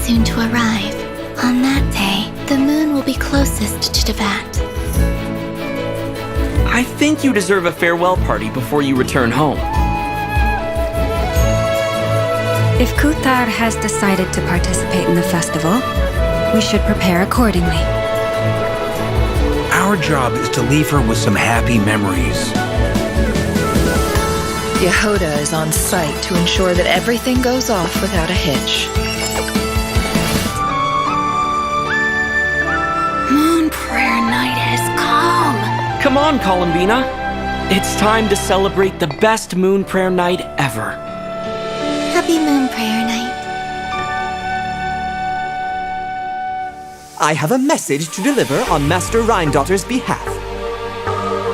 soon to arrive. On that day, the moon will be closest to Tibet. I think you deserve a farewell party before you return home. If Kuthar has decided to participate in the festival, we should prepare accordingly. Our job is to leave her with some happy memories. Yehoda is on site to ensure that everything goes off without a hitch. Moon Prayer Night has come. Come on, Columbina. It's time to celebrate the best moon prayer night ever. Happy Moon Prayer Night. I have a message to deliver on Master Rhindaughter's behalf.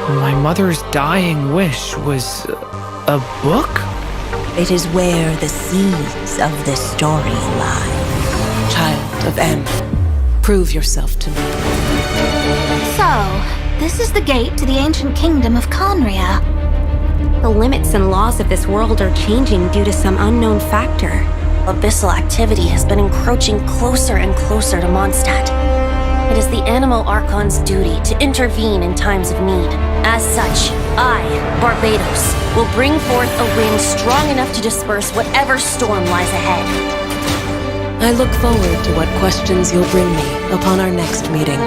My mother's dying wish was a book? It is where the seeds of this story lie. Child of M, prove yourself to me. So, this is the gate to the ancient kingdom of Conria. The limits and laws of this world are changing due to some unknown factor. Abyssal activity has been encroaching closer and closer to Mondstadt. It is the Animal Archon's duty to intervene in times of need. As such, I, Barbados, will bring forth a wind strong enough to disperse whatever storm lies ahead. I look forward to what questions you'll bring me upon our next meeting.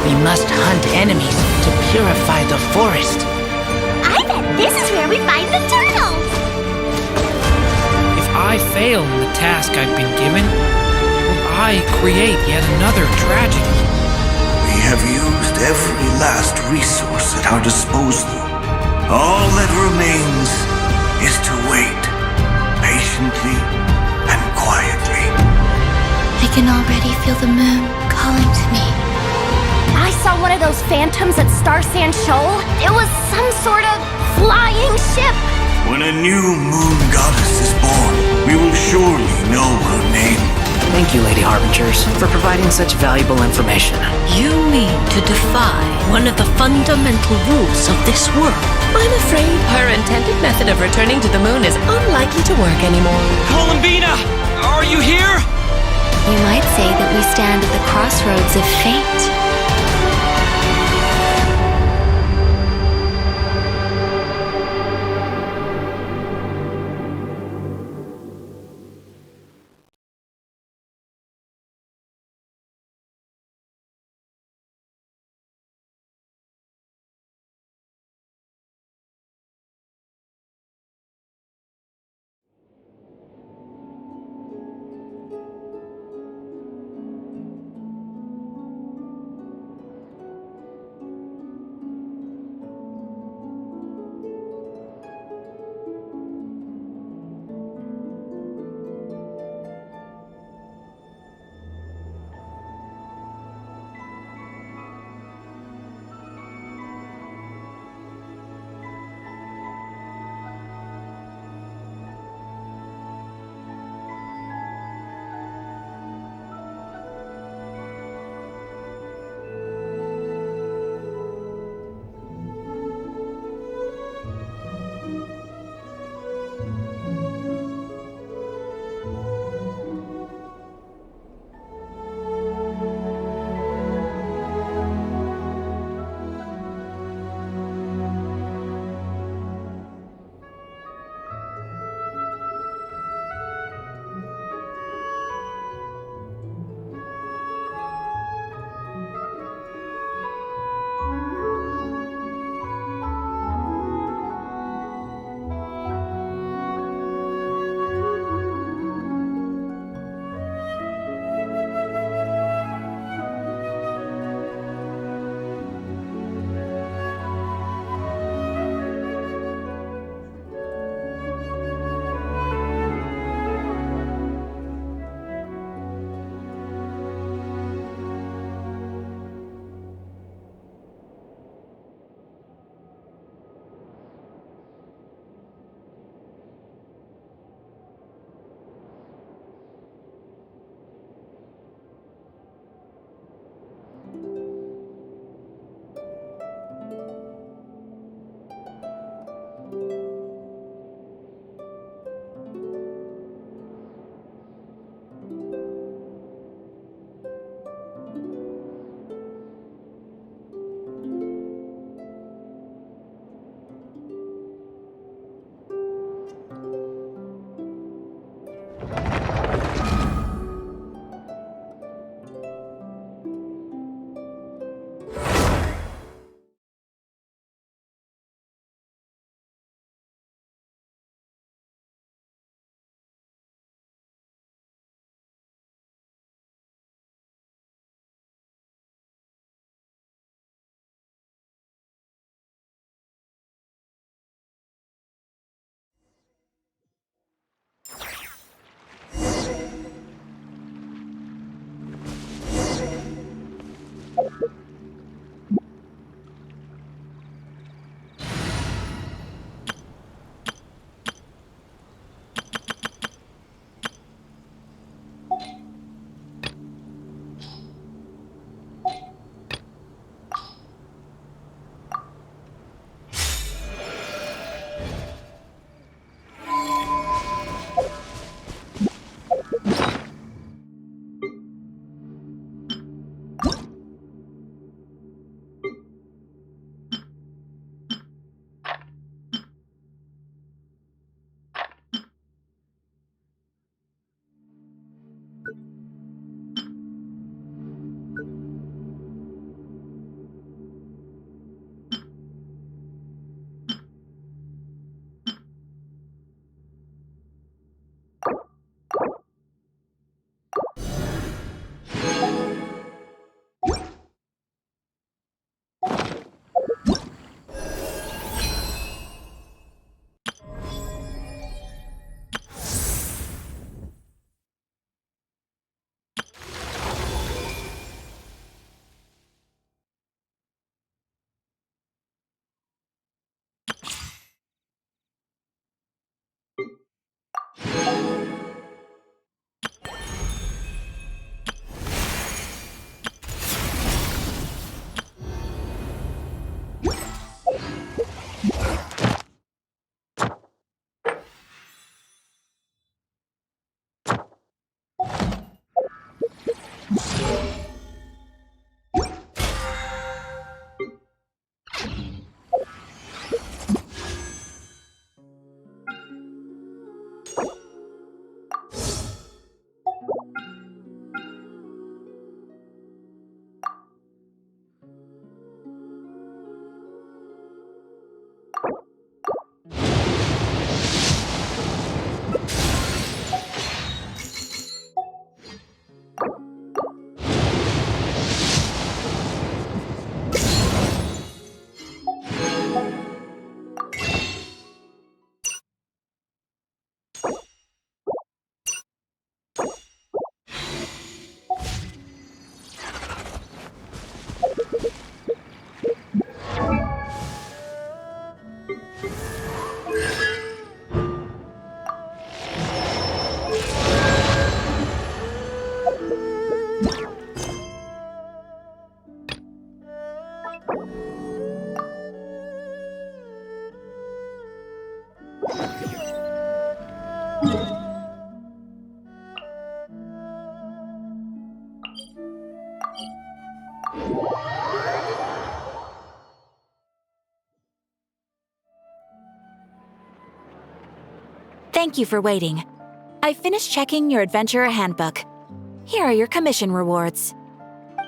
We must hunt enemies to purify the forest. I bet this is where we find the turtles! If I fail in the task I've been given, will I create yet another tragedy? We have used every last resource at our disposal. All that remains is to wait, patiently and quietly. I can already feel the moon calling to me. I saw one of those phantoms at Star Sand Shoal. It was some sort of flying ship. When a new moon goddess is born, we will surely know her name. Thank you, Lady Harbingers, for providing such valuable information. You mean to defy one of the fundamental rules of this world? I'm afraid her intended method of returning to the moon is unlikely to work anymore. Columbina! Are you here? You might say that we stand at the crossroads of fate. Thank you for waiting. I finished checking your Adventurer Handbook. Here are your commission rewards.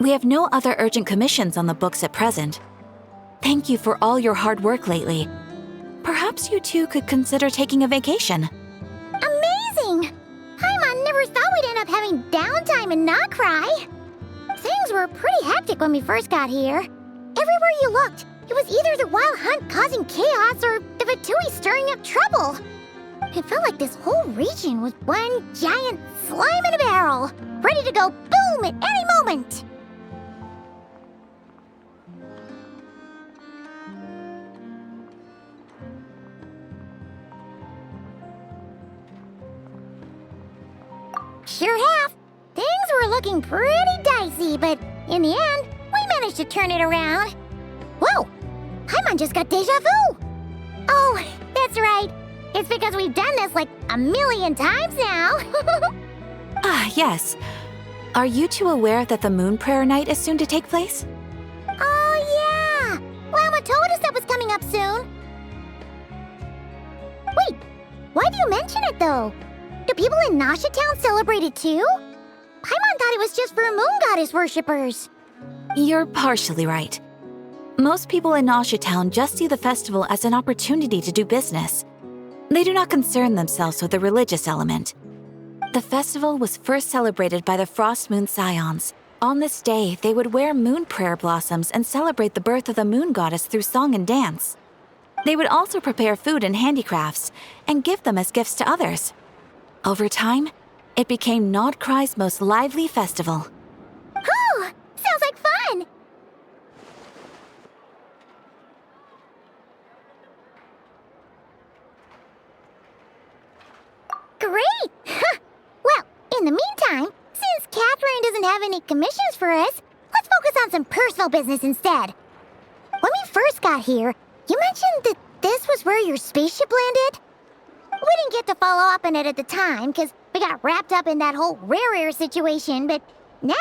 We have no other urgent commissions on the books at present. Thank you for all your hard work lately. Perhaps you two could consider taking a vacation. Amazing! Paimon never thought we'd end up having downtime and not cry. Things were pretty hectic when we first got here. Everywhere you looked, it was either the Wild Hunt causing chaos or the Vatui stirring up trouble. It felt like this whole region was one giant slime in a barrel, ready to go boom at any moment. Sure have. Things were looking pretty dicey, but in the end, we managed to turn it around. Whoa! Paimon just got deja vu! Oh, that's right. It's because we've done this like a million times now. Ah, yes. Are you two aware that the Moon Prayer Night is soon to take place? Oh, yeah! Lama told us that was coming up soon. Wait, why do you mention it, though? Do people in Nasha Town celebrate it, too? Paimon thought it was just for Moon Goddess worshippers. You're partially right. Most people in Nasha Town just see the festival as an opportunity to do business. They do not concern themselves with the religious element. The festival was first celebrated by the Frost Moon Scions. On this day, they would wear moon prayer blossoms and celebrate the birth of the moon goddess through song and dance. They would also prepare food and handicrafts and give them as gifts to others. Over time, it became Nodcry's most lively festival. Oh, sounds like fun! Great! Well, in the meantime, since Catherine doesn't have any commissions for us, let's focus on some personal business instead. When we first got here, you mentioned that this was where your spaceship landed? We didn't get to follow up on it at the time, because we got wrapped up in that whole rare situation, but now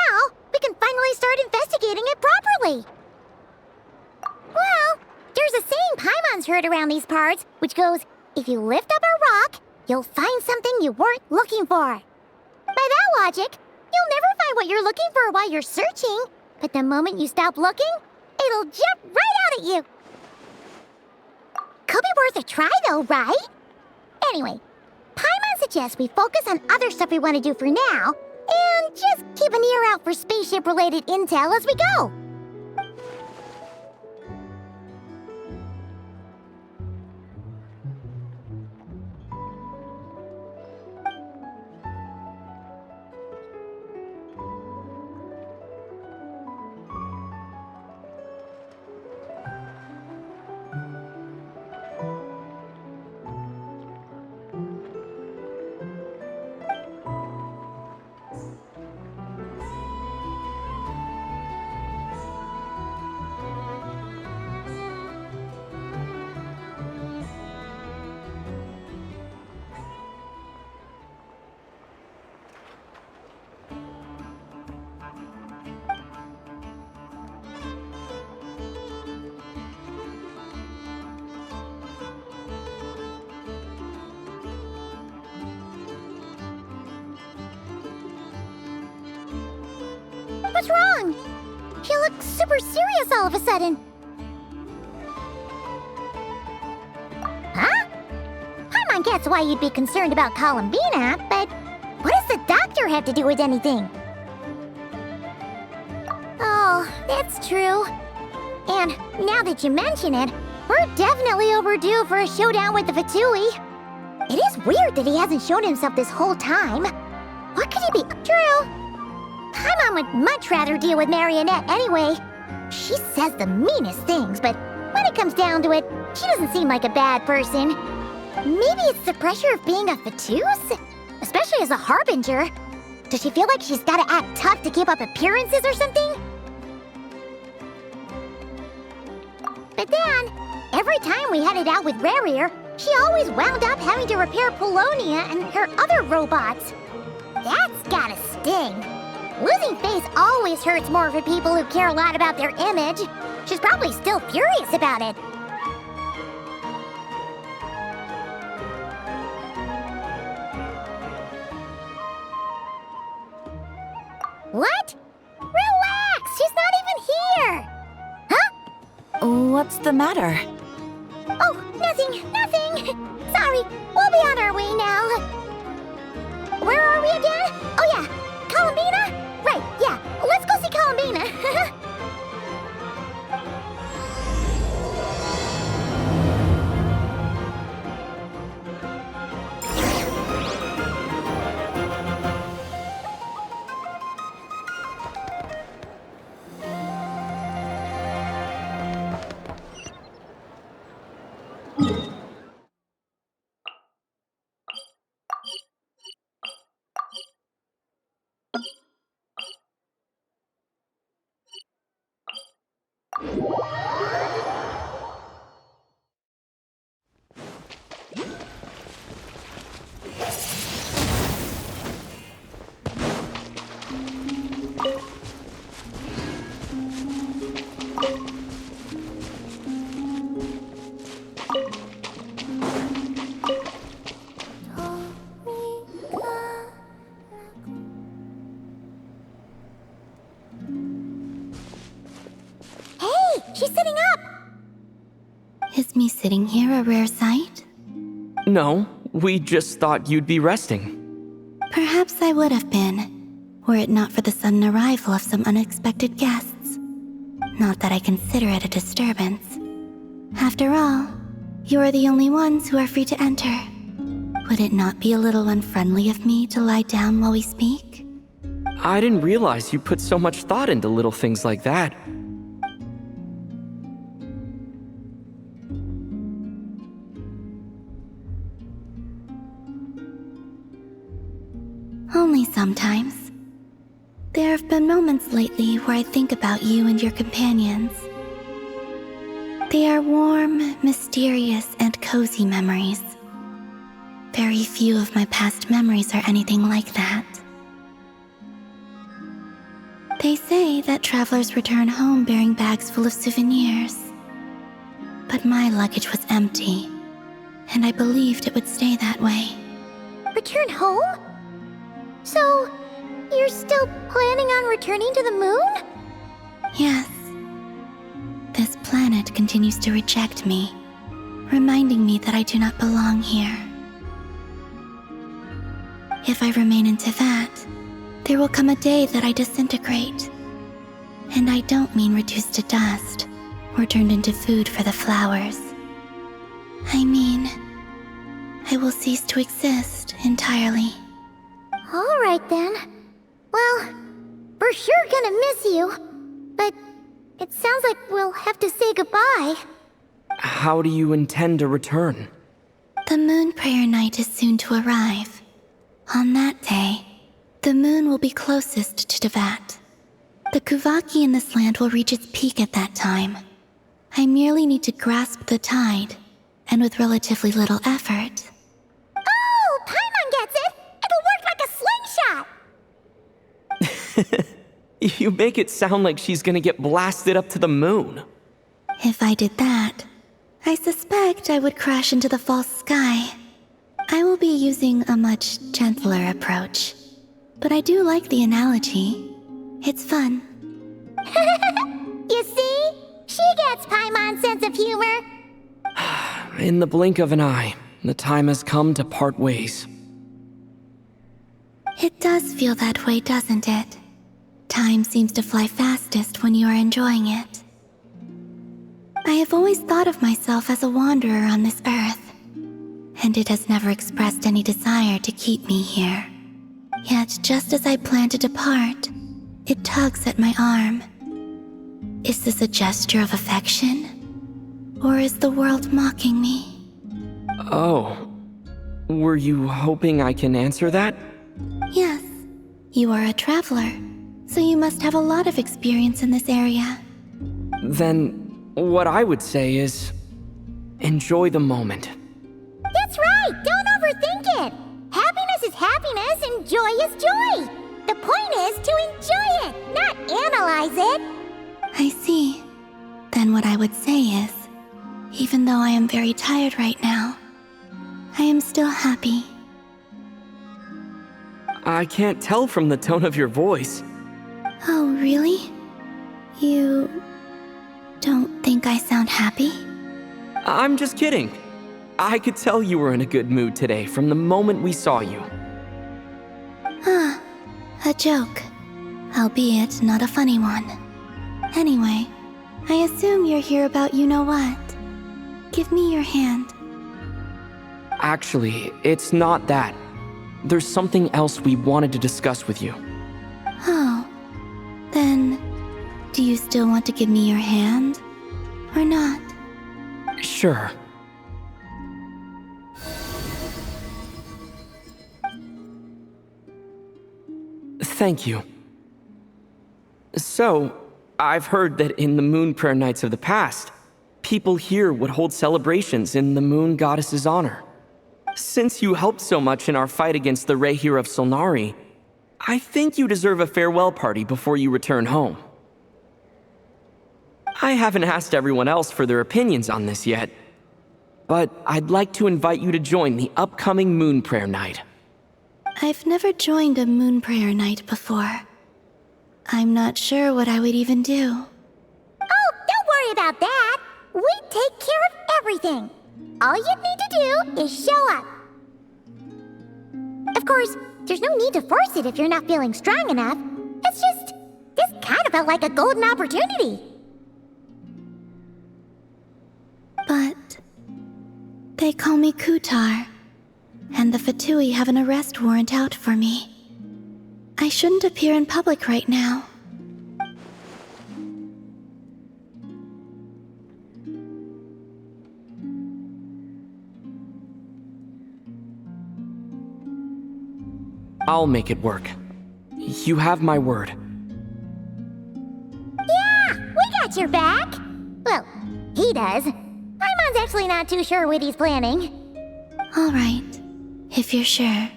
we can finally start investigating it properly. Well, there's a saying Paimon's heard around these parts, which goes, if you lift up a rock, you'll find something you weren't looking for. By that logic, you'll never find what you're looking for while you're searching, but the moment you stop looking, it'll jump right out at you. Could be worth a try though, right? Anyway, Paimon suggests we focus on other stuff we want to do for now, and just keep an ear out for spaceship-related intel as we go. wrong? She looks super serious all of a sudden. Huh? Paimon gets why you'd be concerned about Columbina, but what does the doctor have to do with anything? Oh, that's true. And now that you mention it, we're definitely overdue for a showdown with the Fatui. It is weird that he hasn't shown himself this whole time. What could he be? True. Paimon would much rather deal with Marionette anyway. She says the meanest things, but when it comes down to it, she doesn't seem like a bad person. Maybe it's the pressure of being a Fatuse? Especially as a Harbinger. Does she feel like she's gotta act tough to keep up appearances or something? But then, every time we headed out with Rarier, she always wound up having to repair Polonia and her other robots. That's gotta sting. Losing face always hurts more for people who care a lot about their image. She's probably still furious about it. What? Relax! She's not even here! Huh? What's the matter? Oh, nothing. Sorry, we'll be on our way now. Where are we again? Oh yeah, Columbina? Right, yeah, let's go see Columbina. She's sitting up! Is me sitting here a rare sight? No, we just thought you'd be resting. Perhaps I would have been, were it not for the sudden arrival of some unexpected guests. Not that I consider it a disturbance. After all, you are the only ones who are free to enter. Would it not be a little unfriendly of me to lie down while we speak? I didn't realize you put so much thought into little things like that. Only sometimes. There have been moments lately where I think about you and your companions. They are warm, mysterious, and cozy memories. Very few of my past memories are anything like that. They say that travelers return home bearing bags full of souvenirs. But my luggage was empty, and I believed it would stay that way. Return home? So, you're still planning on returning to the moon? Yes. This planet continues to reject me, reminding me that I do not belong here. If I remain in Tivat, there will come a day that I disintegrate. And I don't mean reduced to dust, or turned into food for the flowers. I mean, I will cease to exist entirely. Alright then. Well, we're sure gonna miss you. But it sounds like we'll have to say goodbye. How do you intend to return? The moon prayer night is soon to arrive. On that day, the moon will be closest to Tivat. The Kuvaki in this land will reach its peak at that time. I merely need to grasp the tide, and with relatively little effort. Oh, Paimon gets it! It'll work like a slingshot! You make it sound like she's gonna get blasted up to the moon. If I did that, I suspect I would crash into the false sky. I will be using a much gentler approach, but I do like the analogy. It's fun. You see? She gets Paimon's sense of humor. In the blink of an eye, the time has come to part ways. It does feel that way, doesn't it? Time seems to fly fastest when you are enjoying it. I have always thought of myself as a wanderer on this earth, and it has never expressed any desire to keep me here. Yet, just as I plan to depart, it tugs at my arm. Is this a gesture of affection? Or is the world mocking me? Oh. Were you hoping I can answer that? Yes. You are a traveler, so you must have a lot of experience in this area. Then, what I would say is, enjoy the moment. That's right! Don't overthink it! Happiness is happiness and joy is joy! The point is to enjoy it, not analyze it! I see. Then what I would say is, even though I am very tired right now, I am still happy. I can't tell from the tone of your voice. Oh, really? You don't think I sound happy? I'm just kidding. I could tell you were in a good mood today from the moment we saw you. Ah, a joke. Albeit not a funny one. Anyway, I assume you're here about you-know-what. Give me your hand. Actually, it's not that. There's something else we wanted to discuss with you. Oh. Then, do you still want to give me your hand? Or not? Sure. Thank you. So, I've heard that in the Moon Prayer Nights of the past, people here would hold celebrations in the Moon Goddess's honor. Since you helped so much in our fight against the Rehir of Solnari, I think you deserve a farewell party before you return home. I haven't asked everyone else for their opinions on this yet, but I'd like to invite you to join the upcoming Moon Prayer Night. I've never joined a Moon Prayer Night before. I'm not sure what I would even do. Oh, don't worry about that! We take care of everything! All you need to do is show up. Of course, there's no need to force it if you're not feeling strong enough. It's just, this kind of felt like a golden opportunity. But they call me Kutar, and the Fatui have an arrest warrant out for me. I shouldn't appear in public right now. I'll make it work. You have my word. Yeah, we got your back. Well, he does. Paimon's actually not too sure what he's planning. All right, if you're sure.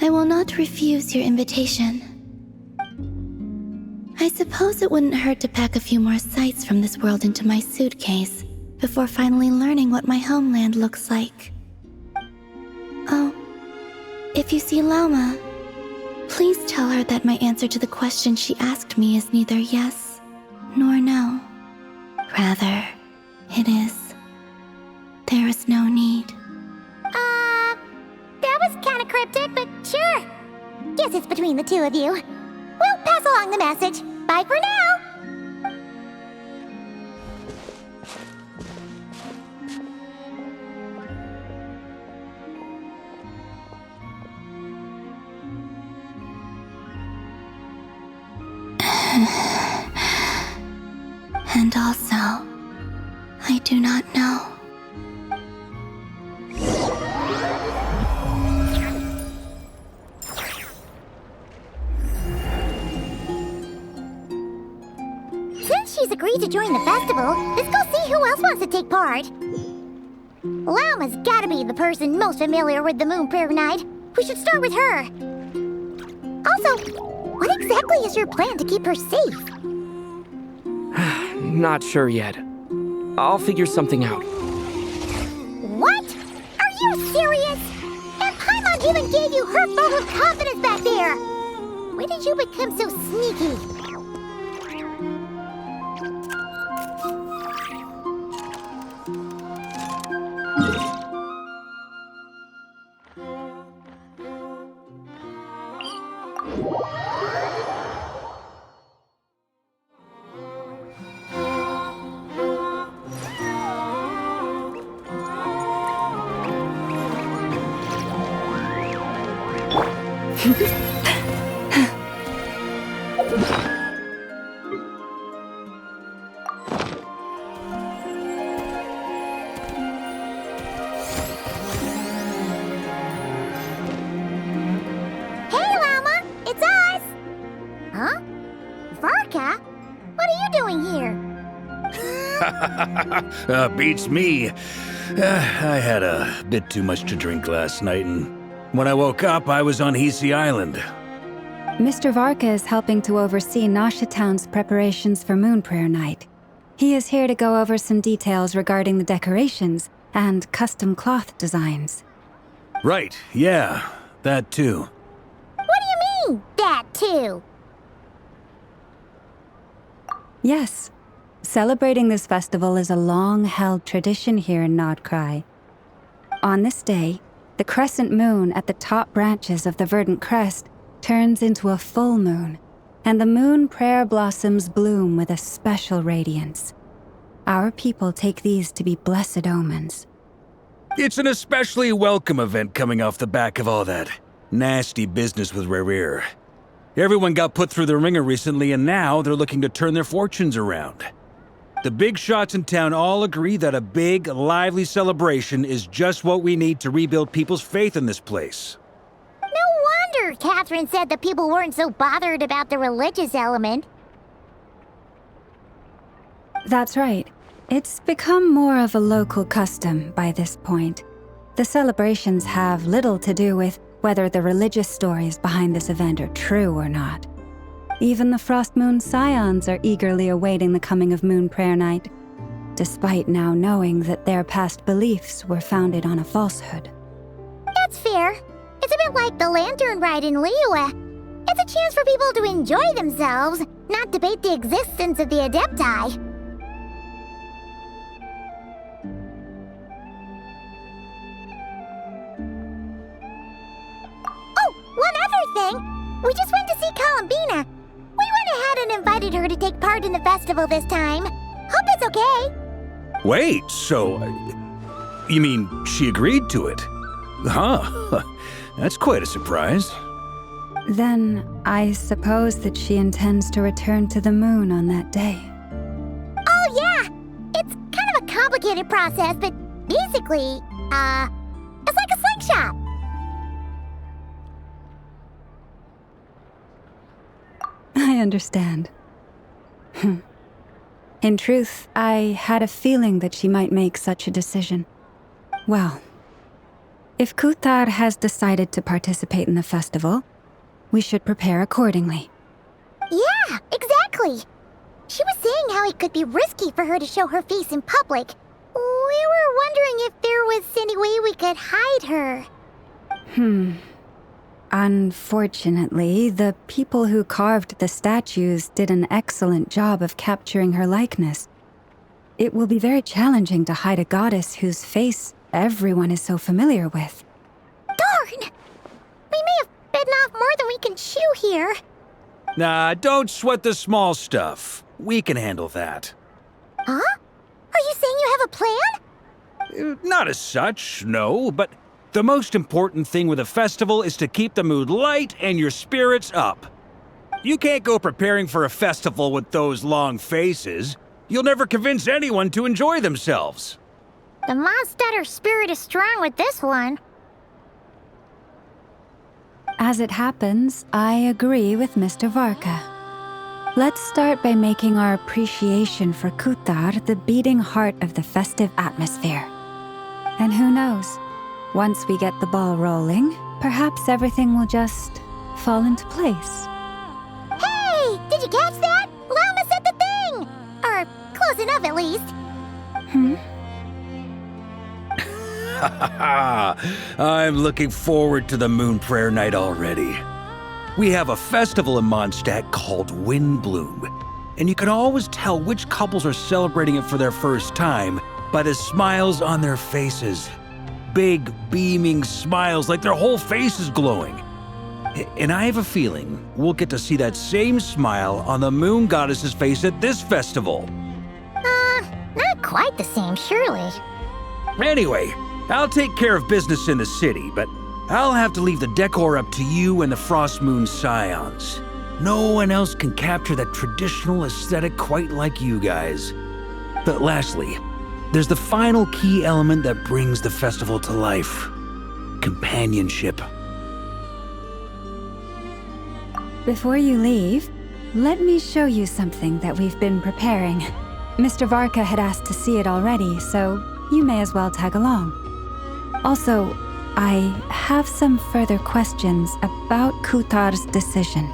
I will not refuse your invitation. I suppose it wouldn't hurt to pack a few more sights from this world into my suitcase before finally learning what my homeland looks like. Oh, if you see Lauma, please tell her that my answer to the question she asked me is neither yes nor no. Rather, it is, there is no need. That was kinda cryptic, but sure. Guess it's between the two of you. We'll pass along the message. Bye for now! And also, I do not know. Since she's agreed to join the festival, let's go see who else wants to take part. Lauma's gotta be the person most familiar with the Moon Prayer Night. We should start with her. Also, what exactly is your plan to keep her safe? Not sure yet. I'll figure something out. What? Are you serious? And Paimon even gave you her vote of confidence back there! When did you become so sneaky? Hey, Llama! It's us! Huh? Varka? What are you doing here? Beats me. I had a bit too much to drink last night, and when I woke up, I was on Hisi Island. Mr. Varka is helping to oversee Nasha Town's preparations for Moon Prayer Night. He is here to go over some details regarding the decorations and custom cloth designs. Right, yeah, that too. What do you mean, that too? Yes. Celebrating this festival is a long-held tradition here in Nodcry. On this day, the crescent moon at the top branches of the verdant crest turns into a full moon, and the moon prayer blossoms bloom with a special radiance. Our people take these to be blessed omens. It's an especially welcome event coming off the back of all that nasty business with Rare. Everyone got put through the ringer recently, and now they're looking to turn their fortunes around. The big shots in town all agree that a big, lively celebration is just what we need to rebuild people's faith in this place. No wonder Catherine said that people weren't so bothered about the religious element. That's right. It's become more of a local custom by this point. The celebrations have little to do with whether the religious stories behind this event are true or not. Even the Frost Moon Scions are eagerly awaiting the coming of Moon Prayer Night, despite now knowing that their past beliefs were founded on a falsehood. That's fair. It's a bit like the Lantern Ride in Liyue. It's a chance for people to enjoy themselves, not debate the existence of the Adepti. Oh, one other thing! We just went to see Columbina. We went ahead and invited her to take part in the festival this time. Hope it's okay. Wait, so... you mean she agreed to it? Huh. That's quite a surprise. Then, I suppose that she intends to return to the moon on that day. Oh, yeah! It's kind of a complicated process, but basically, it's like a slingshot. I understand. In truth, I had a feeling that she might make such a decision. Well, if Kuthar has decided to participate in the festival, we should prepare accordingly. Yeah, exactly. She was saying how it could be risky for her to show her face in public. We were wondering if there was any way we could hide her. Unfortunately, the people who carved the statues did an excellent job of capturing her likeness. It will be very challenging to hide a goddess whose face everyone is so familiar with. Darn! We may have bitten off more than we can chew here. Nah, don't sweat the small stuff. We can handle that. Huh? Are you saying you have a plan? Not as such, no, but the most important thing with a festival is to keep the mood light and your spirits up. You can't go preparing for a festival with those long faces. You'll never convince anyone to enjoy themselves. The Mondstadter spirit is strong with this one. As it happens, I agree with Mr. Varka. Let's start by making our appreciation for Kuthar the beating heart of the festive atmosphere. And who knows? Once we get the ball rolling, perhaps everything will just fall into place. Hey! Did you catch that? Llama said the thing! Or close enough, at least. I'm looking forward to the Moon Prayer Night already. We have a festival in Mondstadt called Windbloom, and you can always tell which couples are celebrating it for their first time by the smiles on their faces. Big, beaming smiles like their whole face is glowing. And I have a feeling we'll get to see that same smile on the Moon Goddess's face at this festival. Not quite the same, surely. Anyway, I'll take care of business in the city, but I'll have to leave the decor up to you and the Frost Moon Scions. No one else can capture that traditional aesthetic quite like you guys. But lastly, there's the final key element that brings the festival to life. Companionship. Before you leave, let me show you something that we've been preparing. Mr. Varka had asked to see it already, so you may as well tag along. Also, I have some further questions about Kutar's decision.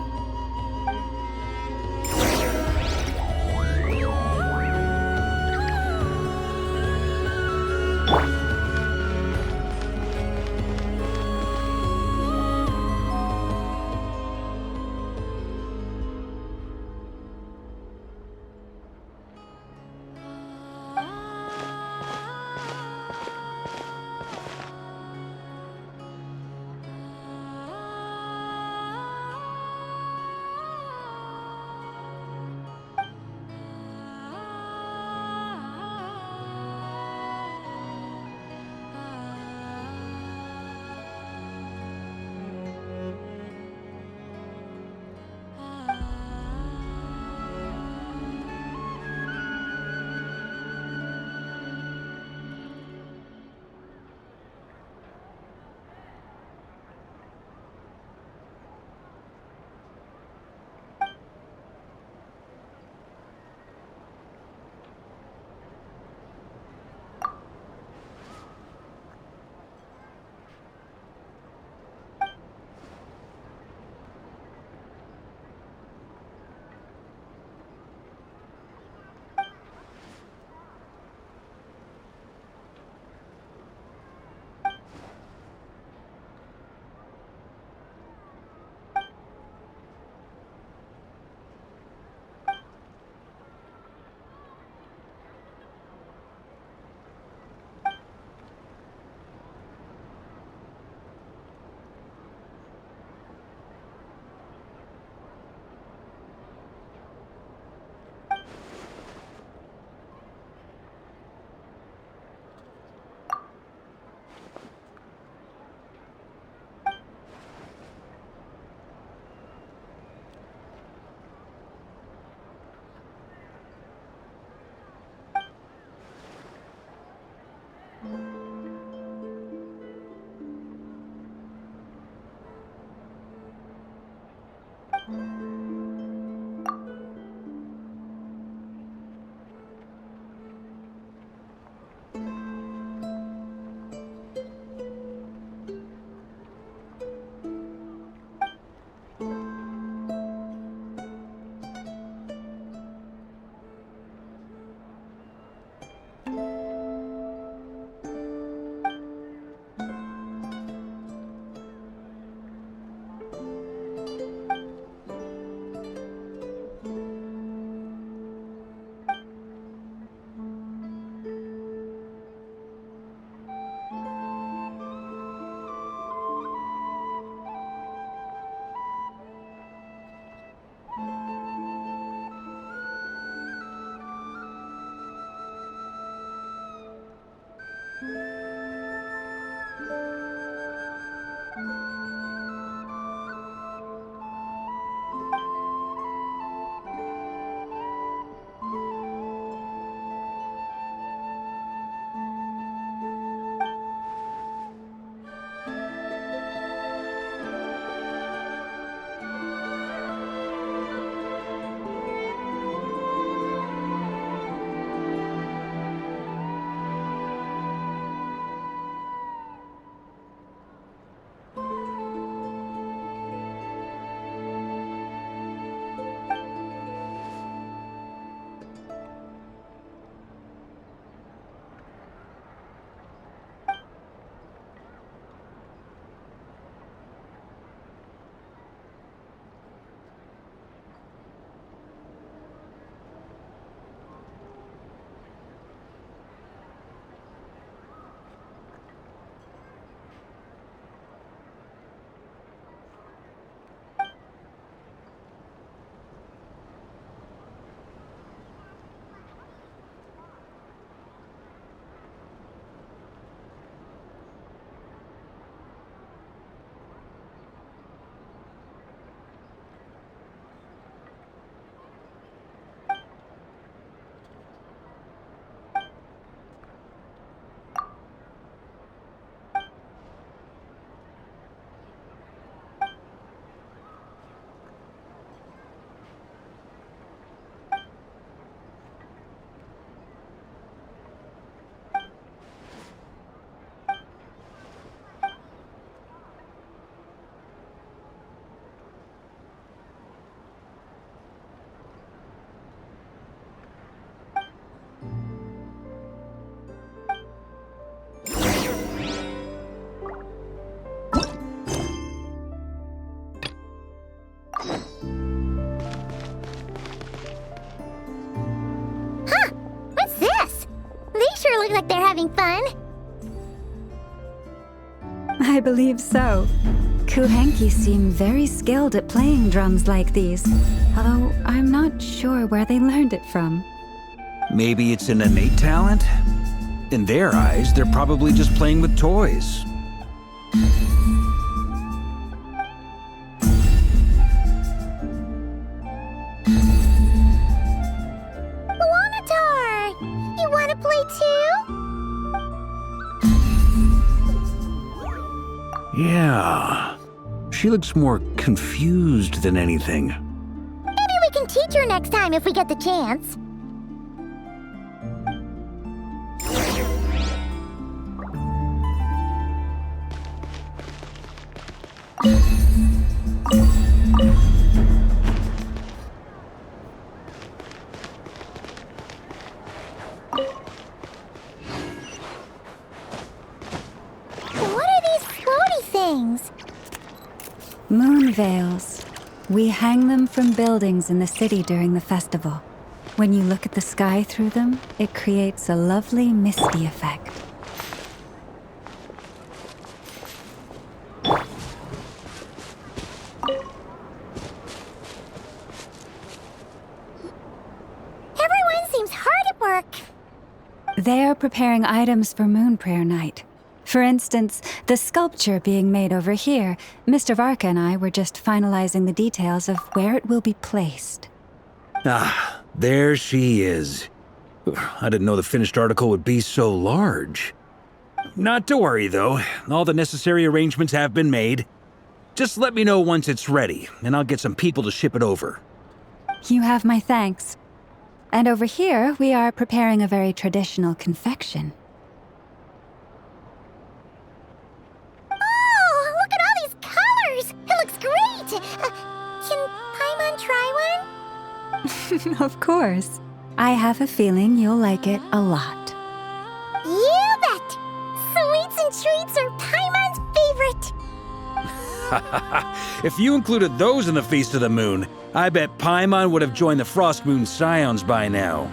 look like they're having fun. I believe so. Kuhenki seem very skilled at playing drums like these, although I'm not sure where they learned it from. Maybe it's an innate talent? In their eyes, they're probably just playing with toys. Wanatar! You want to play too? Yeah. She looks more confused than anything. Maybe we can teach her next time if we get the chance. What are these floaty things? Moon veils. We hang them from buildings in the city during the festival. When you look at the sky through them, it creates a lovely misty effect. Everyone seems hard at work. They are preparing items for Moon Prayer Night. For instance, the sculpture being made over here, Mr. Varka and I were just finalizing the details of where it will be placed. Ah, there she is. I didn't know the finished article would be so large. Not to worry, though. All the necessary arrangements have been made. Just let me know once it's ready, and I'll get some people to ship it over. You have my thanks. And over here, we are preparing a very traditional confection. Oh, look at all these colors! It looks great! Can Paimon try one? Of course. I have a feeling you'll like it a lot. You bet! Sweets and treats are Paimon's favorite! If you included those in the Feast of the Moon, I bet Paimon would have joined the Frost Moon Scions by now.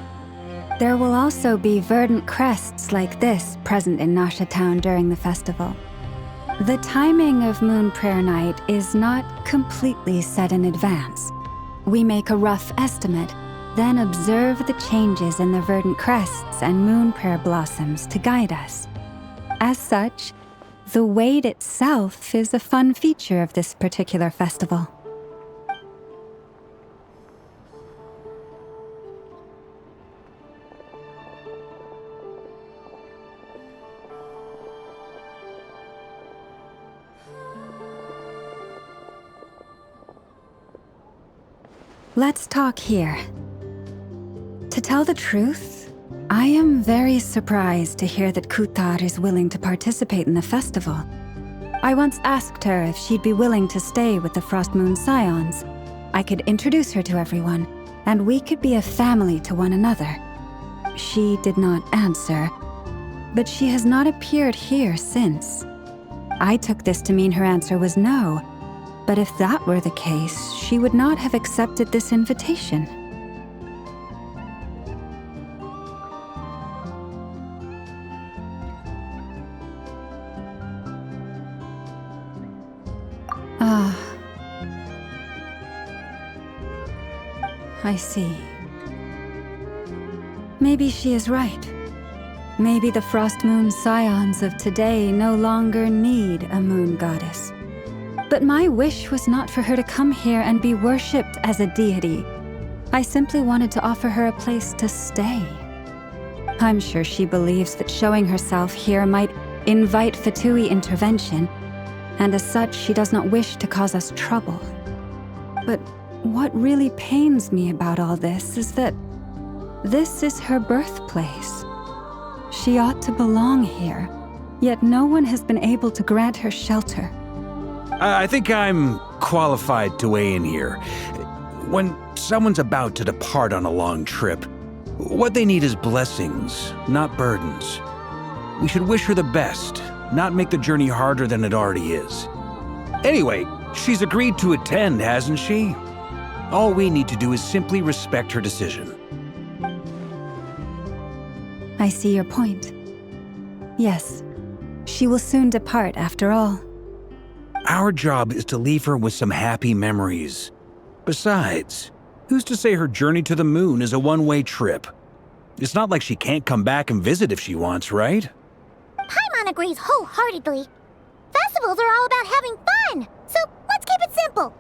There will also be verdant crests like this present in Nasha Town during the festival. The timing of Moon Prayer Night is not completely set in advance. We make a rough estimate, then observe the changes in the verdant crests and moon prayer blossoms to guide us. As such, the wait itself is a fun feature of this particular festival. Let's talk here. To tell the truth, I am very surprised to hear that Kutar is willing to participate in the festival. I once asked her if she'd be willing to stay with the Frost Moon Scions. I could introduce her to everyone, and we could be a family to one another. She did not answer, but she has not appeared here since. I took this to mean her answer was no. But if that were the case, she would not have accepted this invitation. Ah. I see. Maybe she is right. Maybe the Frost Moon Scions of today no longer need a moon goddess. But my wish was not for her to come here and be worshipped as a deity. I simply wanted to offer her a place to stay. I'm sure she believes that showing herself here might invite Fatui intervention, and as such she does not wish to cause us trouble. But what really pains me about all this is that this is her birthplace. She ought to belong here, yet no one has been able to grant her shelter. I think I'm qualified to weigh in here. When someone's about to depart on a long trip, what they need is blessings, not burdens. We should wish her the best, not make the journey harder than it already is. Anyway, she's agreed to attend, hasn't she? All we need to do is simply respect her decision. I see your point. Yes, she will soon depart after all. Our job is to leave her with some happy memories. Besides, who's to say her journey to the moon is a one-way trip? It's not like she can't come back and visit if she wants, right? Paimon agrees wholeheartedly. Festivals are all about having fun, so let's keep it simple.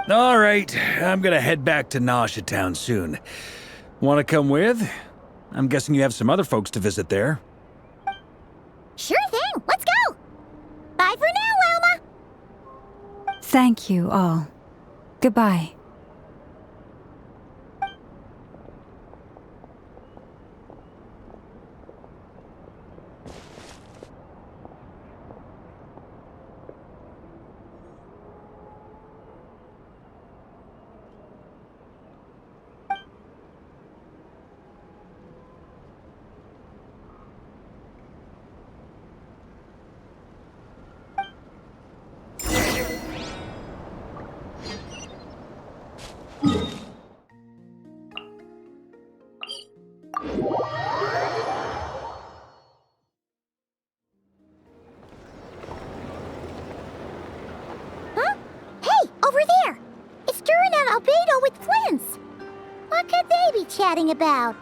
All right, I'm gonna head back to Nausea Town soon. Want to come with? I'm guessing you have some other folks to visit there. Sure thing, let's go! Bye for now, Wilma! Thank you all. Goodbye. Huh? Hey, over there! It's Durin and Albedo with Flints! What could they be chatting about?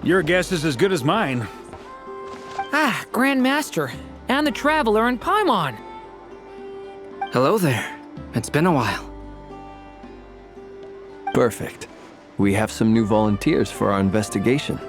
Your guess is as good as mine. Ah, Grand Master, and the Traveler and Paimon. Hello there. It's been a while. Perfect. We have some new volunteers for our investigation.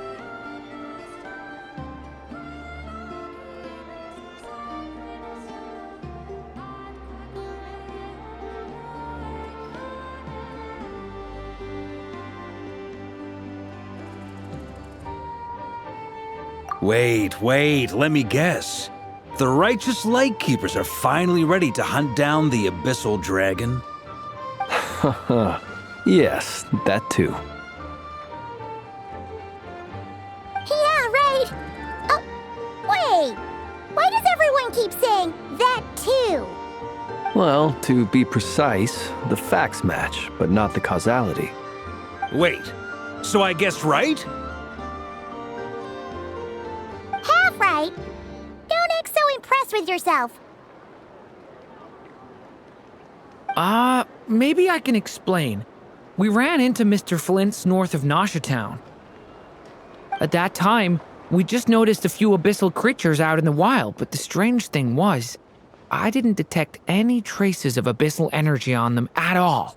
Wait, let me guess. The righteous Lightkeepers are finally ready to hunt down the Abyssal Dragon? Haha. Yes, that too. Yeah, right! Oh, wait! Why does everyone keep saying that too? Well, to be precise, the facts match, but not the causality. Wait, so I guessed right? Half right! Don't act so impressed with yourself. Maybe I can explain. We ran into Mr. Flint's north of Nausea Town. At that time, we just noticed a few abyssal creatures out in the wild, but the strange thing was, I didn't detect any traces of abyssal energy on them at all.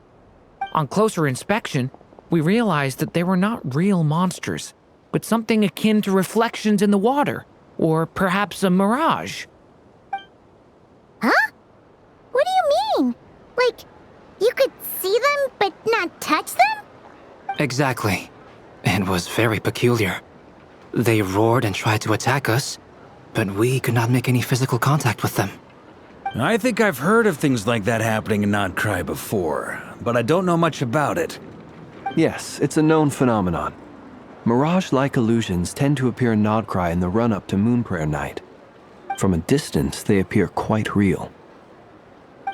On closer inspection, we realized that they were not real monsters, but something akin to reflections in the water, or perhaps a mirage. Huh? What do you mean? Like, you could see them but not touch them? Exactly. It was very peculiar. They roared and tried to attack us, but we could not make any physical contact with them. I think I've heard of things like that happening in Nodcry before, but I don't know much about it. Yes, it's a known phenomenon. Mirage-like illusions tend to appear in Nodcry in the run-up to Moonprayer Night. From a distance, they appear quite real.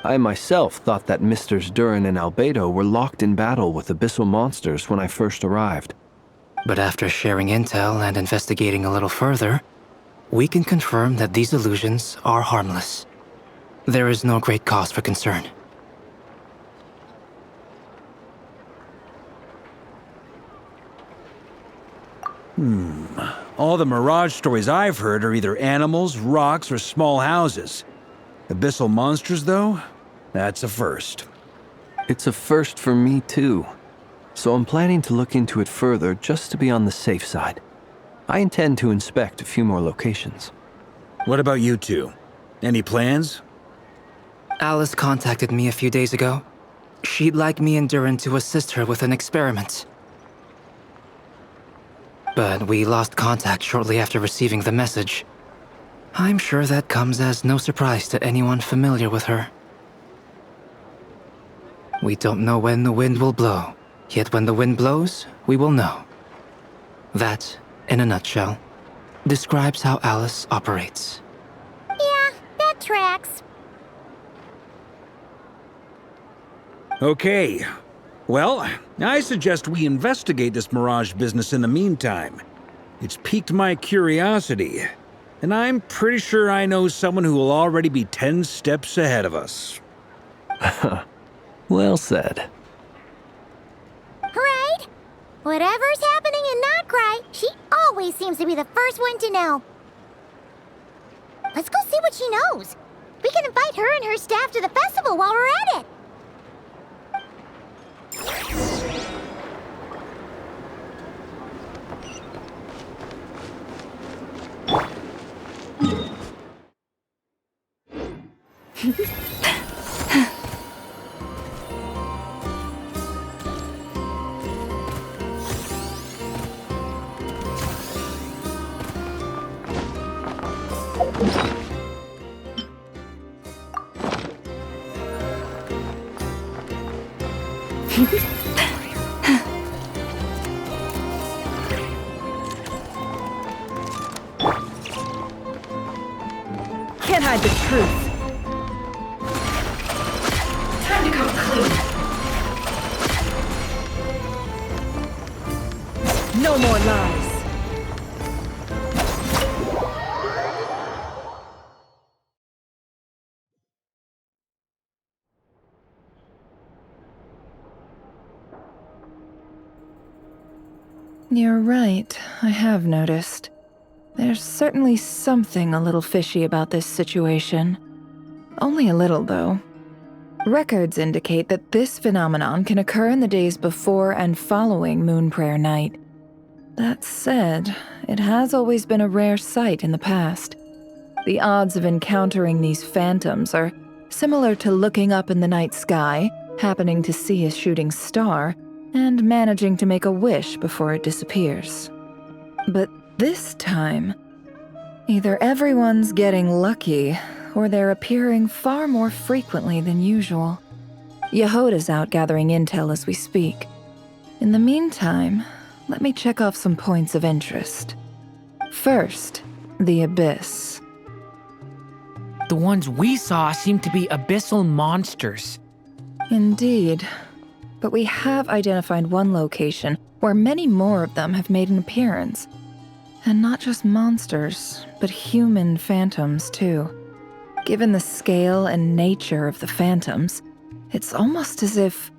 I myself thought that Misters Durin and Albedo were locked in battle with abyssal monsters when I first arrived. But after sharing intel and investigating a little further, we can confirm that these illusions are harmless. There is no great cause for concern. All the Mirage stories I've heard are either animals, rocks, or small houses. Abyssal monsters, though? That's a first. It's a first for me, too. So I'm planning to look into it further just to be on the safe side. I intend to inspect a few more locations. What about you two? Any plans? Alice contacted me a few days ago. She'd like me and Durin to assist her with an experiment. But we lost contact shortly after receiving the message. I'm sure that comes as no surprise to anyone familiar with her. We don't know when the wind will blow, yet when the wind blows, we will know. That, in a nutshell, describes how Alice operates. Yeah, that tracks. Okay. Well, I suggest we investigate this Mirage business in the meantime. It's piqued my curiosity, and I'm pretty sure I know someone who will already be 10 steps ahead of us. Well said. Right? Whatever's happening in Notcry, she always seems to be the first one to know. Let's go see what she knows. We can invite her and her staff to the festival while we're at it. Can't hide the truth. Time to come clean. No more lies. You're right, I have noticed. There's certainly something a little fishy about this situation. Only a little, though. Records indicate that this phenomenon can occur in the days before and following Moon Prayer Night. That said, it has always been a rare sight in the past. The odds of encountering these phantoms are similar to looking up in the night sky, happening to see a shooting star, and managing to make a wish before it disappears. But this time, either everyone's getting lucky, or they're appearing far more frequently than usual. Yehoda's out gathering intel as we speak. In the meantime, let me check off some points of interest. First, the Abyss. The ones we saw seem to be abyssal monsters. Indeed. But we have identified one location where many more of them have made an appearance. And not just monsters, but human phantoms, too. Given the scale and nature of the phantoms, it's almost as if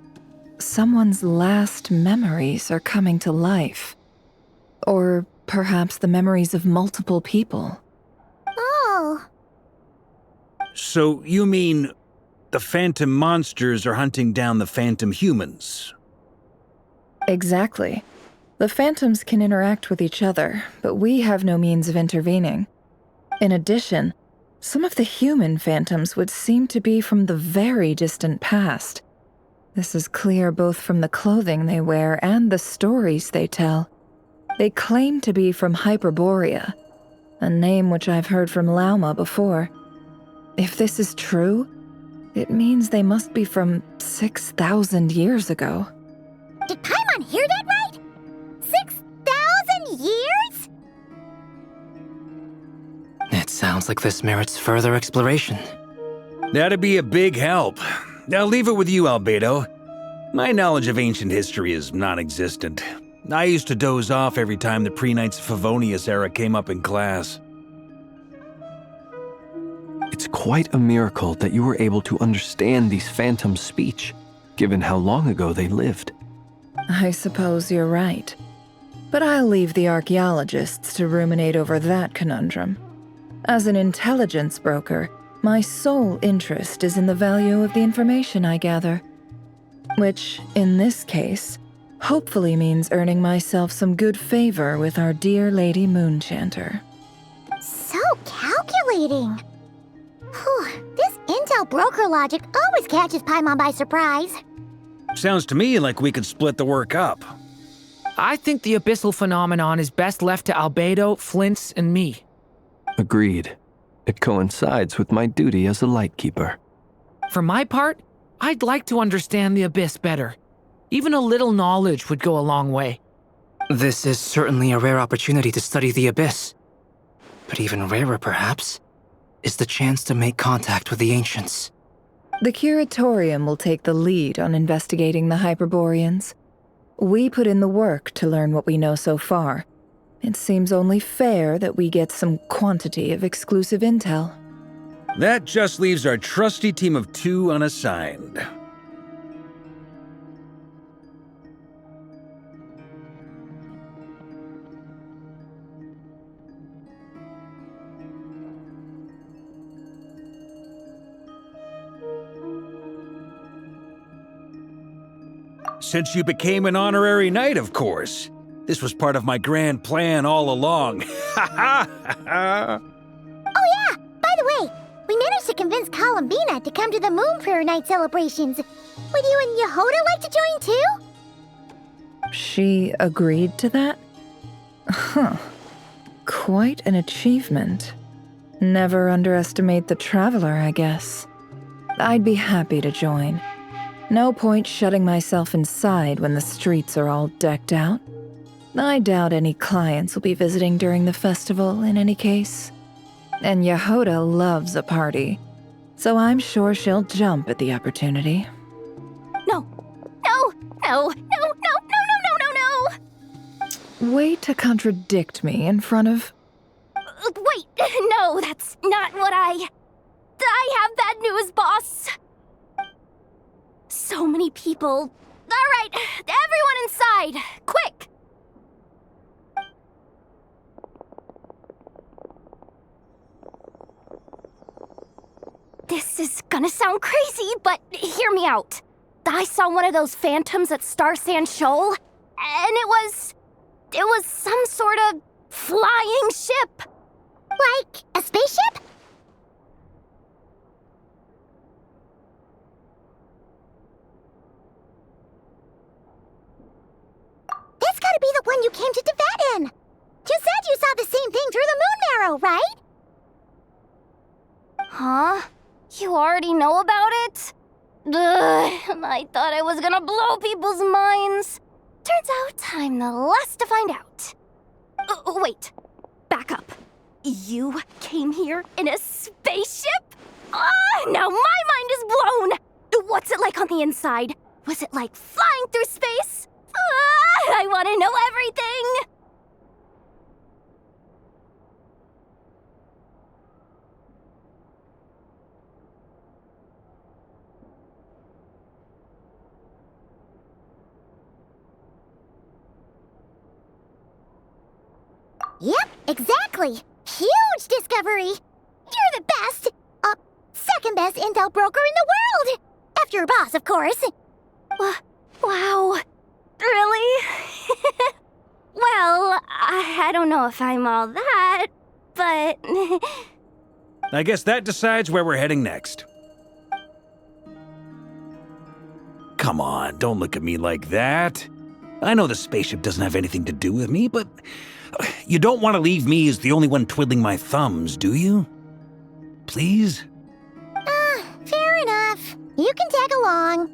someone's last memories are coming to life. Or perhaps the memories of multiple people. Oh. So you mean the phantom monsters are hunting down the phantom humans? Exactly. The phantoms can interact with each other, but we have no means of intervening. In addition, some of the human phantoms would seem to be from the very distant past. This is clear both from the clothing they wear and the stories they tell. They claim to be from Hyperborea, a name which I've heard from Lauma before. If this is true, it means they must be from 6,000 years ago. Did Paimon hear that right? 6,000 years? It sounds like this merits further exploration. That'd be a big help. I'll leave it with you, Albedo. My knowledge of ancient history is non-existent. I used to doze off every time the pre-Knights of Favonius era came up in class. It's quite a miracle that you were able to understand these phantoms' speech, given how long ago they lived. I suppose you're right. But I'll leave the archaeologists to ruminate over that conundrum. As an intelligence broker, my sole interest is in the value of the information I gather. Which, in this case, hopefully means earning myself some good favor with our dear Lady Moonchanter. So calculating. Whew, this intel broker logic always catches Paimon by surprise. Sounds to me like we could split the work up. I think the abyssal phenomenon is best left to Albedo, Flint's, and me. Agreed. It coincides with my duty as a lightkeeper. For my part, I'd like to understand the Abyss better. Even a little knowledge would go a long way. This is certainly a rare opportunity to study the Abyss. But even rarer, perhaps, is the chance to make contact with the Ancients. The Curatorium will take the lead on investigating the Hyperboreans. We put in the work to learn what we know so far. It seems only fair that we get some quantity of exclusive intel. That just leaves our trusty team of 2 unassigned. Since you became an honorary knight, of course. This was part of my grand plan all along. Ha ha ha! Oh yeah! By the way, we managed to convince Columbina to come to the Moon Prayer Night celebrations. Would you and Yehoda like to join too? She agreed to that? Huh. Quite an achievement. Never underestimate the traveler, I guess. I'd be happy to join. No point shutting myself inside when the streets are all decked out. I doubt any clients will be visiting during the festival in any case. And Yehoda loves a party, so I'm sure she'll jump at the opportunity. No, no, no, no, no, no, no, no, no, no! Way to contradict me in front of... Wait, no, that's not what I have bad news, boss! So many people. Alright, everyone inside! Quick! This is gonna sound crazy, but hear me out. I saw one of those phantoms at Star Sand Shoal, and it was some sort of flying ship. Like a spaceship? That's gotta be the one you came to Tibet in! You said you saw the same thing through the moon marrow, right? Huh? You already know about it? Ugh, I thought I was gonna blow people's minds. Turns out I'm the last to find out. Wait, back up. You came here in a spaceship? Now my mind is blown! What's it like on the inside? Was it like flying through space? I want to know everything! Yep, exactly. Huge discovery. You're the best. Second best intel broker in the world. After your boss, of course. Wow. Really? Well, I don't know if I'm all that, but... I guess that decides where we're heading next. Come on, don't look at me like that. I know the spaceship doesn't have anything to do with me, but you don't want to leave me as the only one twiddling my thumbs, do you? Please? Fair enough. You can tag along.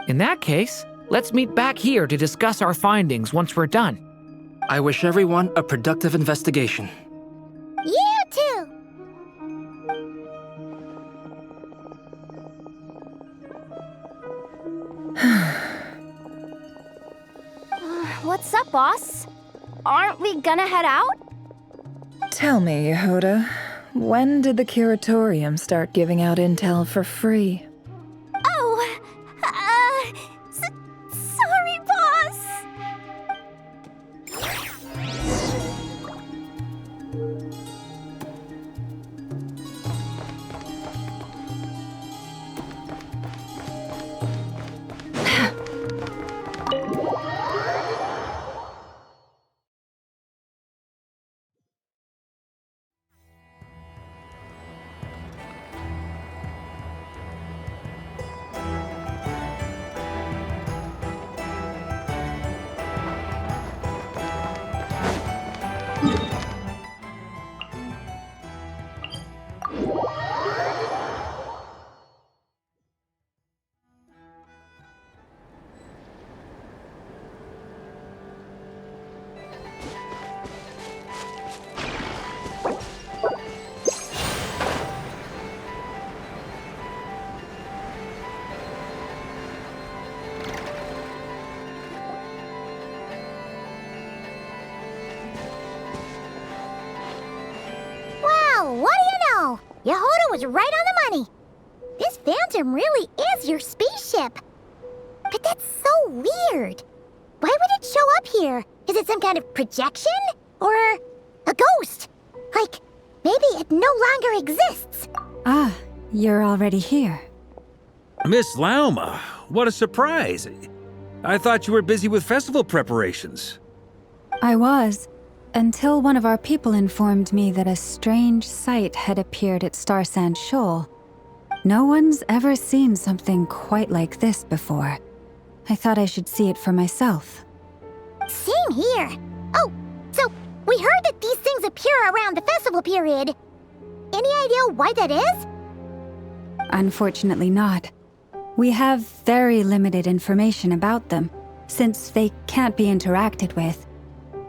In that case, let's meet back here to discuss our findings once we're done. I wish everyone a productive investigation. You too. What's up, boss? Aren't we gonna head out? Tell me, Yehoda, when did the Curatorium start giving out intel for free? Oh, sorry, boss. Yehuda was right on the money. This Phantom really is your spaceship. But that's so weird. Why would it show up here? Is it some kind of projection? Or a ghost? Like, maybe it no longer exists. Ah, you're already here. Miss Lauma, what a surprise. I thought you were busy with festival preparations. I was, until one of our people informed me that a strange sight had appeared at Starsand Shoal. No one's ever seen something quite like this before. I thought I should see it for myself. Same here. Oh, so we heard that these things appear around the festival period. Any idea why that is? Unfortunately not. We have very limited information about them, since they can't be interacted with.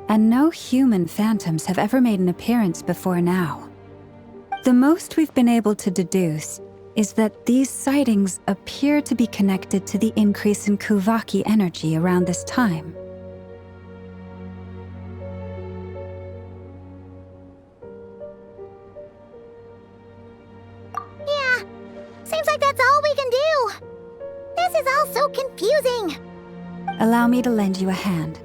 And no human phantoms have ever made an appearance before now. The most we've been able to deduce is that these sightings appear to be connected to the increase in Kuvaki energy around this time. Yeah, seems like that's all we can do. This is all so confusing. Allow me to lend you a hand.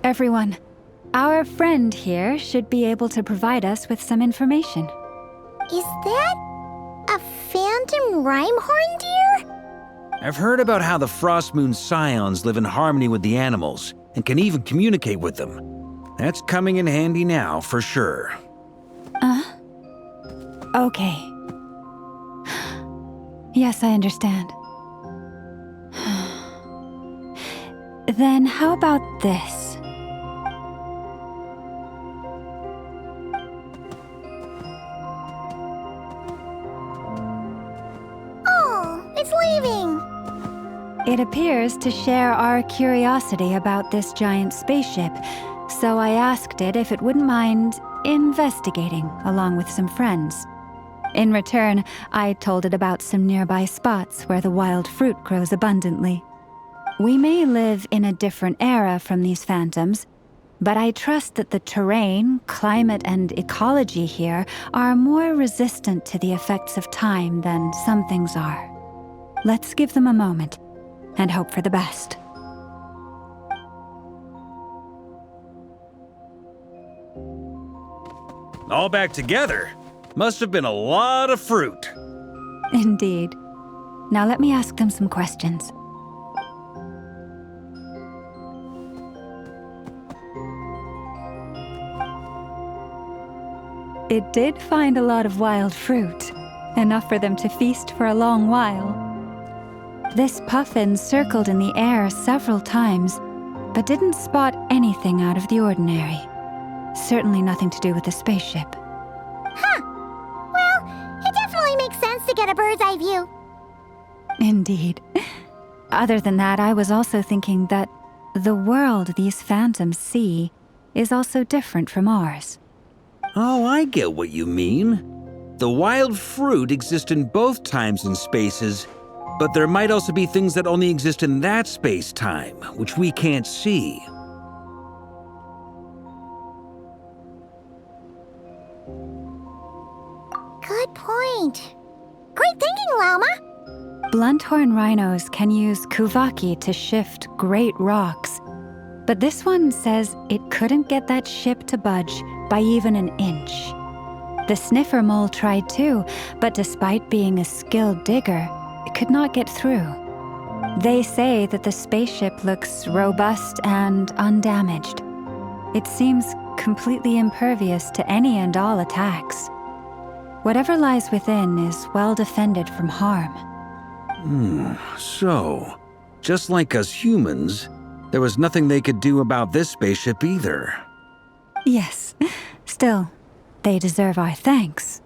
Everyone, our friend here should be able to provide us with some information. Is that a phantom Rhyme-horn deer? I've heard about how the Frost Moon Scions live in harmony with the animals and can even communicate with them. That's coming in handy now, for sure. Okay. Yes, I understand. Then how about this? It's leaving. It appears to share our curiosity about this giant spaceship, so I asked it if it wouldn't mind investigating along with some friends. In return, I told it about some nearby spots where the wild fruit grows abundantly. We may live in a different era from these phantoms, but I trust that the terrain, climate, and ecology here are more resistant to the effects of time than some things are. Let's give them a moment and hope for the best. All back together. Must have been a lot of fruit. Indeed. Now let me ask them some questions. It did find a lot of wild fruit, enough for them to feast for a long while. This puffin circled in the air several times, but didn't spot anything out of the ordinary. Certainly nothing to do with the spaceship. Huh. Well, it definitely makes sense to get a bird's eye view. Indeed. Other than that, I was also thinking that the world these phantoms see is also different from ours. Oh, I get what you mean. The wild fruit exist in both times and spaces, but there might also be things that only exist in that space-time, which we can't see. Good point. Great thinking, Lauma. Blunthorn rhinos can use Kuvaki to shift great rocks, but this one says it couldn't get that ship to budge by even an inch. The sniffer mole tried too, but despite being a skilled digger, it could not get through. They say that the spaceship looks robust and undamaged. It seems completely impervious to any and all attacks. Whatever lies within is well defended from harm. So, just like us humans, there was nothing they could do about this spaceship either. Yes. Still, they deserve our thanks.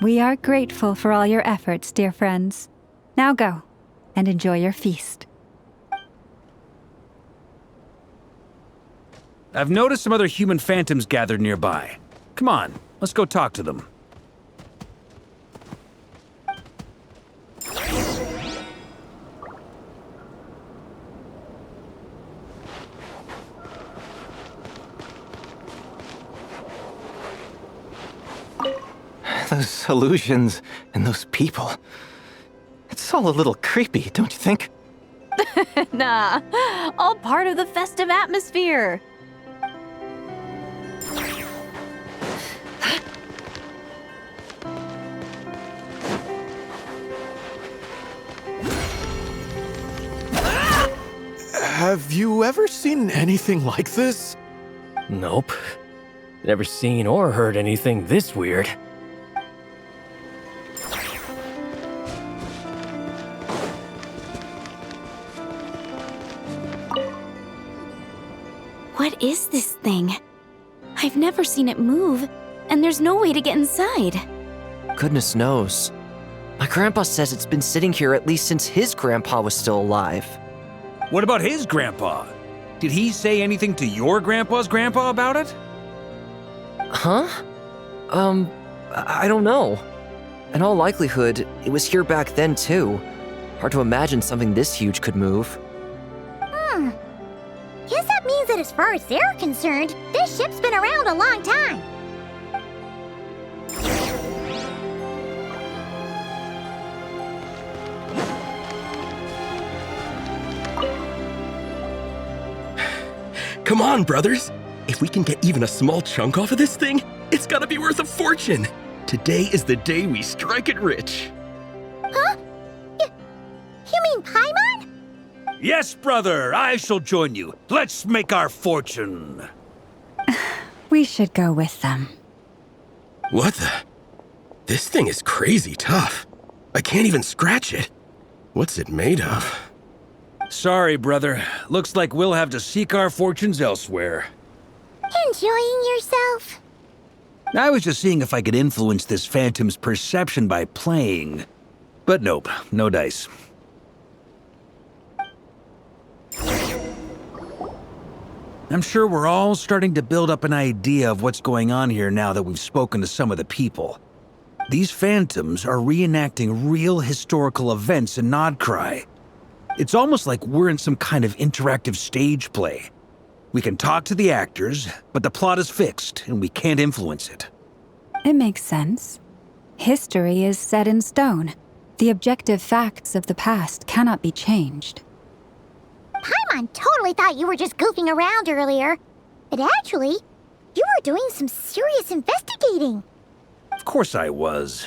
We are grateful for all your efforts, dear friends. Now go. and enjoy your feast. I've noticed some other human phantoms gathered nearby. Come on, let's go talk to them. Those illusions and those people. It's all a little creepy, don't you think? Nah, all part of the festive atmosphere. Have you ever seen anything like this? Nope. Never seen or heard anything this weird. What is this thing? I've never seen it move, and there's no way to get inside. Goodness knows. My grandpa says it's been sitting here at least since his grandpa was still alive. What about his grandpa? Did he say anything to your grandpa's grandpa about it? Huh? I don't know. In all likelihood, it was here back then too. Hard to imagine something this huge could move. Guess that means that as far as they're concerned, this ship's been around a long time. Come on, brothers! If we can get even a small chunk off of this thing, it's gotta be worth a fortune! Today is the day we strike it rich. Huh? You mean Paimon? Yes, brother, I shall join you. Let's make our fortune. We should go with them. What the? This thing is crazy tough. I can't even scratch it. What's it made of? Sorry, brother. Looks like we'll have to seek our fortunes elsewhere. Enjoying yourself? I was just seeing if I could influence this phantom's perception by playing. But nope, no dice. I'm sure we're all starting to build up an idea of what's going on here now that we've spoken to some of the people. These phantoms are reenacting real historical events in Nodcry. It's almost like we're in some kind of interactive stage play. We can talk to the actors, but the plot is fixed and we can't influence it. It makes sense. History is set in stone. The objective facts of the past cannot be changed. Paimon totally thought you were just goofing around earlier. But actually, you were doing some serious investigating. Of course I was.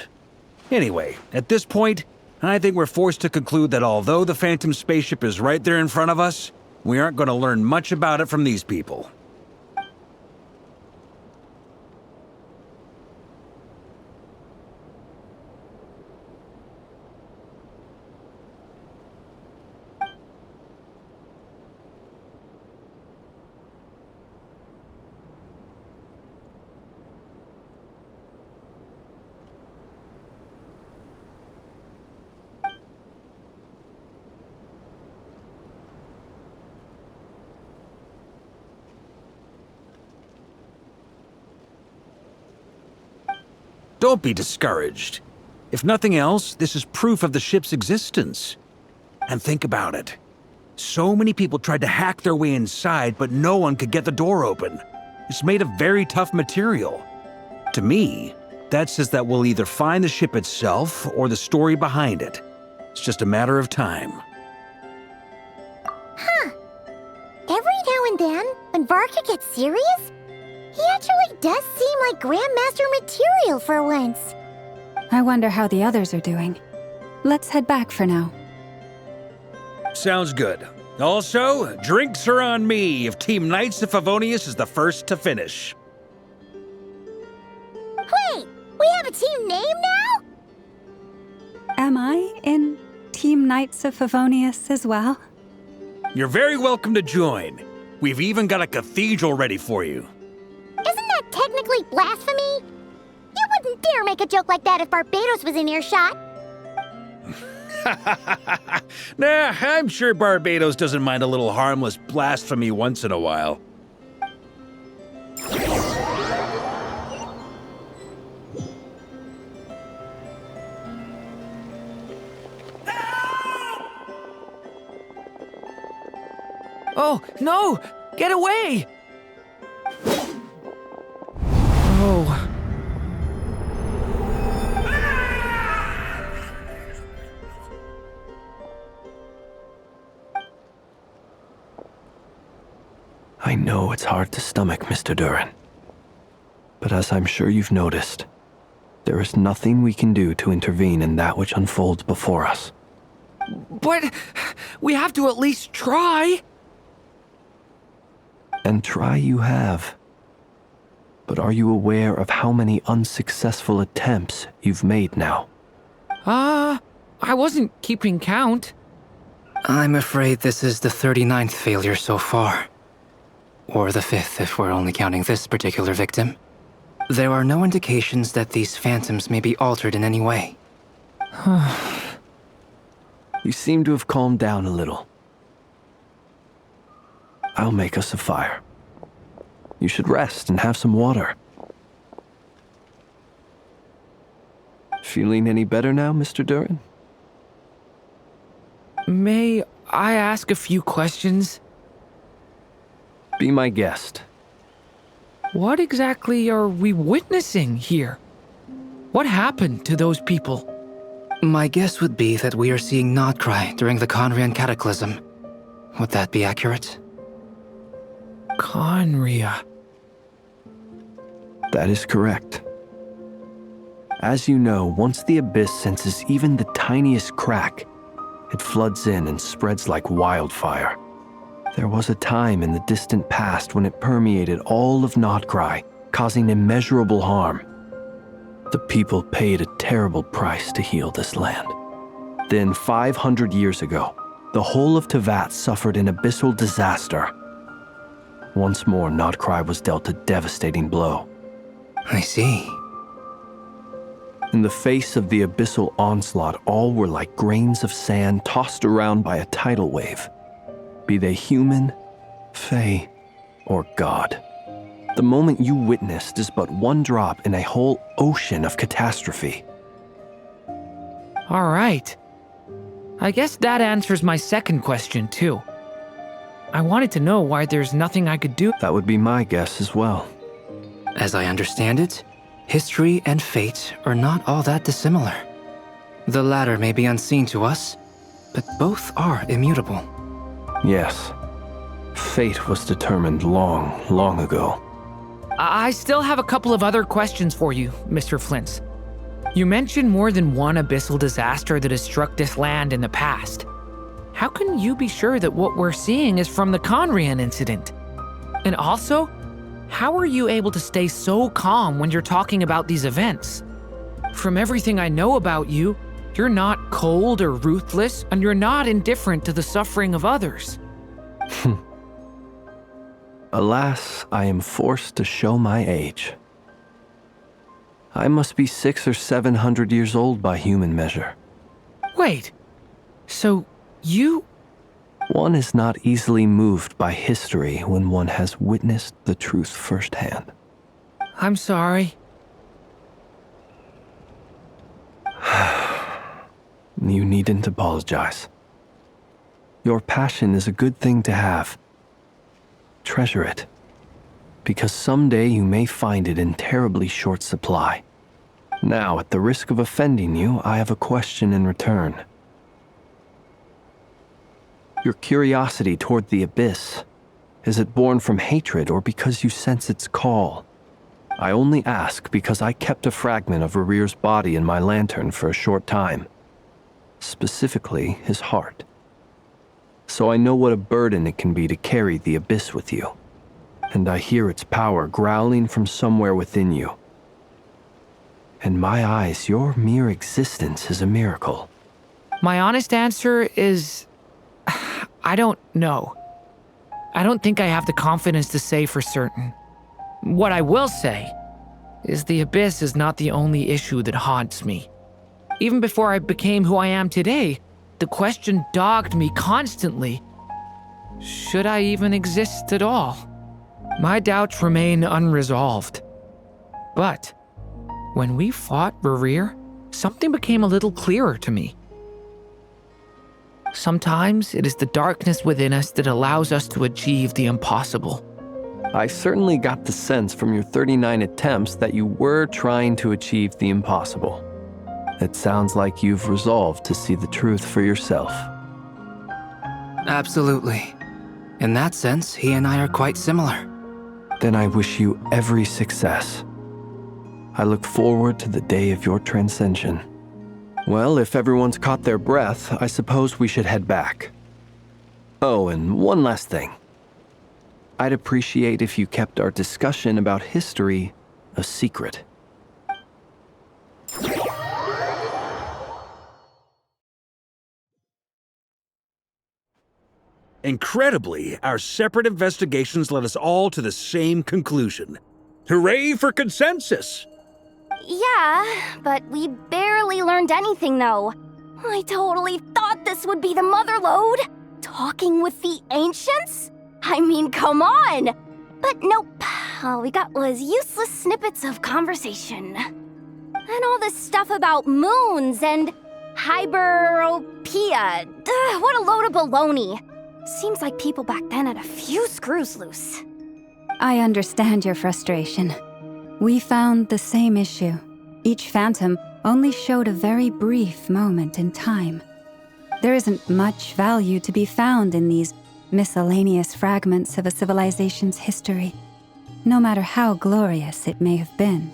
Anyway, at this point, I think we're forced to conclude that although the Phantom spaceship is right there in front of us, we aren't going to learn much about it from these people. Don't be discouraged. If nothing else, this is proof of the ship's existence. And think about it. So many people tried to hack their way inside, but no one could get the door open. It's made of very tough material. To me, that says that we'll either find the ship itself or the story behind it. It's just a matter of time. Huh. Every now and then, when Varka gets serious, he actually does seem like Grandmaster material for once. I wonder how the others are doing. Let's head back for now. Sounds good. Also, drinks are on me if Team Knights of Favonius is the first to finish. Wait, we have a team name now? Am I in Team Knights of Favonius as well? You're very welcome to join. We've even got a cathedral ready for you. Isn't that technically blasphemy? You wouldn't dare make a joke like that if Barbados was in earshot. Nah, I'm sure Barbados doesn't mind a little harmless blasphemy once in a while. Oh, no! Get away! Oh. I know it's hard to stomach, Mr. Duran. But as I'm sure you've noticed, there is nothing we can do to intervene in that which unfolds before us. But we have to at least try. And try you have. But are you aware of how many unsuccessful attempts you've made now? I wasn't keeping count. I'm afraid this is the 39th failure so far. Or the 5th if we're only counting this particular victim. There are no indications that these phantoms may be altered in any way. You seem to have calmed down a little. I'll make us a fire. You should rest and have some water. Feeling any better now, Mr. Duran? May I ask a few questions? Be my guest. What exactly are we witnessing here? What happened to those people? My guess would be that we are seeing Nodcry during the Conrian Cataclysm. Would that be accurate? Conria. That is correct. As you know, once the Abyss senses even the tiniest crack, it floods in and spreads like wildfire. There was a time in the distant past when it permeated all of Nodcry, causing immeasurable harm. The people paid a terrible price to heal this land. Then, 500 years ago, the whole of Teyvat suffered an abyssal disaster. Once more, Nodcry was dealt a devastating blow. I see. In the face of the abyssal onslaught, all were like grains of sand tossed around by a tidal wave. Be they human, fae, or god. The moment you witnessed is but one drop in a whole ocean of catastrophe. All right. I guess that answers my second question, too. I wanted to know why there's nothing I could do. That would be my guess as well. As I understand it, history and fate are not all that dissimilar. The latter may be unseen to us, but both are immutable. Yes. Fate was determined long, long ago. I still have a couple of other questions for you, Mr. Flint. You mentioned more than one abyssal disaster that has struck this land in the past. How can you be sure that what we're seeing is from the Conrian incident? And also, how are you able to stay so calm when you're talking about these events? From everything I know about you, you're not cold or ruthless, and you're not indifferent to the suffering of others. Alas, I am forced to show my age. I must be 600 or 700 years old by human measure. Wait, so you... One is not easily moved by history when one has witnessed the truth firsthand. I'm sorry. You needn't apologize. Your passion is a good thing to have. Treasure it, because someday you may find it in terribly short supply. Now, at the risk of offending you, I have a question in return. Your curiosity toward the Abyss, is it born from hatred or because you sense its call? I only ask because I kept a fragment of Rerir's body in my lantern for a short time. Specifically, his heart. So I know what a burden it can be to carry the Abyss with you. And I hear its power growling from somewhere within you. In my eyes, your mere existence is a miracle. My honest answer is... I don't know. I don't think I have the confidence to say for certain. What I will say is the Abyss is not the only issue that haunts me. Even before I became who I am today, The question dogged me constantly. Should I even exist at all? My doubts remain unresolved. But when we fought Rerir, something became a little clearer to me. Sometimes it is the darkness within us that allows us to achieve the impossible. I certainly got the sense from your 39 attempts that you were trying to achieve the impossible. It sounds like you've resolved to see the truth for yourself. Absolutely. In that sense, he and I are quite similar. Then I wish you every success. I look forward to the day of your transcension. Well, if everyone's caught their breath, I suppose we should head back. Oh, and one last thing. I'd appreciate if you kept our discussion about history a secret. Incredibly, our separate investigations led us all to the same conclusion. Hooray for consensus! Yeah, but we barely learned anything, though. I totally thought this would be the mother lode. Talking with the ancients? I mean, come on! But nope. All we got was useless snippets of conversation. And all this stuff about moons and hyperopia. What a load of baloney. Seems like people back then had a few screws loose. I understand your frustration. We found the same issue. Each phantom only showed a very brief moment in time. There isn't much value to be found in these miscellaneous fragments of a civilization's history, no matter how glorious it may have been.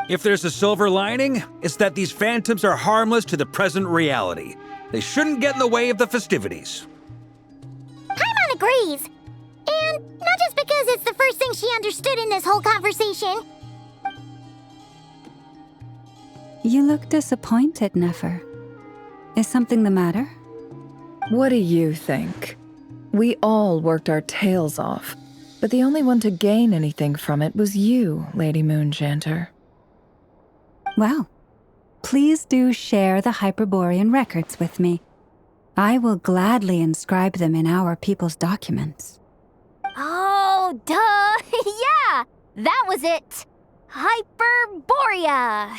If there's a silver lining, it's that these phantoms are harmless to the present reality. They shouldn't get in the way of the festivities. Paimon agrees. And not just because it's the first thing she understood in this whole conversation. You look disappointed, Nefer. Is something the matter? What do you think? We all worked our tails off, but the only one to gain anything from it was you, Lady Moonjanter. Well, please do share the Hyperborean records with me. I will gladly inscribe them in our people's documents. Oh, duh! Yeah! That was it! Hyperborea!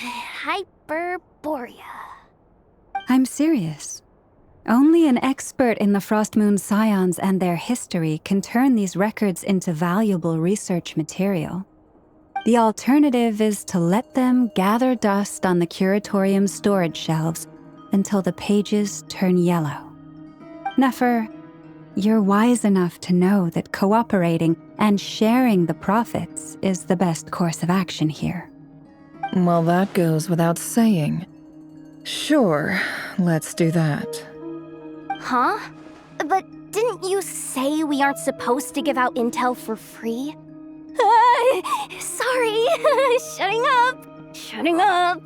Hyperborea. I'm serious. Only an expert in the Frostmoon Scions and their history can turn these records into valuable research material. The alternative is to let them gather dust on the Curatorium's storage shelves until the pages turn yellow. Nefer, you're wise enough to know that cooperating and sharing the profits is the best course of action here. Well, that goes without saying. Sure, let's do that. Huh? But didn't you say we aren't supposed to give out intel for free? Sorry. Shutting up.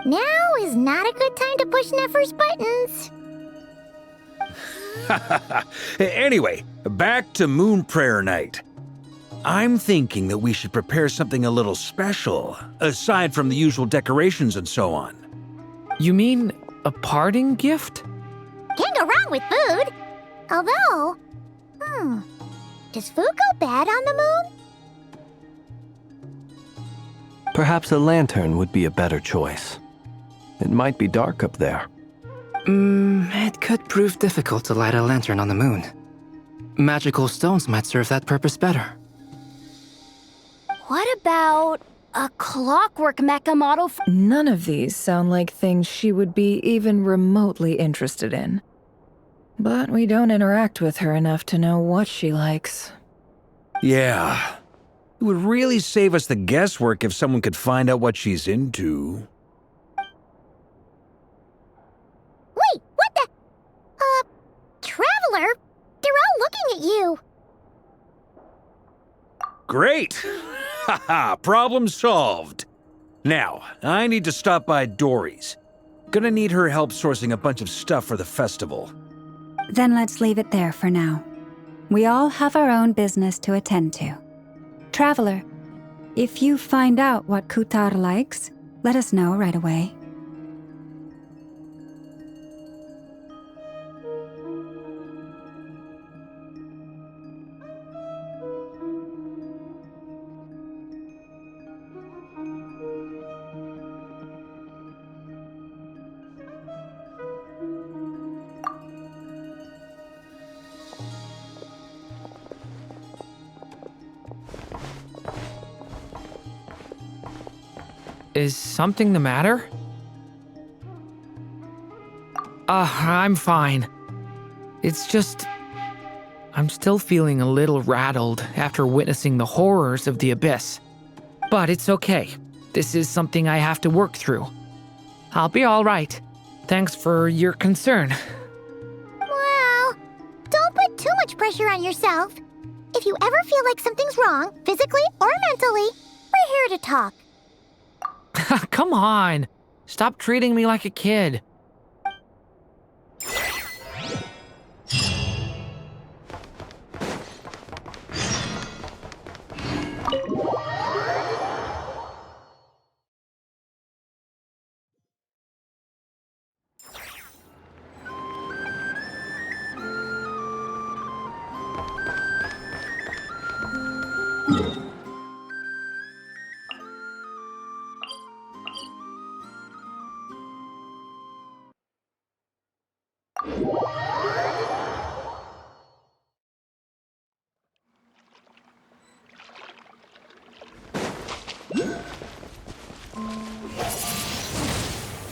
Now is not a good time to push Nefer's buttons. Anyway, back to Moon Prayer Night. I'm thinking that we should prepare something a little special, aside from the usual decorations and so on. You mean a parting gift? Can't go wrong with food. Although, does food go bad on the moon? Perhaps a lantern would be a better choice. It might be dark up there. It could prove difficult to light a lantern on the moon. Magical stones might serve that purpose better. What about a clockwork mecha model for— None of these sound like things she would be even remotely interested in. But we don't interact with her enough to know what she likes. Yeah. It would really save us the guesswork if someone could find out what she's into. Wait, what the? Traveler? They're all looking at you. Great! Haha, problem solved. Now, I need to stop by Dory's. Gonna need her help sourcing a bunch of stuff for the festival. Then let's leave it there for now. We all have our own business to attend to. Traveler, if you find out what Kutar likes, let us know right away. Is something the matter? I'm fine. It's just... I'm still feeling a little rattled after witnessing the horrors of the Abyss. But it's okay. This is something I have to work through. I'll be all right. Thanks for your concern. Well, don't put too much pressure on yourself. If you ever feel like something's wrong, physically or mentally, we're here to talk. Come on. Stop treating me like a kid.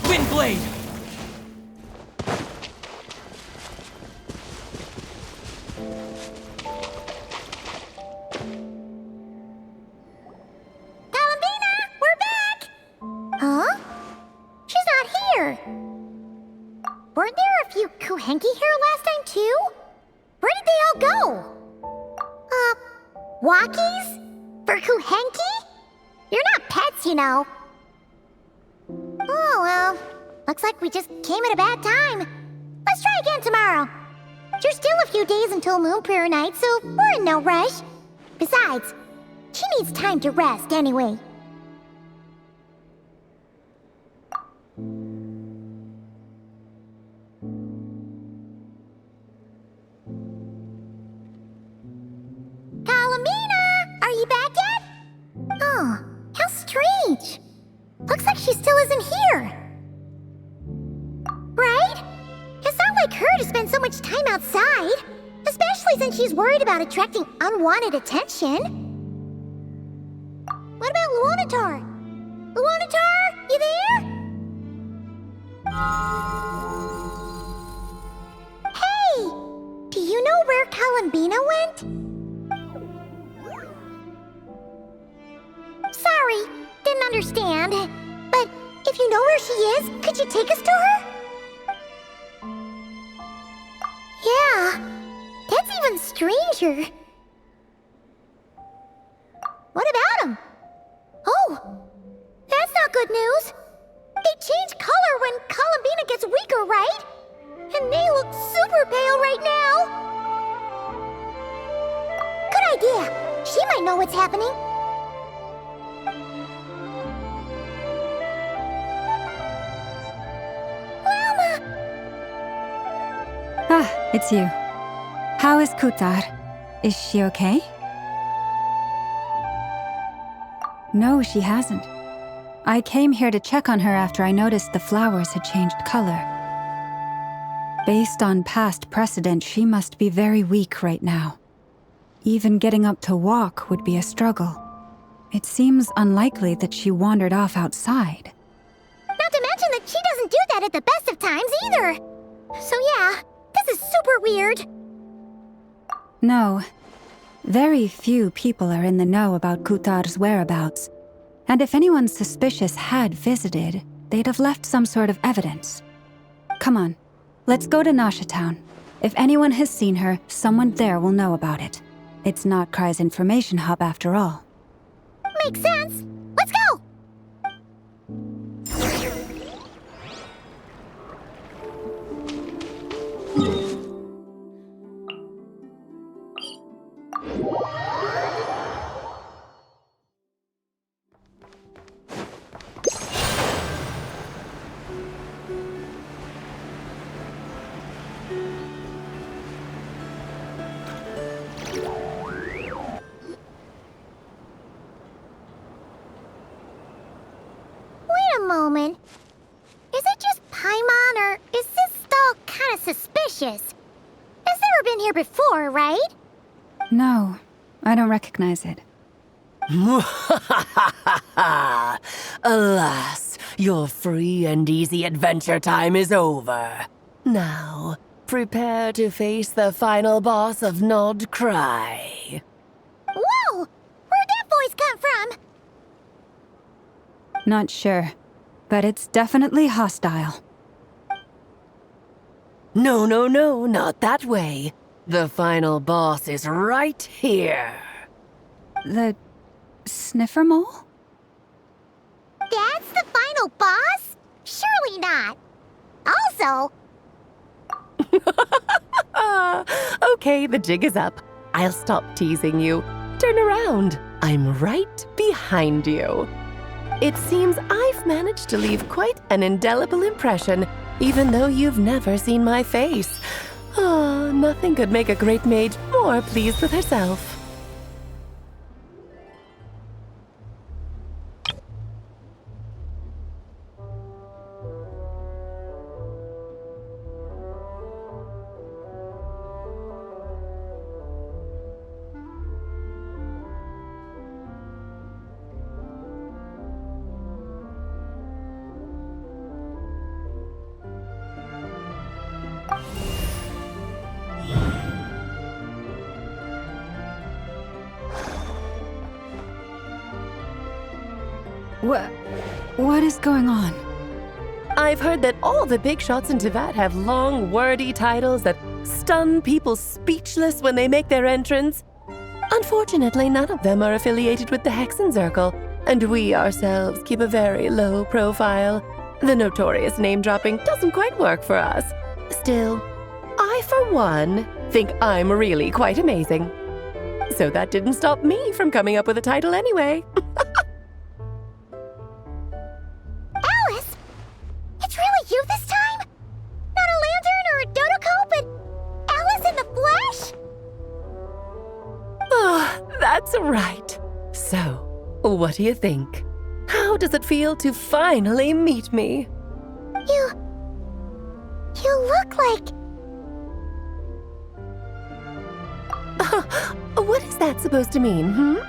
Windblade! Columbina, we're back! Huh? She's not here. Weren't there a few Kuhenki here last time too? Where did they all go? Walkies? For Kuhenki? You're not pets, you know. Oh, well. Looks like we just came at a bad time. Let's try again tomorrow. There's still a few days until Moon Prayer Night, so we're in no rush. Besides, she needs time to rest anyway. Columbina! Are you back yet? Oh, how strange. Looks like she still isn't here. Right? It's not like her to spend so much time outside, especially since she's worried about attracting unwanted attention. What about Luonatar? Luonatar, you there? Hey! Do you know where Columbina went? Sorry, didn't understand. But if you know where she is, could you take us to her? Yeah, that's even stranger. What about him? Oh, that's not good news. They change color when Columbina gets weaker, right? And they look super pale right now. Good idea. She might know what's happening. Ah, it's you. How is Kutar? Is she okay? No, she hasn't. I came here to check on her after I noticed the flowers had changed color. Based on past precedent, she must be very weak right now. Even getting up to walk would be a struggle. It seems unlikely that she wandered off outside. Not to mention that she doesn't do that at the best of times either. So yeah, this is super weird. No. Very few people are in the know about Kutar's whereabouts. And if anyone suspicious had visited, they'd have left some sort of evidence. Come on, let's go to Nasha Town. If anyone has seen her, someone there will know about it. It's not Krai's information hub after all. Makes sense. Let's go! Moment. Is it just Paimon, or is this stall kind of suspicious? It's never been here before, right? No, I don't recognize it. Alas, your free and easy adventure time is over. Now, prepare to face the final boss of Nod Cry. Whoa! Where'd that voice come from? Not sure, but it's definitely hostile. No, not that way. The final boss is right here. The sniffer mole? That's the final boss? Surely not. Also... Okay, the jig is up. I'll stop teasing you. Turn around. I'm right behind you. It seems I've managed to leave quite an indelible impression, even though you've never seen my face. Ah, nothing could make a great mage more pleased with herself. What is going on? I've heard that all the big shots in Teyvat have long, wordy titles that stun people speechless when they make their entrance. Unfortunately, none of them are affiliated with the Hexenzirkel, and we ourselves keep a very low profile. The notorious name-dropping doesn't quite work for us. Still, I, for one, think I'm really quite amazing. So that didn't stop me from coming up with a title anyway. Alice! It's really you this time? Not a lantern or a dodo but Alice in the flesh? Oh, that's right. So, what do you think? How does it feel to finally meet me? You look like... What is that supposed to mean,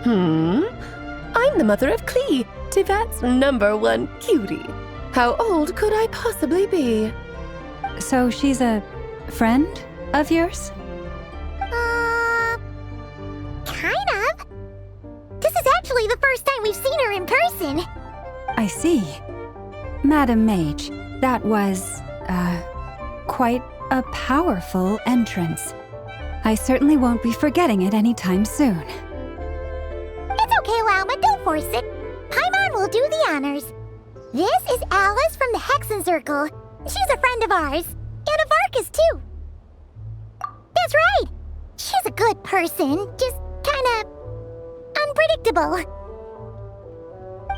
I'm the mother of Klee, Teyvat's #1 cutie. How old could I possibly be? So she's a friend of yours? Kind of. This is actually the first time we've seen her in person. I see. Madam Mage, that was, quite a powerful entrance. I certainly won't be forgetting it anytime soon. It's okay, Lauma, don't force it. Paimon will do the honors. This is Alice from the Hexenzirkel. She's a friend of ours. And of Arcus, too. That's right. She's a good person, just kinda... unpredictable.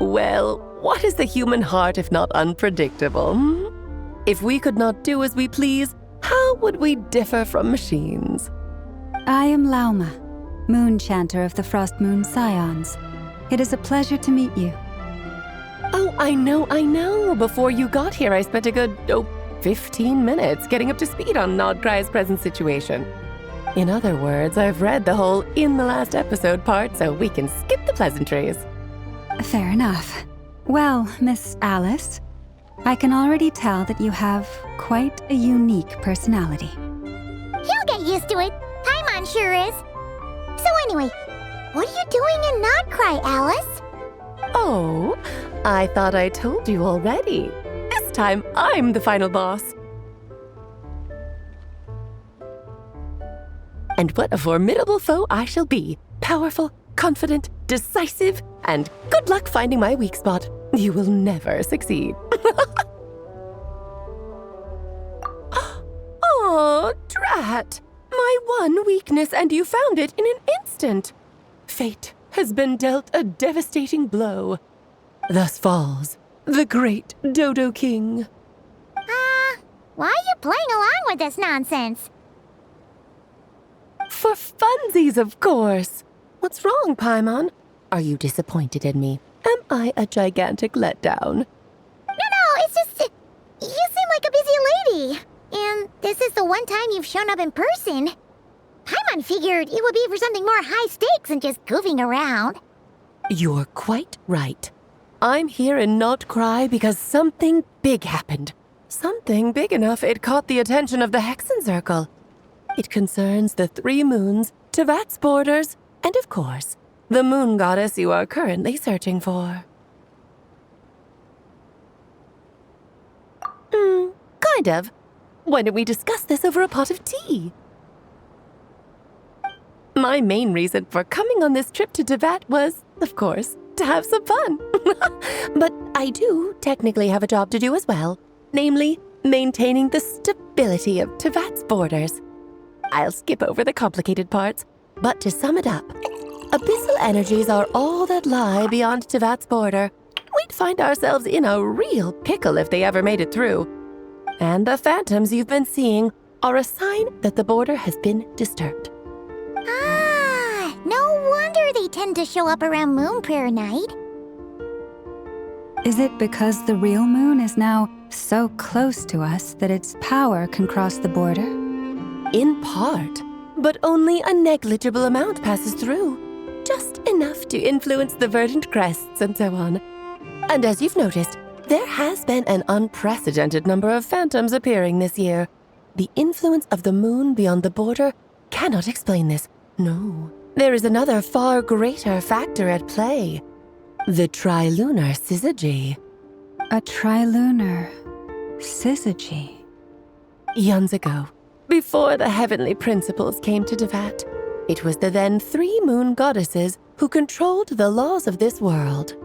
Well, what is the human heart if not unpredictable? If we could not do as we please, how would we differ from machines? I am Lauma, Moon Chanter of the Frost Moon Scions. It is a pleasure to meet you. Oh, I know. Before you got here, I spent a good, 15 minutes getting up to speed on Nodcry's present situation. In other words, I've read the whole in the last episode part, so we can skip the pleasantries. Fair enough. Well, Miss Alice, I can already tell that you have quite a unique personality. He'll get used to it. Paimon sure is. So anyway, what are you doing in Nodcry, Alice? Oh, I thought I told you already. This time, I'm the final boss. And what a formidable foe I shall be. Powerful, confident, decisive, and good luck finding my weak spot. You will never succeed. Oh, drat! My one weakness, and you found it in an instant. Fate has been dealt a devastating blow. Thus falls the great Dodo King. Why are you playing along with this nonsense? For funsies, of course. What's wrong, Paimon? Are you disappointed in me? Am I a gigantic letdown? No, it's just... you seem like a busy lady. And this is the one time you've shown up in person. Paimon figured it would be for something more high stakes than just goofing around. You're quite right. I'm here in Not Cry because something big happened. Something big enough it caught the attention of the Hexen Circle. It concerns the 3 moons, Tevat's borders, and of course, the moon goddess you are currently searching for. Kind of. Why don't we discuss this over a pot of tea? My main reason for coming on this trip to Tevat was, of course, to have some fun. But I do technically have a job to do as well, namely, maintaining the stability of Tevat's borders. I'll skip over the complicated parts, but to sum it up, abyssal energies are all that lie beyond Tevat's border. We'd find ourselves in a real pickle if they ever made it through. And the phantoms you've been seeing are a sign that the border has been disturbed. Ah, no wonder they tend to show up around Moon Prayer Night. Is it because the real moon is now so close to us that its power can cross the border? In part, but only a negligible amount passes through. Just enough to influence the verdant crests and so on. And as you've noticed, there has been an unprecedented number of phantoms appearing this year. The influence of the moon beyond the border cannot explain this. No, there is another far greater factor at play. The trilunar syzygy. A trilunar syzygy? Eons ago, before the heavenly principles came to Tevat, it was the then 3 moon goddesses who controlled the laws of this world.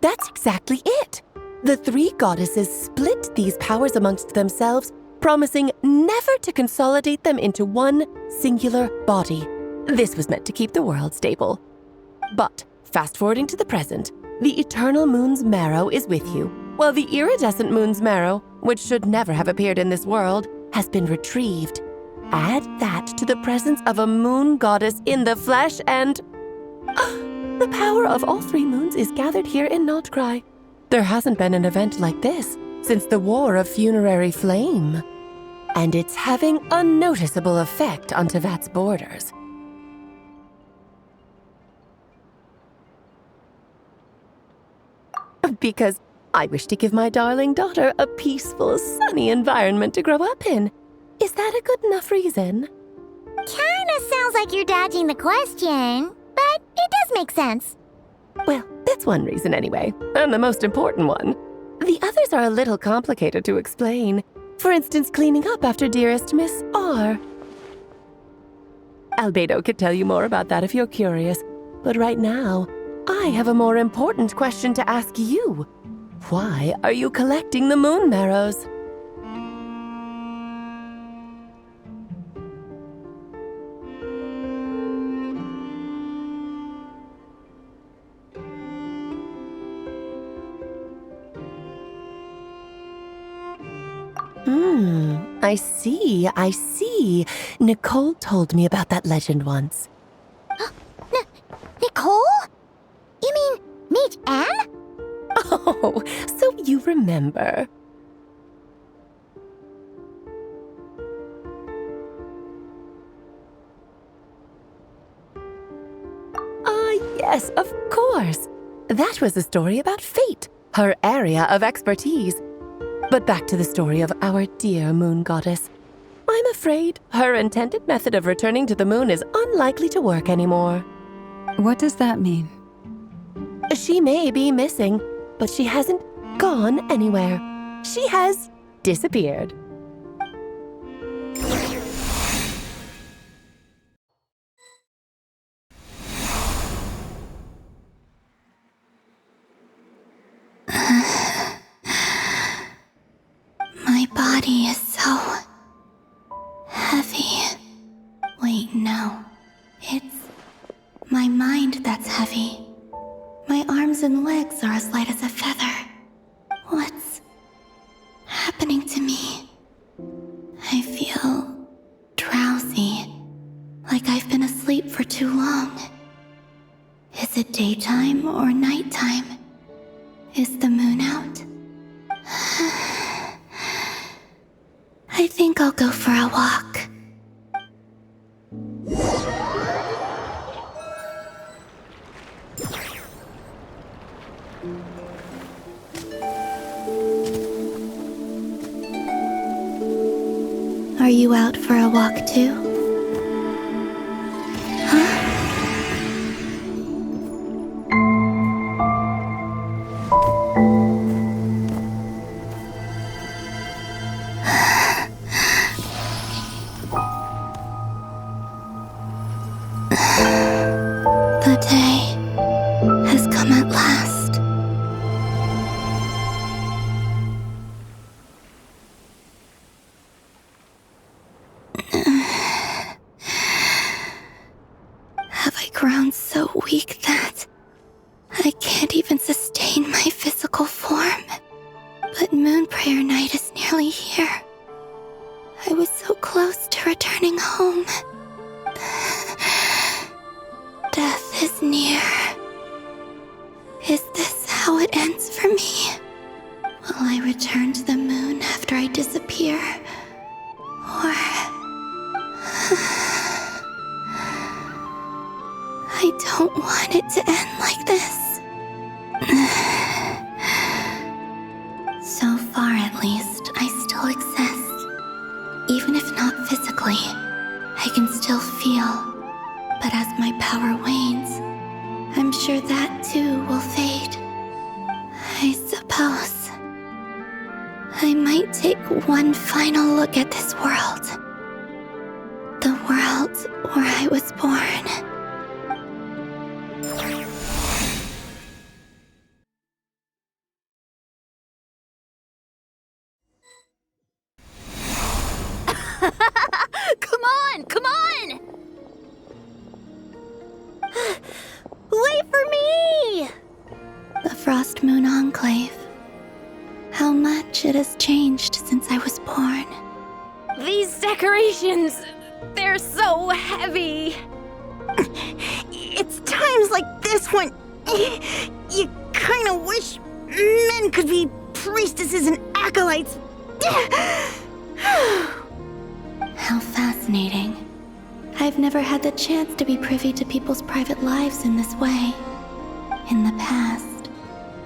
That's exactly it. The 3 goddesses split these powers amongst themselves, promising never to consolidate them into one singular body. This was meant to keep the world stable. But, fast-forwarding to the present, the eternal moon's marrow is with you, while the iridescent moon's marrow, which should never have appeared in this world, has been retrieved. Add that to the presence of a moon goddess in the flesh and... the power of all 3 moons is gathered here in Not Cry. There hasn't been an event like this since the War of Funerary Flame. And it's having a noticeable effect on Tevat's borders. Because I wish to give my darling daughter a peaceful, sunny environment to grow up in. Is that a good enough reason? Kinda sounds like you're dodging the question, but it does make sense. Well, that's one reason anyway, and the most important one. The others are a little complicated to explain. For instance, cleaning up after dearest Miss R. Albedo could tell you more about that if you're curious, but right now, I have a more important question to ask you. Why are you collecting the moon marrows? I see. Nicole told me about that legend once. Nicole? You mean Mage Anne? Oh, so you remember. Yes, of course. That was a story about fate, her area of expertise. But back to the story of our dear moon goddess. I'm afraid her intended method of returning to the moon is unlikely to work anymore. What does that mean? She may be missing, but she hasn't gone anywhere. She has disappeared. body is so heavy. Wait, no. It's my mind that's heavy. My arms and legs are as light as a feather. What's happening to me? I feel drowsy, like I've been asleep for too long. Is it daytime or nighttime? Is the moon out? I think I'll go for a walk. Are you out for a walk too? The day has come at last. Have I grown so weak that I can't even sustain my physical form? But Moon Prayer Night is nearly here. I was so close to returning home. Death is near. Is this how it ends for me? Will I return to the moon after I disappear? Or... I don't want it to end like this. So far, at least, I still exist. Even if not physically, I can still feel. But as my power wanes, I'm sure that too will fade. I suppose I might take one final look at this world. The world where I was born. Come on! Come on! Wait for me! The Frost Moon Enclave. How much it has changed since I was born. These decorations, they're so heavy. It's times like this when you kind of wish men could be priestesses and acolytes. How fascinating. I've never had the chance to be privy to people's private lives in this way. In the past,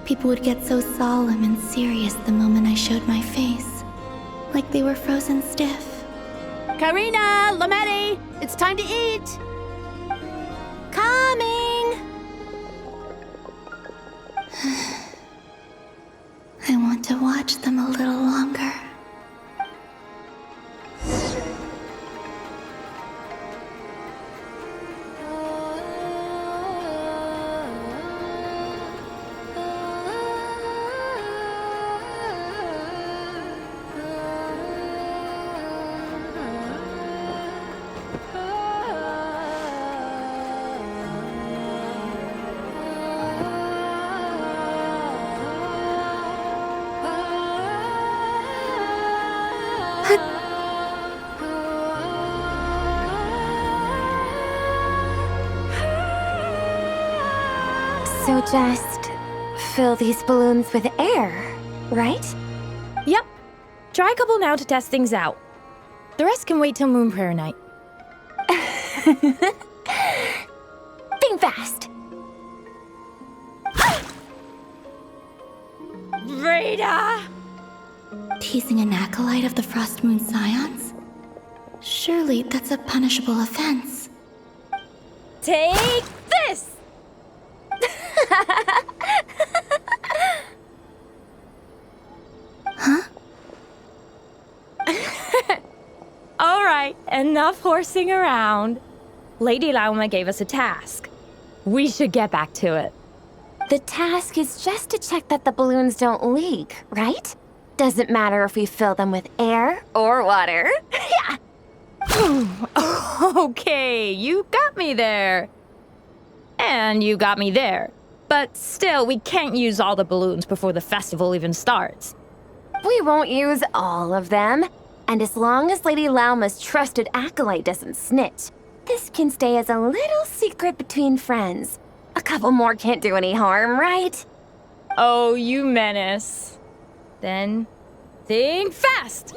people would get so solemn and serious the moment I showed my face, like they were frozen stiff. Karina, Lametti, it's time to eat. Coming! I want to watch them a little longer. So just fill these balloons with air, right? Yep. Try a couple now to test things out. The rest can wait till Moon Prayer Night. Think fast. Rita! Teasing an acolyte of the Frost Moon Scions? Surely that's a punishable offense. Take this! Huh? All right, enough horsing around. Lady Lauma gave us a task. We should get back to it. The task is just to check that the balloons don't leak, right? Doesn't matter if we fill them with air or water. Yeah. Okay, you got me there. And you got me there. But still, we can't use all the balloons before the festival even starts. We won't use all of them. And as long as Lady Lauma's trusted acolyte doesn't snitch, this can stay as a little secret between friends. A couple more can't do any harm, right? Oh, you menace. Then, think fast!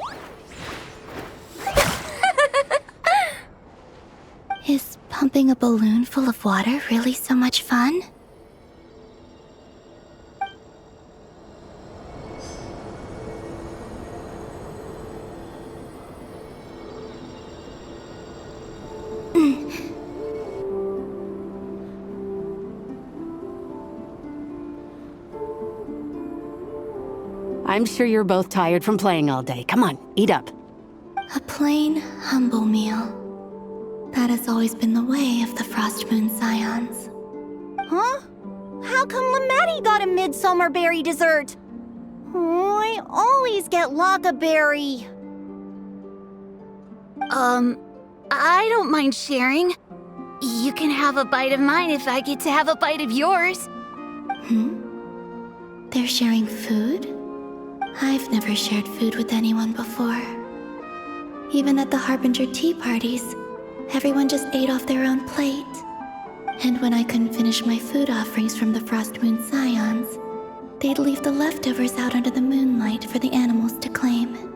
Is pumping a balloon full of water really so much fun? I'm sure you're both tired from playing all day. Come on, eat up. A plain, humble meal. That has always been the way of the Frost Moon Scions. Huh? How come Lamatti got a midsummer berry dessert? Oh, I always get Lagaberry. I don't mind sharing. You can have a bite of mine if I get to have a bite of yours. They're sharing food? I've never shared food with anyone before. Even at the Harbinger tea parties, everyone just ate off their own plate. And when I couldn't finish my food offerings from the Frost Moon Scions, they'd leave the leftovers out under the moonlight for the animals to claim.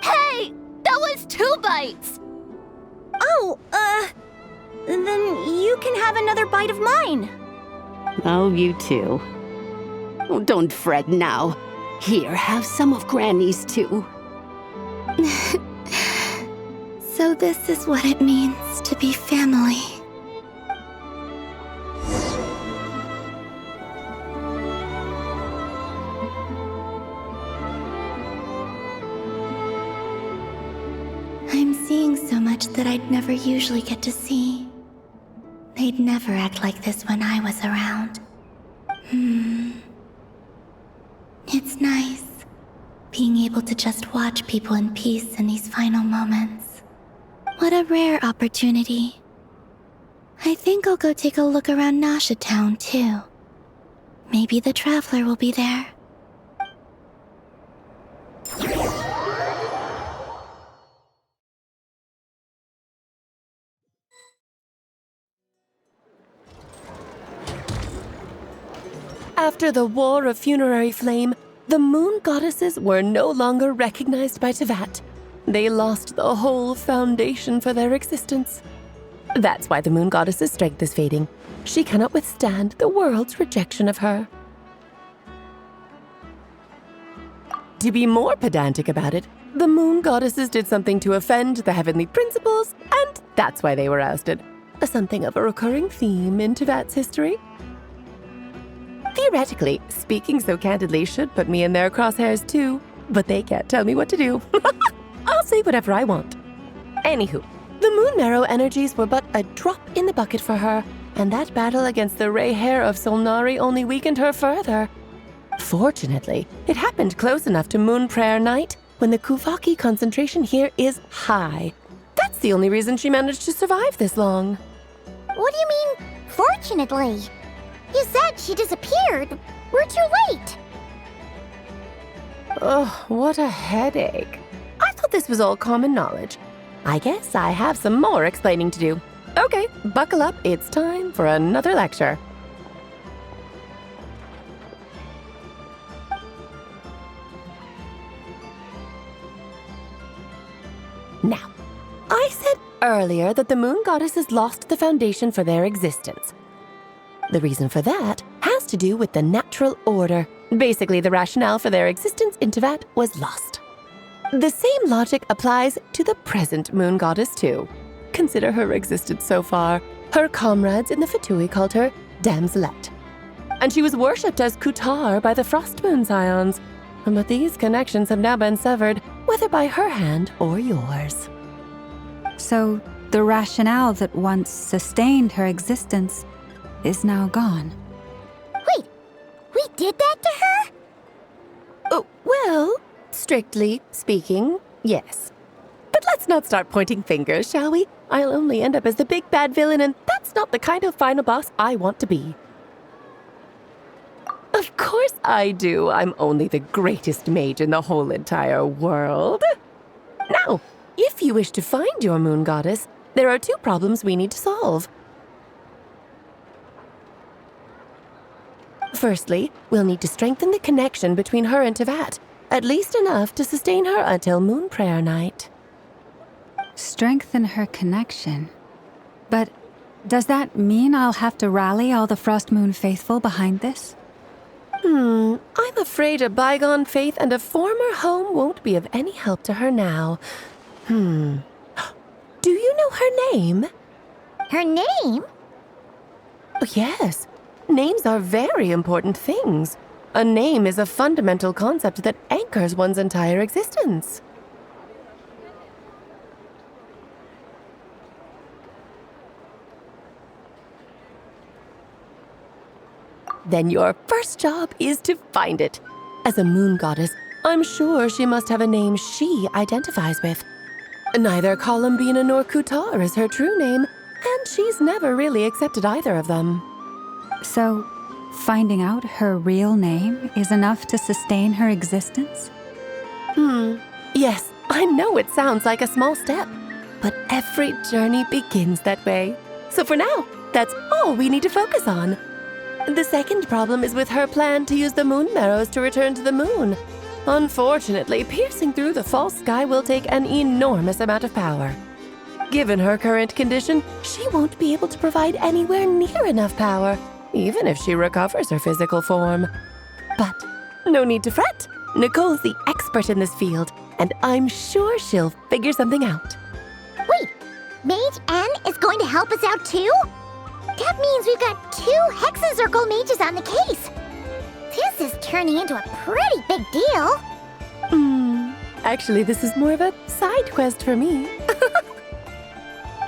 Hey! That was 2 bites! Oh, then you can have another bite of mine. Oh, you too. Oh, don't fret now. Here, have some of Granny's too. So this is what it means to be family. I'm seeing so much that I'd never usually get to see. They'd never act like this when I was around. It's nice, being able to just watch people in peace in these final moments. What a rare opportunity. I think I'll go take a look around Nasha Town, too. Maybe the Traveler will be there. After the War of Funerary Flame, the Moon Goddesses were no longer recognized by Tevat. They lost the whole foundation for their existence. That's why the Moon Goddess's strength is fading. She cannot withstand the world's rejection of her. To be more pedantic about it, the Moon Goddesses did something to offend the heavenly principles, and that's why they were ousted. Something of a recurring theme in Tevat's history. Theoretically, speaking so candidly should put me in their crosshairs too, but they can't tell me what to do. I'll say whatever I want. Anywho, the Moon Marrow energies were but a drop in the bucket for her, and that battle against the Ray Hair of Solnari only weakened her further. Fortunately, it happened close enough to Moon Prayer Night when the Kuvaki concentration here is high. That's the only reason she managed to survive this long. What do you mean, fortunately? You said she disappeared. We're too late. Oh, what a headache. I thought this was all common knowledge. I guess I have some more explaining to do. Okay, buckle up. It's time for another lecture. Now, I said earlier that the Moon Goddesses lost the foundation for their existence. The reason for that has to do with the natural order. Basically, the rationale for their existence in Tevat was lost. The same logic applies to the present Moon Goddess too. Consider her existence so far. Her comrades in the Fatui called her Damselette. And she was worshipped as Kutar by the Frost Moon Scions. But these connections have now been severed, whether by her hand or yours. So, the rationale that once sustained her existence is now gone. Wait, we did that to her? Oh, well, Strictly speaking, yes. But let's not start pointing fingers, shall we? I'll only end up as the big bad villain, and that's not the kind of final boss I want to be. Of course I do. I'm only the greatest mage in the whole entire world. Now, if you wish to find your moon goddess, there are two problems we need to solve. Firstly, we'll need to strengthen the connection between her and Tevat, at least enough to sustain her until Moon Prayer Night. Strengthen her connection. But does that mean I'll have to rally all the Frost Moon faithful behind this? I'm afraid a bygone faith and a former home won't be of any help to her now. Do you know her name? Her name? Oh, yes. Names are very important things. A name is a fundamental concept that anchors one's entire existence. Then your first job is to find it. As a moon goddess, I'm sure she must have a name she identifies with. Neither Columbina nor Kutar is her true name, and she's never really accepted either of them. So, finding out her real name is enough to sustain her existence? Yes, I know it sounds like a small step, but every journey begins that way. So for now, that's all we need to focus on. The second problem is with her plan to use the moon marrows to return to the moon. Unfortunately, piercing through the false sky will take an enormous amount of power. Given her current condition, she won't be able to provide anywhere near enough power, even if she recovers her physical form. But no need to fret. Nicole's the expert in this field, and I'm sure she'll figure something out. Wait, Mage N is going to help us out too? That means we've got 2 Hexacircle mages on the case. This is turning into a pretty big deal. Actually, this is more of a side quest for me.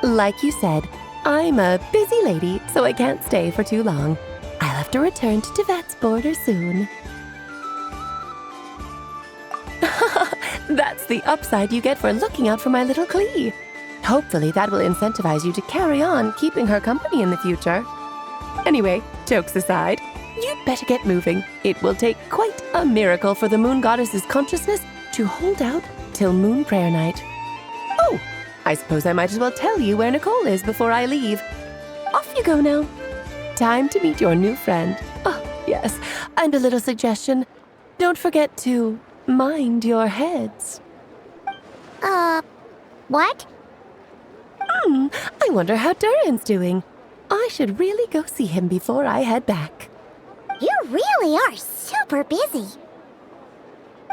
Like you said, I'm a busy lady, so I can't stay for too long. I'll have to return to Tevat's border soon. That's the upside you get for looking out for my little Klee. Hopefully that will incentivize you to carry on keeping her company in the future. Anyway, jokes aside, you'd better get moving. It will take quite a miracle for the moon goddess's consciousness to hold out till Moon Prayer Night. Oh, I suppose I might as well tell you where Nicole is before I leave. Off you go now. Time to meet your new friend. Oh, yes, and a little suggestion. Don't forget to mind your heads. What? I wonder how Durin's doing. I should really go see him before I head back. You really are super busy.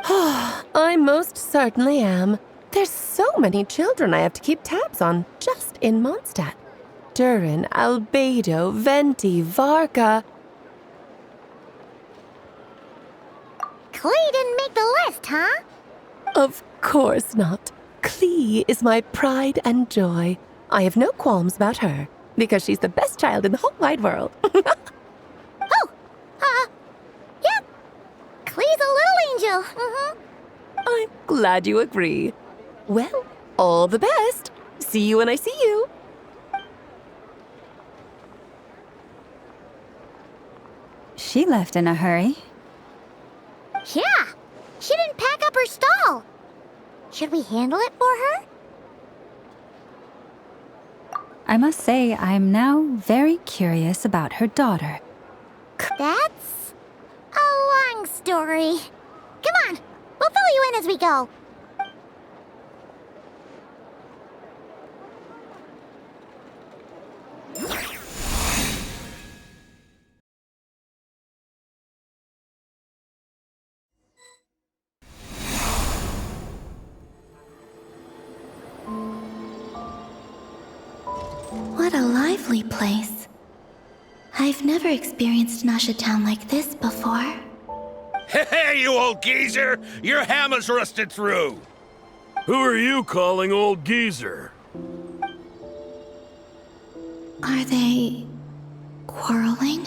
I most certainly am. There's so many children I have to keep tabs on just in Mondstadt. Durin, Albedo, Venti, Varka. Klee didn't make the list, huh? Of course not. Klee is my pride and joy. I have no qualms about her, because she's the best child in the whole wide world. Yep. Klee's a little angel. I'm glad you agree. Well, all the best. See you when I see you. She left in a hurry. Yeah, she didn't pack up her stall. Should we handle it for her? I must say, I'm now very curious about her daughter. That's a long story. Come on, we'll fill you in as we go. What a lively place. I've never experienced Nasha Town like this before. Hey, you old geezer! Your hammer's rusted through! Who are you calling old geezer? Are they quarreling?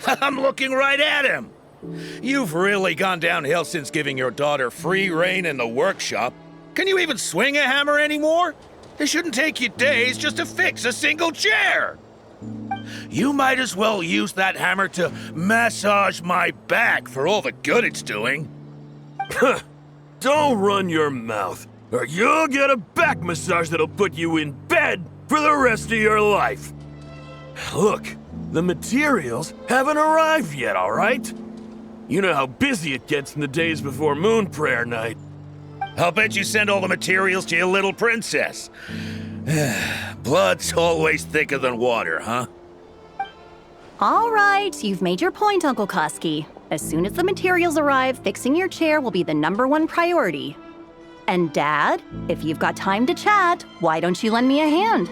I'm looking right at him! You've really gone downhill since giving your daughter free rein in the workshop. Can you even swing a hammer anymore? It shouldn't take you days just to fix a single chair. You might as well use that hammer to massage my back for all the good it's doing. Don't run your mouth, or you'll get a back massage that'll put you in bed for the rest of your life. Look, the materials haven't arrived yet, all right? You know how busy it gets in the days before Moon Prayer Night. I'll bet you send all the materials to your little princess. Blood's always thicker than water, huh? All right, you've made your point, Uncle Koski. As soon as the materials arrive, fixing your chair will be the #1 priority. And Dad, if you've got time to chat, why don't you lend me a hand,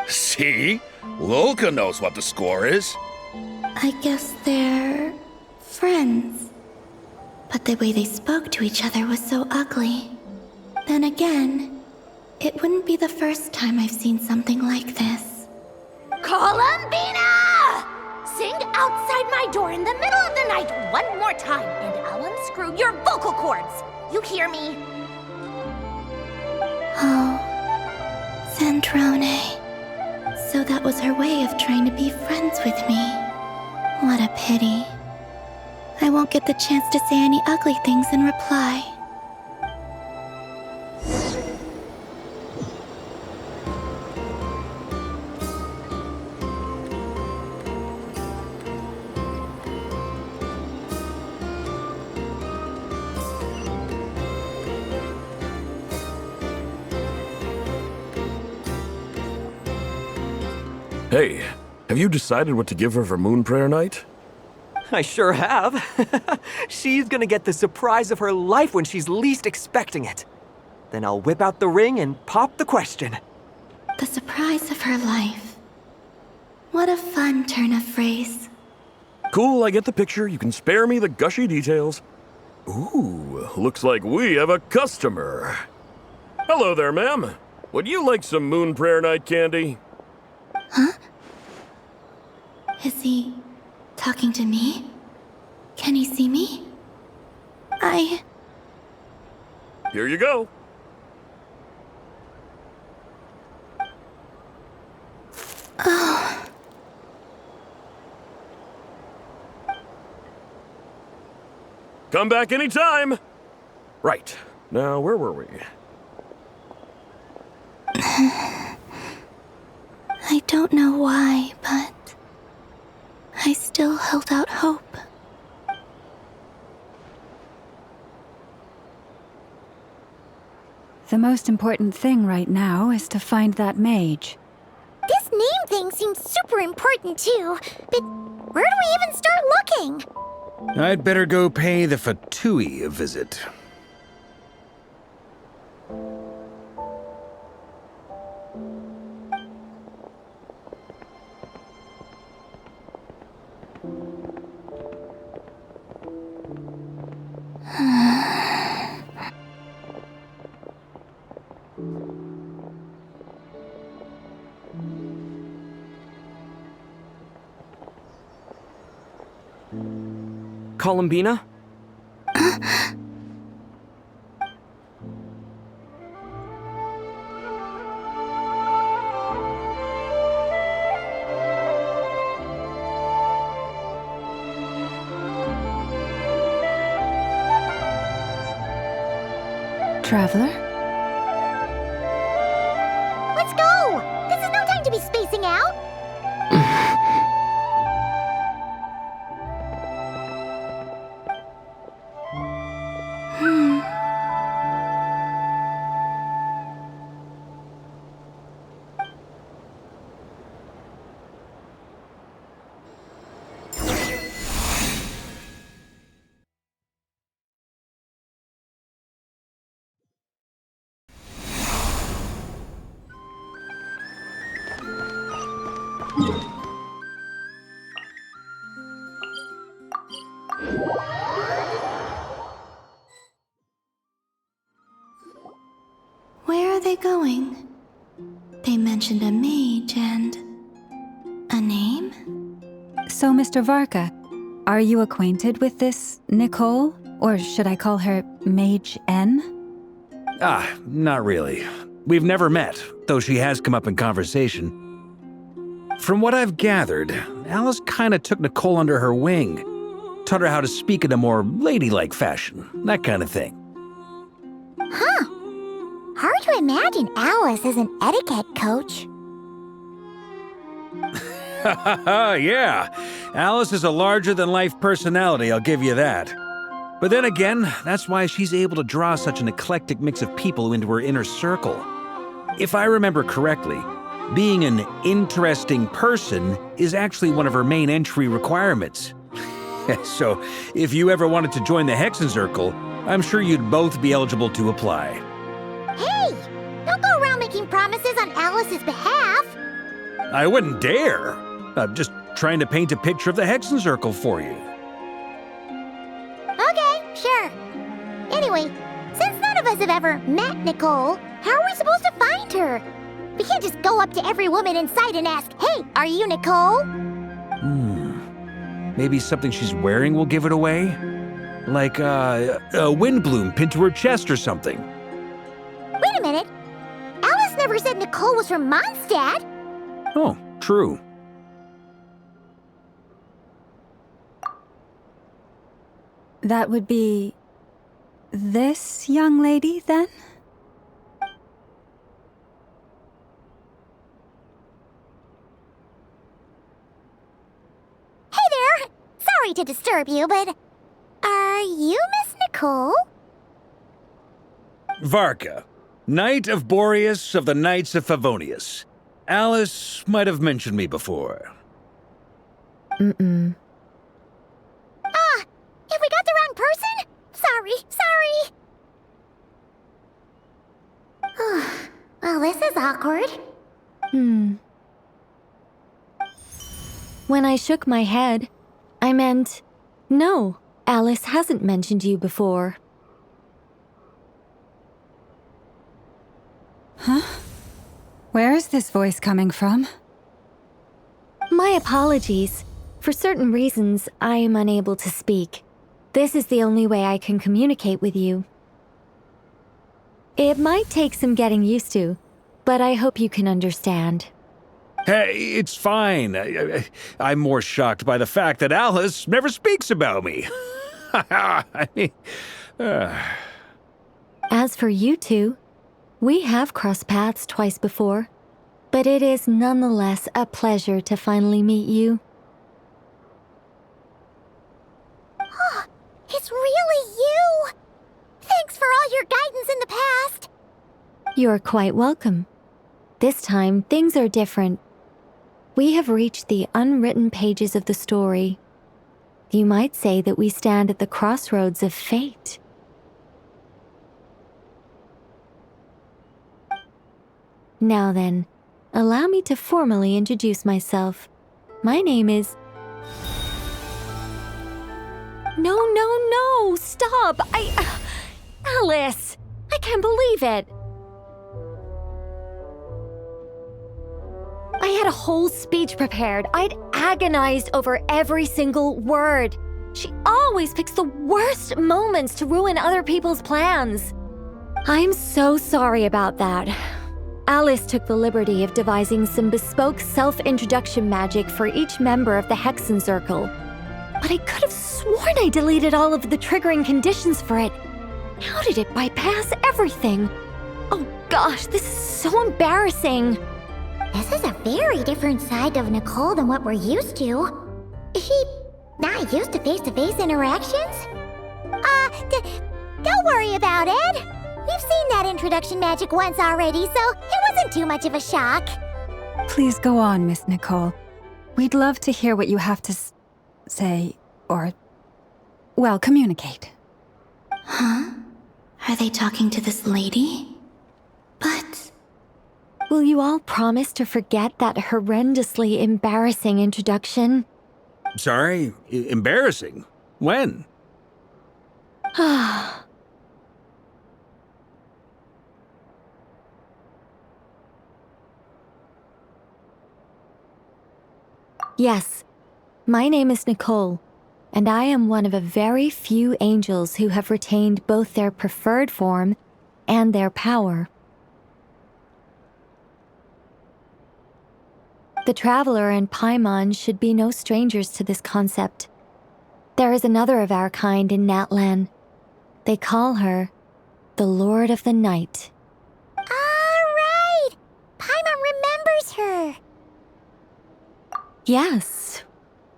See? Lolka knows what the score is. I guess they're friends. But the way they spoke to each other was so ugly. Then again, it wouldn't be the first time I've seen something like this. Columbina! Sing outside my door in the middle of the night one more time, and I'll unscrew your vocal cords. You hear me? Oh, Sandrone. So that was her way of trying to be friends with me. What a pity. I won't get the chance to say any ugly things in reply. Hey, have you decided what to give her for Moon Prayer Night? I sure have. She's gonna get the surprise of her life when she's least expecting it. Then I'll whip out the ring and pop the question. The surprise of her life. What a fun turn of phrase. Cool, I get the picture. You can spare me the gushy details. Ooh, looks like we have a customer. Hello there, ma'am. Would you like some Moon Prayer Night candy? Huh? Is he talking to me? Can he see me? Here you go. Oh. Come back anytime. Right. Now, where were we? I don't know why, but I still held out hope. The most important thing right now is to find that mage. This name thing seems super important too, but where do we even start looking? I'd better go pay the Fatui a visit. Columbina? Traveler? Let's go! This is no time to be spacing out! Where are they going? They mentioned a mage and... a name? So, Mr. Varka, Are you acquainted with this Nicole? Or should I call her Mage N? Not really. We've never met, though she has come up in conversation. From what I've gathered, Alice kinda took Nicole under her wing. Taught her how to speak in a more ladylike fashion, that kind of thing. Huh. Hard to imagine Alice as an etiquette coach. Yeah, Alice is a larger-than-life personality, I'll give you that. But then again, that's why she's able to draw such an eclectic mix of people into her inner circle. If I remember correctly, being an interesting person is actually one of her main entry requirements. So, if you ever wanted to join the Hexen Circle, I'm sure you'd both be eligible to apply. Hey! Don't go around making promises on Alice's behalf! I wouldn't dare. I'm just trying to paint a picture of the Hexen Circle for you. Okay, sure. Anyway, since none of us have ever met Nicole, how are we supposed to find her? We can't just go up to every woman in sight and ask, "Hey, are you Nicole?" Maybe something she's wearing will give it away? Like, a wind bloom pinned to her chest or something. Wait a minute. Alice never said Nicole was from Mondstadt. Oh, true. That would be this young lady, then? Hey there! Sorry to disturb you, but are you Miss Nicole? Varka, Knight of Boreas of the Knights of Favonius. Alice might have mentioned me before. Mm-mm. Have we got the wrong person? Sorry. Well, this is awkward. When I shook my head, I meant, no, Alice hasn't mentioned you before. Huh? Where is this voice coming from? My apologies. For certain reasons, I am unable to speak. This is the only way I can communicate with you. It might take some getting used to, but I hope you can understand. Hey, it's fine. I'm more shocked by the fact that Alice never speaks about me. I mean, As for you two, we have crossed paths twice before, but it is nonetheless a pleasure to finally meet you. It's really you! Thanks for all your guidance in the past! You're quite welcome. This time, things are different. We have reached the unwritten pages of the story. You might say that we stand at the crossroads of fate. Now then, allow me to formally introduce myself. My name is... No, stop! Alice! I can't believe it! I had a whole speech prepared. I'd agonized over every single word. She always picks the worst moments to ruin other people's plans. I'm so sorry about that. Alice took the liberty of devising some bespoke self-introduction magic for each member of the Hexen Circle. But I could have sworn I deleted all of the triggering conditions for it. How did it bypass everything? Oh gosh, this is so embarrassing. This is a very different side of Nicole than what we're used to. Is she not used to face-to-face interactions? Don't worry about it. We've seen that introduction magic once already, so it wasn't too much of a shock. Please go on, Miss Nicole. We'd love to hear what you have to say, or, well, communicate. Huh? Are they talking to this lady? But... Will you all promise to forget that horrendously embarrassing introduction? sorry, embarrassing. When? Yes, my name is Nicole, and I am one of a very few angels who have retained both their preferred form and their power. The Traveler and Paimon should be no strangers to this concept. There is another of our kind in Natlan. They call her the Lord of the Night. Right! Paimon remembers her. Yes.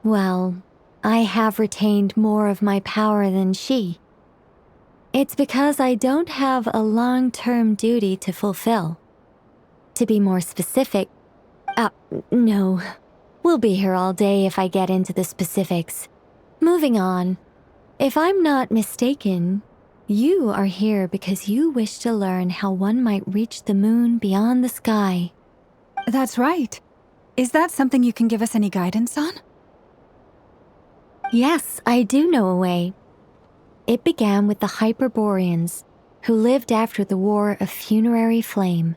Well, I have retained more of my power than she. It's because I don't have a long-term duty to fulfill. To be more specific, no. We'll be here all day if I get into the specifics. Moving on. If I'm not mistaken, you are here because you wish to learn how one might reach the moon beyond the sky. That's right. Is that something you can give us any guidance on? Yes, I do know a way. It began with the Hyperboreans, who lived after the War of Funerary Flame.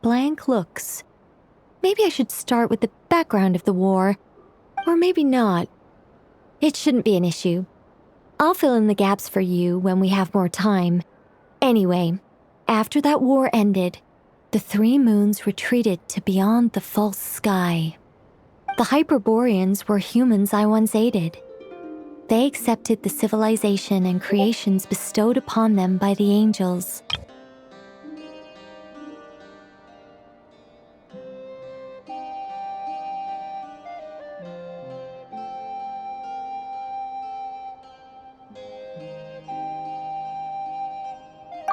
Blank looks. Maybe I should start with the background of the war. Or maybe not. It shouldn't be an issue. I'll fill in the gaps for you when we have more time. Anyway, after that war ended, the three moons retreated to beyond the false sky. The Hyperboreans were humans I once aided. They accepted the civilization and creations bestowed upon them by the angels.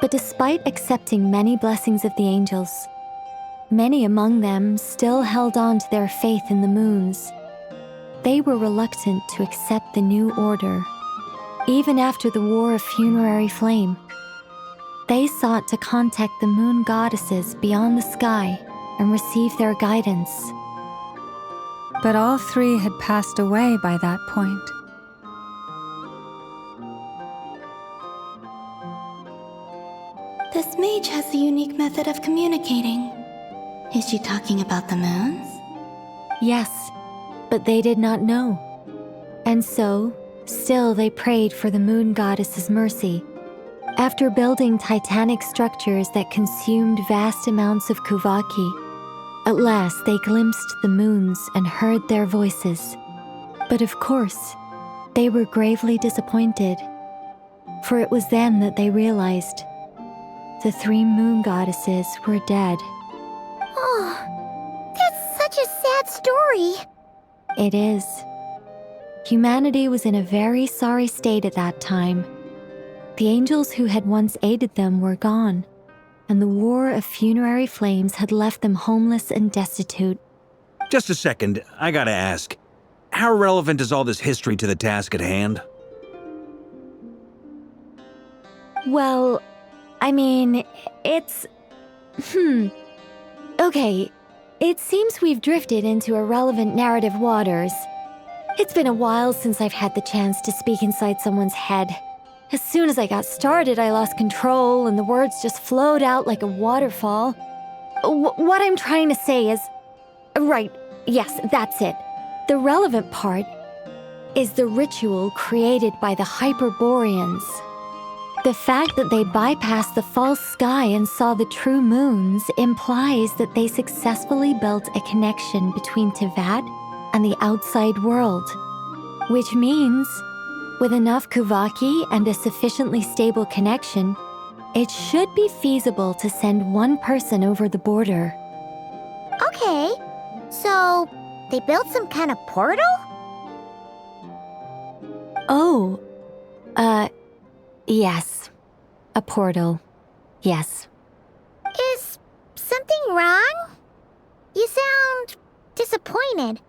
But despite accepting many blessings of the angels, many among them still held on to their faith in the moons. They were reluctant to accept the new order, even after the War of Funerary Flame. They sought to contact the moon goddesses beyond the sky and receive their guidance. But all three had passed away by that point. This mage has a unique method of communicating. Is she talking about the moons? Yes, but they did not know. And so, still they prayed for the moon goddess's mercy. After building titanic structures that consumed vast amounts of Kuvaki, at last they glimpsed the moons and heard their voices. But of course, they were gravely disappointed, for it was then that they realized the three moon goddesses were dead. Oh, that's such a sad story. It is. Humanity was in a very sorry state at that time. The angels who had once aided them were gone, and the War of Funerary Flames had left them homeless and destitute. Just a second, I gotta ask. How relevant is all this history to the task at hand? Well, I mean, it's... Okay, it seems we've drifted into irrelevant narrative waters. It's been a while since I've had the chance to speak inside someone's head. As soon as I got started, I lost control and the words just flowed out like a waterfall. What I'm trying to say is... Right, yes, that's it. The relevant part is the ritual created by the Hyperboreans. The fact that they bypassed the false sky and saw the true moons implies that they successfully built a connection between Tevat and the outside world. Which means, with enough Kuvaki and a sufficiently stable connection, it should be feasible to send one person over the border. Okay, so they built some kind of portal? Oh, yes. A portal. Yes. Is something wrong? You sound disappointed.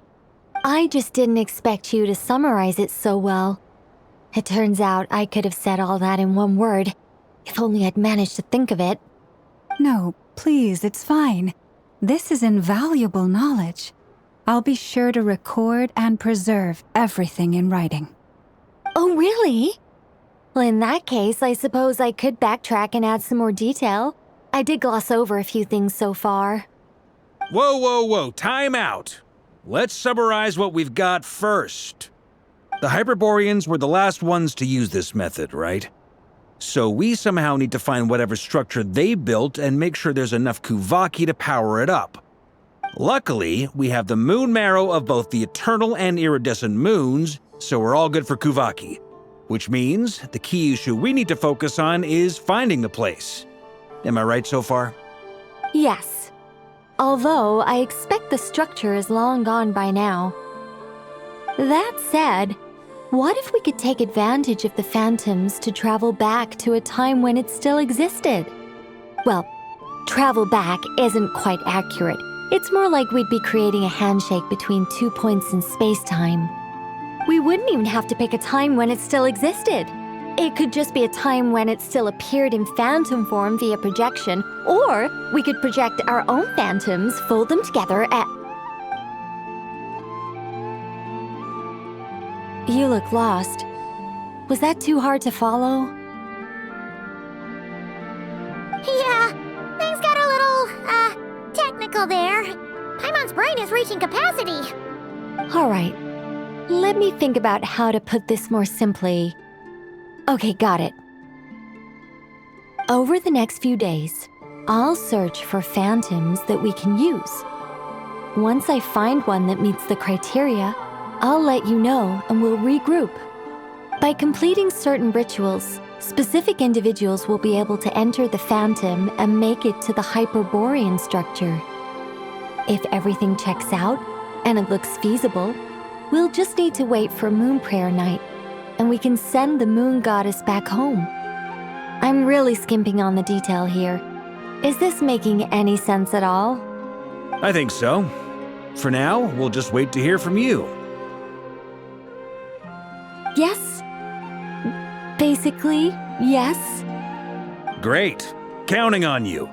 I just didn't expect you to summarize it so well. It turns out I could have said all that in one word, if only I'd managed to think of it. No, please, it's fine. This is invaluable knowledge. I'll be sure to record and preserve everything in writing. Oh, really? Well, in that case, I suppose I could backtrack and add some more detail. I did gloss over a few things so far. Whoa, time out! let's summarize what we've got first. The Hyperboreans were the last ones to use this method, right? So we somehow need to find whatever structure they built and make sure there's enough Kuvaki to power it up. Luckily, we have the moon marrow of both the eternal and iridescent moons, so we're all good for Kuvaki. Which means the key issue we need to focus on is finding the place. Am I right so far? Yes. Although I expect the structure is long gone by now. That said, what if we could take advantage of the phantoms to travel back to a time when it still existed? Well, travel back isn't quite accurate. It's more like we'd be creating a handshake between 2 points in space-time. We wouldn't even have to pick a time when it still existed. It could just be a time when it still appeared in phantom form via projection, or we could project our own phantoms, fold them together at... You look lost. Was that too hard to follow? Yeah, things got a little, technical there. Paimon's brain is reaching capacity. All right. Let me think about how to put this more simply. Okay, got it. Over the next few days, I'll search for phantoms that we can use. Once I find one that meets the criteria, I'll let you know and we'll regroup. By completing certain rituals, specific individuals will be able to enter the phantom and make it to the Hyperborean structure. If everything checks out and it looks feasible, we'll just need to wait for Moon Prayer Night, and we can send the Moon Goddess back home. I'm really skimping on the detail here. Is this making any sense at all? I think so. For now, we'll just wait to hear from you. Yes. Basically, yes. Great. Counting on you.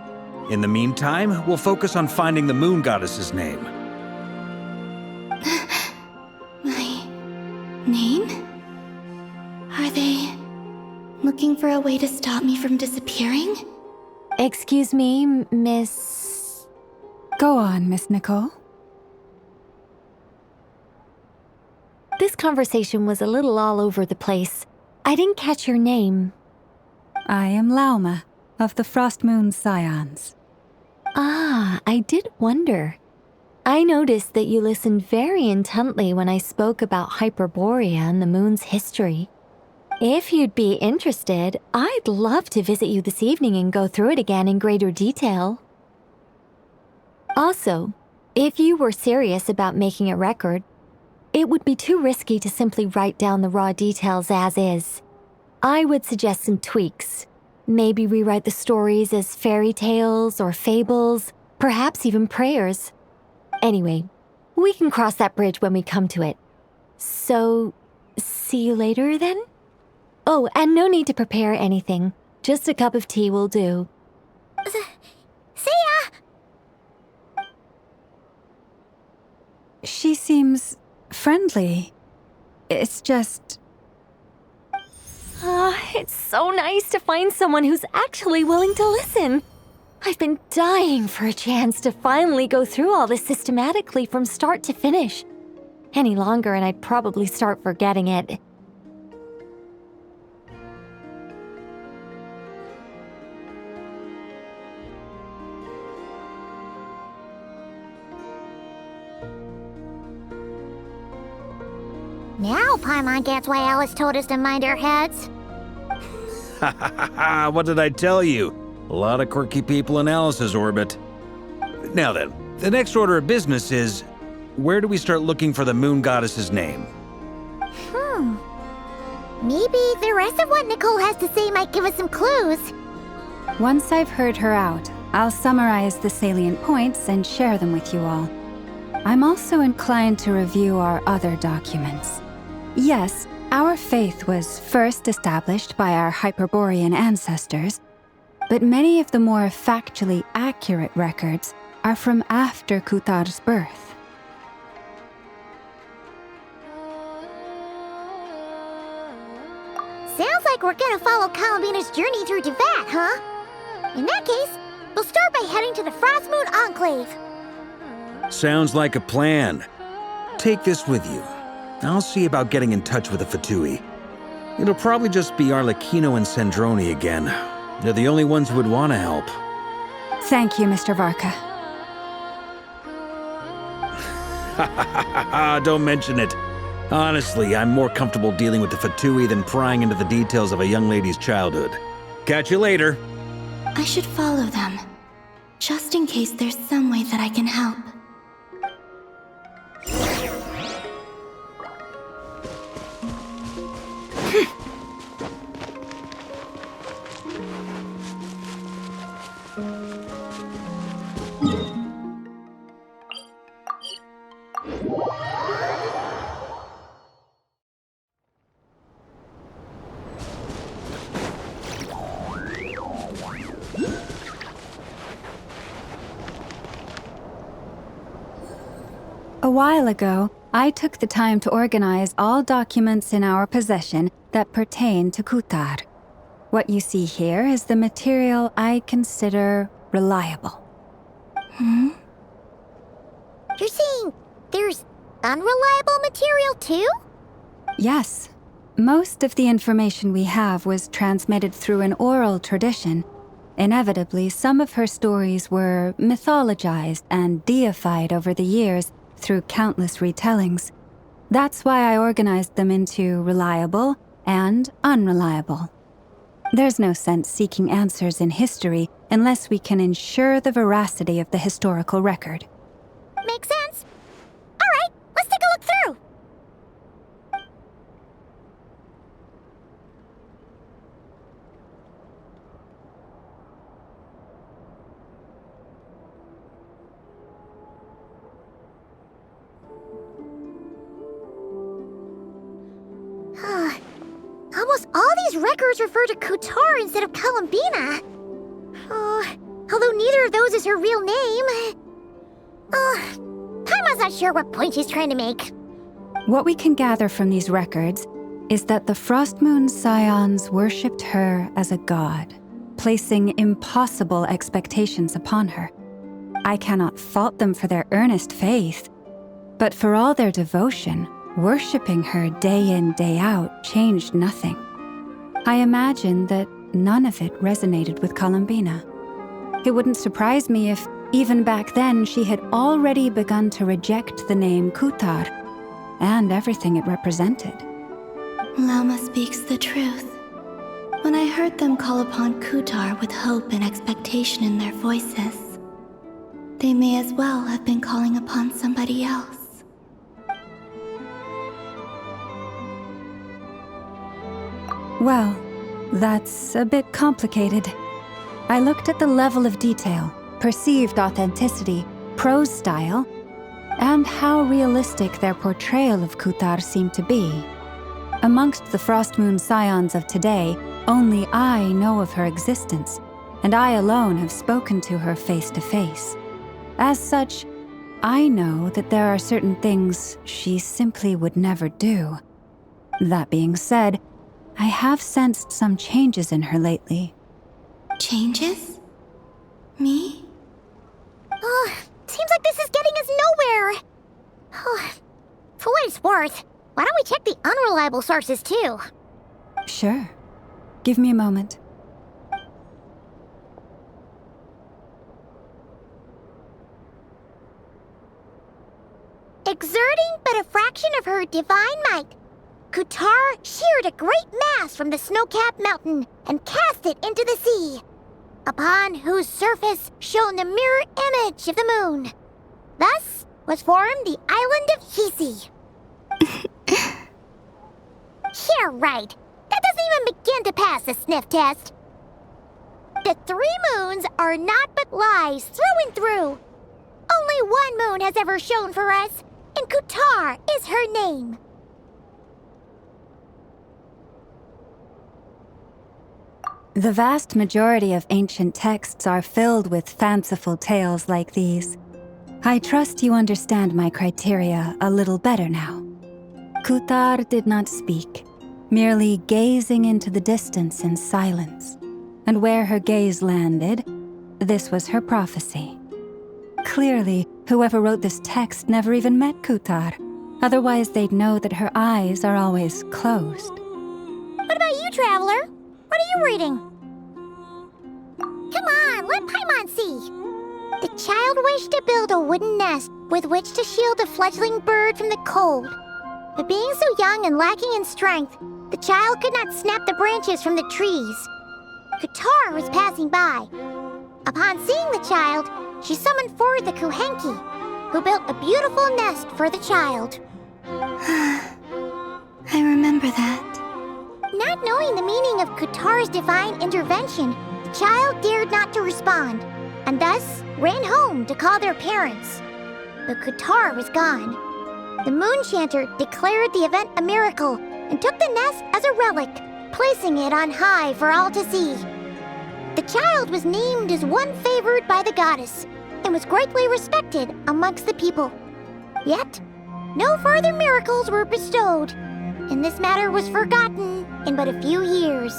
In the meantime, we'll focus on finding the Moon Goddess's name. My name? Are they looking for a way to stop me from disappearing? Excuse me, Miss... Go on, Miss Nicole. This conversation was a little all over the place. I didn't catch your name. I am Lauma, of the Frost Moon Scions. Ah, I did wonder. I noticed that you listened very intently when I spoke about Hyperborea and the moon's history. If you'd be interested, I'd love to visit you this evening and go through it again in greater detail. Also, if you were serious about making a record, it would be too risky to simply write down the raw details as is. I would suggest some tweaks. Maybe rewrite the stories as fairy tales or fables, perhaps even prayers. Anyway, we can cross that bridge when we come to it. So, see you later then? Oh, and no need to prepare anything. Just a cup of tea will do. See ya! She seems friendly. It's just... It's so nice to find someone who's actually willing to listen. I've been dying for a chance to finally go through all this systematically from start to finish. Any longer and I'd probably start forgetting it. Now Paimon gets why Alice told us to mind our heads. Ha ha ha ha, what did I tell you? A lot of quirky people in Alice's orbit. Now then, the next order of business is, where do we start looking for the Moon Goddess's name? Maybe the rest of what Nicole has to say might give us some clues. Once I've heard her out, I'll summarize the salient points and share them with you all. I'm also inclined to review our other documents. Yes, our faith was first established by our Hyperborean ancestors, but many of the more factually accurate records are from after Kutar's birth. Sounds like we're gonna follow Columbina's journey through Devat, huh? In that case, we'll start by heading to the Frost Moon Enclave. Sounds like a plan. Take this with you. I'll see about getting in touch with the Fatui. It'll probably just be Arlecchino and Sandroni again. They're the only ones who would want to help. Thank you, Mr. Varka. Don't mention it. Honestly, I'm more comfortable dealing with the Fatui than prying into the details of a young lady's childhood. Catch you later. I should follow them, just in case there's some way that I can help. A while ago, I took the time to organize all documents in our possession that pertain to Kutar. What you see here is the material I consider reliable. You're saying there's unreliable material too? Yes. Most of the information we have was transmitted through an oral tradition. Inevitably, some of her stories were mythologized and deified over the years through countless retellings. That's why I organized them into reliable and unreliable. There's no sense seeking answers in history unless we can ensure the veracity of the historical record. Makes sense. All right, let's take a look through. Almost all these records refer to Kutar instead of Columbina. Although neither of those is her real name. Paimon's not sure what point she's trying to make. What we can gather from these records is that the Frostmoon Scions worshipped her as a god, placing impossible expectations upon her. I cannot fault them for their earnest faith, but for all their devotion, worshipping her day in, day out changed nothing. I imagine that none of it resonated with Columbina. It wouldn't surprise me if, even back then, she had already begun to reject the name Kutar and everything it represented. Lauma speaks the truth. When I heard them call upon Kutar with hope and expectation in their voices, they may as well have been calling upon somebody else. Well, that's a bit complicated. I looked at the level of detail, perceived authenticity, prose style, and how realistic their portrayal of Kutar seemed to be. Amongst the Frostmoon Scions of today, only I know of her existence, and I alone have spoken to her face to face. As such, I know that there are certain things she simply would never do. That being said, I have sensed some changes in her lately. Changes? Me? Seems like this is getting us nowhere. For what it's worth, why don't we check the unreliable sources too? Sure. Give me a moment. Exerting but a fraction of her divine might, Kutar sheared a great mass from the snow-capped mountain and cast it into the sea, upon whose surface shone the mirror image of the moon. Thus was formed the island of Hisi. Yeah, right. That doesn't even begin to pass the sniff test. The 3 moons are naught but lies through and through. Only one moon has ever shone for us, and Kutar is her name. The vast majority of ancient texts are filled with fanciful tales like these. I trust you understand my criteria a little better now. Kutar did not speak, merely gazing into the distance in silence. And where her gaze landed, this was her prophecy. Clearly, whoever wrote this text never even met Kutar, Otherwise, they'd know that her eyes are always closed. What about you, Traveler? What are you reading? Come on, let Paimon see. The child wished to build a wooden nest with which to shield a fledgling bird from the cold. But being so young and lacking in strength, the child could not snap the branches from the trees. Qatar was passing by. Upon seeing the child, she summoned forward the Kuhenki, who built a beautiful nest for the child. I remember that. Not knowing the meaning of Qatar's divine intervention, the child dared not to respond, and thus ran home to call their parents. But Qatar was gone. The Moon Chanter declared the event a miracle and took the nest as a relic, placing it on high for all to see. The child was named as one favored by the goddess and was greatly respected amongst the people. Yet, no further miracles were bestowed, and this matter was forgotten in but a few years.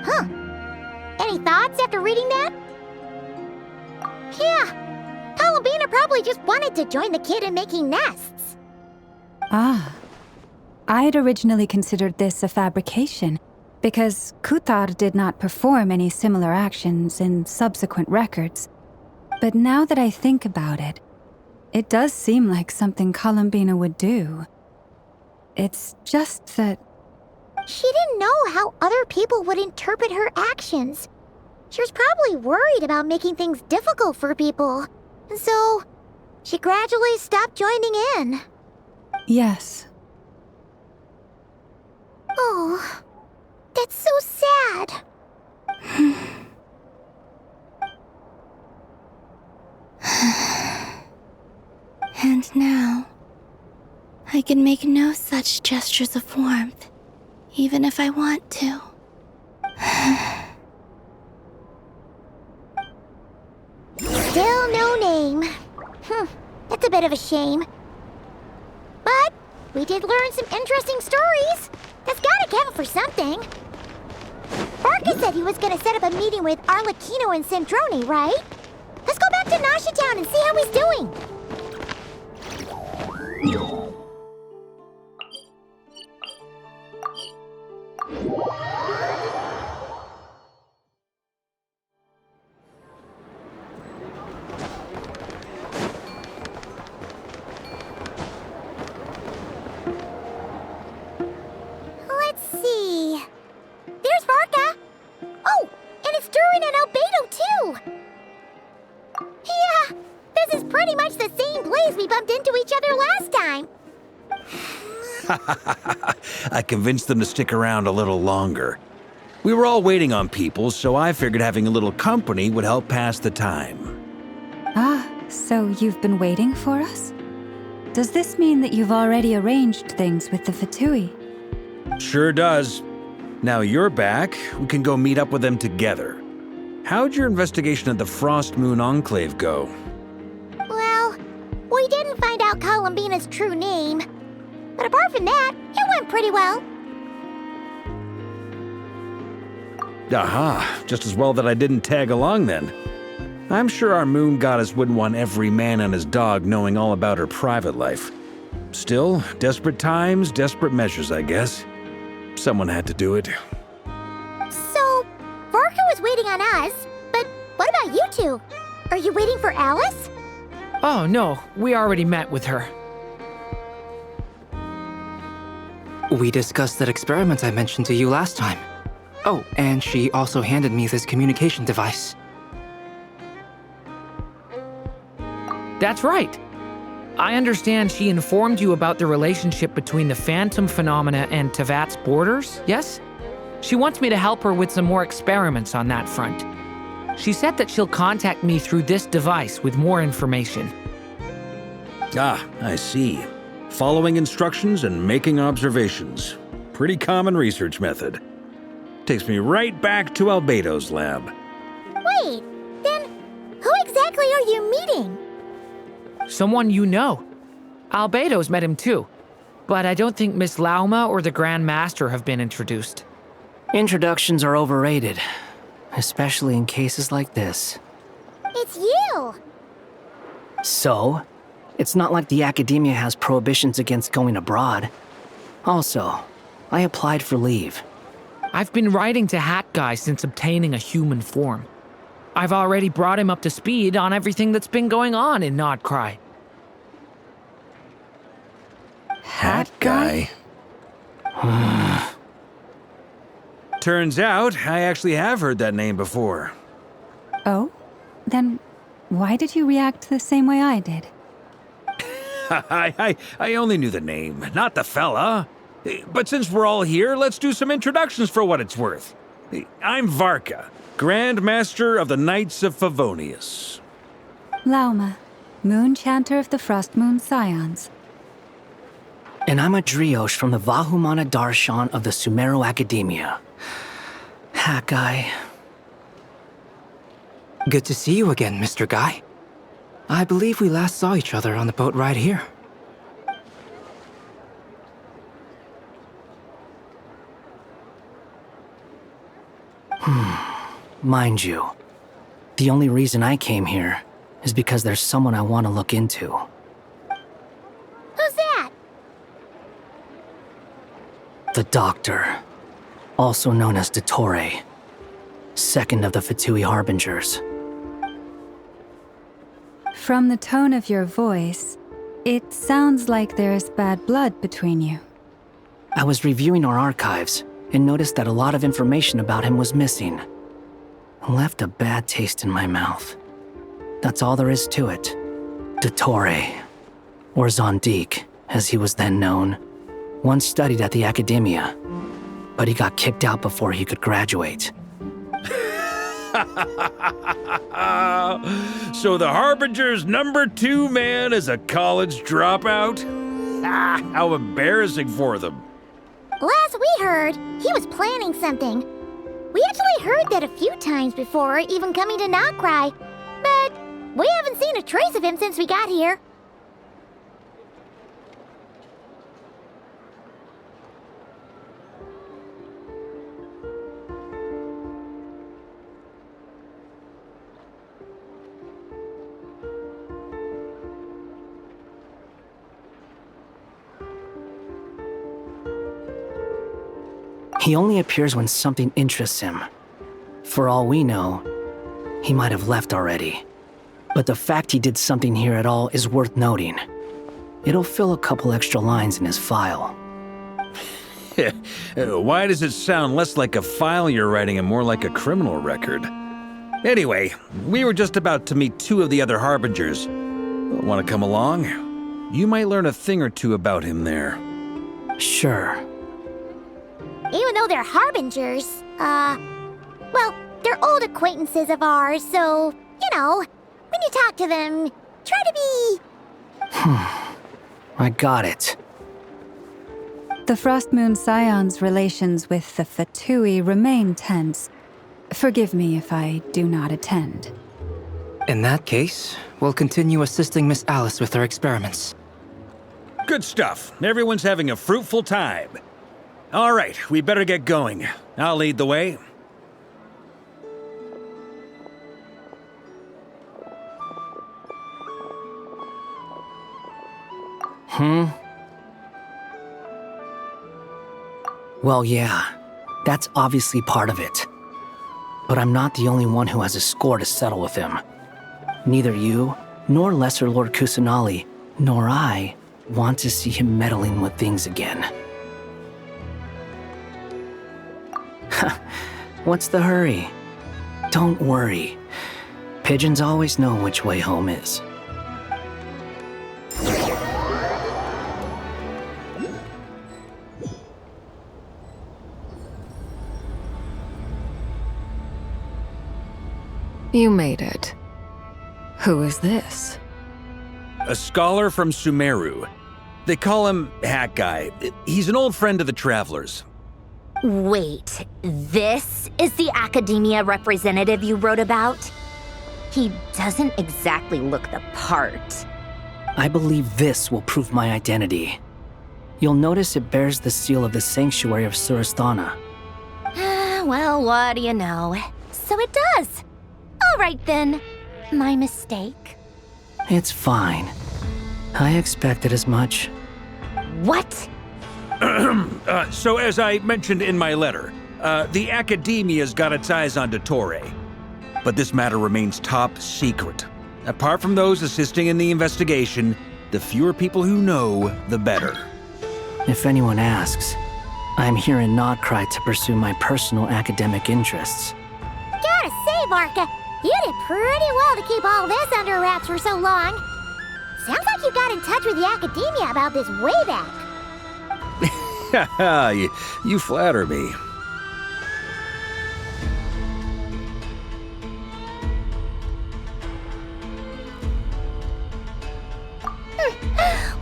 Huh. Any thoughts after reading that? Yeah. Columbina probably just wanted to join the kid in making nests. Ah. I'd originally considered this a fabrication, because Kutar did not perform any similar actions in subsequent records. But now that I think about it, it does seem like something Columbina would do. It's just that... She didn't know how other people would interpret her actions. She was probably worried about making things difficult for people. And so, she gradually stopped joining in. Yes. Oh, that's so sad. And now, I can make no such gestures of warmth, even if I want to. Still no name. That's a bit of a shame. But we did learn some interesting stories. That's gotta count for something. Barca said he was gonna set up a meeting with Arlecchino and Sandrone, right? Let's go back to Nasha Town and see how he's doing. Let's see. There's Varka. Oh, and it's Durin and Albedo too. Yeah, this is pretty much the same place we bumped into each other last time. I convinced them to stick around a little longer. We were all waiting on people, so I figured having a little company would help pass the time. Ah, so you've been waiting for us? Does this mean that you've already arranged things with the Fatui? Sure does. Now you're back, we can go meet up with them together. How'd your investigation at the Frost Moon Enclave go? Well, we didn't find out Columbina's true name. But apart from that, it went pretty well. Aha, just as well that I didn't tag along then. I'm sure our moon goddess wouldn't want every man and his dog knowing all about her private life. Still, desperate times, desperate measures, I guess. Someone had to do it. So, Varka was waiting on us, but what about you two? Are you waiting for Alice? Oh, no. We already met with her. We discussed that experiment I mentioned to you last time. Oh, and she also handed me this communication device. That's right. I understand she informed you about the relationship between the phantom phenomena and Tevat's borders, yes? She wants me to help her with some more experiments on that front. She said that she'll contact me through this device with more information. Ah, I see. Following instructions and making observations. Pretty common research method. Takes me right back to Albedo's lab. Wait, then who exactly are you meeting? Someone you know. Albedo's met him too. But I don't think Miss Lauma or the Grand Master have been introduced. Introductions are overrated, especially in cases like this. It's you! So, It's not like the academia has prohibitions against going abroad. Also, I applied for leave. I've been writing to Hat Guy since obtaining a human form. I've already brought him up to speed on everything that's been going on in Nodcry. Hat Guy? Turns out, I actually have heard that name before. Oh? Then why did you react the same way I did? I only knew the name, not the fella. But since we're all here, let's do some introductions for what it's worth. I'm Varka, Grand Master of the Knights of Favonius. Lauma, Moon Chanter of the Frost Moon Scions. And I'm a Driosh from the Vahumana Darshan of the Sumeru Academia. Hat Guy. Good to see you again, Mr. Guy. I believe we last saw each other on the boat ride here. Mind you, the only reason I came here is because there's someone I want to look into. Who's that? The Doctor, also known as Dottore, second of the Fatui Harbingers. From the tone of your voice, it sounds like there is bad blood between you. I was reviewing our archives and noticed that a lot of information about him was missing. Left a bad taste in my mouth. That's all there is to it. Dottore, or Zondique, as he was then known, once studied at the Academia, but he got kicked out before he could graduate. So the Harbinger's #2 man is a college dropout? How embarrassing for them. Last we heard, he was planning something. We actually heard that a few times before, even coming to Nodcry, but we haven't seen a trace of him since we got here. He only appears when something interests him. For all we know, he might have left already. But the fact he did something here at all is worth noting. It'll fill a couple extra lines in his file. Why does it sound less like a file you're writing and more like a criminal record? Anyway, we were just about to meet 2 of the other Harbingers. Want to come along? You might learn a thing or two about him there. Sure. Even though they're Harbingers, well, they're old acquaintances of ours, so, you know, when you talk to them, try to be... I got it. The Frost Moon Scions' relations with the Fatui remain tense. Forgive me if I do not attend. In that case, we'll continue assisting Miss Alice with her experiments. Good stuff. Everyone's having a fruitful time. All right, we better get going. I'll lead the way. Well, yeah, that's obviously part of it. But I'm not the only one who has a score to settle with him. Neither you, nor Lesser Lord Kusanali, nor I want to see him meddling with things again. What's the hurry? Don't worry. Pigeons always know which way home is. You made it. Who is this? A scholar from Sumeru. They call him Hat Guy. He's an old friend of the Travelers. Wait, this is the Academia representative you wrote about? He doesn't exactly look the part. I believe this will prove my identity. You'll notice it bears the seal of the Sanctuary of Surasthana. Well, what do you know? So it does. All right then. My mistake. It's fine. I expected as much. What? So as I mentioned in my letter, the Academia's got its eyes on Dottore. But this matter remains top secret. Apart from those assisting in the investigation, the fewer people who know, the better. If anyone asks, I'm here in Nodcry to pursue my personal academic interests. Gotta say, Varka, you did pretty well to keep all this under wraps for so long. Sounds like you got in touch with the Academia about this way back. Haha, you flatter me.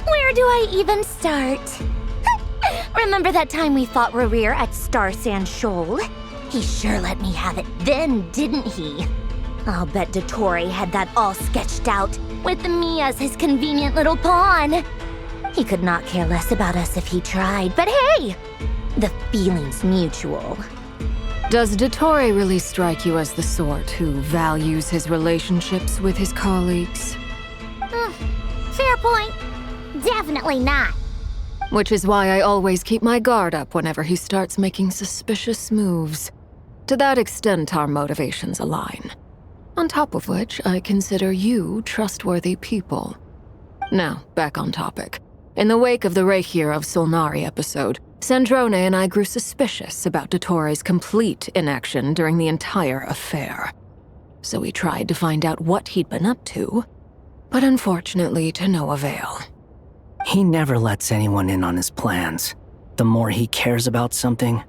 Where do I even start? Remember that time we fought Rerir at Star Sand Shoal? He sure let me have it then, didn't he? I'll bet Dottore had that all sketched out, with me as his convenient little pawn. He could not care less about us if he tried, but hey! The feeling's mutual. Does Dottore really strike you as the sort who values his relationships with his colleagues? Fair point. Definitely not. Which is why I always keep my guard up whenever he starts making suspicious moves. To that extent, our motivations align. On top of which, I consider you trustworthy people. Now, back on topic. In the wake of the Reikir of Solnari episode, Sandrone and I grew suspicious about Dottore's complete inaction during the entire affair. So we tried to find out what he'd been up to, but unfortunately to no avail. He never lets anyone in on his plans. The more he cares about something,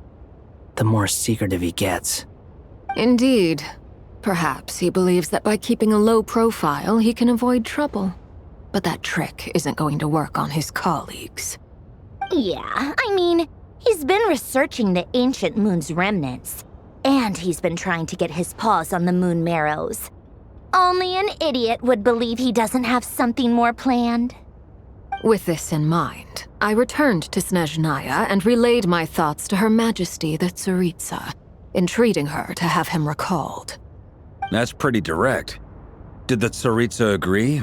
the more secretive he gets. Indeed. Perhaps he believes that by keeping a low profile, he can avoid trouble. But that trick isn't going to work on his colleagues. Yeah, I mean, he's been researching the ancient moon's remnants. And he's been trying to get his paws on the moon marrows. Only an idiot would believe he doesn't have something more planned. With this in mind, I returned to Snezhnaya and relayed my thoughts to Her Majesty the Tsaritsa, entreating her to have him recalled. That's pretty direct. Did the Tsaritsa agree?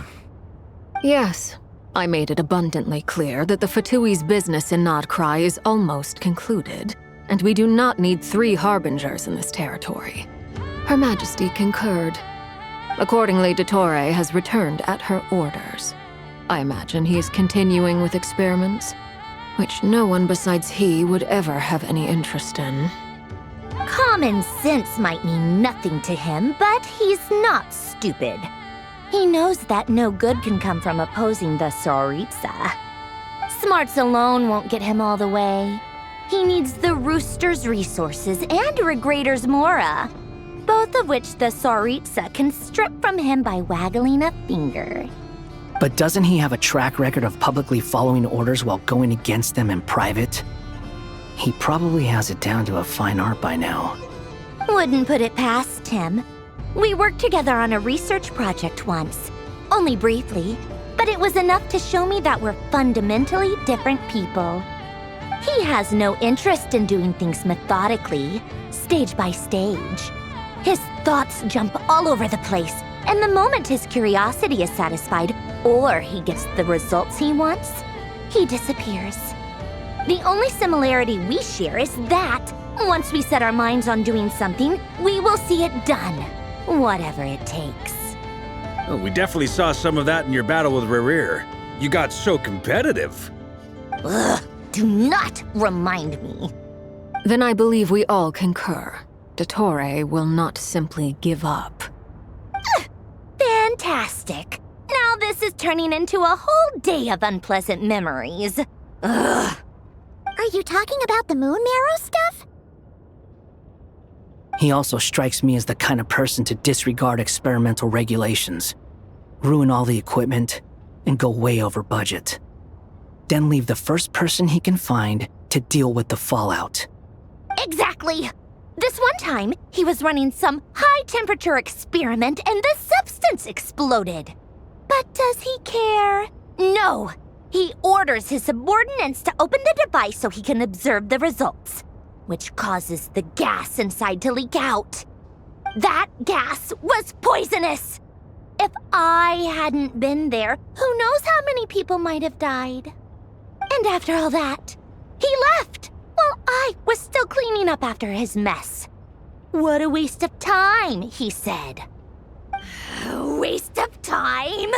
Yes. I made it abundantly clear that the Fatui's business in Nodcry is almost concluded, and we do not need 3 harbingers in this territory. Her Majesty concurred. Accordingly, Dottore has returned at her orders. I imagine he is continuing with experiments, which no one besides he would ever have any interest in. Common sense might mean nothing to him, but he's not stupid. He knows that no good can come from opposing the Tsaritsa. Smarts alone won't get him all the way. He needs the Rooster's resources and Regrator's Mora, both of which the Tsaritsa can strip from him by waggling a finger. But doesn't he have a track record of publicly following orders while going against them in private? He probably has it down to a fine art by now. Wouldn't put it past him. We worked together on a research project once. Only briefly, but it was enough to show me that we're fundamentally different people. He has no interest in doing things methodically, stage by stage. His thoughts jump all over the place, and the moment his curiosity is satisfied, or he gets the results he wants, he disappears. The only similarity we share is that, once we set our minds on doing something, we will see it done, whatever it takes. Oh, we definitely saw some of that in your battle with Rerir. You got so competitive. Ugh, do not remind me. Then I believe we all concur. Dottore will not simply give up. Fantastic. Now this is turning into a whole day of unpleasant memories. Ugh. Are you talking about the moon marrow stuff? He also strikes me as the kind of person to disregard experimental regulations, ruin all the equipment, and go way over budget. Then leave the first person he can find to deal with the fallout. Exactly. This one time, he was running some high-temperature experiment and the substance exploded. But does he care? No. He orders his subordinates to open the device so he can observe the results, which causes the gas inside to leak out. That gas was poisonous! If I hadn't been there, who knows how many people might have died. And after all that, he left while I was still cleaning up after his mess. What a waste of time, he said. Waste of time?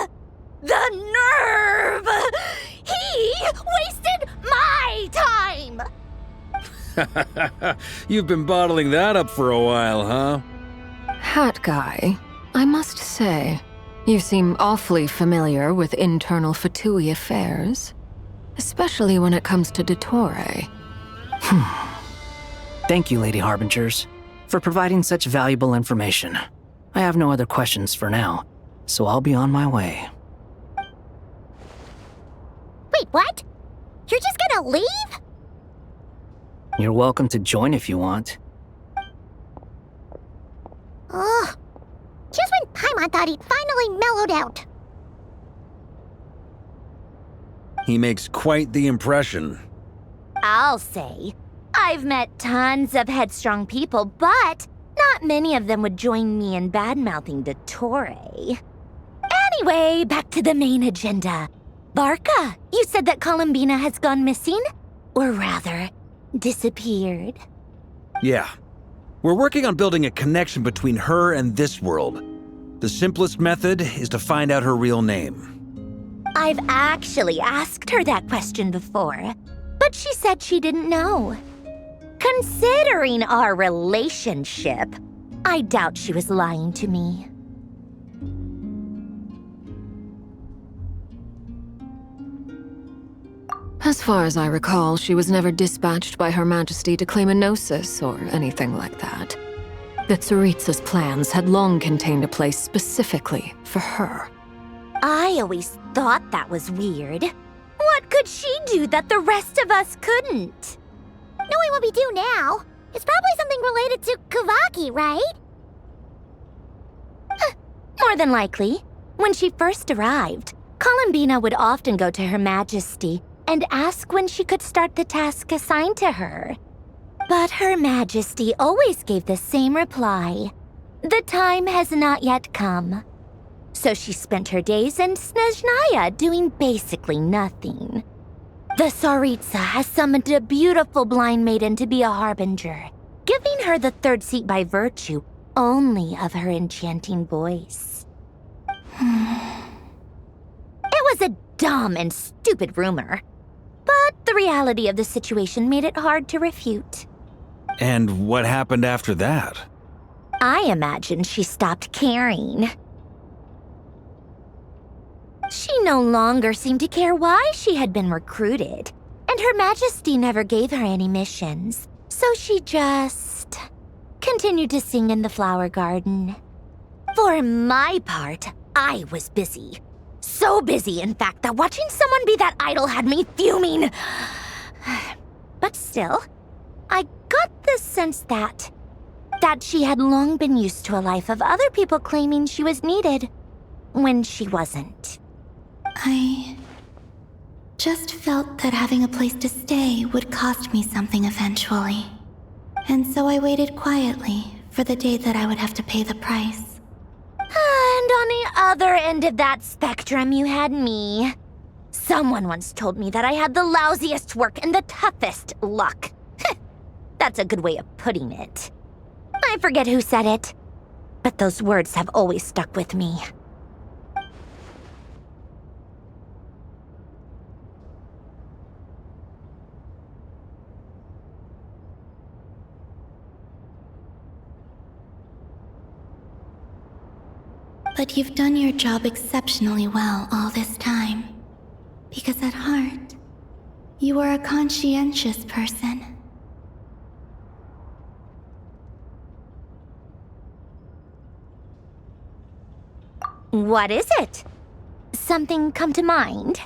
The nerve! He wasted my time! You've been bottling that up for a while, huh? Hat guy, I must say, you seem awfully familiar with internal Fatui affairs. Especially when it comes to Dottore. Thank you, Lady Harbingers, for providing such valuable information. I have no other questions for now, so I'll be on my way. Wait, what? You're just gonna leave? You're welcome to join if you want. Ugh. Just when Paimon thought he'd finally mellowed out. He makes quite the impression. I'll say. I've met tons of headstrong people, but not many of them would join me in bad-mouthing Dottore. Anyway, back to the main agenda. Barca, you said that Columbina has gone missing? Or rather, disappeared. Yeah. We're working on building a connection between her and this world. The simplest method is to find out her real name. I've actually asked her that question before, but she said she didn't know. Considering our relationship, I doubt she was lying to me. As far as I recall, she was never dispatched by Her Majesty to claim a gnosis or anything like that. The Tsaritsa's plans had long contained a place specifically for her. I always thought that was weird. What could she do that the rest of us couldn't? Knowing what we do now, it's probably something related to Kavaki, right? More than likely. When she first arrived, Columbina would often go to Her Majesty and ask when she could start the task assigned to her. But Her Majesty always gave the same reply. The time has not yet come. So she spent her days in Snezhnaya doing basically nothing. The Tsaritsa has summoned a beautiful blind maiden to be a harbinger, giving her the third seat by virtue only of her enchanting voice. It was a dumb and stupid rumor, but the reality of the situation made it hard to refute. And what happened after that? I imagine she stopped caring. She no longer seemed to care why she had been recruited, and Her Majesty never gave her any missions, so she just continued to sing in the flower garden. For my part, I was busy. So busy, in fact, that watching someone be that idol had me fuming. But still, I got the sense that she had long been used to a life of other people claiming she was needed when she wasn't. I just felt that having a place to stay would cost me something eventually. And so I waited quietly for the day that I would have to pay the price. And on the other end of that spectrum, you had me. Someone once told me that I had the lousiest work and the toughest luck. That's a good way of putting it. I forget who said it, but those words have always stuck with me. But you've done your job exceptionally well all this time. Because at heart, you are a conscientious person. What is it? Something come to mind?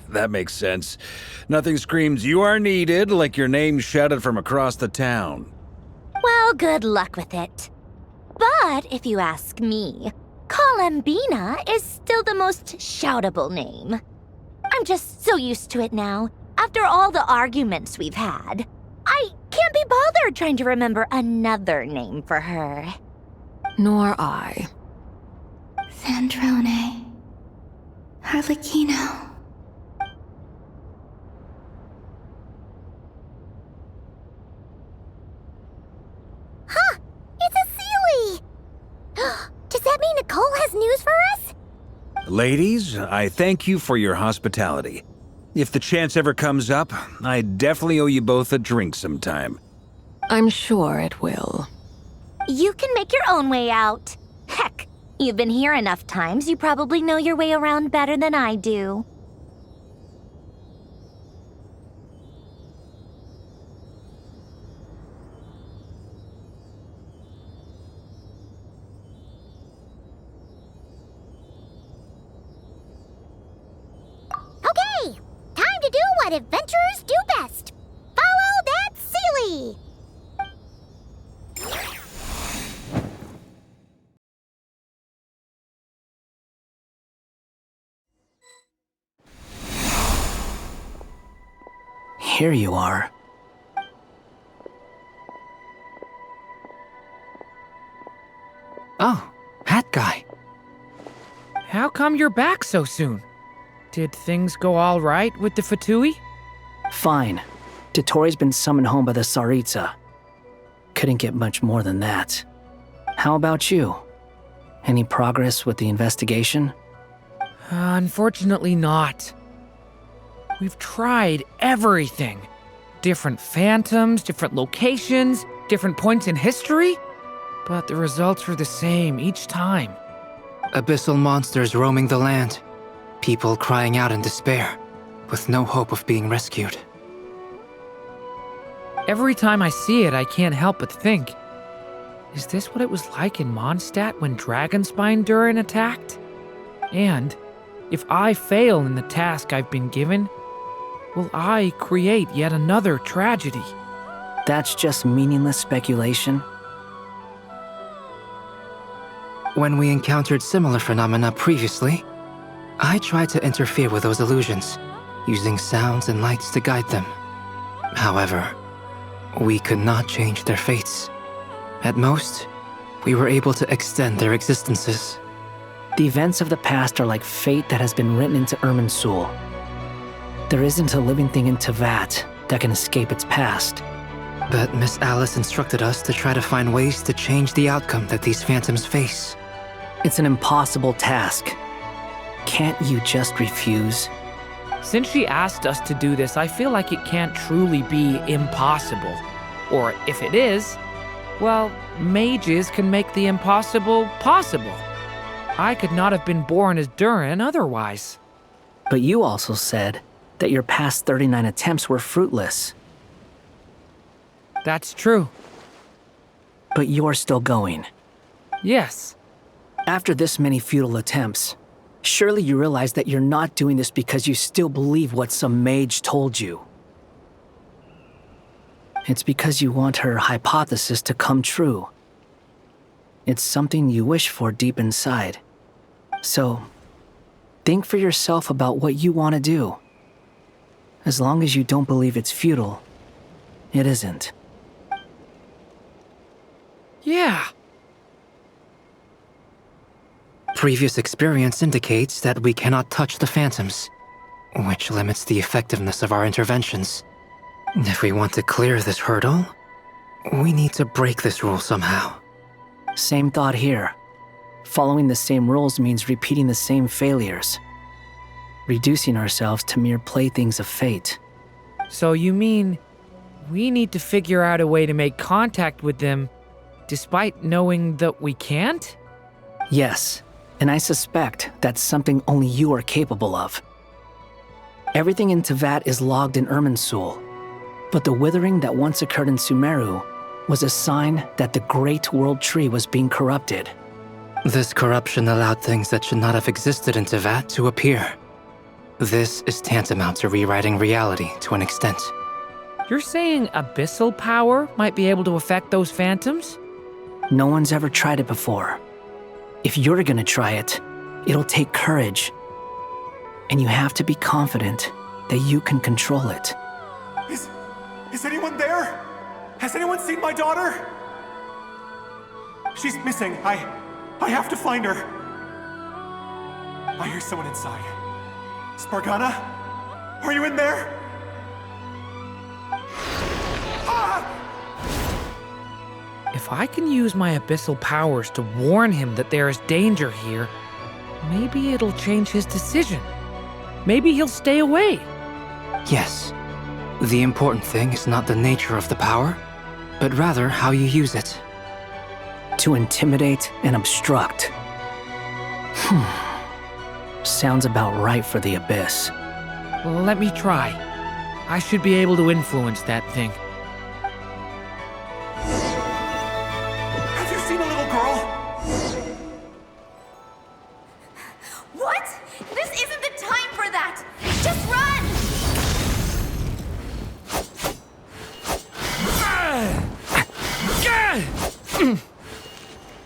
That makes sense. Nothing screams you are needed like your name shouted from across the town. Well, good luck with it. But if you ask me, Colambina is still the most shoutable name. I'm just so used to it now, after all the arguments we've had. I can't be bothered trying to remember another name for her. Nor I. Sandrone. Harlequino. Huh! It's a Sealy! Does that mean Nicole has news for us? Ladies, I thank you for your hospitality. If the chance ever comes up, I definitely owe you both a drink sometime. I'm sure it will. You can make your own way out. Heck, you've been here enough times, you probably know your way around better than I do. Okay, time to do what adventurers do best. Follow that Sealy! Here you are. Oh, hat guy. How come you're back so soon? Did things go all right with the Fatui? Fine. Dotori's been summoned home by the Tsaritsa. Couldn't get much more than that. How about you? Any progress with the investigation? Unfortunately not. We've tried everything. Different phantoms, different locations, different points in history. But the results are the same each time. Abyssal monsters roaming the land. People crying out in despair, with no hope of being rescued. Every time I see it, I can't help but think, is this what it was like in Mondstadt when Dragonspine Durin attacked? And if I fail in the task I've been given, will I create yet another tragedy? That's just meaningless speculation. When we encountered similar phenomena previously, I tried to interfere with those illusions, using sounds and lights to guide them. However, we could not change their fates. At most, we were able to extend their existences. The events of the past are like fate that has been written into Irminsul. There isn't a living thing in Tevat that can escape its past. But Miss Alice instructed us to try to find ways to change the outcome that these phantoms face. It's an impossible task. Can't you just refuse? Since she asked us to do this, I feel like it can't truly be impossible. Or if it is, well, mages can make the impossible possible. I could not have been born as Durin otherwise. But you also said that your past 39 attempts were fruitless. That's true. But you're still going. Yes. After this many futile attempts, surely you realize that you're not doing this because you still believe what some mage told you. It's because you want her hypothesis to come true. It's something you wish for deep inside. So, think for yourself about what you want to do. As long as you don't believe it's futile, it isn't. Yeah. Previous experience indicates that we cannot touch the phantoms, which limits the effectiveness of our interventions. If we want to clear this hurdle, we need to break this rule somehow. Same thought here. Following the same rules means repeating the same failures. Reducing ourselves to mere playthings of fate. So you mean we need to figure out a way to make contact with them despite knowing that we can't? Yes, and I suspect that's something only you are capable of. Everything in Tevat is logged in Irminsul, but the withering that once occurred in Sumeru was a sign that the Great World Tree was being corrupted. This corruption allowed things that should not have existed in Tevat to appear. This is tantamount to rewriting reality to an extent. You're saying abyssal power might be able to affect those phantoms? No one's ever tried it before. If you're gonna try it, it'll take courage. And you have to be confident that you can control it. Is anyone there? Has anyone seen my daughter? She's missing. I have to find her. I hear someone inside. Spargana? Are you in there? If I can use my abyssal powers to warn him that there is danger here, maybe it'll change his decision. Maybe he'll stay away. Yes. The important thing is not the nature of the power, but rather how you use it. To intimidate and obstruct. Sounds about right for the Abyss. Let me try. I should be able to influence that thing. Have you seen a little girl? What? This isn't the time for that! Just run!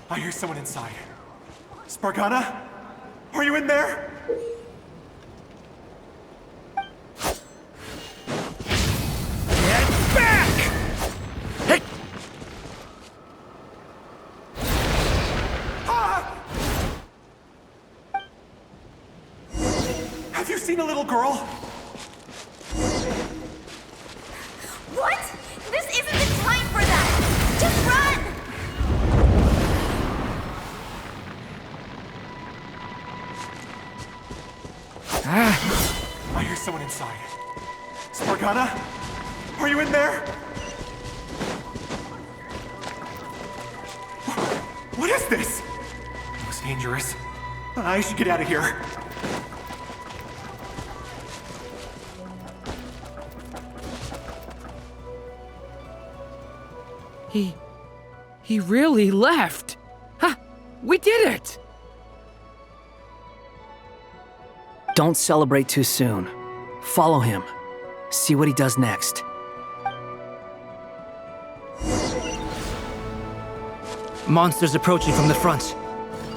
I hear someone inside. Spargana? Are you in there? Get back! Hey! Have you seen a little girl? What? This isn't the time for that! Just run! I hear someone inside. Spargana? Are you in there? What is this? Looks dangerous. I should get out of here. He really left. Ha! We did it! Don't celebrate too soon. Follow him. See what he does next. Monsters approaching from the front.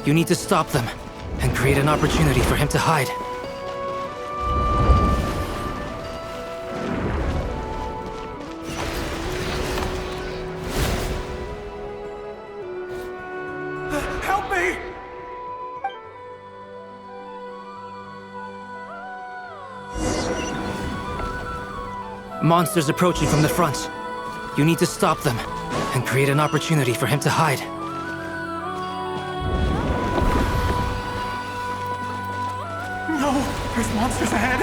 You need to stop them and create an opportunity for him to hide. Help me! Monsters approaching from the front. You need to stop them and create an opportunity for him to hide. No! There's monsters ahead!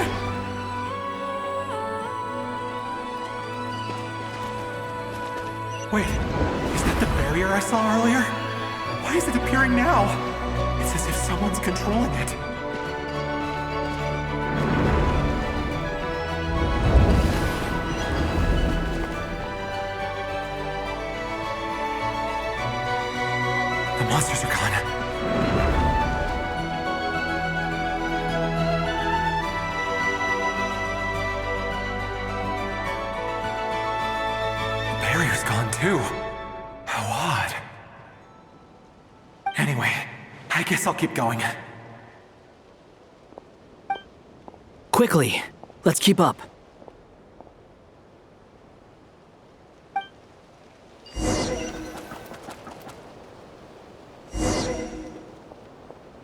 Wait, is that the barrier I saw earlier? Why is it appearing now? It's as if someone's controlling it. The monsters are gone. The barrier's gone too. How odd. Anyway, I guess I'll keep going. Quickly, let's keep up.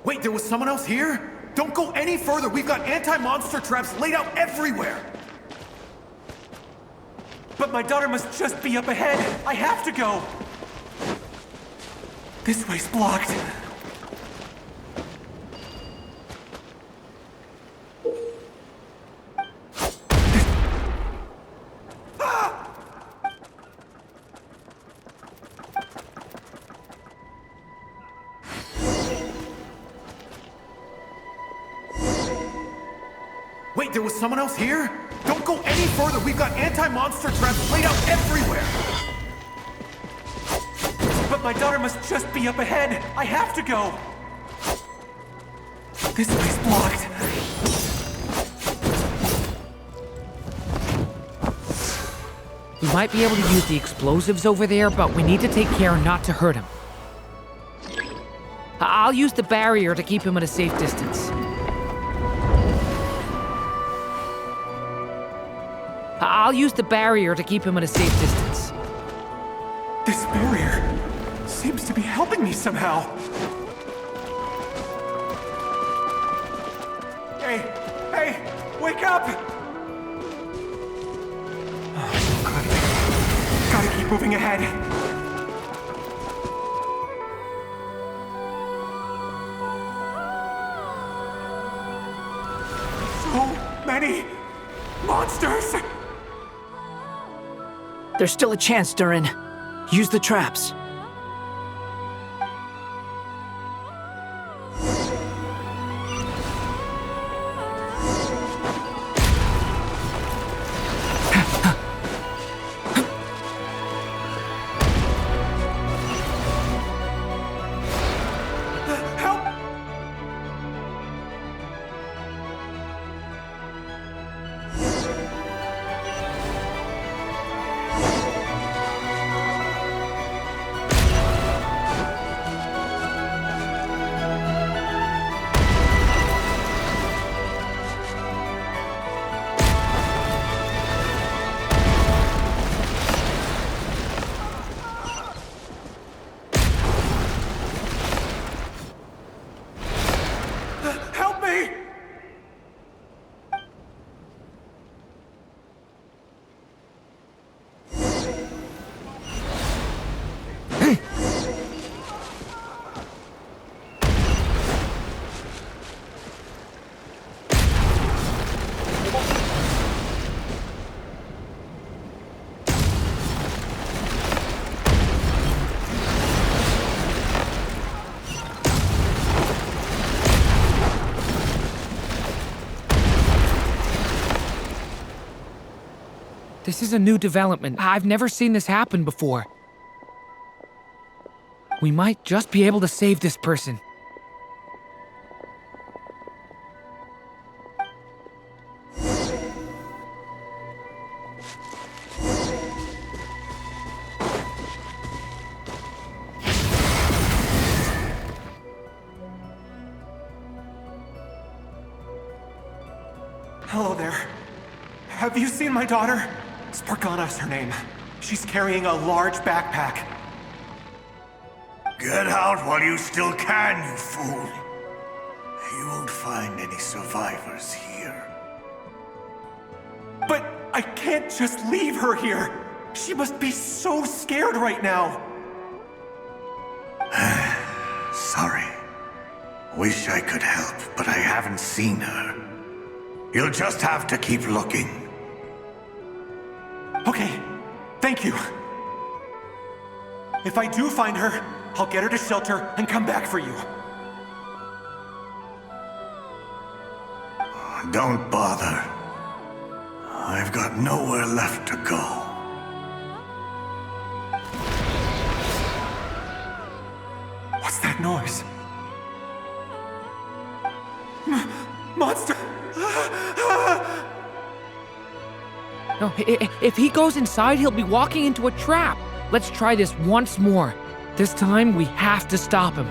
Wait, there was someone else here? Don't go any further. We've got anti-monster traps laid out everywhere. But my daughter must just be up ahead. I have to go. This way's blocked. Wait, there was someone else here? Don't go any further. We've got anti-monster traps laid out everywhere. But my daughter must just be up ahead. I have to go. This way's blocked. might be able to use the explosives over there, but we need to take care not to hurt him. I'll use the barrier to keep him at a safe distance. I'll use the barrier to keep him at a safe distance. This barrier seems to be helping me somehow. Hey, wake up! Oh, gotta keep moving ahead. So many monsters! There's still a chance, Durin. Use the traps. This is a new development. I've never seen this happen before. We might just be able to save this person. Hello there. Have you seen my daughter? Spargana's her name. She's carrying a large backpack. Get out while you still can, you fool. You won't find any survivors here. But I can't just leave her here. She must be so scared right now. Sorry. Wish I could help, but I haven't seen her. You'll just have to keep looking. Okay, thank you. If I do find her, I'll get her to shelter and come back for you. Don't bother. I've got nowhere left to go. What's that noise? Monster! No, if he goes inside, he'll be walking into a trap. Let's try this once more. This time, we have to stop him.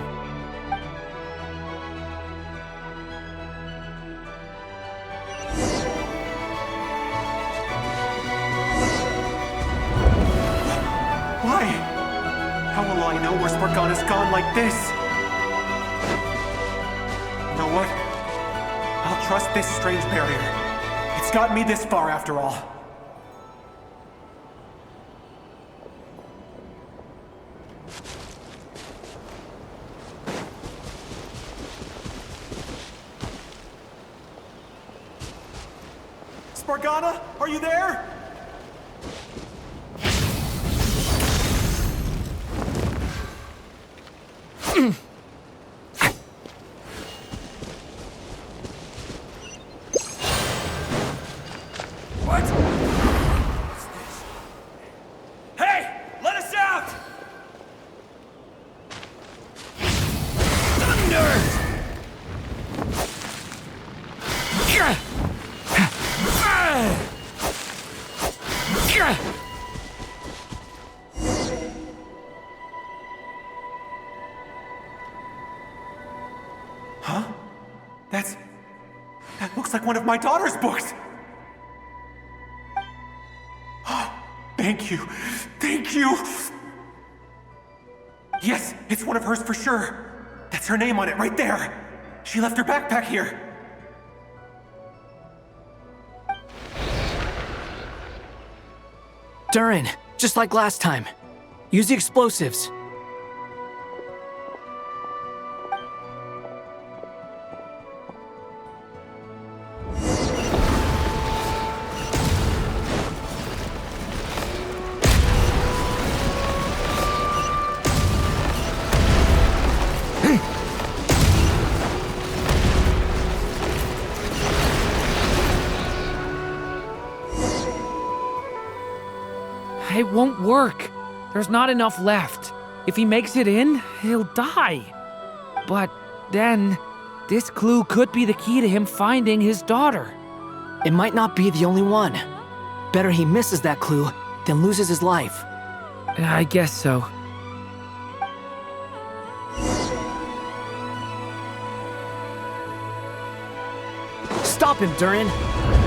Why? How will I know where Spargana's gone like this? You know what? I'll trust this strange barrier. It's got me this far after all. Spargana, are you there? What? What's this? Hey! Let us out! Thunder! That looks like one of my daughter's books! Thank you. Thank you! Yes, it's one of hers for sure. That's her name on it right there. She left her backpack here. Durin, just like last time. Use the explosives. It won't work. There's not enough left. If he makes it in, he'll die. But then, this clue could be the key to him finding his daughter. It might not be the only one. Better he misses that clue than loses his life. I guess so. Stop him, Durin.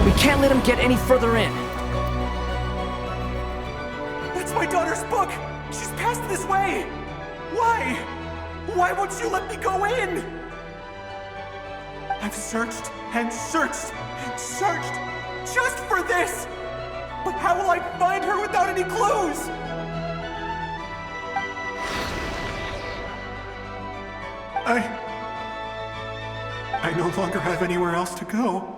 We can't let him get any further in. That's my daughter's book! She's passed this way! Why? Why won't you let me go in? I've searched and searched and searched just for this! But how will I find her without any clues? I no longer have anywhere else to go.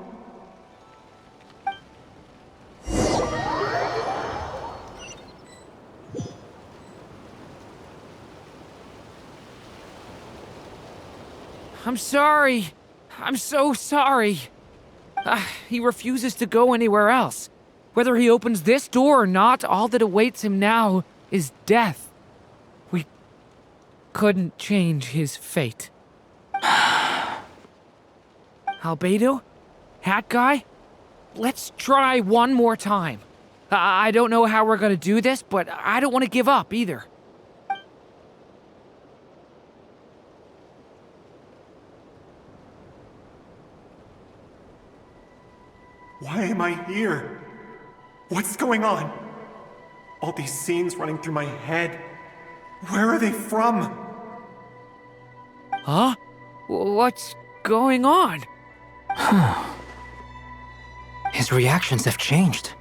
I'm sorry. I'm so sorry. He refuses to go anywhere else. Whether he opens this door or not, all that awaits him now is death. We couldn't change his fate. Albedo? Hat guy? Let's try one more time. I don't know how we're gonna do this, but I don't want to give up either. Why am I here? What's going on? All these scenes running through my head. Where are they from? Huh? What's going on? His reactions have changed.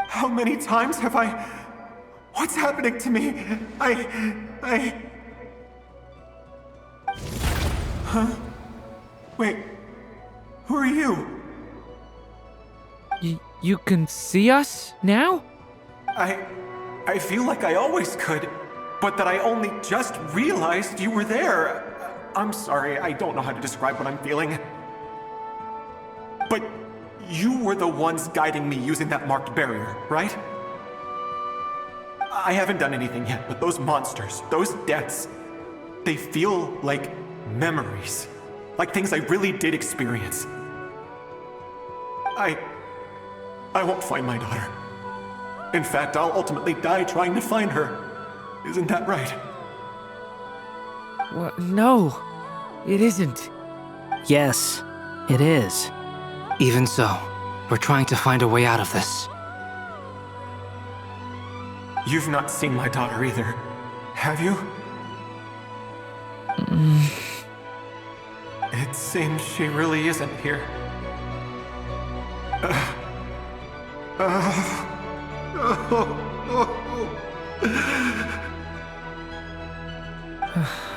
How many times have I... What's happening to me? Huh? Wait. Who are you? You can see us now? I feel like I always could, but that I only just realized you were there. I'm sorry, I don't know how to describe what I'm feeling. But you were the ones guiding me using that marked barrier, right? I haven't done anything yet, but those monsters, those deaths, they feel like memories. Like things I really did experience. I won't find my daughter. In fact, I'll ultimately die trying to find her. Isn't that right? What? No, it isn't. Yes, it is. Even so, we're trying to find a way out of this. You've not seen my daughter either, have you? It seems she really isn't here.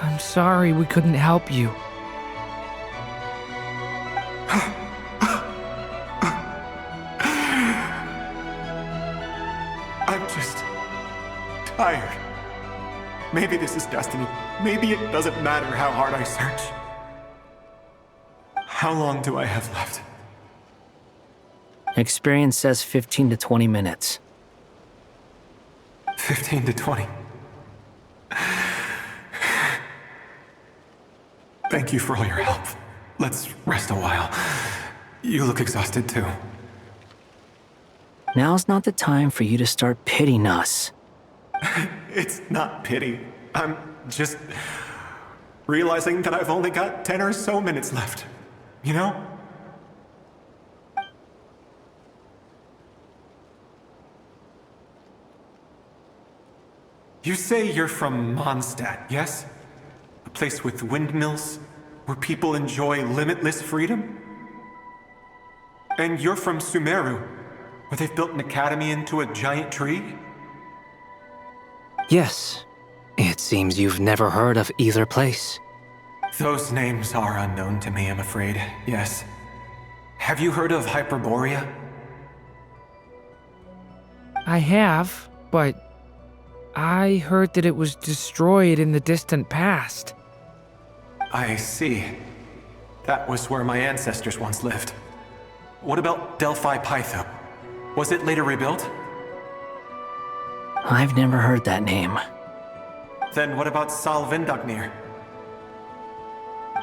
I'm sorry we couldn't help you. I'm just tired. Maybe this is destiny. Maybe it doesn't matter how hard I search. How long do I have left? Experience says 15 to 20 minutes. 15 to 20. Thank you for all your help. Let's rest a while. You look exhausted too. Now's not the time for you to start pitying us. It's not pity. I'm just realizing that I've only got 10 or so minutes left. You know? You say you're from Mondstadt, yes? A place with windmills, where people enjoy limitless freedom? And you're from Sumeru, where they've built an academy into a giant tree? Yes. It seems you've never heard of either place. Those names are unknown to me, I'm afraid, yes. Have you heard of Hyperborea? I have, but I heard that it was destroyed in the distant past. I see. That was where my ancestors once lived. What about Delphi Pytho? Was it later rebuilt? I've never heard that name. Then what about Sal Vindagnir?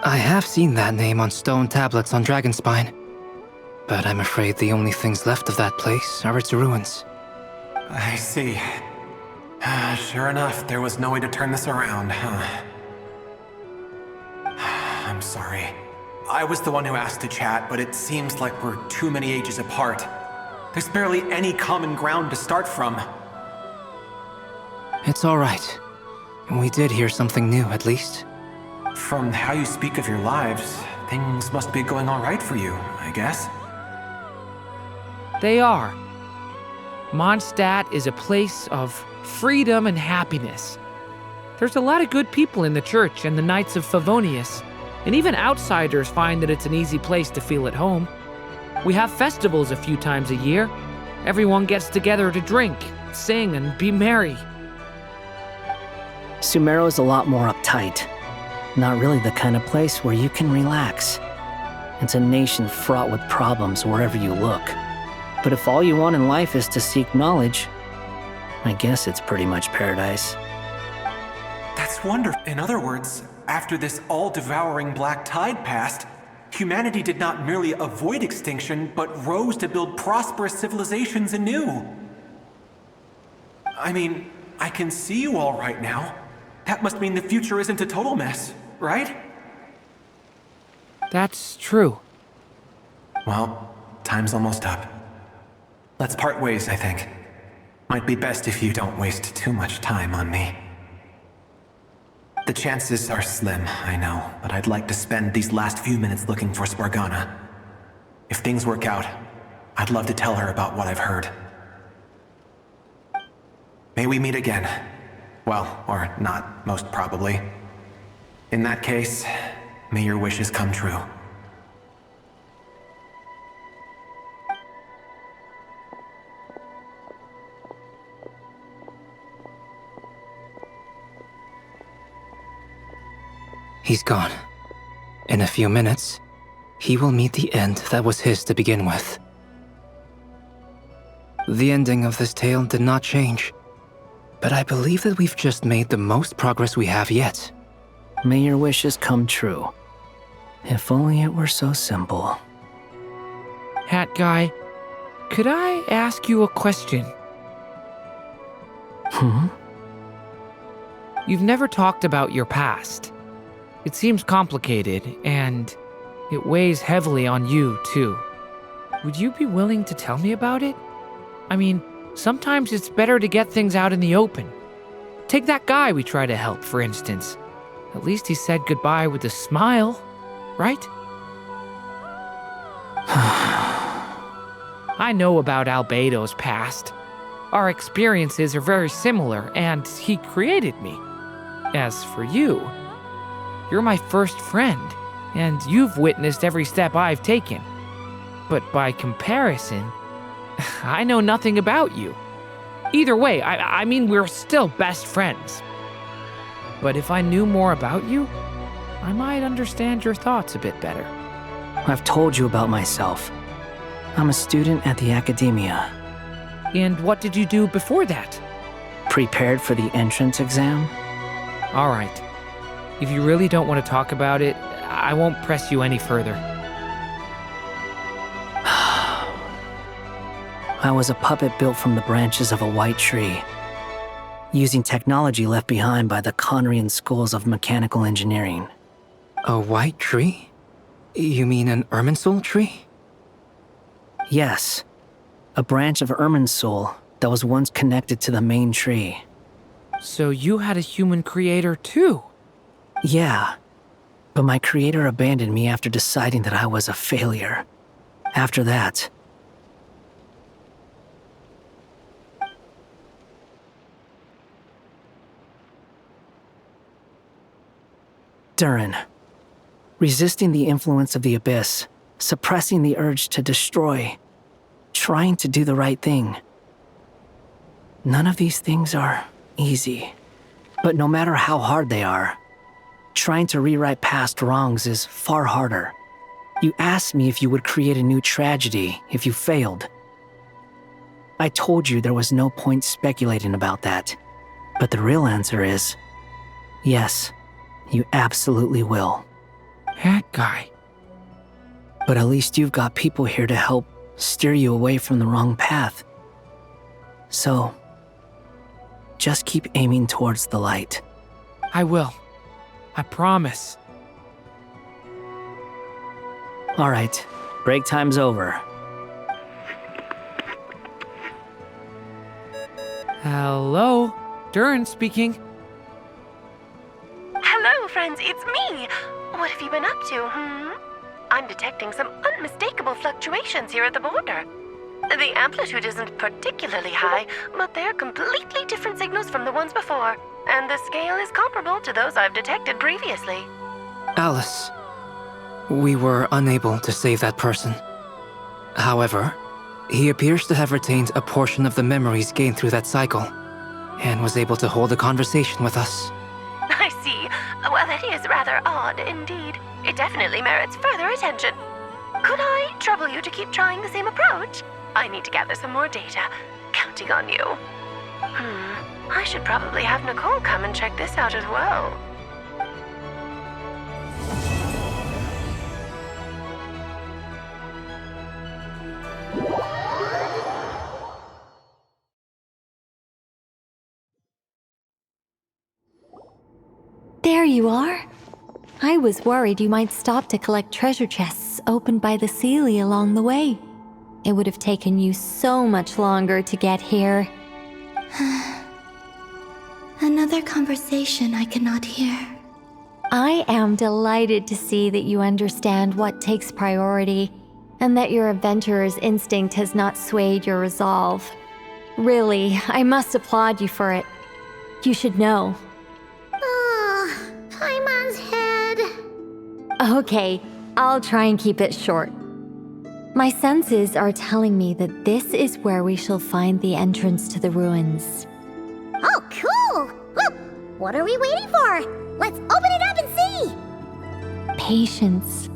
I have seen that name on stone tablets on Dragonspine. But I'm afraid the only things left of that place are its ruins. I see. Sure enough, there was no way to turn this around, huh? I'm sorry. I was the one who asked to chat, but it seems like we're too many ages apart. There's barely any common ground to start from. It's all right. We did hear something new, at least. From how you speak of your lives, things must be going all right for you, I guess. They are. Mondstadt is a place of freedom and happiness. There's a lot of good people in the church and the Knights of Favonius, and even outsiders find that it's an easy place to feel at home. We have festivals a few times a year. Everyone gets together to drink, sing, and be merry. Sumeru is a lot more uptight. Not really the kind of place where you can relax. It's a nation fraught with problems wherever you look. But if all you want in life is to seek knowledge, I guess it's pretty much paradise. That's wonderful. In other words, after this all-devouring black tide passed, humanity did not merely avoid extinction, but rose to build prosperous civilizations anew. I mean, I can see you all right now. That must mean the future isn't a total mess, right? That's true. Well, time's almost up. Let's part ways, I think. Might be best if you don't waste too much time on me. The chances are slim, I know, but I'd like to spend these last few minutes looking for Spargana. If things work out, I'd love to tell her about what I've heard. May we meet again. Well, or not, most probably. In that case, may your wishes come true. He's gone. In a few minutes, he will meet the end that was his to begin with. The ending of this tale did not change, but I believe that we've just made the most progress we have yet. May your wishes come true. If only it were so simple. Hat Guy, could I ask you a question? You've never talked about your past. It seems complicated, and it weighs heavily on you, too. Would you be willing to tell me about it? I mean, sometimes it's better to get things out in the open. Take that guy we try to help, for instance. At least he said goodbye with a smile, right? I know about Albedo's past. Our experiences are very similar, and he created me. As for you, you're my first friend, and you've witnessed every step I've taken. But by comparison, I know nothing about you. Either way, I mean, we're still best friends. But if I knew more about you, I might understand your thoughts a bit better. I've told you about myself. I'm a student at the academia. And what did you do before that? Prepared for the entrance exam? All right. If you really don't want to talk about it, I won't press you any further. I was a puppet built from the branches of a white tree, using technology left behind by the Conrian schools of mechanical engineering. A white tree? You mean an Irminsul tree? Yes, a branch of Irminsul that was once connected to the main tree. So you had a human creator too? Yeah. But my creator abandoned me after deciding that I was a failure. After that... Durin. Resisting the influence of the Abyss, suppressing the urge to destroy, trying to do the right thing. None of these things are easy. But no matter how hard they are, trying to rewrite past wrongs is far harder. You asked me if you would create a new tragedy if you failed. I told you there was no point speculating about that. But the real answer is, yes, you absolutely will. That guy. But at least you've got people here to help steer you away from the wrong path. So, just keep aiming towards the light. I will. I promise. All right, break time's over. Hello? Durin speaking. Hello, friends, it's me. What have you been up to, I'm detecting some unmistakable fluctuations here at the border. The amplitude isn't particularly high, but they're completely different signals from the ones before, and the scale is comparable to those I've detected previously. Alice, we were unable to save that person. However, he appears to have retained a portion of the memories gained through that cycle, and was able to hold a conversation with us. I see. Well, that is rather odd indeed. It definitely merits further attention. Could I trouble you to keep trying the same approach? I need to gather some more data. Counting on you. I should probably have Nicole come and check this out as well. There you are. I was worried you might stop to collect treasure chests opened by the Seelie along the way. It would have taken you so much longer to get here. Another conversation I cannot hear. I am delighted to see that you understand what takes priority, and that your adventurer's instinct has not swayed your resolve. Really, I must applaud you for it. You should know. Paimon's head. Okay, I'll try and keep it short. My senses are telling me that this is where we shall find the entrance to the ruins. Oh, cool! Well, what are we waiting for? Let's open it up and see! Patience.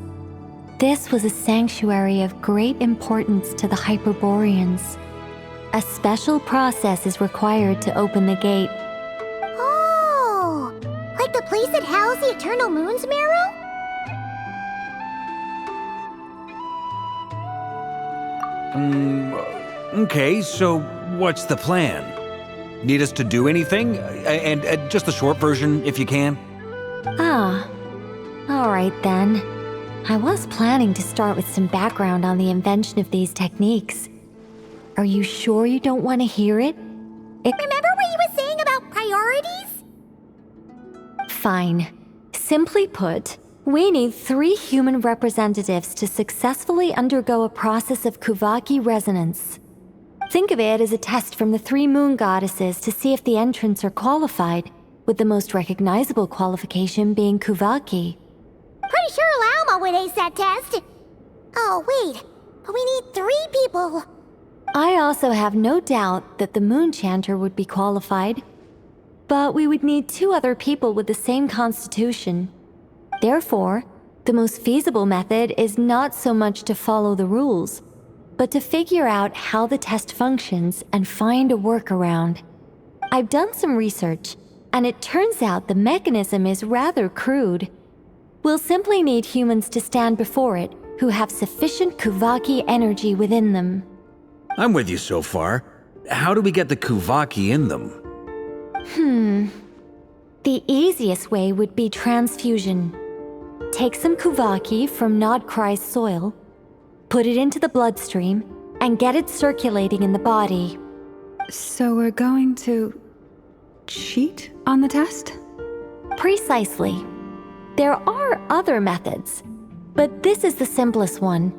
This was a sanctuary of great importance to the Hyperboreans. A special process is required to open the gate. Oh! Like the place that housed the Eternal Moon's marrow? Okay, so what's the plan? Need us to do anything? And just the short version, if you can. Ah, alright then. I was planning to start with some background on the invention of these techniques. Are you sure you don't want to hear it? Remember what you were saying about priorities? Fine. Simply put, we need 3 human representatives to successfully undergo a process of Kuvaki resonance. Think of it as a test from the 3 moon goddesses to see if the entrants are qualified, with the most recognizable qualification being Kuvaki. Pretty sure Lauma would ace that test. Oh, wait. But we need 3 people. I also have no doubt that the Moon Chanter would be qualified. But we would need 2 other people with the same constitution. Therefore, the most feasible method is not so much to follow the rules, but to figure out how the test functions and find a workaround. I've done some research, and it turns out the mechanism is rather crude. We'll simply need humans to stand before it who have sufficient Kuvaki energy within them. I'm with you so far. How do we get the Kuvaki in them? The easiest way would be transfusion. Take some Kuvaki from Nodkrai's soil, put it into the bloodstream, and get it circulating in the body. So we're going to cheat on the test? Precisely. There are other methods, but this is the simplest one.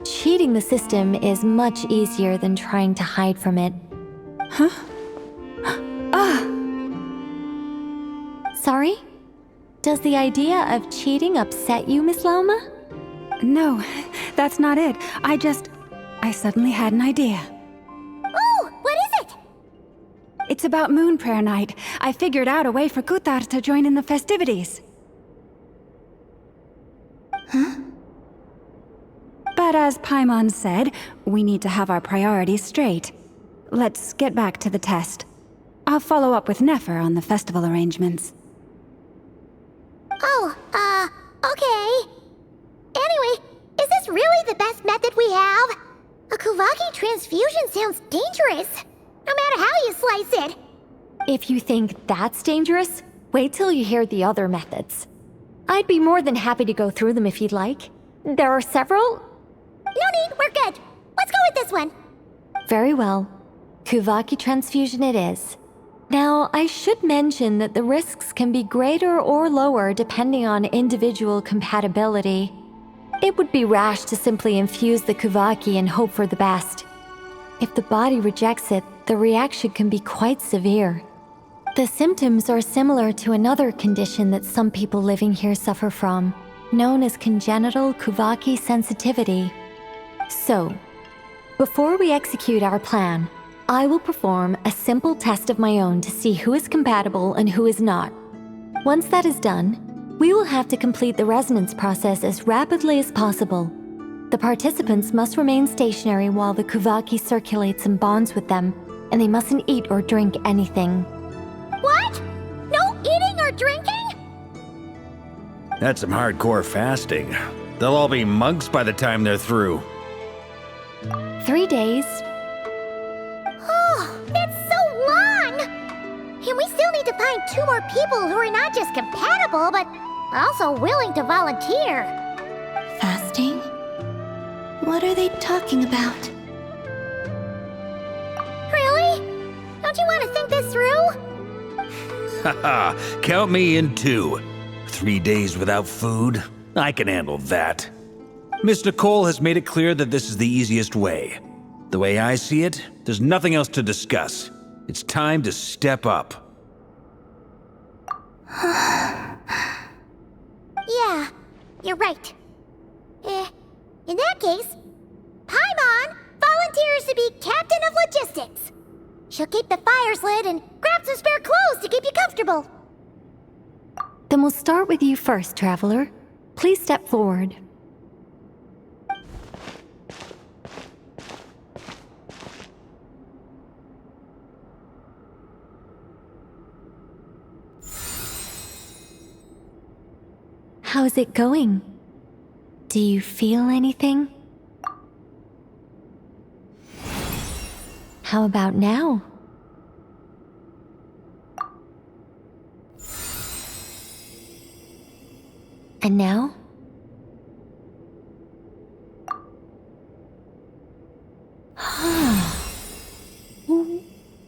Cheating the system is much easier than trying to hide from it. Huh? Sorry? Does the idea of cheating upset you, Miss Lauma? No, that's not it. I suddenly had an idea. Oh, what is it? It's about Moon Prayer Night. I figured out a way for Kuthar to join in the festivities. Huh? But as Paimon said, we need to have our priorities straight. Let's get back to the test. I'll follow up with Nefer on the festival arrangements. Oh, okay. Anyway, is this really the best method we have? A Kuvaki transfusion sounds dangerous, no matter how you slice it. If you think that's dangerous, wait till you hear the other methods. I'd be more than happy to go through them if you'd like. There are several. No need, we're good. Let's go with this one. Very well. Kuvaki transfusion it is. Now, I should mention that the risks can be greater or lower depending on individual compatibility. It would be rash to simply infuse the Kuvaki and hope for the best. If the body rejects it, the reaction can be quite severe. The symptoms are similar to another condition that some people living here suffer from, known as congenital Kuvaki sensitivity. So, before we execute our plan, I will perform a simple test of my own to see who is compatible and who is not. Once that is done, we will have to complete the resonance process as rapidly as possible. The participants must remain stationary while the Kuvaki circulates and bonds with them, and they mustn't eat or drink anything. What? No eating or drinking? That's some hardcore fasting. They'll all be monks by the time they're through. 3 days. Oh, that's so long! And we still need to find 2 more people who are not just compatible, but also willing to volunteer. Fasting? What are they talking about? Really? Don't you want to think this through? Haha, count me in too. 3 days without food? I can handle that. Miss Nicole has made it clear that this is the easiest way. The way I see it, there's nothing else to discuss. It's time to step up. Yeah, you're right. In that case, Paimon volunteers to be captain of logistics. She'll keep the fires lit and grab some spare clothes to keep you comfortable. Then we'll start with you first, Traveler. Please step forward. How's it going? Do you feel anything? How about now? And now?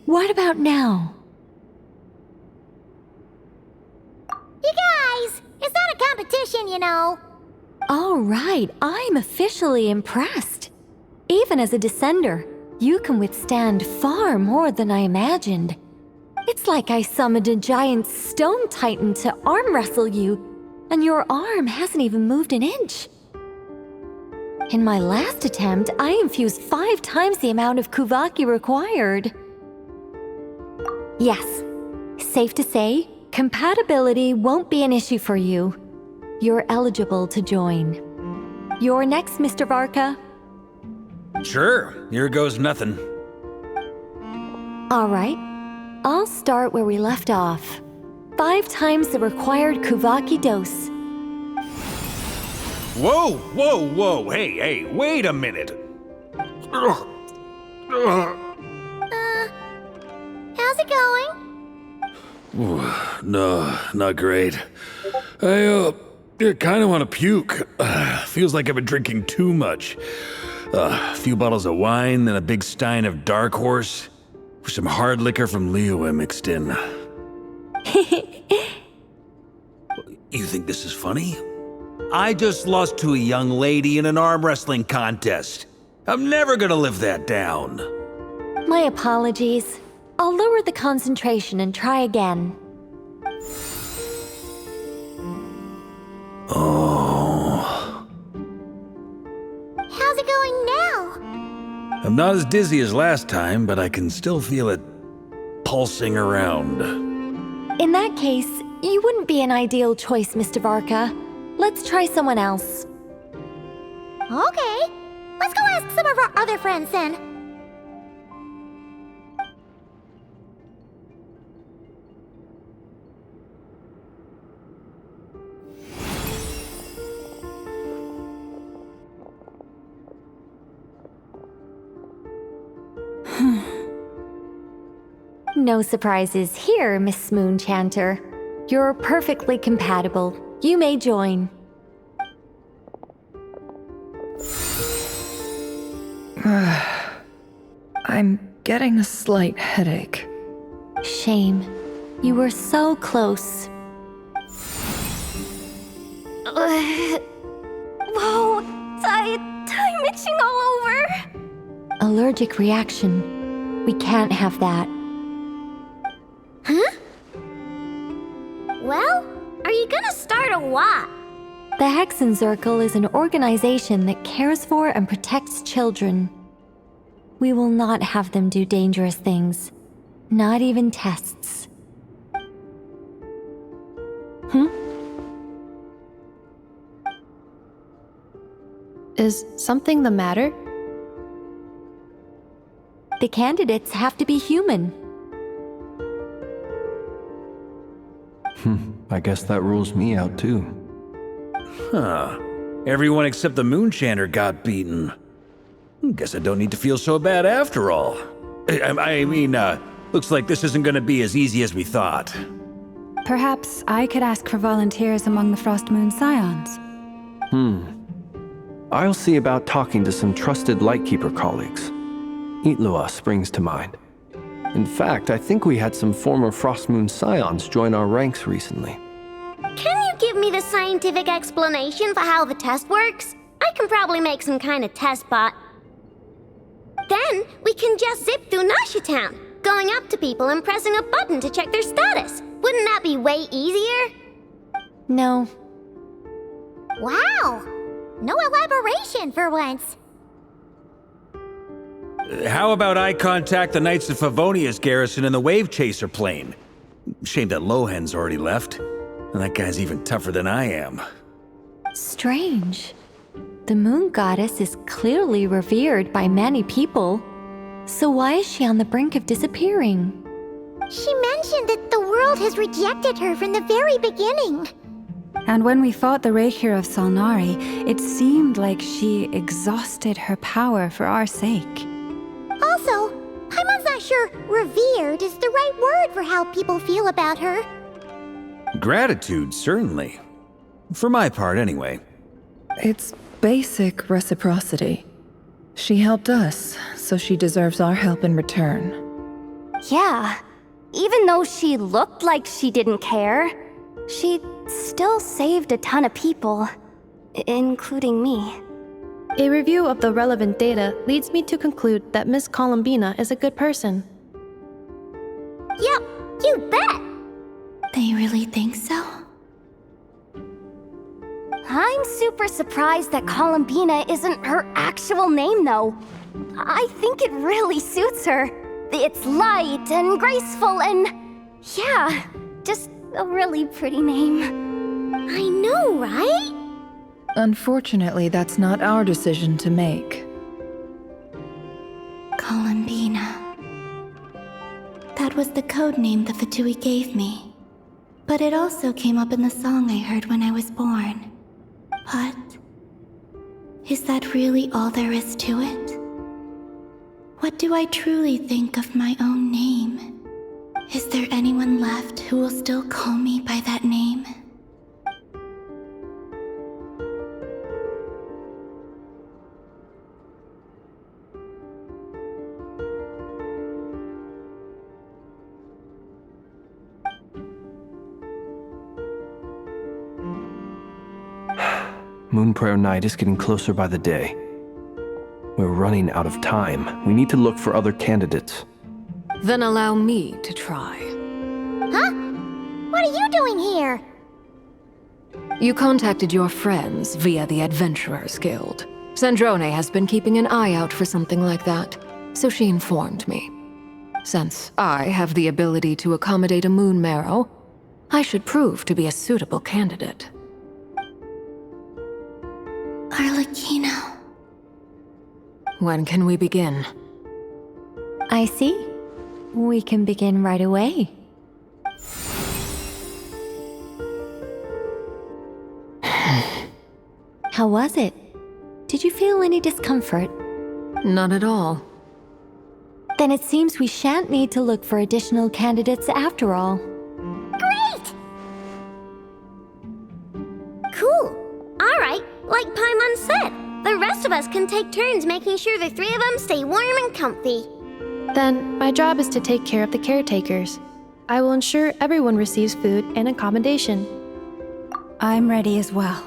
What about now? You guys, it's not a competition, you know. All right, I'm officially impressed. Even as a descender, you can withstand far more than I imagined. It's like I summoned a giant stone titan to arm wrestle you, and your arm hasn't even moved an inch. In my last attempt, I infused 5 times the amount of Kuvaki required. Yes, safe to say, compatibility won't be an issue for you. You're eligible to join. You're next, Mr. Varka. Sure, here goes nothing. All right, I'll start where we left off. 5 times the required Kuvaki dose. Whoa, whoa, whoa, hey, wait a minute. How's it going? No, not great. I kind of want to puke. Feels like I've been drinking too much. A few bottles of wine, then a big stein of Dark Horse, with some hard liquor from Liyue mixed in. You think this is funny? I just lost to a young lady in an arm wrestling contest. I'm never gonna live that down. My apologies. I'll lower the concentration and try again. Oh. How's it going now? I'm not as dizzy as last time, but I can still feel it pulsing around. In that case, you wouldn't be an ideal choice, Mr. Varka. Let's try someone else. Okay. Let's go ask some of our other friends then. No surprises here, Miss Moonchanter. You're perfectly compatible. You may join. I'm getting a slight headache. Shame. You were so close. Whoa, I'm itching all over. Allergic reaction. We can't have that. Huh? Well, are you gonna start a what? The Hexen Circle is an organization that cares for and protects children. We will not have them do dangerous things. Not even tests. Is something the matter? The candidates have to be human. I guess that rules me out too. Huh. Everyone except the Moonchanter got beaten. Guess I don't need to feel so bad after all. I mean, looks like this isn't gonna be as easy as we thought. Perhaps I could ask for volunteers among the Frost Moon Scions. I'll see about talking to some trusted Lightkeeper colleagues. Itlua springs to mind. In fact, I think we had some former Frost Moon Scions join our ranks recently. Can you give me the scientific explanation for how the test works? I can probably make some kind of test bot. Then we can just zip through Nasha Town, going up to people and pressing a button to check their status. Wouldn't that be way easier? No. Wow! No elaboration for once. How about I contact the Knights of Favonia's garrison in the Wave Chaser plane? Shame that Lohan's already left. And that guy's even tougher than I am. Strange. The moon goddess is clearly revered by many people. So why is she on the brink of disappearing? She mentioned that the world has rejected her from the very beginning. And when we fought the Reikir of Solnari, it seemed like she exhausted her power for our sake. Also, Paimon's not sure revered is the right word for how people feel about her. Gratitude, certainly. For my part, anyway. It's basic reciprocity. She helped us, so she deserves our help in return. Yeah. Even though she looked like she didn't care, she still saved a ton of people, including me. A review of the relevant data leads me to conclude that Miss Columbina is a good person. Yep, you bet! They really think so? I'm super surprised that Columbina isn't her actual name, though. I think it really suits her. It's light and graceful and... yeah, just a really pretty name. I know, right? Unfortunately, that's not our decision to make. Columbina. That was the code name the Fatui gave me. But it also came up in the song I heard when I was born. But... is that really all there is to it? What do I truly think of my own name? Is there anyone left who will still call me by that name? Moon Prayer Night is getting closer by the day. We're running out of time. We need to look for other candidates. Then allow me to try. Huh? What are you doing here? You contacted your friends via the Adventurers Guild. Sandrone has been keeping an eye out for something like that, so she informed me. Since I have the ability to accommodate a moon marrow, I should prove to be a suitable candidate. Arlecchino. When can we begin? I see. We can begin right away. How was it? Did you feel any discomfort? Not at all. Then it seems we shan't need to look for additional candidates after all. Great! Cool. Alright, like Paimon said, the rest of us can take turns making sure the three of them stay warm and comfy. Then, my job is to take care of the caretakers. I will ensure everyone receives food and accommodation. I'm ready as well.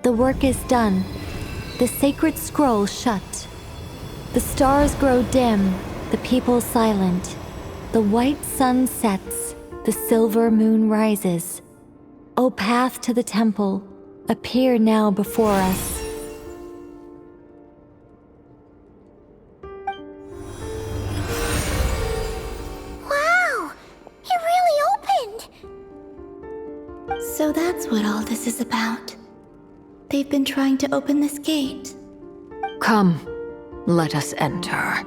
The work is done. The sacred scroll shut. The stars grow dim, the people silent. The white sun sets, the silver moon rises. O path to the temple, appear now before us. Wow! It really opened! So that's what all this is about. They've been trying to open this gate. Come, let us enter.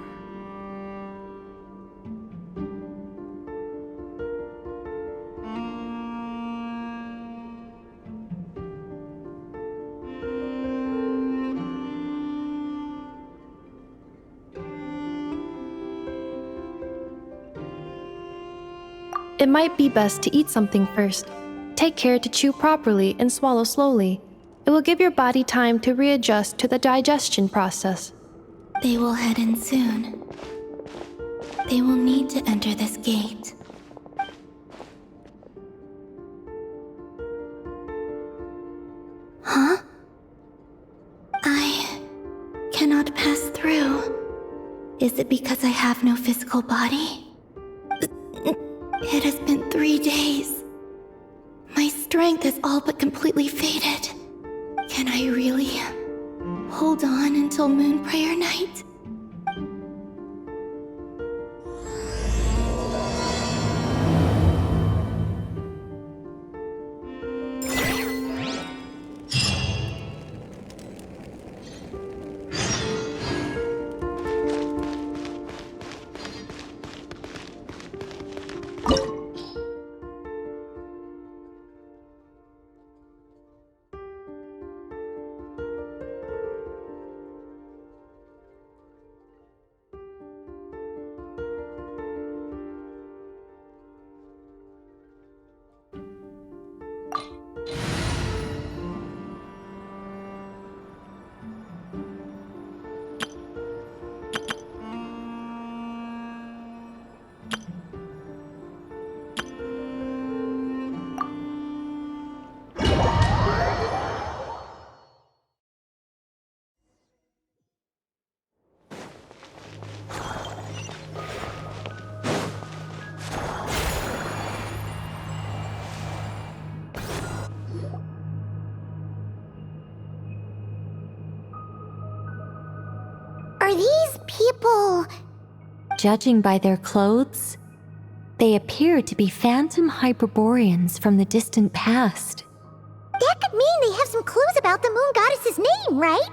It might be best to eat something first. Take care to chew properly and swallow slowly. It will give your body time to readjust to the digestion process. They will head in soon. They will need to enter this gate. Huh? I cannot pass through. Is it because I have no physical body? It has been 3 days. My strength has all but completely faded. Can I really hold on until Moon Prayer Night? Are these people... Judging by their clothes, they appear to be phantom Hyperboreans from the distant past. That could mean they have some clues about the moon goddess's name, right?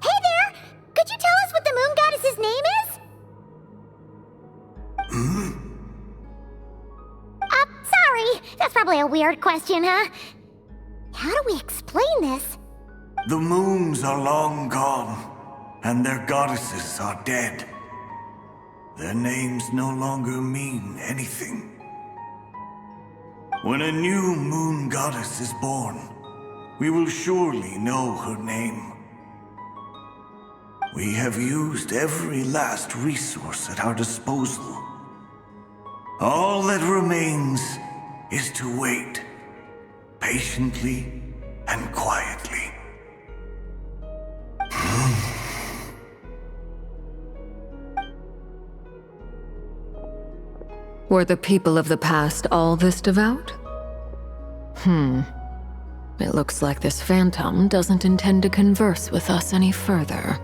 Hey there! Could you tell us what the moon goddess's name is? Sorry. That's probably a weird question, huh? How do we explain this? The moons are long gone, and their goddesses are dead. Their names no longer mean anything. When a new moon goddess is born, we will surely know her name. We have used every last resource at our disposal. All that remains is to wait, patiently and quietly. Were the people of the past all this devout? It looks like this phantom doesn't intend to converse with us any further.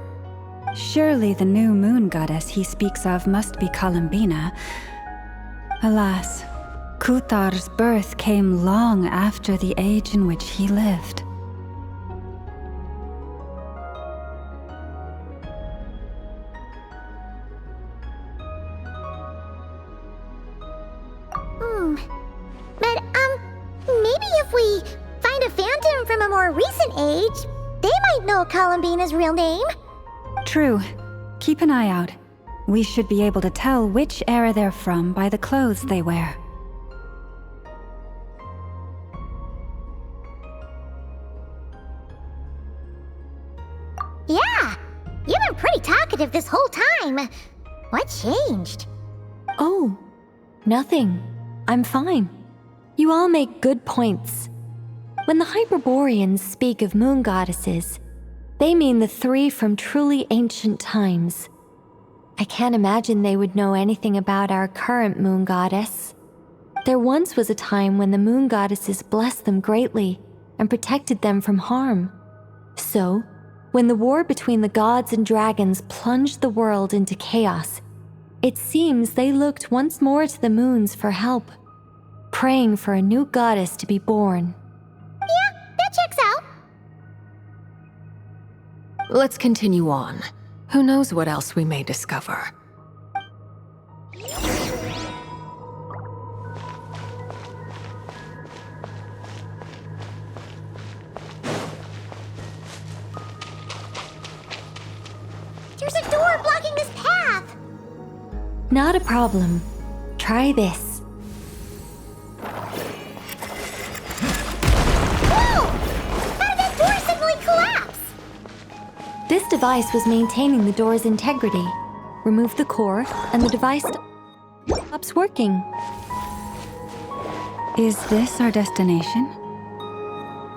Surely the new moon goddess he speaks of must be Columbina. Alas, Kuthar's birth came long after the age in which he lived. But, maybe if we find a phantom from a more recent age, they might know Columbina's real name. True. Keep an eye out. We should be able to tell which era they're from by the clothes they wear. Yeah, you've been pretty talkative this whole time. What changed? Oh, nothing. I'm fine. You all make good points. When the Hyperboreans speak of moon goddesses, they mean the three from truly ancient times. I can't imagine they would know anything about our current moon goddess. There once was a time when the moon goddesses blessed them greatly and protected them from harm. So, when the war between the gods and dragons plunged the world into chaos, it seems they looked once more to the moons for help, praying for a new goddess to be born. Yeah, that checks out. Let's continue on. Who knows what else we may discover? There's a door blocking this path. Not a problem. Try this. Whoa! How did that door suddenly collapse? This device was maintaining the door's integrity. Remove the core, and the device stops working. Is this our destination?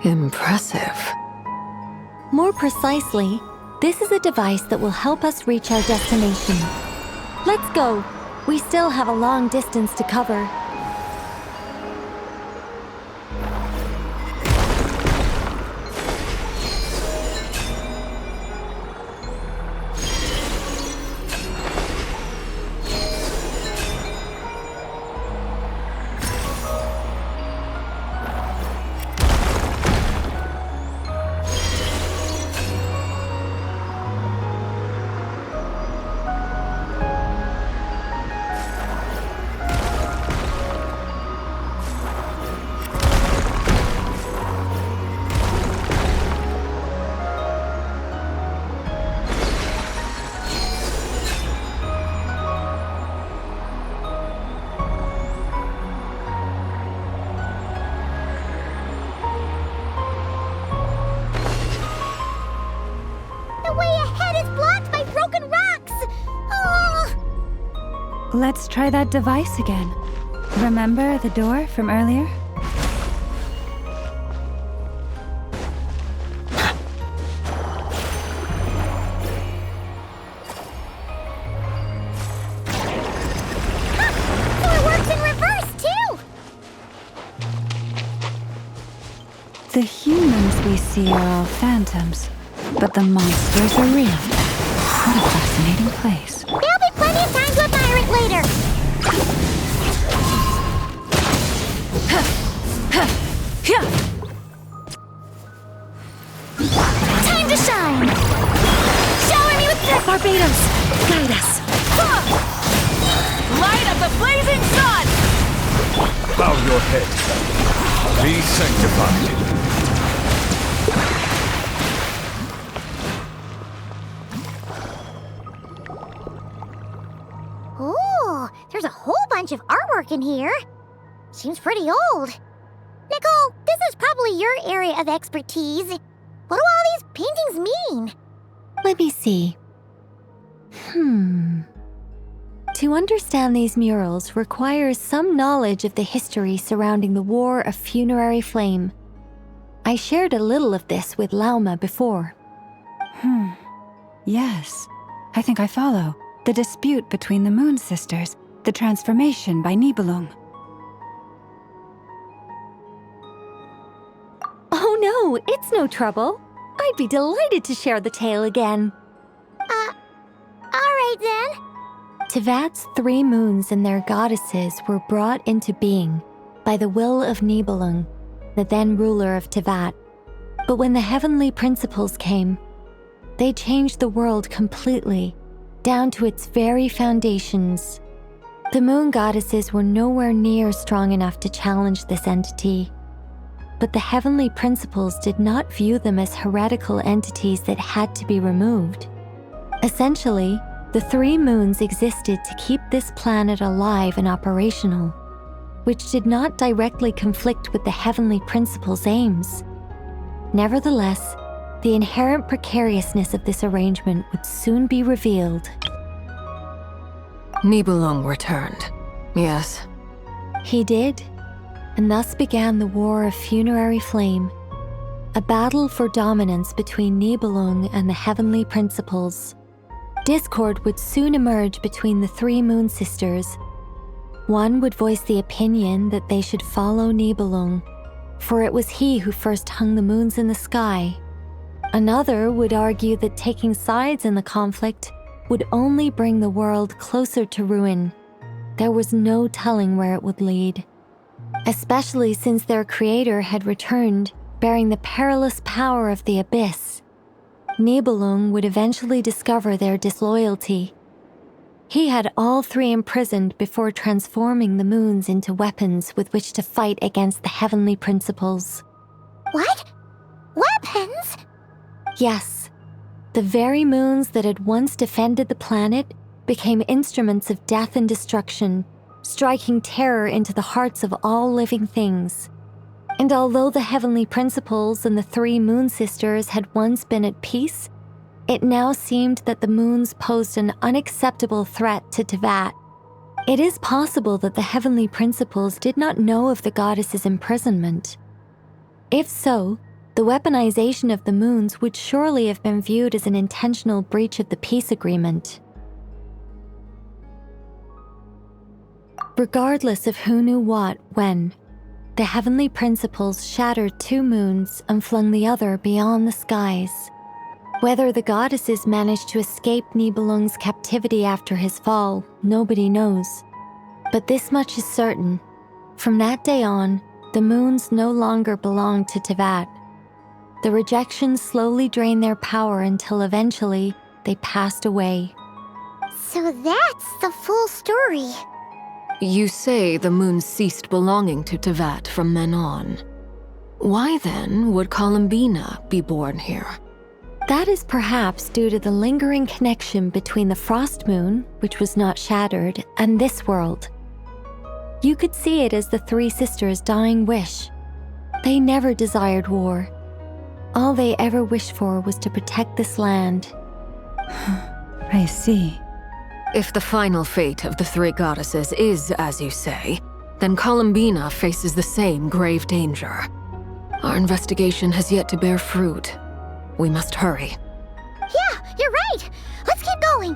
Impressive. More precisely, this is a device that will help us reach our destination. Let's go. We still have a long distance to cover. Let's try that device again. Remember the door from earlier? Door works in reverse, too! The humans we see are all phantoms, but the monsters are real. What a fascinating place. There'll be plenty of time to admire it later. Time to shine! Shower me with Barbados, guide us. Light of the blazing sun! Bow your head. Be sanctified. Ooh, there's a whole bunch of artwork in here. Seems pretty old. Nicole, this is probably your area of expertise. What do all these paintings mean? Let me see. To understand these murals requires some knowledge of the history surrounding the War of Funerary Flame. I shared a little of this with Lauma before. Yes, I think I follow. The dispute between the Moon Sisters, the transformation by Nibelung. Oh no, it's no trouble. I'd be delighted to share the tale again. Alright then. Tevat's 3 moons and their goddesses were brought into being by the will of Nibelung, the then ruler of Tevat. But when the heavenly principles came, they changed the world completely, down to its very foundations. The moon goddesses were nowhere near strong enough to challenge this entity. But the heavenly principles did not view them as heretical entities that had to be removed. Essentially, the 3 moons existed to keep this planet alive and operational, which did not directly conflict with the heavenly principles' aims. Nevertheless, the inherent precariousness of this arrangement would soon be revealed. Nibelung returned, yes. He did, and thus began the War of Funerary Flame, a battle for dominance between Nibelung and the heavenly principles. Discord would soon emerge between the 3 Moon Sisters. One would voice the opinion that they should follow Nibelung, for it was he who first hung the moons in the sky. Another would argue that taking sides in the conflict would only bring the world closer to ruin. There was no telling where it would lead, especially since their creator had returned, bearing the perilous power of the abyss. Nibelung would eventually discover their disloyalty. He had all 3 imprisoned before transforming the moons into weapons with which to fight against the heavenly principles. What? Weapons? Yes. The very moons that had once defended the planet became instruments of death and destruction, striking terror into the hearts of all living things. And although the heavenly principles and the 3 Moon Sisters had once been at peace, it now seemed that the moons posed an unacceptable threat to Tevat. It is possible that the heavenly principles did not know of the goddess's imprisonment. If so, the weaponization of the moons would surely have been viewed as an intentional breach of the peace agreement. Regardless of who knew what, when, the heavenly principles shattered 2 moons and flung the other beyond the skies. Whether the goddesses managed to escape Nibelung's captivity after his fall, nobody knows. But this much is certain. From that day on, the moons no longer belonged to Tevat. The rejection slowly drained their power until eventually they passed away. So that's the full story. You say the moon ceased belonging to Tevat from then on. Why then would Columbina be born here? That is perhaps due to the lingering connection between the Frost Moon, which was not shattered, and this world. You could see it as the 3 sisters' dying wish. They never desired war. All they ever wished for was to protect this land. I see. If the final fate of the 3 goddesses is as you say, then Columbina faces the same grave danger. Our investigation has yet to bear fruit. We must hurry. Yeah, you're right. Let's keep going.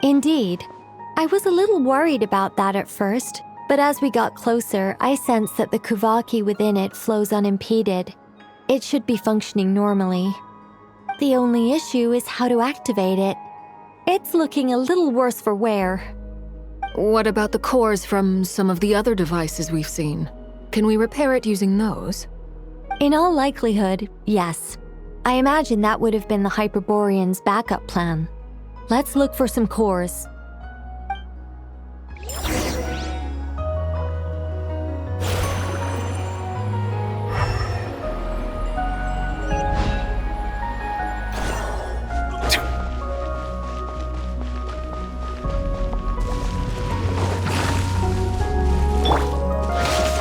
Indeed. I was a little worried about that at first, but as we got closer, I sensed that the Kuvaki within it flows unimpeded. It should be functioning normally. The only issue is how to activate it. It's looking a little worse for wear. What about the cores from some of the other devices we've seen? Can we repair it using those? In all likelihood, yes. I imagine that would have been the Hyperborean's backup plan. Let's look for some cores.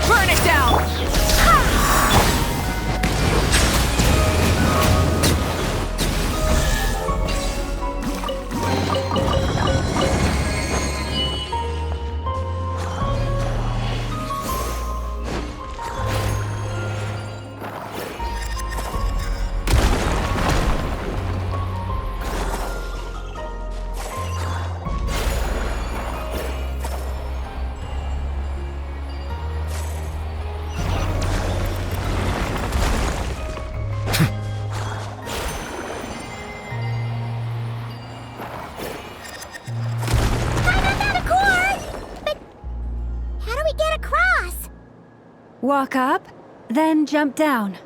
Burn it down! Walk up, then jump down.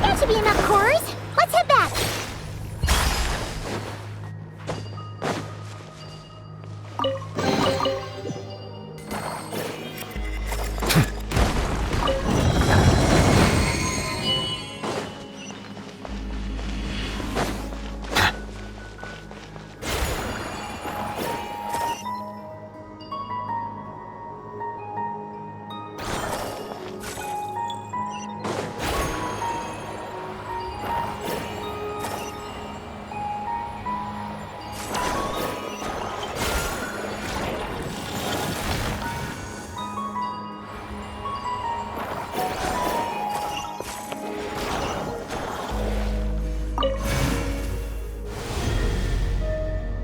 That should be enough cores. Let's head back.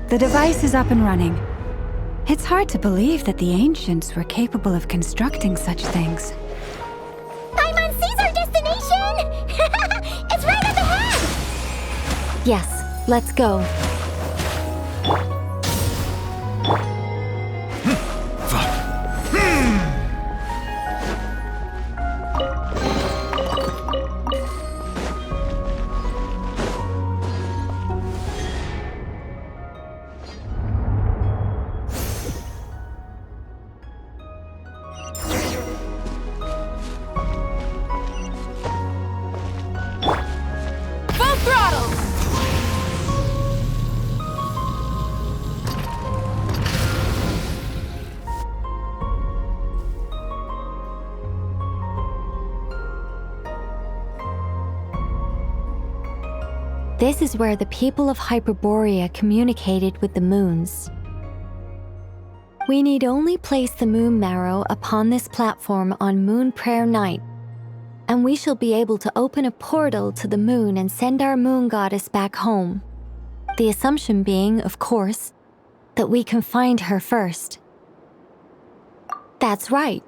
The device is up and running. It's hard to believe that the ancients were capable of constructing such things. Paimon sees our destination! It's right up ahead! Yes, let's go. Full throttle! This is where the people of Hyperborea communicated with the moons. We need only place the moon marrow upon this platform on Moon Prayer Night, and we shall be able to open a portal to the moon and send our moon goddess back home. The assumption being, of course, that we can find her first. That's right.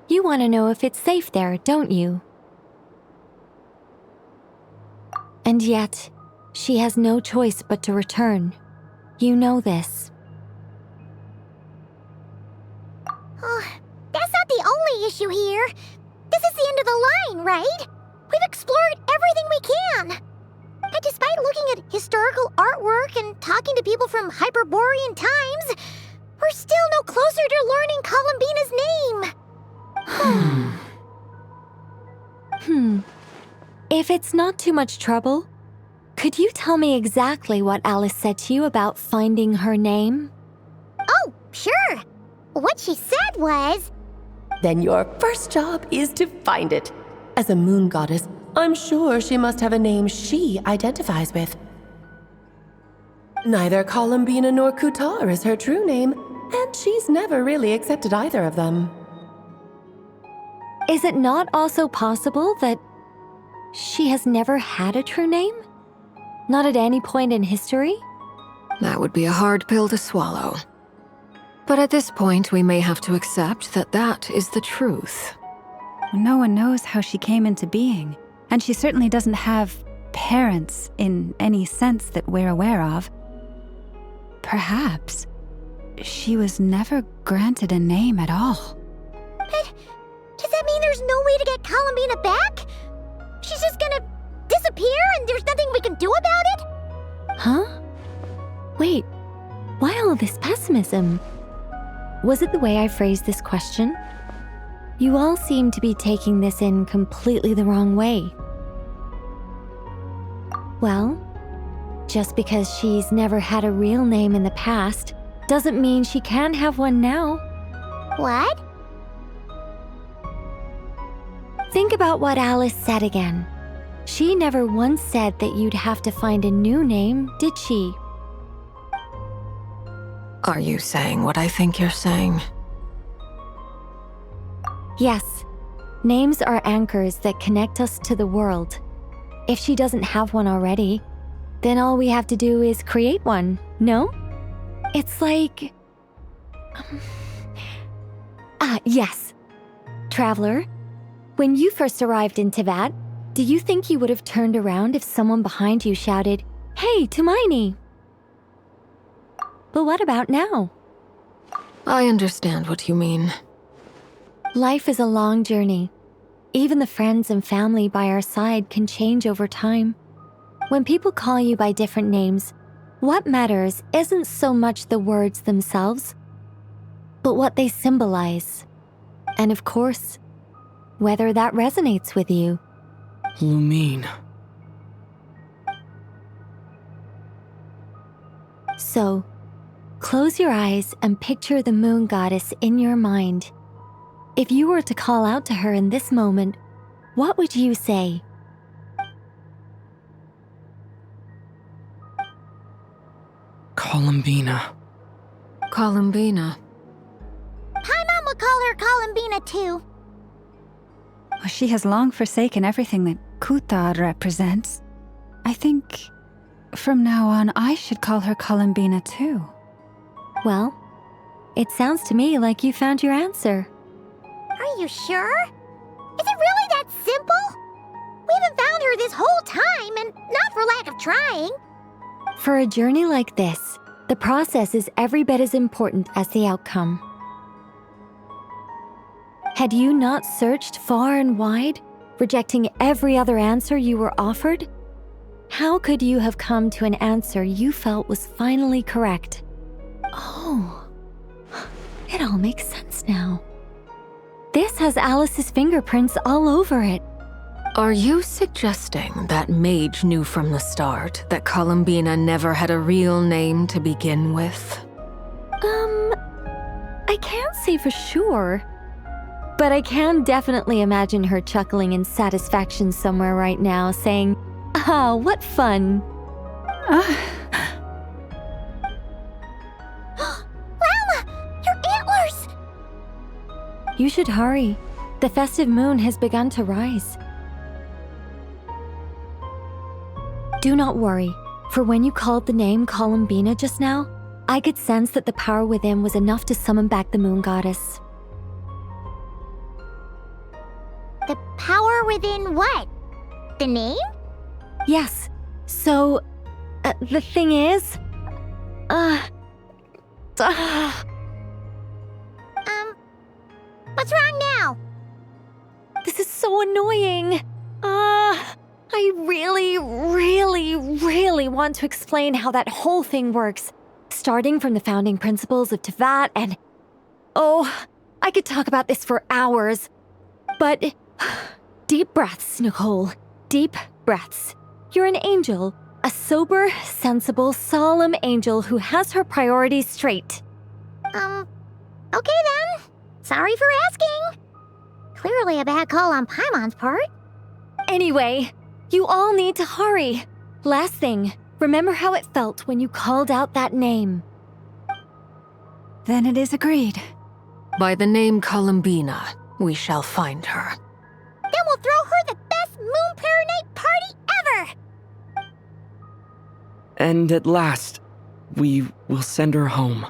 You want to know if it's safe there, don't you? And yet, she has no choice but to return. You know this. Oh, that's not the only issue here. This is the end of the line, right? We've explored everything we can. And despite looking at historical artwork and talking to people from Hyperborean times, we're still no closer to learning Columbina's name. If it's not too much trouble, could you tell me exactly what Alice said to you about finding her name? Oh, sure. What she said was... Then your first job is to find it. As a moon goddess, I'm sure she must have a name she identifies with. Neither Columbina nor Kutar is her true name, and she's never really accepted either of them. Is it not also possible that she has never had a true name? Not at any point in history? That would be a hard pill to swallow. But at this point, we may have to accept that that is the truth. No one knows how she came into being, and she certainly doesn't have parents in any sense that we're aware of. Perhaps she was never granted a name at all. But does that mean there's no way to get Columbina back? She's just gonna disappear and there's nothing we can do about it? Huh? Wait, why all this pessimism? Was it the way I phrased this question? You all seem to be taking this in completely the wrong way. Well, just because she's never had a real name in the past doesn't mean she can't have one now. What? Think about what Alice said again. She never once said that you'd have to find a new name, did she? Are you saying what I think you're saying? Yes. Names are anchors that connect us to the world. If she doesn't have one already, then all we have to do is create one, no? It's like... yes. Traveler, when you first arrived in Teyvat, do you think you would have turned around if someone behind you shouted, "Hey, Tumaini"? But what about now? I understand what you mean. Life is a long journey. Even the friends and family by our side can change over time. When people call you by different names, what matters isn't so much the words themselves, but what they symbolize. And of course, whether that resonates with you. Lumine. So, close your eyes and picture the moon goddess in your mind. If you were to call out to her in this moment, what would you say? Columbina. Columbina. Paimon would call her Columbina too. Well, she has long forsaken everything that Kutar represents. I think from now on I should call her Columbina too. Well, it sounds to me like you found your answer. Are you sure? Is it really that simple? We haven't found her this whole time, and not for lack of trying. For a journey like this, the process is every bit as important as the outcome. Had you not searched far and wide, rejecting every other answer you were offered? How could you have come to an answer you felt was finally correct? Oh, it all makes sense now. This has Alice's fingerprints all over it. Are you suggesting that Mage knew from the start that Columbina never had a real name to begin with? I can't say for sure. But I can definitely imagine her chuckling in satisfaction somewhere right now, saying, "Ah, what fun." Llama! Your antlers! You should hurry. The festive moon has begun to rise. Do not worry, for when you called the name Columbina just now, I could sense that the power within was enough to summon back the moon goddess. The power within what? The name? Yes. So, the thing is... What's wrong now? This is so annoying. I really want to explain how that whole thing works. Starting from the founding principles of Teyvat and... Oh, I could talk about this for hours. But... Deep breaths, Nicole. deep breaths. You're an angel. A sober, sensible, solemn angel who has her priorities straight. Okay then. Sorry for asking. Clearly a bad call on Paimon's part. Anyway, you all need to hurry. Last thing, remember how it felt when you called out that name. Then it is agreed. By the name Columbina, we shall find her. Then we'll throw her the best Moon Prayer Night party ever! And at last, we will send her home.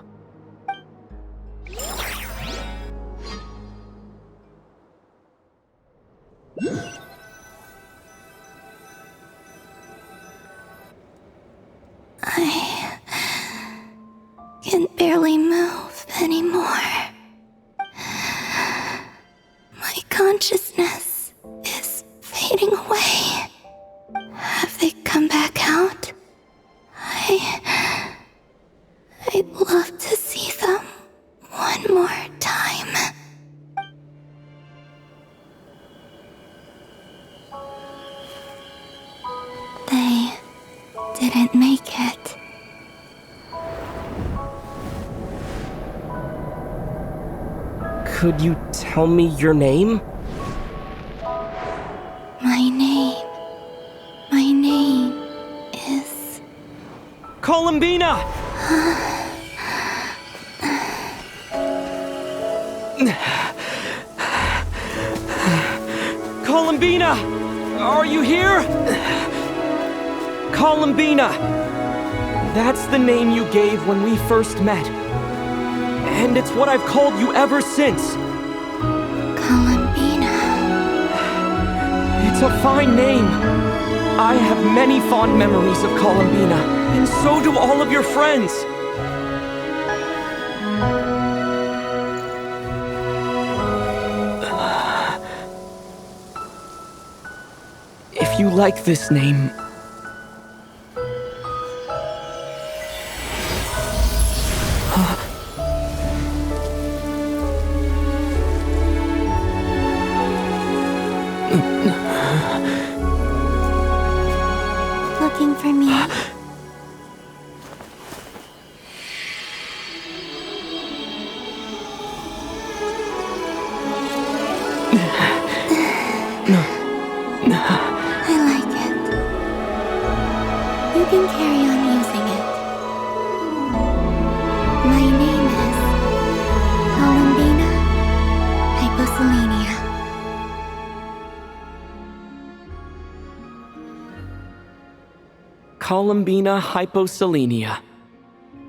I can barely move anymore. My consciousness is fading away. Have they come back out? I'd love to see them one more time. They didn't make it. Could you tell me your name? My name is... Columbina! Columbina! Are you here? Columbina! That's the name you gave when we first met. And it's what I've called you ever since. Columbina. It's a fine name. I have many fond memories of Columbina, and so do all of your friends. If you like this name, Looking for me? I like it. You can carry on using it. My name is Columbina Hyposelenia. Columbina Hyposelenia.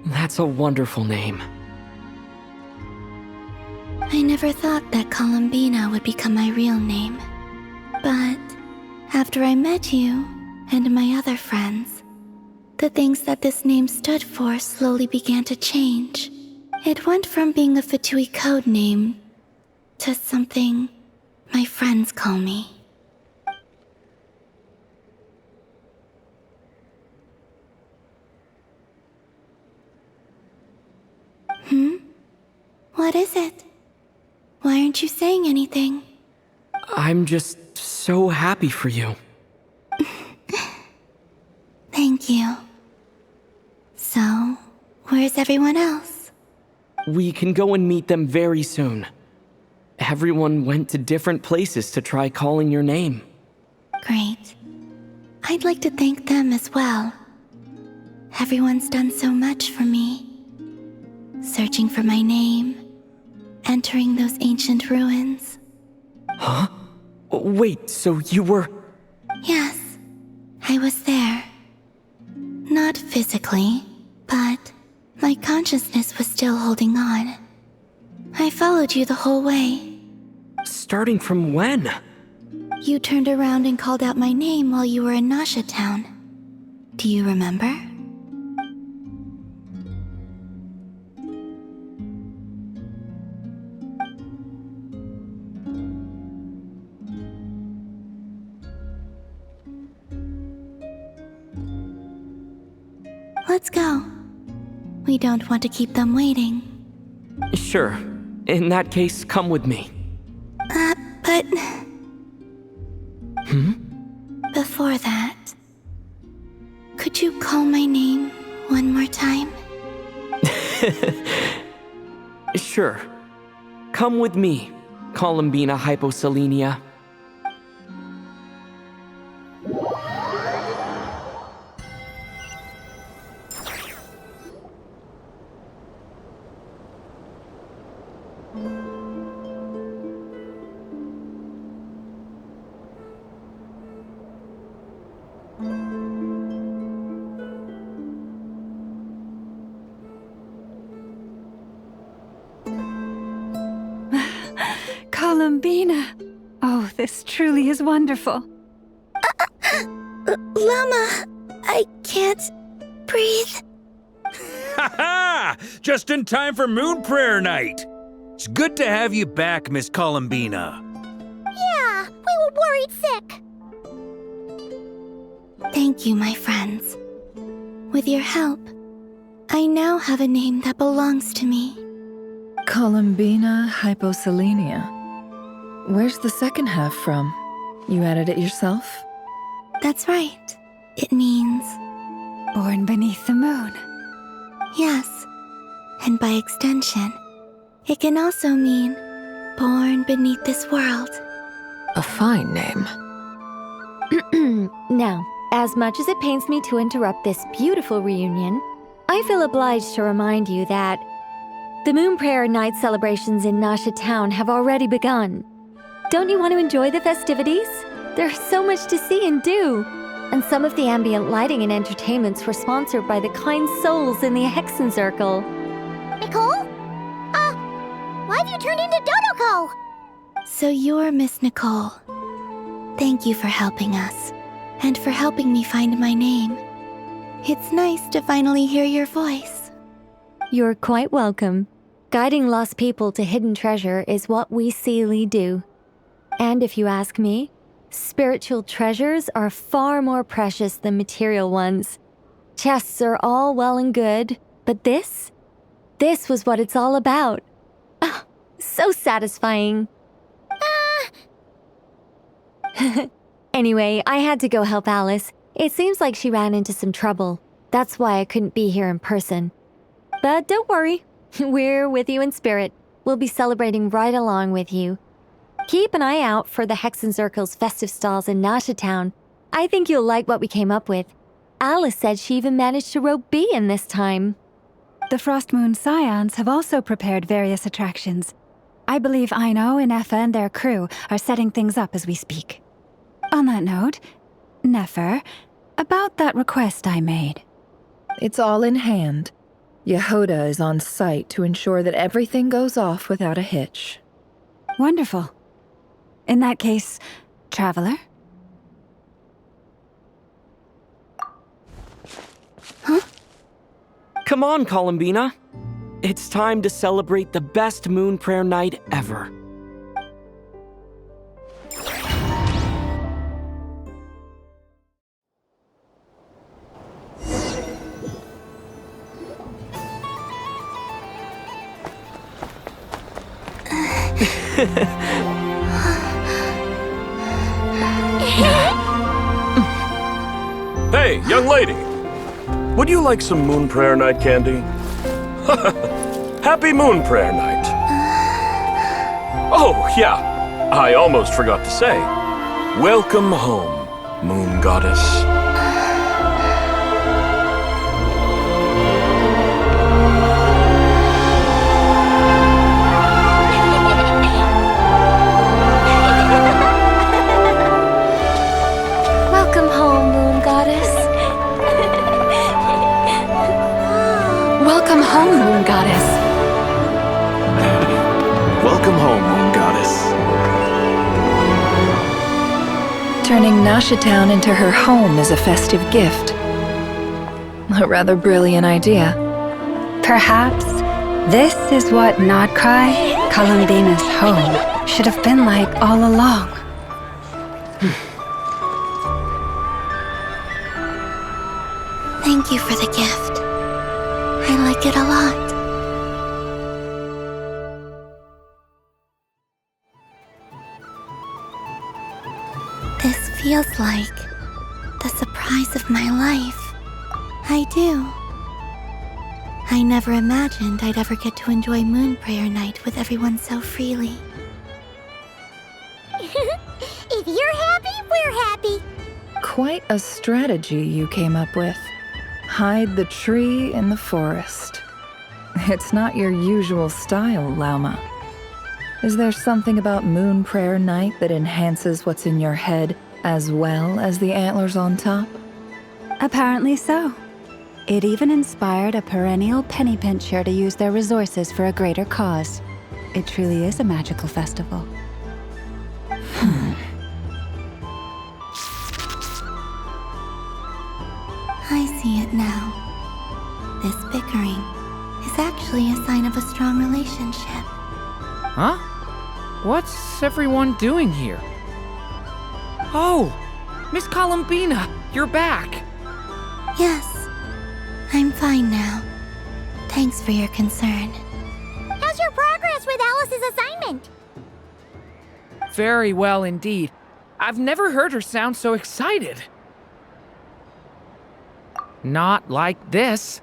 That's a wonderful name. I never thought that Columbina would become my real name. But after I met you and my other friends, the things that this name stood for slowly began to change. It went from being a Fatui code name to something my friends call me. What is it? Why aren't you saying anything? I'm just so happy for you. Thank you. So, where's everyone else? We can go and meet them very soon. Everyone went to different places to try calling your name. Great. I'd like to thank them as well. Everyone's done so much for me. Searching for my name, entering those ancient ruins. Huh? Wait, so you were... Yes, I was there. Not physically, but my consciousness was still holding on. I followed you the whole way. Starting from when? You turned around and called out my name while you were in Nasha Town. Do you remember? Let's go. We don't want to keep them waiting. Sure. In that case, come with me. But... Hmm? Before before that, could you call my name one more time? Sure. Come with me, Columbina Hyposelenia. Columbina! Oh, this truly is wonderful. Llama, I can't breathe. Ha ha! Just in time for Moon Prayer Night. It's good to have you back, Miss Columbina. Yeah, we were worried sick. Thank you, my friends. With your help, I now have a name that belongs to me. Columbina Hyposelenia. Where's the second half from? You added it yourself? That's right. It means... Born beneath the moon. Yes. And by extension, it can also mean born beneath this world. A fine name. Now, as much as it pains me to interrupt this beautiful reunion, I feel obliged to remind you that the Moon Prayer Night celebrations in Nasha Town have already begun. Don't you want to enjoy the festivities? There's so much to see and do. And some of the ambient lighting and entertainments were sponsored by the kind souls in the Hexen Circle. Nicole? Why have you turned into Dodoko? So you're Miss Nicole. Thank you for helping us, and for helping me find my name. It's nice to finally hear your voice. You're quite welcome. Guiding lost people to hidden treasure is what we Seelie do. And if you ask me, spiritual treasures are far more precious than material ones. Chests are all well and good, but this was what it's all about. Ah, so satisfying. Anyway, I had to go help Alice. It seems like she ran into some trouble. That's why I couldn't be here in person. But don't worry, we're with you in spirit. We'll be celebrating right along with you. Keep an eye out for the Hexen Circle's festive stalls in Nasha Town. I think you'll like what we came up with. Alice said she even managed to rope B in this time. The Frost Moon Scions have also prepared various attractions. I believe Aino and Effa and their crew are setting things up as we speak. On that note, Nefer, about that request I made. It's all in hand. Yehoda is on site to ensure that everything goes off without a hitch. Wonderful. In that case, Traveler? Huh? Come on, Columbina. It's time to celebrate the best Moon Prayer Night ever. Hey, young lady! Would you like some Moon Prayer Night candy? Happy Moon Prayer Night! Oh, yeah, I almost forgot to say. Welcome home, Moon Goddess. Welcome home, Moon Goddess. Welcome home, Moon Goddess. Welcome home, Moon Goddess. Turning Nasha Town into her home is a festive gift. A rather brilliant idea. Perhaps this is what Nodcry, Columbina's home, should have been like all along. Thank you for the gift. I like it a lot. This feels like surprise of my life. I do. I never imagined I'd ever get to enjoy Moon Prayer Night with everyone so freely. If you're happy, we're happy. Quite a strategy you came up with. Hide the tree in the forest. It's not your usual style, Lauma. Is there something about Moon Prayer Night that enhances what's in your head as well as the antlers on top? Apparently so. It even inspired a perennial penny pincher to use their resources for a greater cause. It truly is a magical festival. I see it now. This bickering is actually a sign of a strong relationship. Huh? What's everyone doing here? Oh! Miss Columbina, you're back! Yes, I'm fine now. Thanks for your concern. How's your progress with Alice's assignment? Very well indeed. I've never heard her sound so excited. Not like this.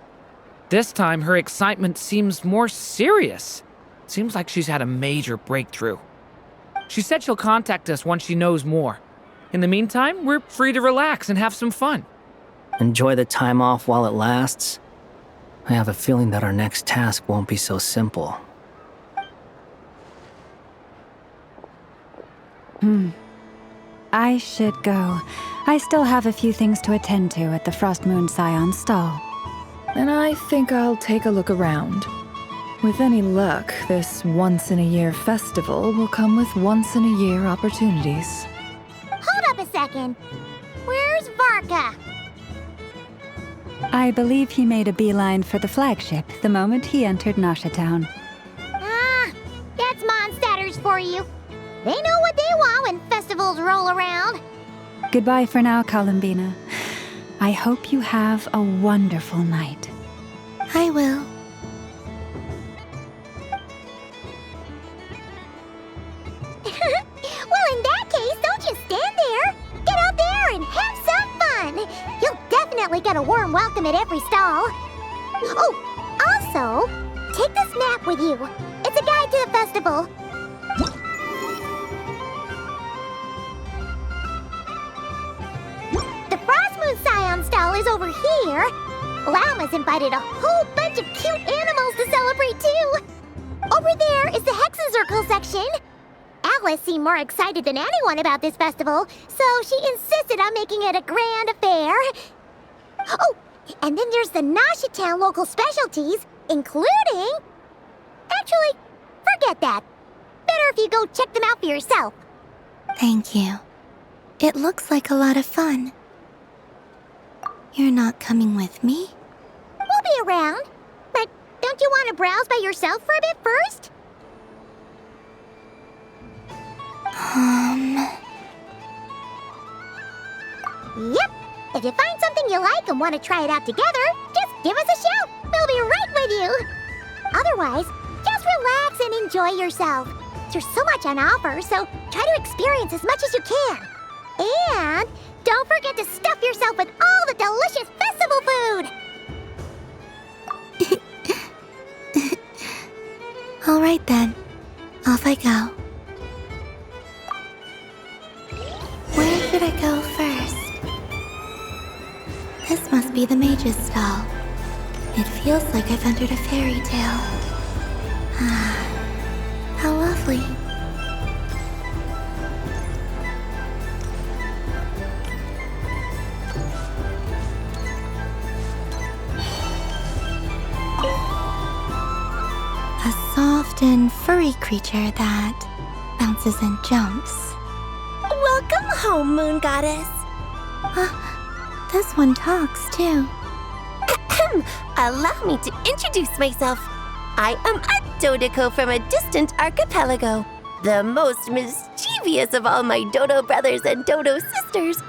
This time her excitement seems more serious. Seems like she's had a major breakthrough. She said she'll contact us once she knows more. In the meantime, we're free to relax and have some fun. Enjoy the time off while it lasts. I have a feeling that our next task won't be so simple. I should go. I still have a few things to attend to at the Frost Moon Scion stall. And I think I'll take a look around. With any luck, this once-in-a-year festival will come with once-in-a-year opportunities. Hold up a second. Where's Varka? I believe he made a beeline for the flagship the moment he entered Nasha Town. Ah, that's Mondstadters for you. They know what they want when festivals roll around. Goodbye for now, Columbina. I hope you have a wonderful night. I will. Well, in that case, don't just stand there. Get out there and have some fun. You'll definitely get a warm welcome at every stall. Oh, also, take this map with you. It's a guide to the festival. The Frost Moon Scion stall is over here. Lauma's invited a whole bunch of cute animals to celebrate too. Over there is the Hexencircle section. Alice seemed more excited than anyone about this festival, so she insisted on making it a grand affair. Oh, and then there's the Nasha Town local specialties, including... Actually, forget that. Better if you go check them out for yourself. Thank you. It looks like a lot of fun. You're not coming with me? We'll be around. But don't you want to browse by yourself for a bit first? Yep. If you find something you like and want to try it out together, just give us a shout. We'll be right with you. Otherwise, just relax and enjoy yourself. There's so much on offer, so try to experience as much as you can. And don't forget to stuff yourself with all the delicious festival food. All right then. Off I go. Where should I go first? This must be the mage's stall. It feels like I've entered a fairy tale. Ah, how lovely. A soft and furry creature that bounces and jumps. Welcome home, Moon Goddess. This one talks too. Allow me to introduce myself. I am a Dodico from a distant archipelago, the most mischievous of all my Dodo brothers and Dodo sisters.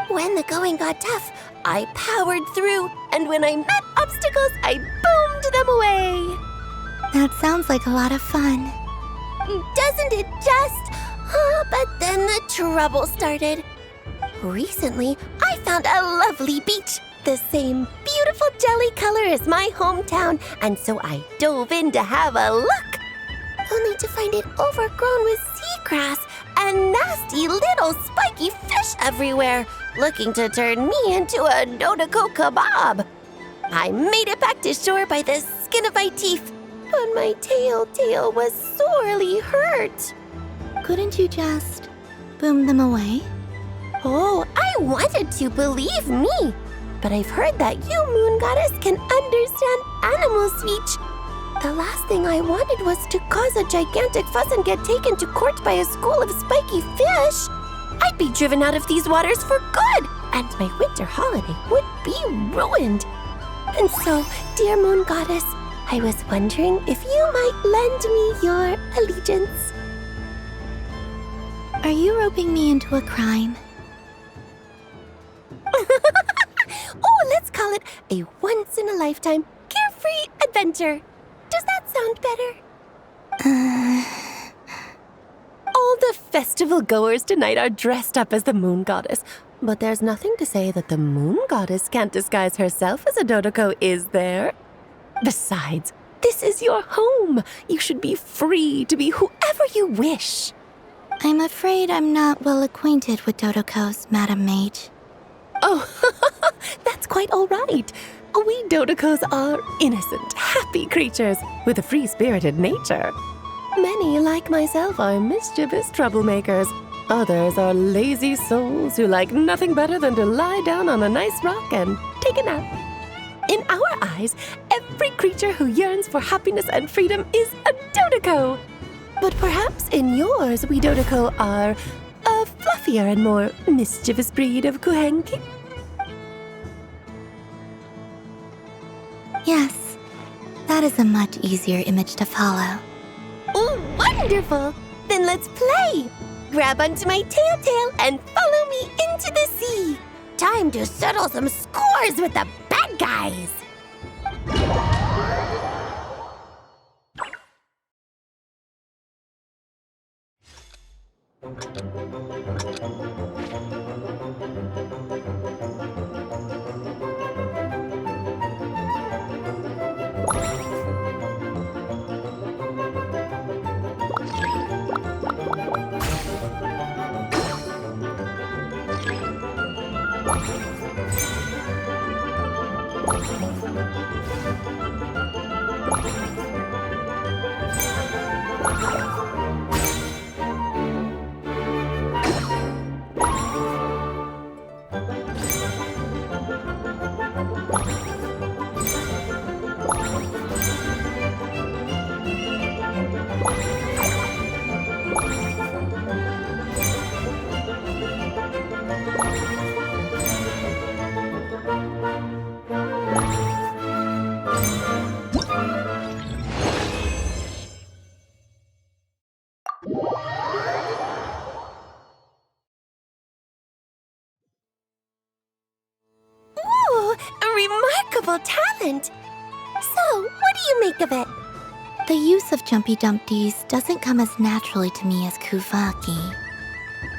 When the going got tough, I powered through, and when I met obstacles, I boomed them away. That sounds like a lot of fun. Doesn't it just? But then the trouble started. Recently, I found a lovely beach, the same beautiful jelly color as my hometown, and so I dove in to have a look. Only to find it overgrown with seagrass and nasty little spiky fish everywhere, looking to turn me into a Dodoko kebab. I made it back to shore by the skin of my teeth, but my tail was sorely hurt. Couldn't you just boom them away? Oh, I wanted to, believe me. But I've heard that you, Moon Goddess, can understand animal speech. The last thing I wanted was to cause a gigantic fuss and get taken to court by a school of spiky fish. I'd be driven out of these waters for good, and my winter holiday would be ruined. And so, dear Moon Goddess, I was wondering if you might lend me your allegiance. Are you roping me into a crime? Oh, let's call it a once-in-a-lifetime carefree adventure. Does that sound better? All the festival goers tonight are dressed up as the Moon Goddess, but there's nothing to say that the Moon Goddess can't disguise herself as a Dodoko, is there? Besides, this is your home. You should be free to be whoever you wish. I'm afraid I'm not well acquainted with Dodokos, Madam Mage. Oh, that's quite all right. We Dodokos are innocent, happy creatures with a free-spirited nature. Many, like myself, are mischievous troublemakers. Others are lazy souls who like nothing better than to lie down on a nice rock and take a nap. In our eyes, every creature who yearns for happiness and freedom is a Dodoko. But perhaps in yours, we Dodoko are a fluffier and more mischievous breed of Kuhenki. Yes, that is a much easier image to follow. Oh, wonderful! Then let's play! Grab onto my tail and follow me into the sea. Time to settle some scores with the bad guys! Ooh, a remarkable talent! So, what do you make of it? The use of Jumpy Dumpties doesn't come as naturally to me as Kuvaki,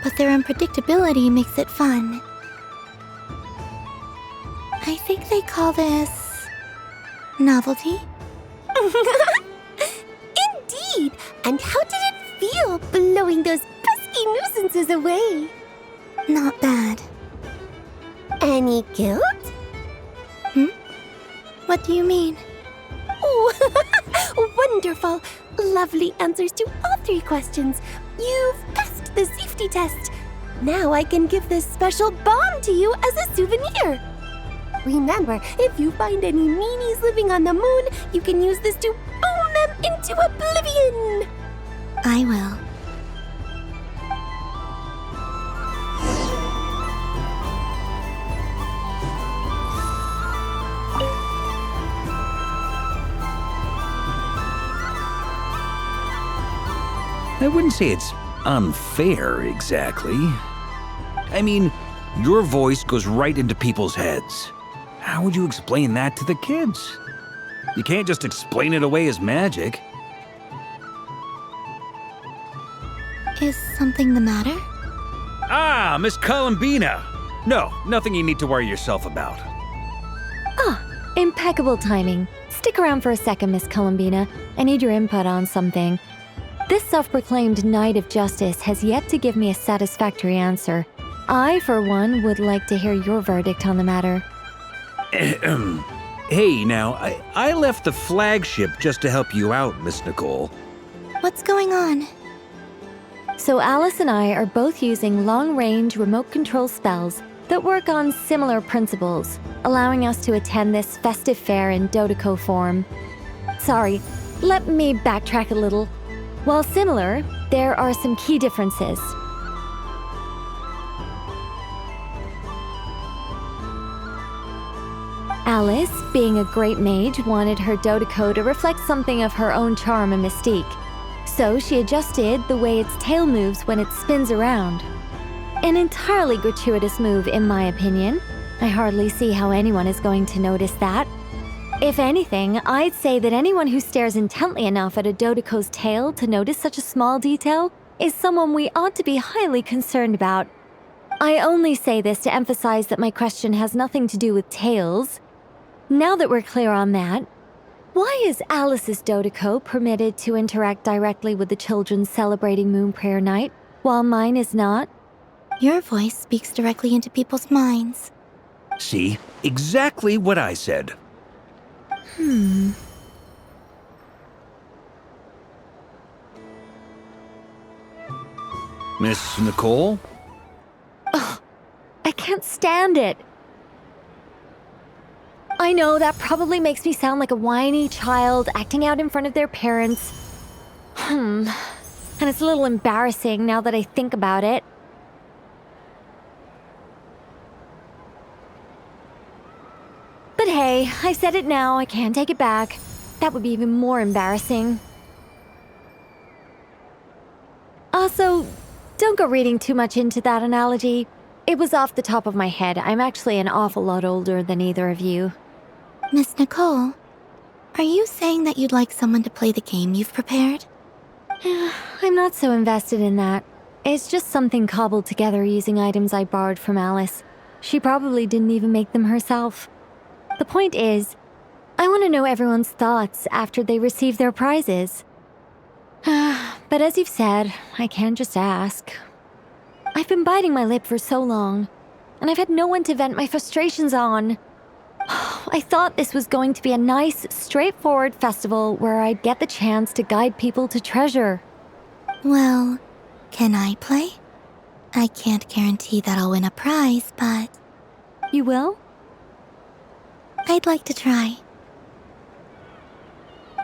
but their unpredictability makes it fun. I think they call this novelty. Indeed! And how did it feel blowing those pesky nuisances away? Not bad. Any guilt? What do you mean? Oh, wonderful! Lovely answers to all three questions. You've passed the safety test. Now I can give this special bomb to you as a souvenir. Remember, if you find any meanies living on the moon, you can use this to boom them into oblivion. I will. I wouldn't say it's unfair, exactly. I mean, your voice goes right into people's heads. How would you explain that to the kids? You can't just explain it away as magic. Is something the matter? Ah, Miss Columbina! No, nothing you need to worry yourself about. Impeccable timing. Stick around for a second, Miss Columbina. I need your input on something. This self-proclaimed Knight of Justice has yet to give me a satisfactory answer. I, for one, would like to hear your verdict on the matter. Hey, now, I left the flagship just to help you out, Miss Nicole. What's going on? So Alice and I are both using long-range remote control spells that work on similar principles, allowing us to attend this festive fair in Dodeco form. Sorry, let me backtrack a little. While similar, there are some key differences. Alice, being a great mage, wanted her Dodeco to reflect something of her own charm and mystique. So she adjusted the way its tail moves when it spins around. An entirely gratuitous move, in my opinion. I hardly see how anyone is going to notice that. If anything, I'd say that anyone who stares intently enough at a Dodeco's tail to notice such a small detail is someone we ought to be highly concerned about. I only say this to emphasize that my question has nothing to do with tails. Now that we're clear on that, why is Alice's Dodeco permitted to interact directly with the children celebrating Moon Prayer Night, while mine is not? Your voice speaks directly into people's minds. See? Exactly what I said. Miss Nicole? I can't stand it. I know that probably makes me sound like a whiny child acting out in front of their parents. And it's a little embarrassing now that I think about it. But hey, I said it now, I can't take it back. That would be even more embarrassing. Also, don't go reading too much into that analogy. It was off the top of my head. I'm actually an awful lot older than either of you. Miss Nicole, are you saying that you'd like someone to play the game you've prepared? I'm not so invested in that. It's just something cobbled together using items I borrowed from Alice. She probably didn't even make them herself. The point is, I want to know everyone's thoughts after they receive their prizes. But as you've said, I can't just ask. I've been biting my lip for so long, and I've had no one to vent my frustrations on. I thought this was going to be a nice, straightforward festival where I'd get the chance to guide people to treasure. Well, can I play? I can't guarantee that I'll win a prize, but... You will? I'd like to try.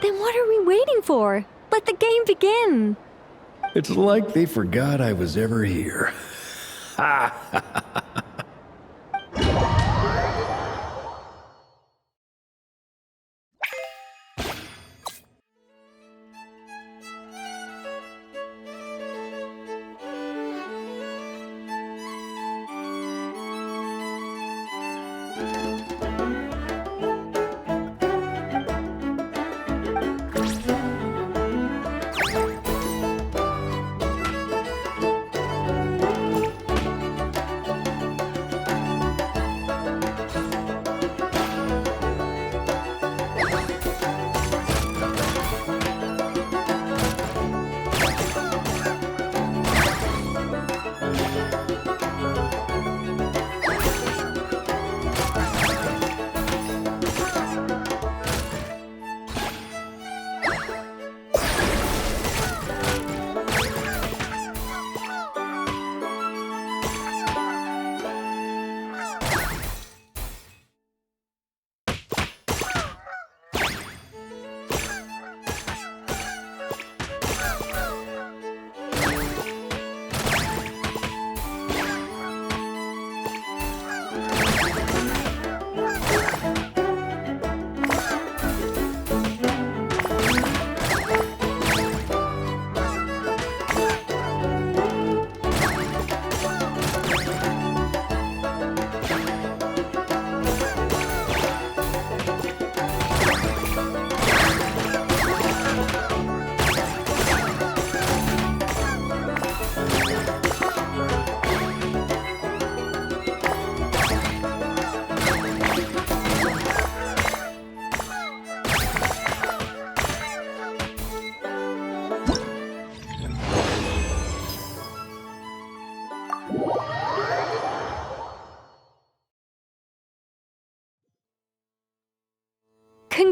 Then what are we waiting for? Let the game begin! It's like they forgot I was ever here.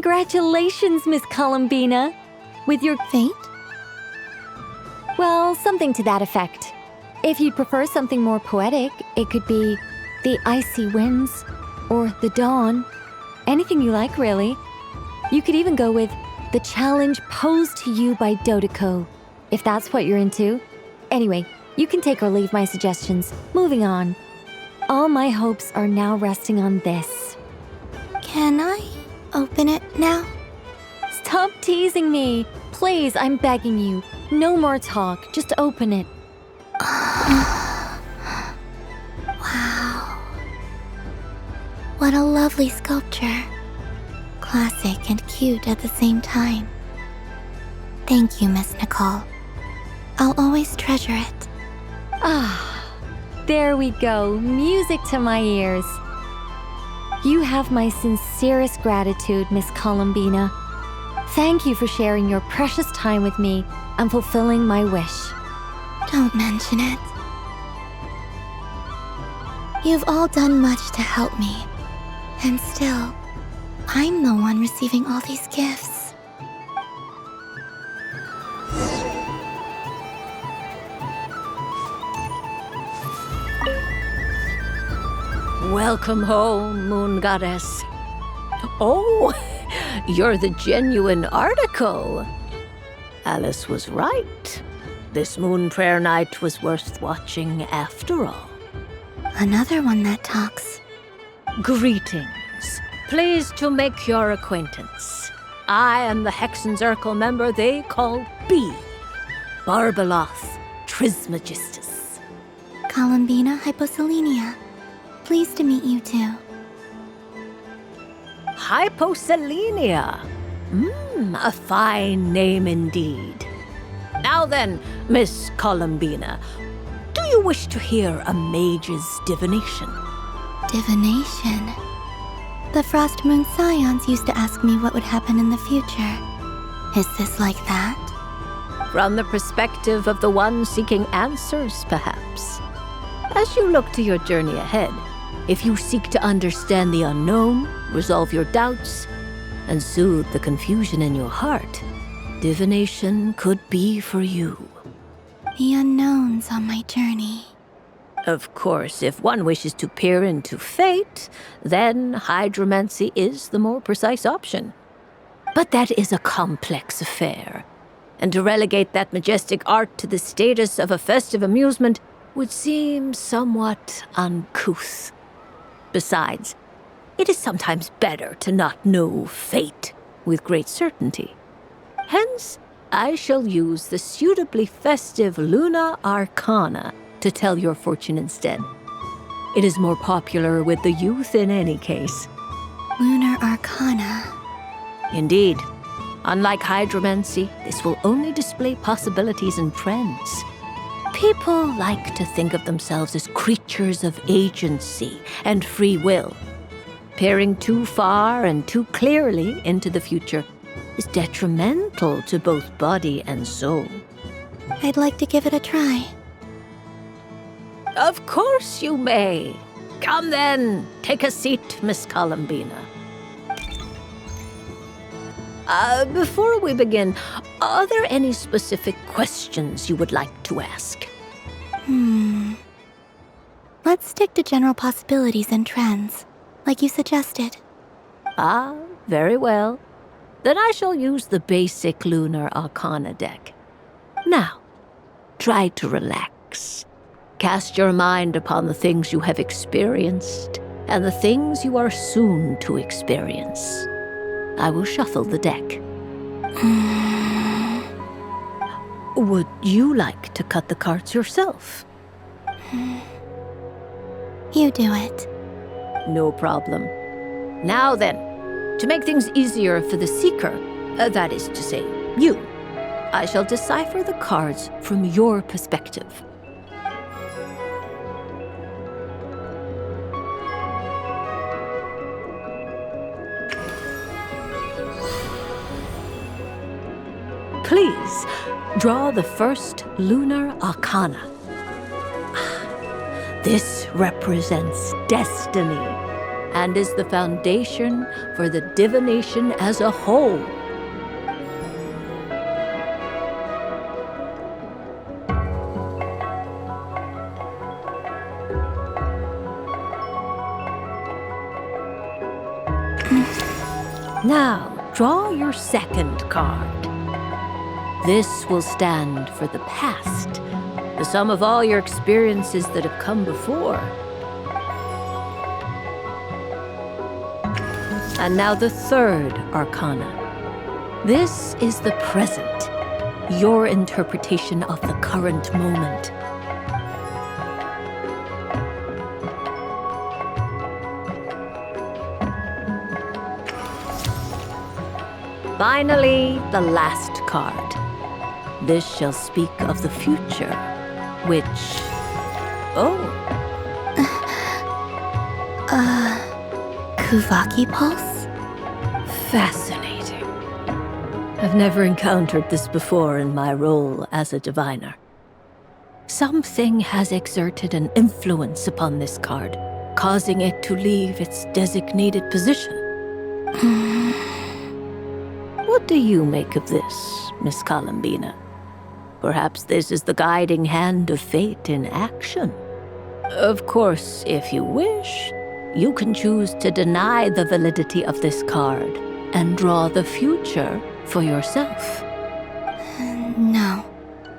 Congratulations, Miss Columbina. With your fate? Well, something to that effect. If you'd prefer something more poetic, it could be the icy winds or the dawn. Anything you like, really. You could even go with the challenge posed to you by Dodiko, if that's what you're into. Anyway, you can take or leave my suggestions. Moving on. All my hopes are now resting on this. Can I open it now? Stop teasing me. Please, I'm begging you. No more talk. Just open it. Wow. What a lovely sculpture. Classic and cute at the same time. Thank you, Miss Nicole. I'll always treasure it. There we go. Music to my ears. You have my sincerest gratitude, Miss Columbina. Thank you for sharing your precious time with me and fulfilling my wish. Don't mention it. You've all done much to help me. And still, I'm the one receiving all these gifts. Welcome home, Moon Goddess. Oh, you're the genuine article. Alice was right. This Moon Prayer Night was worth watching after all. Another one that talks. Greetings. Pleased to make your acquaintance. I am the Hexenzirkel member they call B. Barbeloth Trismegistus. Columbina Hyposelenia. Pleased to meet you too. Hyposelenia. A fine name indeed. Now then, Miss Columbina, do you wish to hear a mage's divination? Divination? The Frost Moon Scions used to ask me what would happen in the future. Is this like that? From the perspective of the one seeking answers, perhaps. As you look to your journey ahead, if you seek to understand the unknown, resolve your doubts, and soothe the confusion in your heart, divination could be for you. The unknowns on my journey. Of course, if one wishes to peer into fate, then hydromancy is the more precise option. But that is a complex affair, and to relegate that majestic art to the status of a festive amusement would seem somewhat uncouth. Besides, it is sometimes better to not know fate with great certainty. Hence, I shall use the suitably festive Luna Arcana to tell your fortune instead. It is more popular with the youth in any case. Lunar Arcana. Indeed. Unlike hydromancy, this will only display possibilities and trends. People like to think of themselves as creatures of agency and free will. Peering too far and too clearly into the future is detrimental to both body and soul. I'd like to give it a try. Of course you may. Come then, take a seat, Miss Columbina. Before we begin, are there any specific questions you would like to ask? Let's stick to general possibilities and trends, like you suggested. Very well. Then I shall use the basic Lunar Arcana deck. Now, try to relax. Cast your mind upon the things you have experienced and the things you are soon to experience. I will shuffle the deck. Would you like to cut the cards yourself? You do it. No problem. Now then, to make things easier for the seeker, that is to say, you, I shall decipher the cards from your perspective. Please, draw the first Lunar Arcana. This represents destiny and is the foundation for the divination as a whole. Now, draw your second card. This will stand for the past, the sum of all your experiences that have come before. And now the third arcana. This is the present, your interpretation of the current moment. Finally, the last card. This shall speak of the future, which... Kuvaki Pulse? Fascinating. I've never encountered this before in my role as a diviner. Something has exerted an influence upon this card, causing it to leave its designated position. What do you make of this, Miss Columbina? Perhaps this is the guiding hand of fate in action. Of course, if you wish, you can choose to deny the validity of this card and draw the future for yourself. No,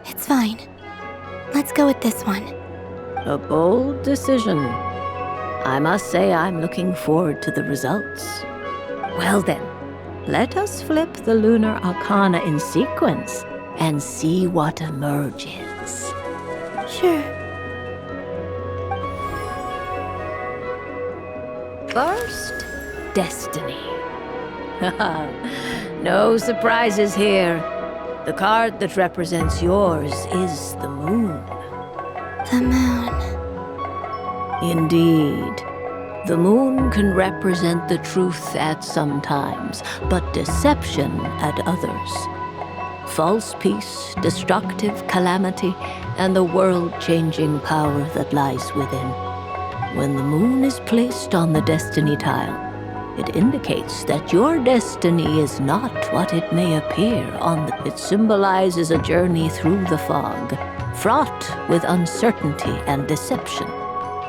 it's fine. Let's go with this one. A bold decision. I must say I'm looking forward to the results. Well then, let us flip the lunar arcana in sequence and see what emerges. Sure. First, destiny. No surprises here. The card that represents yours is the moon. The moon. Indeed. The moon can represent the truth at some times, but deception at others. False peace, destructive calamity, and the world-changing power that lies within. When the moon is placed on the destiny tile, it indicates that your destiny is not what it may appear It symbolizes a journey through the fog, fraught with uncertainty and deception,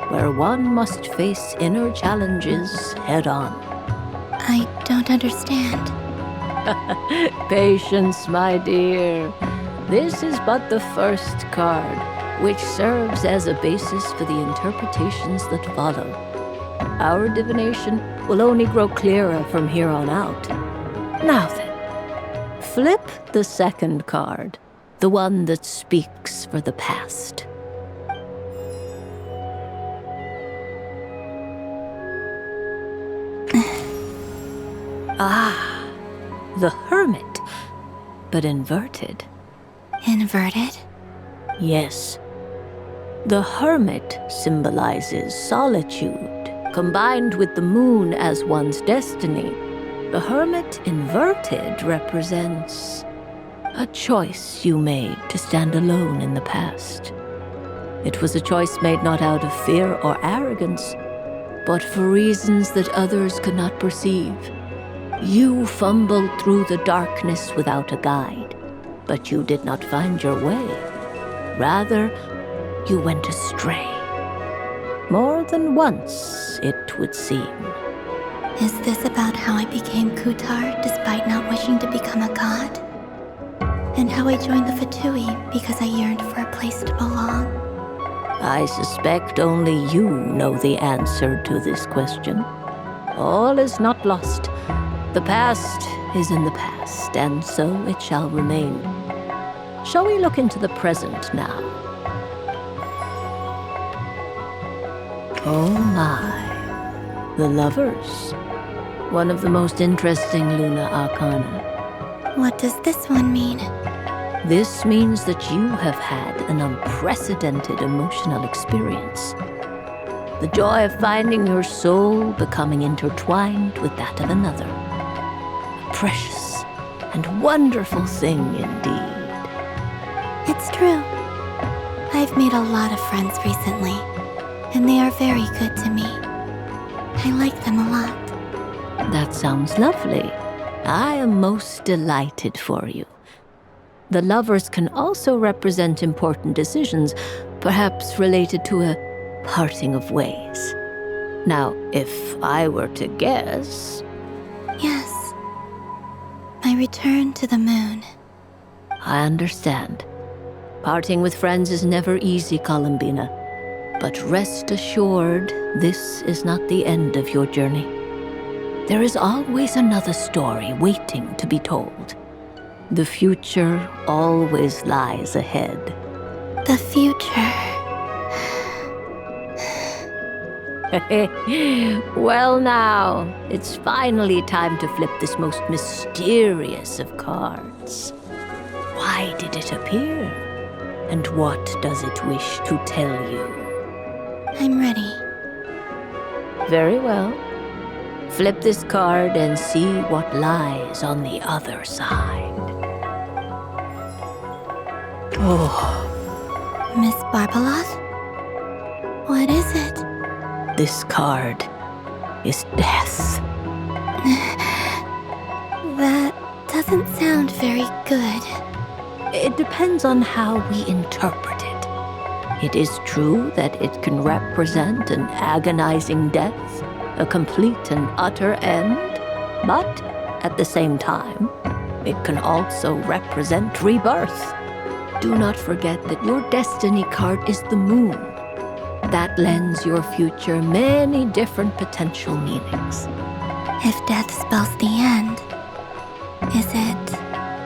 where one must face inner challenges head-on. I don't understand. Patience, my dear. This is but the first card, which serves as a basis for the interpretations that follow. Our divination will only grow clearer from here on out. Now then, flip the second card, the one that speaks for the past. The Hermit, but inverted. Inverted? Yes. The Hermit symbolizes solitude, combined with the moon as one's destiny. The Hermit inverted represents a choice you made to stand alone in the past. It was a choice made not out of fear or arrogance, but for reasons that others could not perceive. You fumbled through the darkness without a guide, but you did not find your way. Rather, you went astray. More than once, it would seem. Is this about how I became Kutar despite not wishing to become a god? And how I joined the Fatui because I yearned for a place to belong? I suspect only you know the answer to this question. All is not lost. The past is in the past, and so it shall remain. Shall we look into the present now? Oh my. The Lovers. One of the most interesting Luna Arcana. What does this one mean? This means that you have had an unprecedented emotional experience. The joy of finding your soul becoming intertwined with that of another. A precious and wonderful thing indeed. It's true. I've made a lot of friends recently, and they are very good to me. I like them a lot. That sounds lovely. I am most delighted for you. The lovers can also represent important decisions, perhaps related to a parting of ways. Now, if I were to guess... Yes. My return to the moon. I understand. Parting with friends is never easy, Columbina. But rest assured, this is not the end of your journey. There is always another story waiting to be told. The future always lies ahead. The future. Well now, it's finally time to flip this most mysterious of cards. Why did it appear? And what does it wish to tell you? I'm ready. Very well. Flip this card and see what lies on the other side. Oh. Miss Barbeloth? What is it? This card is death. That doesn't sound very good. It depends on how we interpret it. It is true that it can represent an agonizing death, a complete and utter end, but at the same time, it can also represent rebirth. Do not forget that your destiny card is the moon. That lends your future many different potential meanings. If death spells the end, is it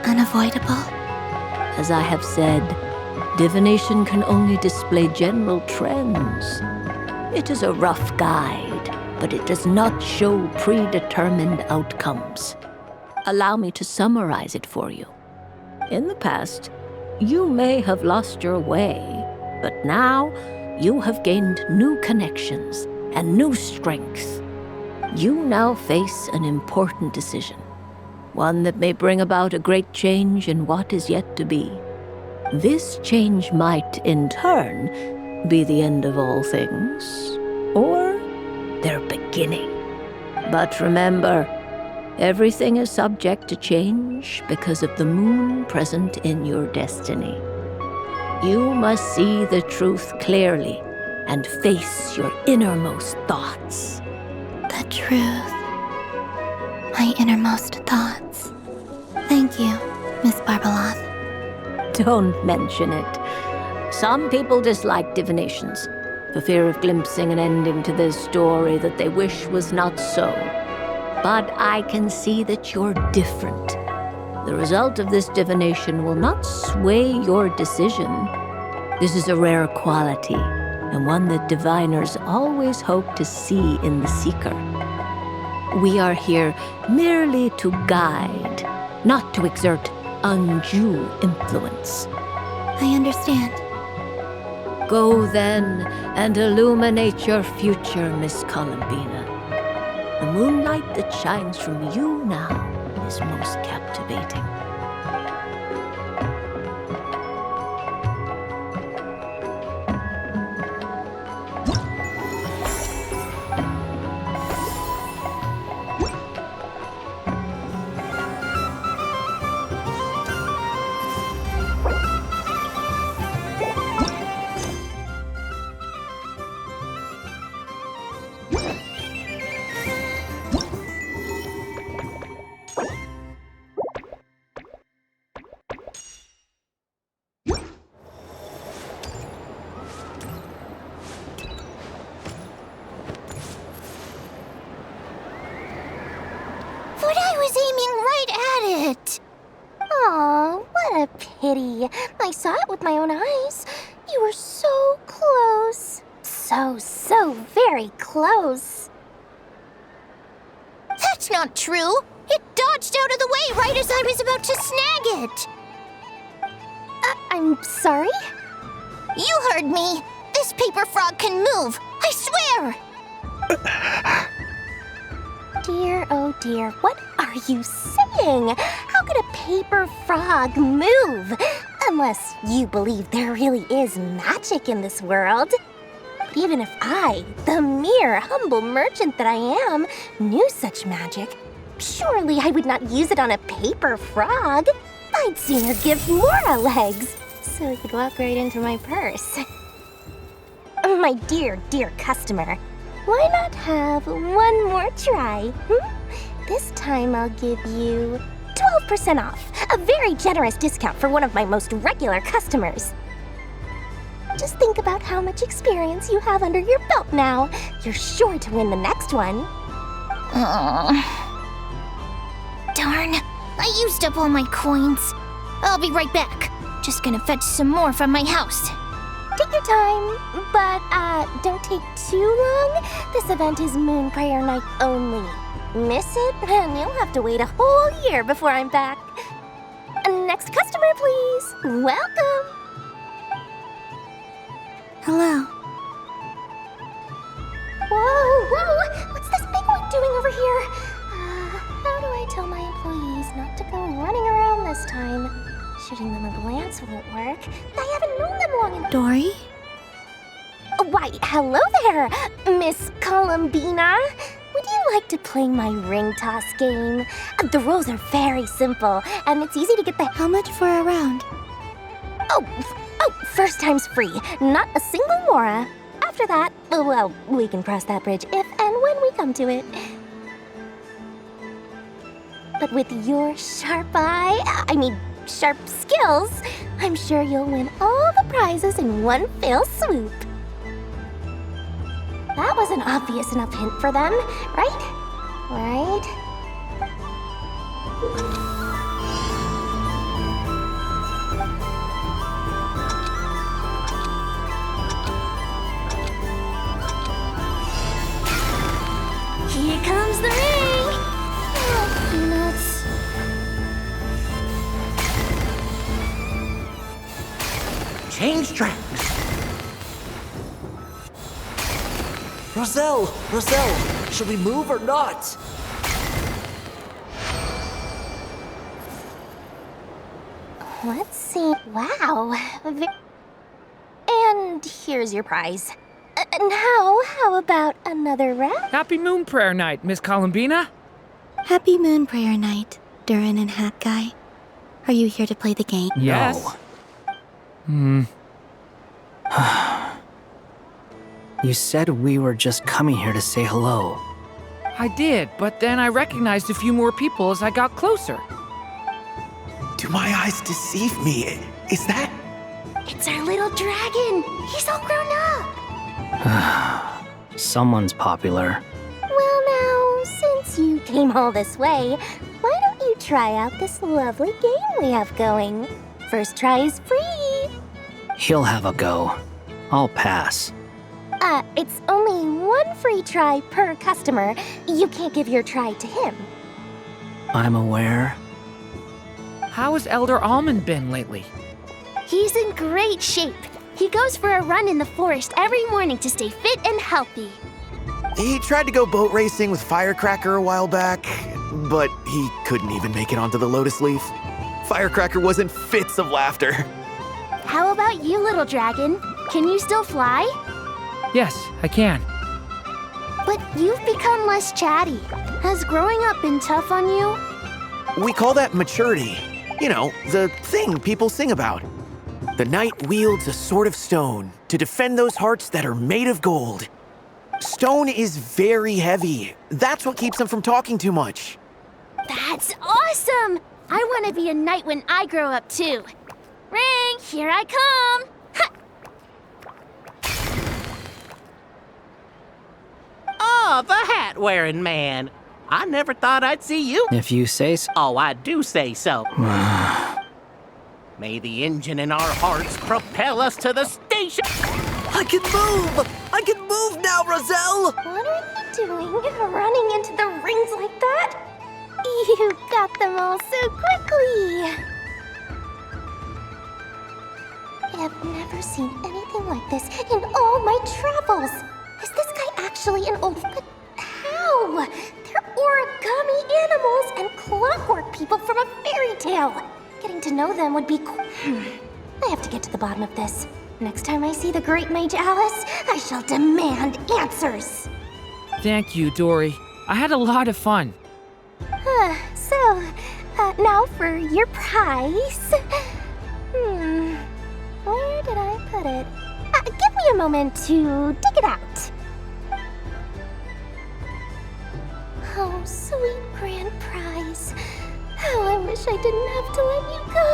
unavoidable? As I have said, divination can only display general trends. It is a rough guide, but it does not show predetermined outcomes. Allow me to summarize it for you. In the past, you may have lost your way, but now you have gained new connections and new strength. You now face an important decision, one that may bring about a great change in what is yet to be. This change might, in turn, be the end of all things, or their beginning. But remember, everything is subject to change because of the moon present in your destiny. You must see the truth clearly and face your innermost thoughts. The truth. My innermost thoughts. Thank you, Miss Barbeloth. Don't mention it. Some people dislike divinations, for fear of glimpsing an ending to their story that they wish was not so. But I can see that you're different. The result of this divination will not sway your decision. This is a rare quality, and one that diviners always hope to see in the seeker. We are here merely to guide, not to exert undue influence. I understand. Go then and illuminate your future, Miss Columbina. The moonlight that shines from you now is most captivating. But I was aiming right at it! Aw, what a pity. I saw it with my own eyes. You were so close. So very close. That's not true! It dodged out of the way right as I was about to snag it! I'm sorry? You heard me! This paper frog can move! I swear! Dear, oh dear, what are you saying? How could a paper frog move? Unless you believe there really is magic in this world. Even if I, the mere humble merchant that I am, knew such magic, surely I would not use it on a paper frog. I'd sooner give Mora legs, so it could walk right into my purse. My dear, dear customer, why not have one more try? This time I'll give you 12% off, a very generous discount for one of my most regular customers. Just think about how much experience you have under your belt now. You're sure to win the next one. Darn, I used up all my coins. I'll be right back. Just gonna fetch some more from my house. Take your time, but don't take too long. This event is Moon Prayer Night only. Miss it, and you'll have to wait a whole year before I'm back. Next customer, please. Welcome. Hello. Whoa! What's this big one doing over here? How do I tell my employees not to go running around this time? Shooting them a glance won't work. I haven't known them long enough. Dory? Why, hello there, Miss Columbina. Would you like to play my ring toss game? The rules are very simple, and it's easy to get the... How much for a round? Oh, first time's free. Not a single mora. After that, well, we can cross that bridge if and when we come to it. But with your sharp sharp skills, I'm sure you'll win all the prizes in one fell swoop. That was an obvious enough hint for them, right? Right? Here comes the ring! Oh, peanuts. Change tracks! Roselle! Should we move or not? Let's see. Wow. And here's your prize. Now, how about another round? Happy Moon Prayer Night, Miss Columbina. Happy Moon Prayer Night, Durin and Hat Guy. Are you here to play the game? Yes. You said we were just coming here to say hello. I did, but then I recognized a few more people as I got closer. Do my eyes deceive me? Is that... It's our little dragon. He's all grown up. Someone's popular. Well now, since you came all this way, why don't you try out this lovely game we have going? First try is free. He'll have a go. I'll pass. It's only one free try per customer. You can't give your try to him. I'm aware. How has Elder Almond been lately? He's in great shape. He goes for a run in the forest every morning to stay fit and healthy. He tried to go boat racing with Firecracker a while back, but he couldn't even make it onto the Lotus Leaf. Firecracker was in fits of laughter. How about you, little dragon? Can you still fly? Yes, I can. But you've become less chatty. Has growing up been tough on you? We call that maturity. You know, the thing people sing about. The knight wields a sword of stone to defend those hearts that are made of gold. Stone is very heavy. That's what keeps him from talking too much. That's awesome! I want to be a knight when I grow up too. Ring, here I come! Oh, the hat-wearing man. I never thought I'd see you. If you say so. Oh, I do say so. May the engine in our hearts propel us to the station. I can move! I can move now, Roselle! What are you doing, running into the rings like that? You got them all so quickly. I have never seen anything like this in all my travels. Is this guy actually an old... But how? They're origami animals and clockwork people from a fairy tale. Getting to know them would be... I have to get to the bottom of this. Next time I see the Great Mage Alice, I shall demand answers. Thank you, Dory. I had a lot of fun. Now for your prize. Where did I put it? Give me a moment to dig it out. Oh, sweet grand prize. How I wish I didn't have to let you go.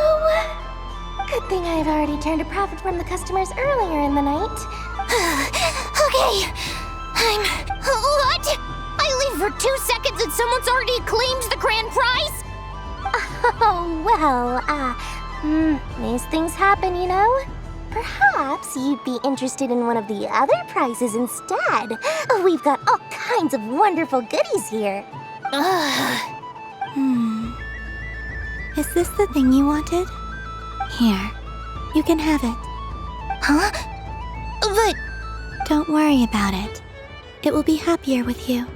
Good thing I've already turned a profit from the customers earlier in the night. Okay, What? I leave for 2 seconds and someone's already claimed the grand prize? Oh, well, these things happen, you know? Perhaps you'd be interested in one of the other prizes instead. We've got all kinds of wonderful goodies here. Is this the thing you wanted? Here, you can have it. Huh? But... Don't worry about it. It will be happier with you.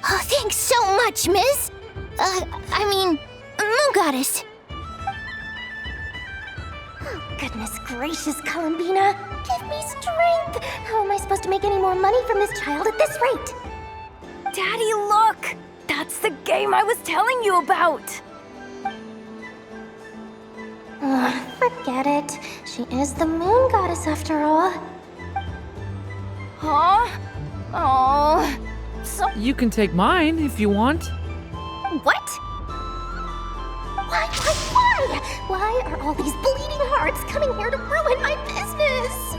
Oh, thanks so much, miss. Moon Goddess. Oh, goodness gracious, Columbina. Give me strength. How am I supposed to make any more money from this child at this rate? Daddy, look! That's the game I was telling you about! Forget it. She is the Moon Goddess after all. Huh? Oh. So... You can take mine if you want. What? Why? Why are all these bleeding hearts coming here to ruin my business?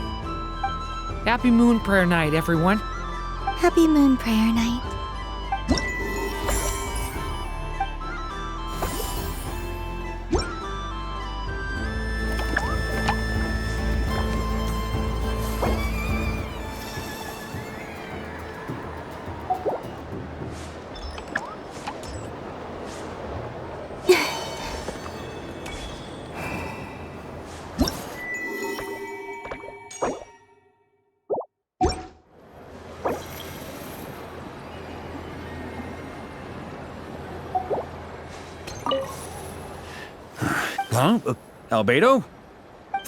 Happy Moon Prayer Night, everyone. Happy Moon Prayer Night. Huh? Albedo?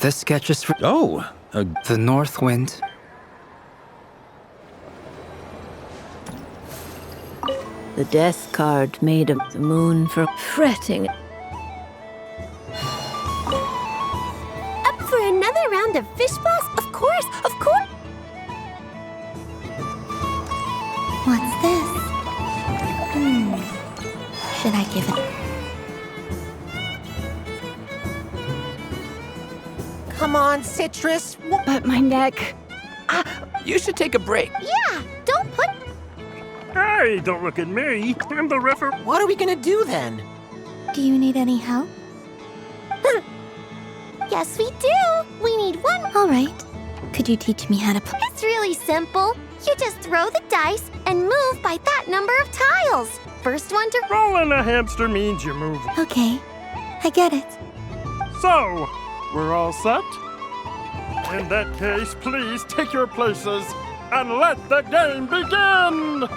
This sketch is for... Oh, the North Wind. The death card made of the moon for fretting. Up for another round of fish boss? Of course, of course. What's this? Should I give it? Come on, Citrus. But my neck... You should take a break. Yeah, don't put... Hey, don't look at me. I'm the referee. What are we gonna do then? Do you need any help? Yes, we do. We need one. All right. Could you teach me how to play? It's really simple. You just throw the dice and move by that number of tiles. First one to... Rolling a hamster means you move. Okay, I get it. So, we're all set? In that case, please take your places and let the game begin!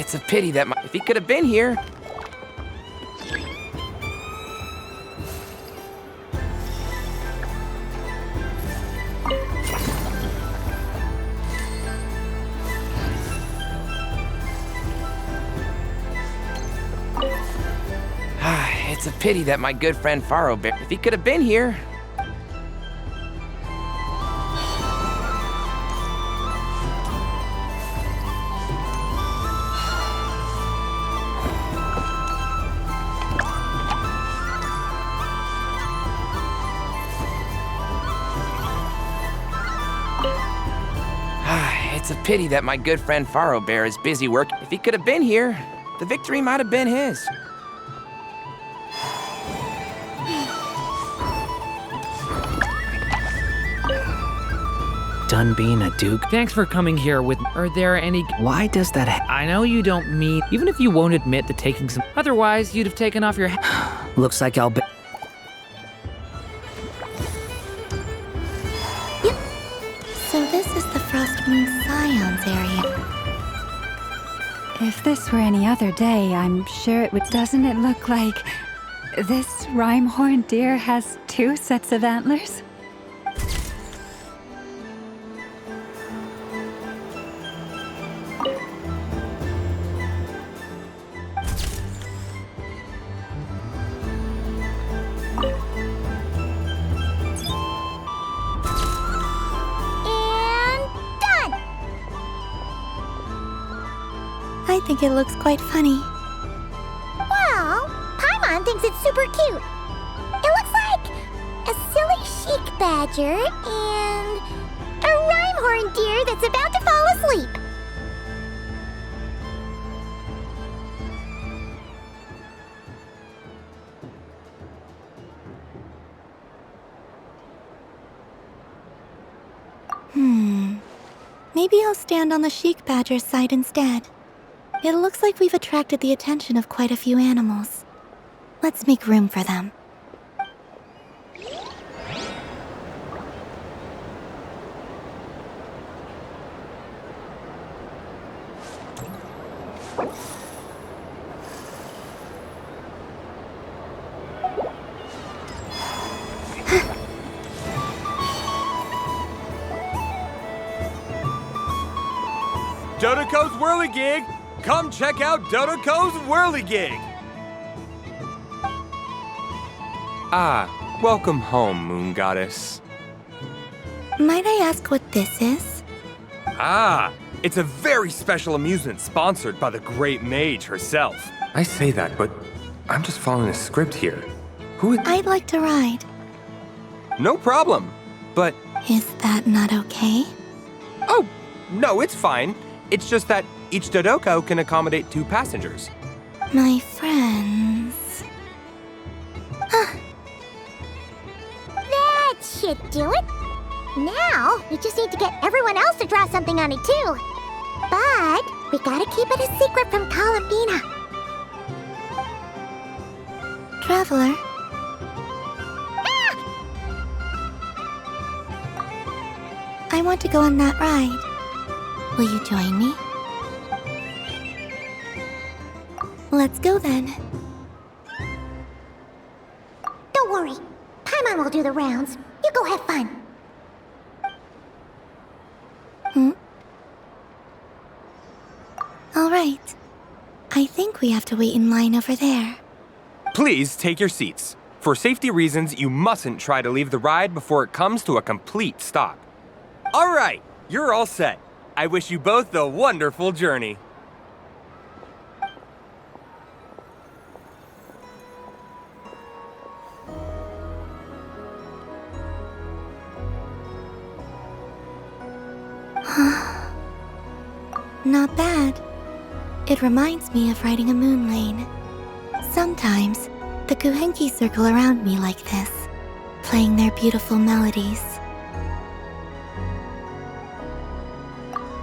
It's a pity that if he could have been here. pity that my good friend Faro Bear, if he could have been here. It's a pity that my good friend Faro Bear is busy work. If he could have been here, the victory might have been his. Done being a duke? Thanks for coming here with. Are there any. Why does that I know you don't mean. Even if you won't admit to taking some. Otherwise, you'd have taken off your. Looks like I'll be. So this is the Frost Moon Scions area. If this were any other day, I'm sure it would. Doesn't it look like this rhyme-horned deer has 2 sets of antlers? I think it looks quite funny. Well, Paimon thinks it's super cute. It looks like a silly chic badger and a rhyme-horned deer that's about to fall asleep. Maybe I'll stand on the chic badger's side instead. It looks like we've attracted the attention of quite a few animals. Let's make room for them. Dodoco's Whirligig! Come check out Dodoco's Whirligig! Ah, welcome home, Moon Goddess. Might I ask what this is? Ah, it's a very special amusement sponsored by the Great Mage herself. I say that, but I'm just following a script here. Who would... I'd like to ride. No problem, but... Is that not okay? Oh, no, it's fine. It's just that each Dodoco can accommodate 2 passengers. My friends... That should do it. Now, we just need to get everyone else to draw something on it too. But we gotta keep it a secret from Columbina. Traveler? I want to go on that ride. Will you join me? Let's go then. Don't worry. Paimon will do the rounds. You go have fun. All right. I think we have to wait in line over there. Please take your seats. For safety reasons, you mustn't try to leave the ride before it comes to a complete stop. All right, you're all set. I wish you both a wonderful journey. Not bad. It reminds me of riding a moon lane. Sometimes, the Kuhenki circle around me like this, playing their beautiful melodies.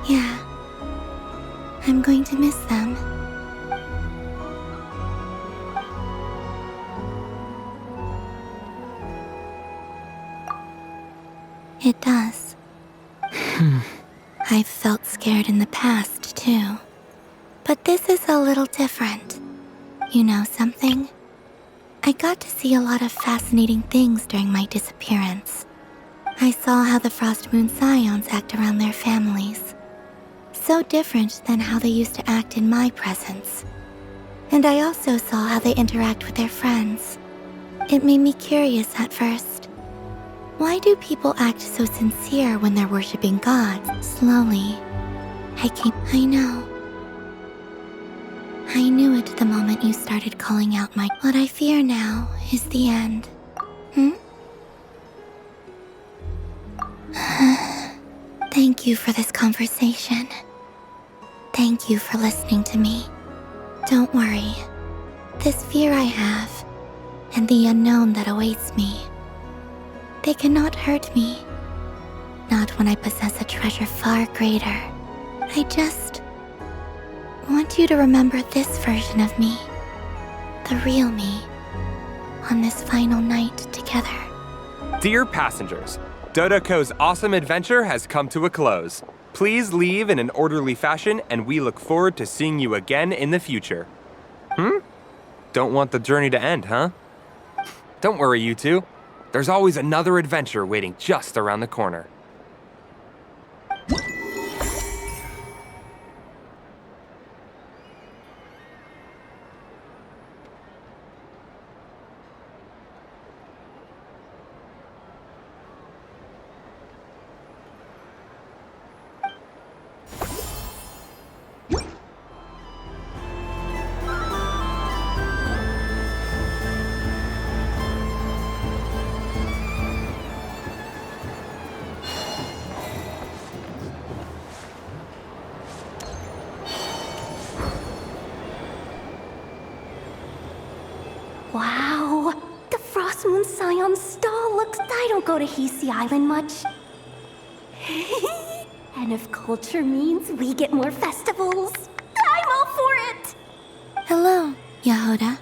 Yeah, I'm going to miss them. It does. I've felt scared in the past, too. But this is a little different. You know something? I got to see a lot of fascinating things during my disappearance. I saw how the Frost Moon Scions act around their families. So different than how they used to act in my presence. And I also saw how they interact with their friends. It made me curious at first. Why do people act so sincere when they're worshipping gods? Slowly, I know. I knew it the moment you started calling out my... What I fear now is the end. Thank you for this conversation. Thank you for listening to me. Don't worry. This fear I have, and the unknown that awaits me, they cannot hurt me. Not when I possess a treasure far greater. I just want you to remember this version of me, the real me, on this final night together. Dear passengers, Dodoko's awesome adventure has come to a close. Please leave in an orderly fashion, and we look forward to seeing you again in the future. Don't want the journey to end, huh? Don't worry, you two. There's always another adventure waiting just around the corner. Wow, the Frost Moon Scion stall looks... I don't go to Hisi Island much. And if culture means we get more festivals, I'm all for it! Hello, Yehoda.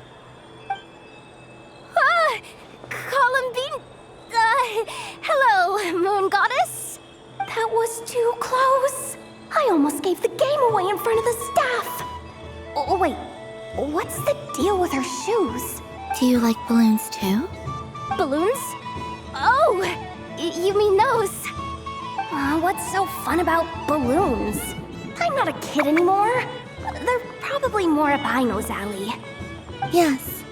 Columbine... hello, Moon Goddess? That was too close. I almost gave the game away in front of the staff. Oh, wait, what's the deal with her shoes? Do you like balloons too? Balloons? Oh, you mean those? What's so fun about balloons? I'm not a kid anymore. They're probably more up Aino's alley. Yes.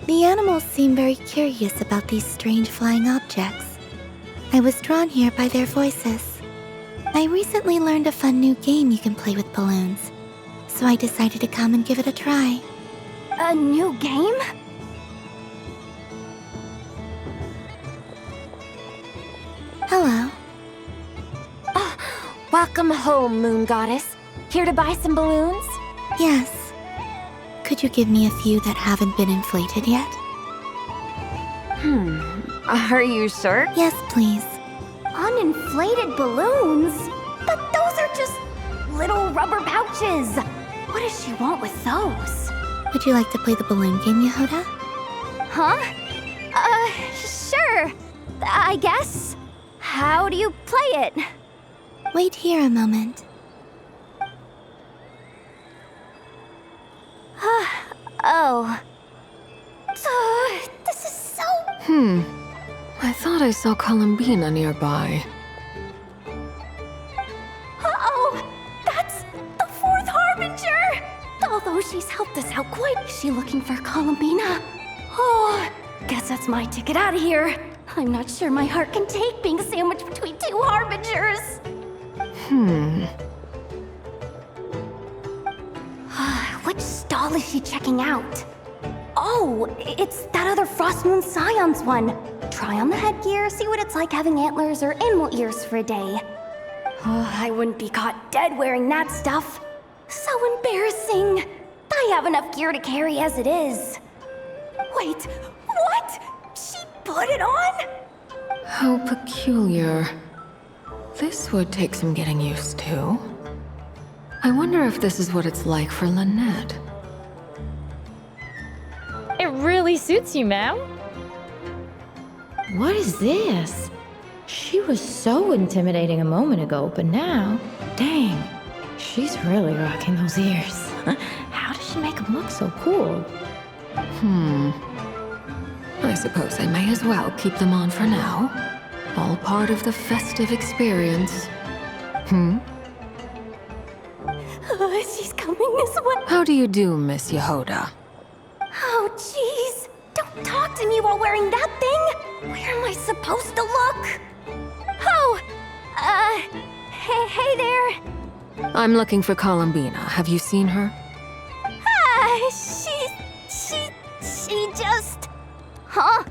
The animals seem very curious about these strange flying objects. I was drawn here by their voices. I recently learned a fun new game you can play with balloons, so I decided to come and give it a try. A new game? Hello. Welcome home, Moon Goddess. Here to buy some balloons? Yes. Could you give me a few that haven't been inflated yet? Are you sure? Yes, please. Uninflated balloons? But those are just little rubber pouches. What does she want with those? Would you like to play the balloon game, Yehoda? Huh? Sure. I guess. How do you play it? Wait here a moment. Oh. This is so... I thought I saw Columbina nearby. Uh-oh! That's the fourth Harbinger! Although she's helped us out quite... Is she looking for Columbina? Oh, guess that's my ticket out of here. I'm not sure my heart can take being sandwiched between two Harbingers. Which stall is she checking out? Oh, it's that other Frost Moon Scion's one. Try on the headgear, see what it's like having antlers or animal ears for a day. Oh, I wouldn't be caught dead wearing that stuff. So embarrassing. I have enough gear to carry as it is. Wait, what? She put it on? How peculiar. This would take some getting used to. I wonder if this is what it's like for Lynette. It really suits you, ma'am. What is this? She was so intimidating a moment ago, but now, dang, she's really rocking those ears. How does she make them look so cool? I suppose I may as well keep them on for now. All part of the festive experience. She's coming this way. How do you do, Miss Yehoda? Oh, jeez. Don't talk to me while wearing that thing? Where am I supposed to look? Oh, hey there. I'm looking for Columbina. Have you seen her? She just... Huh?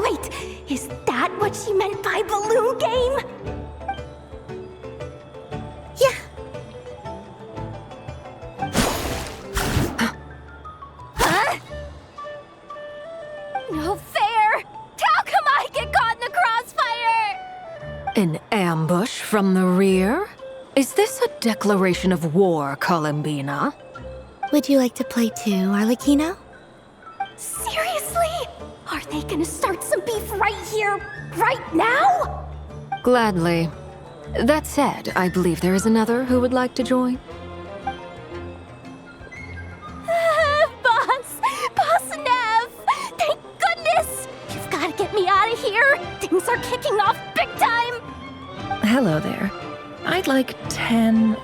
Wait, is that what she meant by balloon game? Yeah. Huh? No fair! How come I get caught in the crossfire? An ambush from the rear? Is this a declaration of war, Columbina? Would you like to play too, Arlecchino? Seriously? Are they gonna start some beef right here, right now? Gladly. That said, I believe there is another who would like to join. Boss Nev! Thank goodness! You've gotta get me out of here! Things are kicking off big time! Hello there. I'd like 10...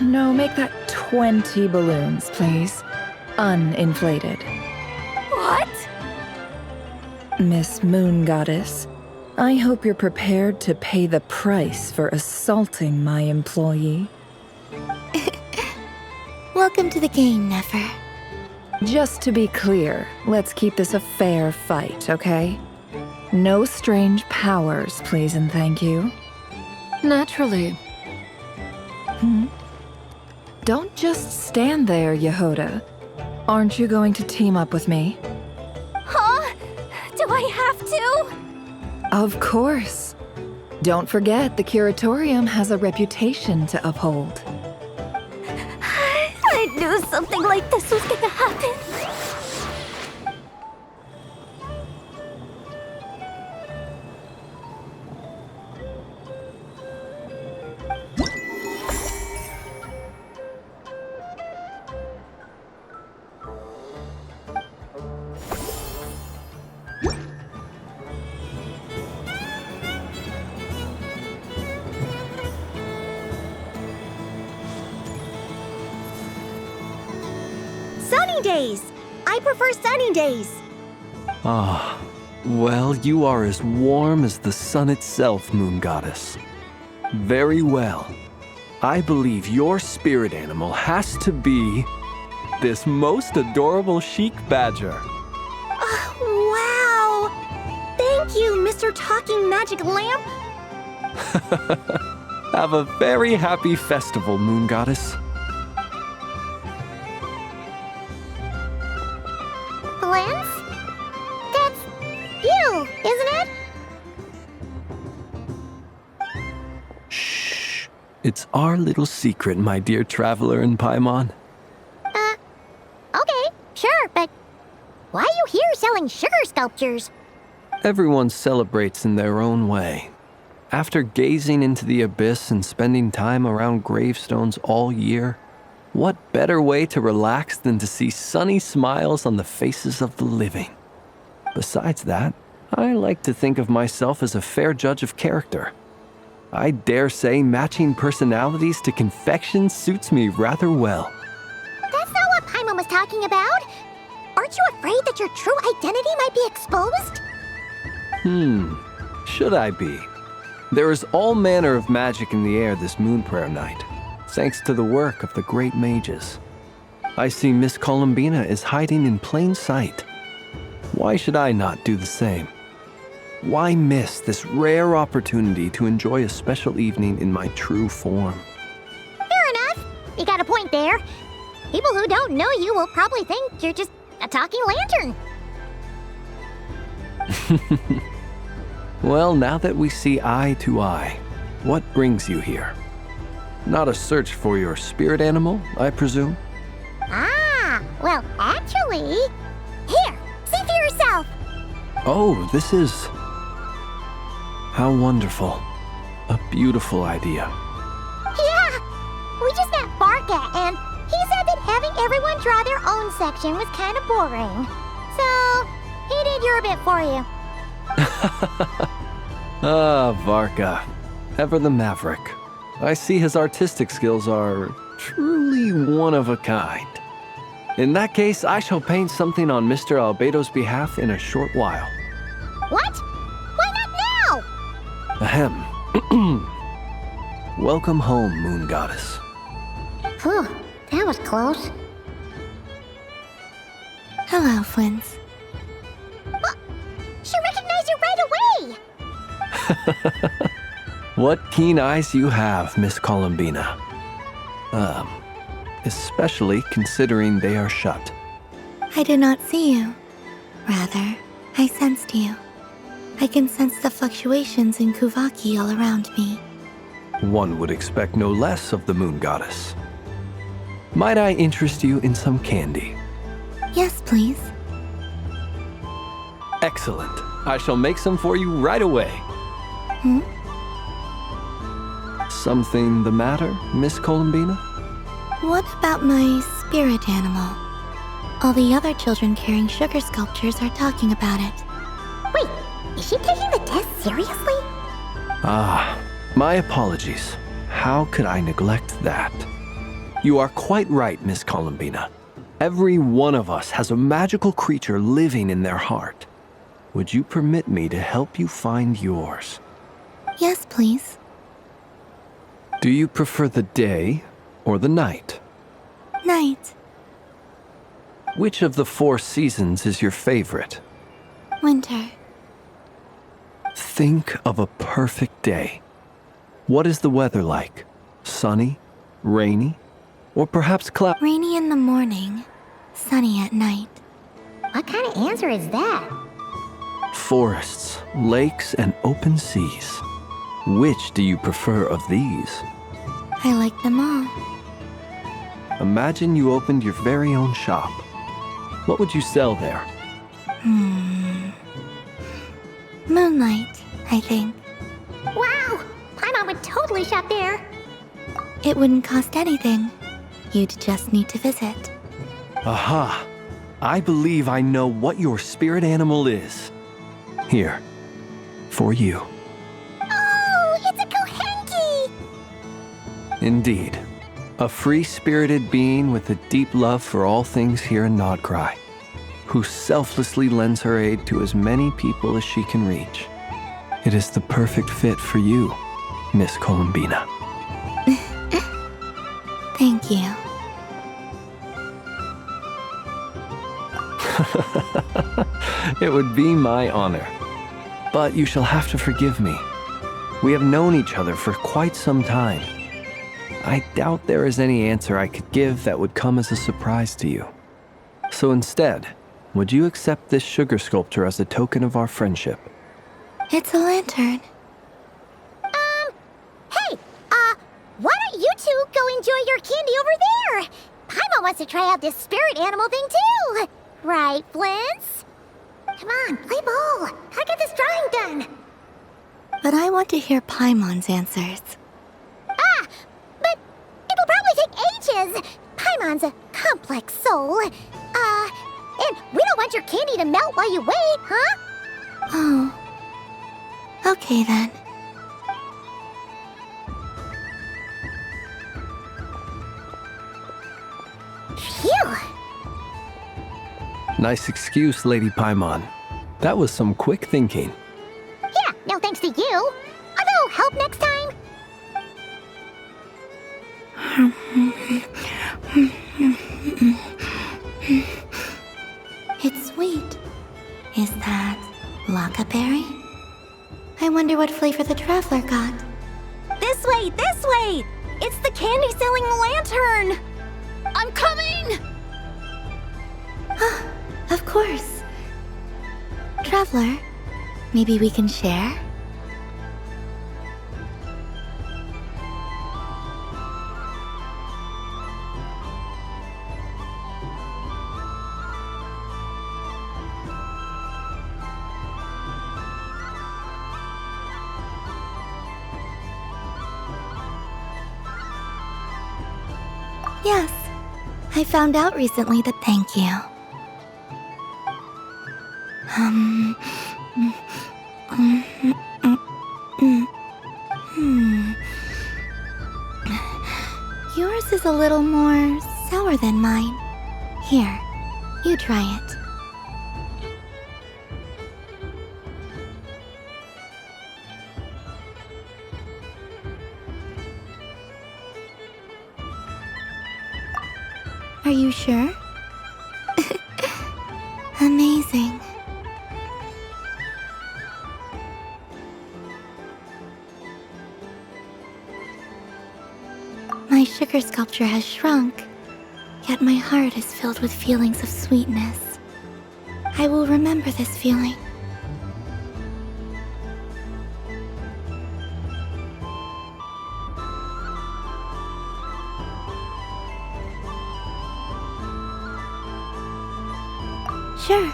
no, make that 20 balloons, please. Uninflated. What? Miss Moon Goddess, I hope you're prepared to pay the price for assaulting my employee. Welcome to the game, Nefer. Just to be clear, let's keep this a fair fight, okay? No strange powers, please and thank you. Naturally. Don't just stand there, Yehoda. Aren't you going to team up with me? Huh? Do I have to? Of course. Don't forget, the Curatorium has a reputation to uphold. I knew something like this was gonna happen. Sunny days! I prefer sunny days. Ah, well, you are as warm as the sun itself, Moon Goddess. Very well. I believe your spirit animal has to be this most adorable chic badger. Wow! Thank you, Mr. Talking Magic Lamp. Have a very happy festival, Moon Goddess. Lance? That's you, isn't it? Shh. It's our little secret, my dear traveler in Paimon. Okay, sure, but why are you here selling sugar sculptures? Everyone celebrates in their own way. After gazing into the abyss and spending time around gravestones all year, what better way to relax than to see sunny smiles on the faces of the living? Besides that, I like to think of myself as a fair judge of character. I dare say matching personalities to confection suits me rather well. That's not what Paimon was talking about. Aren't you afraid that your true identity might be exposed? Should I be? There is all manner of magic in the air this moon prayer night, thanks to the work of the great mages. I see Miss Columbina is hiding in plain sight. Why should I not do the same? Why miss this rare opportunity to enjoy a special evening in my true form? Fair enough. You got a point there. People who don't know you will probably think you're just a talking lantern. Well, now that we see eye to eye, what brings you here? Not a search for your spirit animal, I presume? Ah, well, actually... Here, see for yourself. Oh, this is... How wonderful. A beautiful idea. Yeah, we just met Barca, and he said that having everyone draw their own section was kind of boring. So, he did your bit for you. Ah, Varka. Ever the maverick. I see his artistic skills are Truly one of a kind. In that case, I shall paint something on Mr. Albedo's behalf in a short while. What? Why not now? Ahem. Welcome home, Moon Goddess. Phew, that was close. Hello, Flins. She recognized you right away! What keen eyes you have, Miss Columbina. Especially considering they are shut. I did not see you. Rather, I sensed you. I can sense the fluctuations in Kuvaki all around me. One would expect no less of the Moon Goddess. Might I interest you in some candy? Yes, please. Excellent. I shall make some for you right away. Hmm? Something the matter, Miss Columbina? What about my spirit animal? All the other children carrying sugar sculptures are talking about it. Wait, is she taking the test seriously? Ah, my apologies. How could I neglect that? You are quite right, Miss Columbina. Every one of us has a magical creature living in their heart. Would you permit me to help you find yours? Yes, please. Do you prefer the day or the night? Night. Which of the 4 seasons is your favorite? Winter. Think of a perfect day. What is the weather like? Sunny? Rainy? Or perhaps cloudy? Rainy in the morning, sunny at night. What kind of answer is that? Forests, lakes, and open seas. Which do you prefer of these? I like them all. Imagine you opened your very own shop. What would you sell there? Moonlight, I think. Wow! Paimon would totally shop there. It wouldn't cost anything. You'd just need to visit. Aha! I believe I know what your spirit animal is. Here, for you. Oh, it's a Kohenki! Indeed. A free-spirited being with a deep love for all things here in Nodcry, who selflessly lends her aid to as many people as she can reach. It is the perfect fit for you, Miss Columbina. Thank you. It would be my honor. But you shall have to forgive me. We have known each other for quite some time. I doubt there is any answer I could give that would come as a surprise to you. So instead, would you accept this sugar sculpture as a token of our friendship? It's a lantern. Hey, why don't you two go enjoy your candy over there? Paimon wants to try out this spirit animal thing too. Right, Flint's? Come on, play ball. I got this drawing done. But I want to hear Paimon's answers. Ah, but it'll probably take ages. Paimon's a complex soul. And we don't want your candy to melt while you wait, huh? Oh. Okay then. Phew. Nice excuse, Lady Paimon. That was some quick thinking. Yeah, no thanks to you. Although, help next time. It's sweet. Is that Lakaberry? I wonder what flavor the traveler got. This way, this way! It's the candy-selling lantern! I'm coming! Of course. Traveler, maybe we can share? Yes. I found out recently that thank you. Yours is a little Are you sure? Amazing. My sugar sculpture has shrunk, yet my heart is filled with feelings of sweetness. I will remember this feeling. Sure.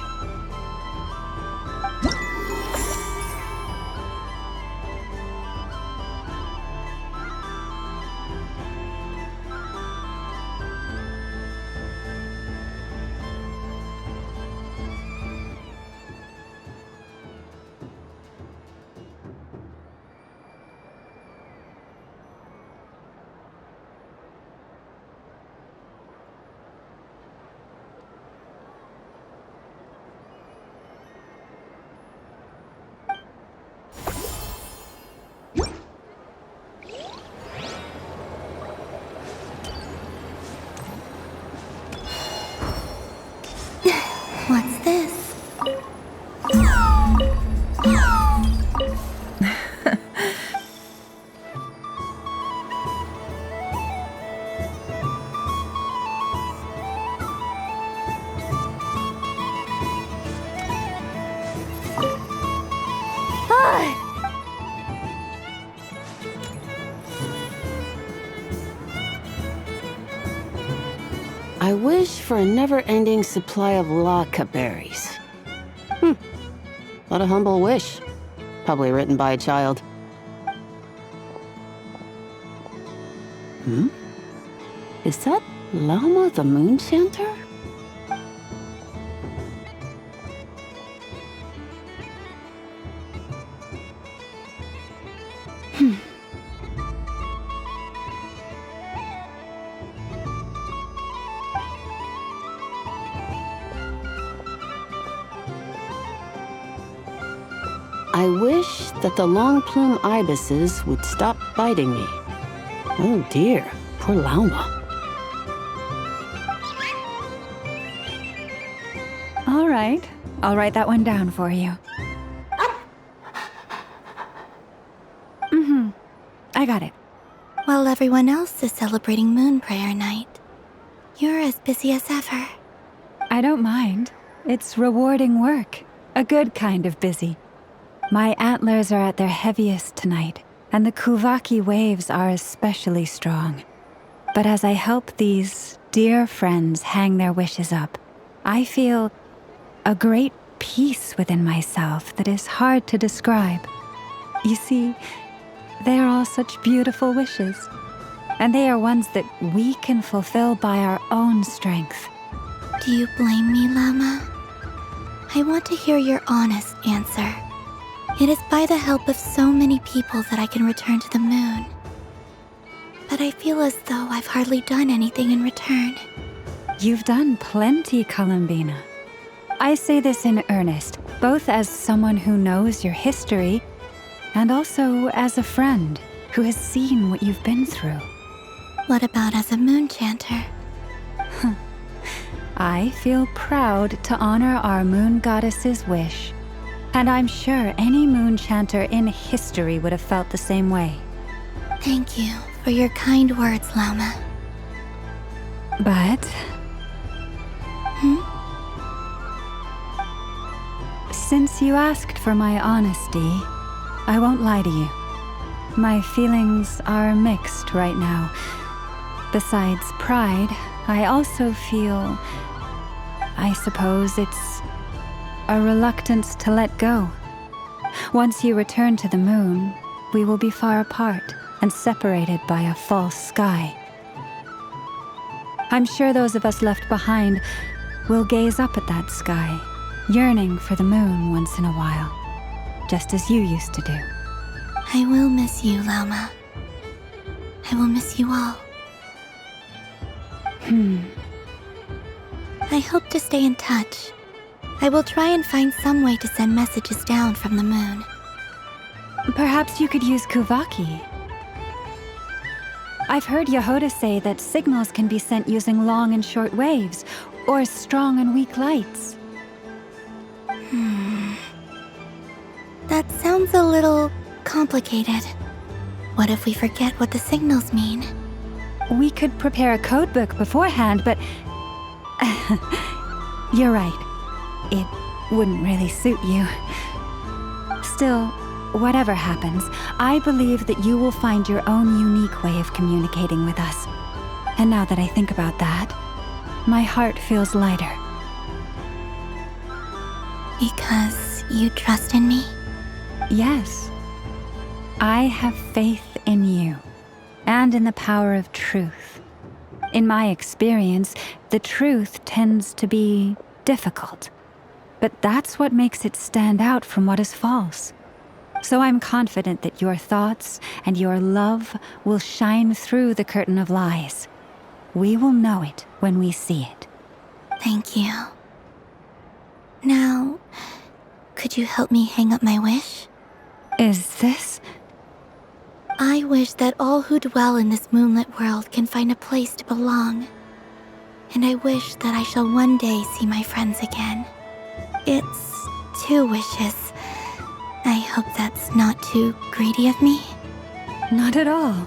What's this? I wish for a never-ending supply of laka berries. What a humble wish. Probably written by a child. Is that Llama the Moon Chanter? I wish that the long plume ibises would stop biting me. Oh dear, poor Llama. All right, I'll write that one down for you. I got it. While everyone else is celebrating Moon Prayer Night, you're as busy as ever. I don't mind. It's rewarding work. A good kind of busy. My antlers are at their heaviest tonight, and the Kuvaki waves are especially strong. But as I help these dear friends hang their wishes up, I feel a great peace within myself that is hard to describe. You see, they are all such beautiful wishes, and they are ones that we can fulfill by our own strength. Do you blame me, Llama? I want to hear your honest answer. It is by the help of so many people that I can return to the moon. But I feel as though I've hardly done anything in return. You've done plenty, Columbina. I say this in earnest, both as someone who knows your history and also as a friend who has seen what you've been through. What about as a moon chanter? I feel proud to honor our moon goddess's wish, and I'm sure any moon chanter in history would have felt the same way. Thank you for your kind words, Llama. But... Since you asked for my honesty, I won't lie to you. My feelings are mixed right now. Besides pride, I also feel... I suppose it's a reluctance to let go. Once you return to the moon, we will be far apart and separated by a false sky. I'm sure those of us left behind will gaze up at that sky, yearning for the moon once in a while, just as you used to do. I will miss you, Llama. I will miss you all. I hope to stay in touch. I will try and find some way to send messages down from the moon. Perhaps you could use Kuvaki. I've heard Yehoda say that signals can be sent using long and short waves, or strong and weak lights. That sounds a little complicated. What if we forget what the signals mean? We could prepare a codebook beforehand, but... You're right. It wouldn't really suit you. Still, whatever happens, I believe that you will find your own unique way of communicating with us. And now that I think about that, my heart feels lighter. Because you trust in me? Yes. I have faith in you, and in the power of truth. In my experience, the truth tends to be difficult. But that's what makes it stand out from what is false. So I'm confident that your thoughts and your love will shine through the curtain of lies. We will know it when we see it. Thank you. Now, could you help me hang up my wish? Is this? I wish that all who dwell in this moonlit world can find a place to belong. And I wish that I shall one day see my friends again. It's 2 wishes. I hope that's not too greedy of me. Not at all.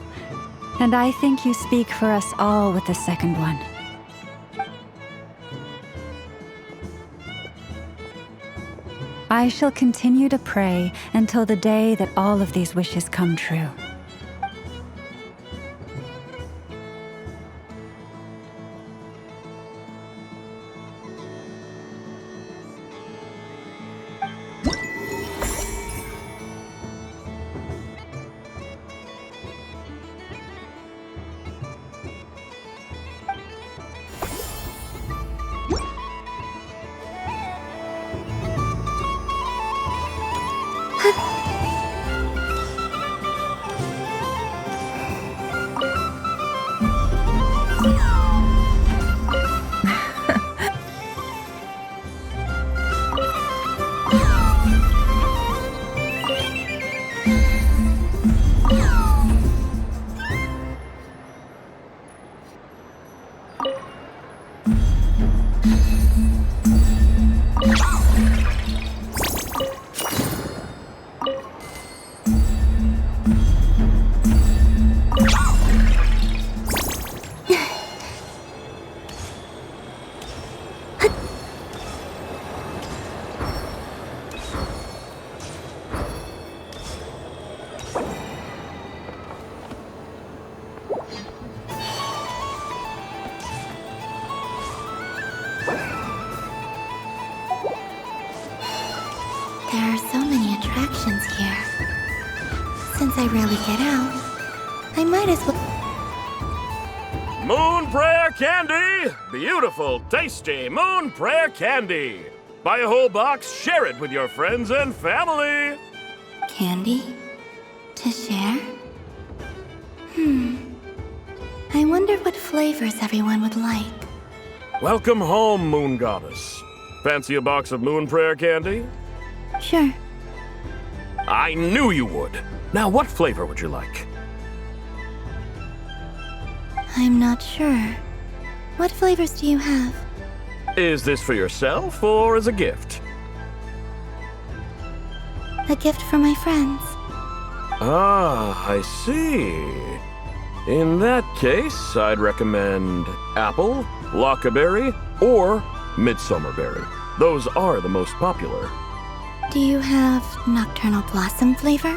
And I think you speak for us all with the second one. I shall continue to pray until the day that all of these wishes come true. There are so many attractions here. Since I rarely get out, I might as well... Moon Prayer Candy! Beautiful, tasty Moon Prayer Candy! Buy a whole box, share it with your friends and family! Candy? To share? I wonder what flavors everyone would like. Welcome home, Moon Goddess. Fancy a box of Moon Prayer Candy? Sure. I knew you would. Now, what flavor would you like? I'm not sure. What flavors do you have? Is this for yourself or as a gift? A gift for my friends. Ah, I see. In that case, I'd recommend apple, lockaberry, or midsummerberry. Those are the most popular. Do you have nocturnal blossom flavor?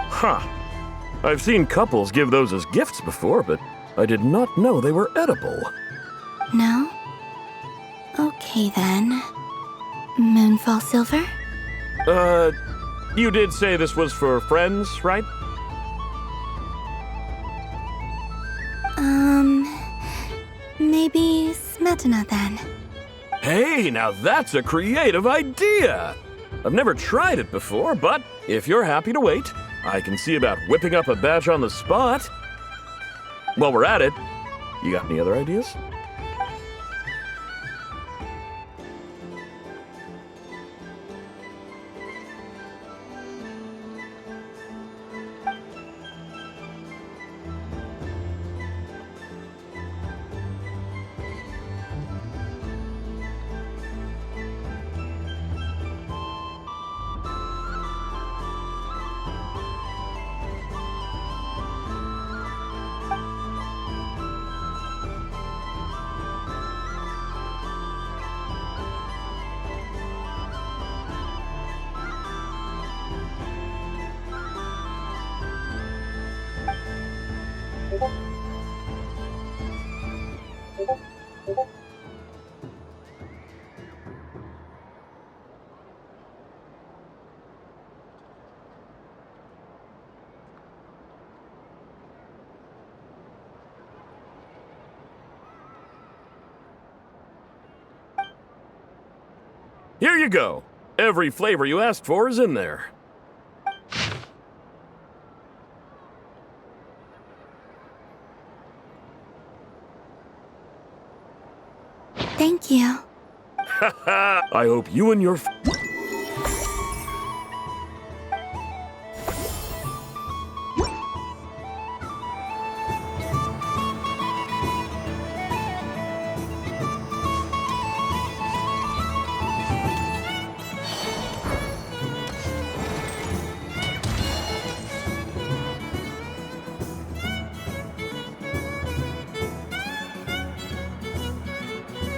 Huh. I've seen couples give those as gifts before, but I did not know they were edible. No? Okay then. Moonfall silver? You did say this was for friends, right? Maybe Smetana then. Hey, now that's a creative idea! I've never tried it before, but if you're happy to wait, I can see about whipping up a batch on the spot. While we're at it, you got any other ideas? Here you go. Every flavor you asked for is in there. Thank you. I hope you and your...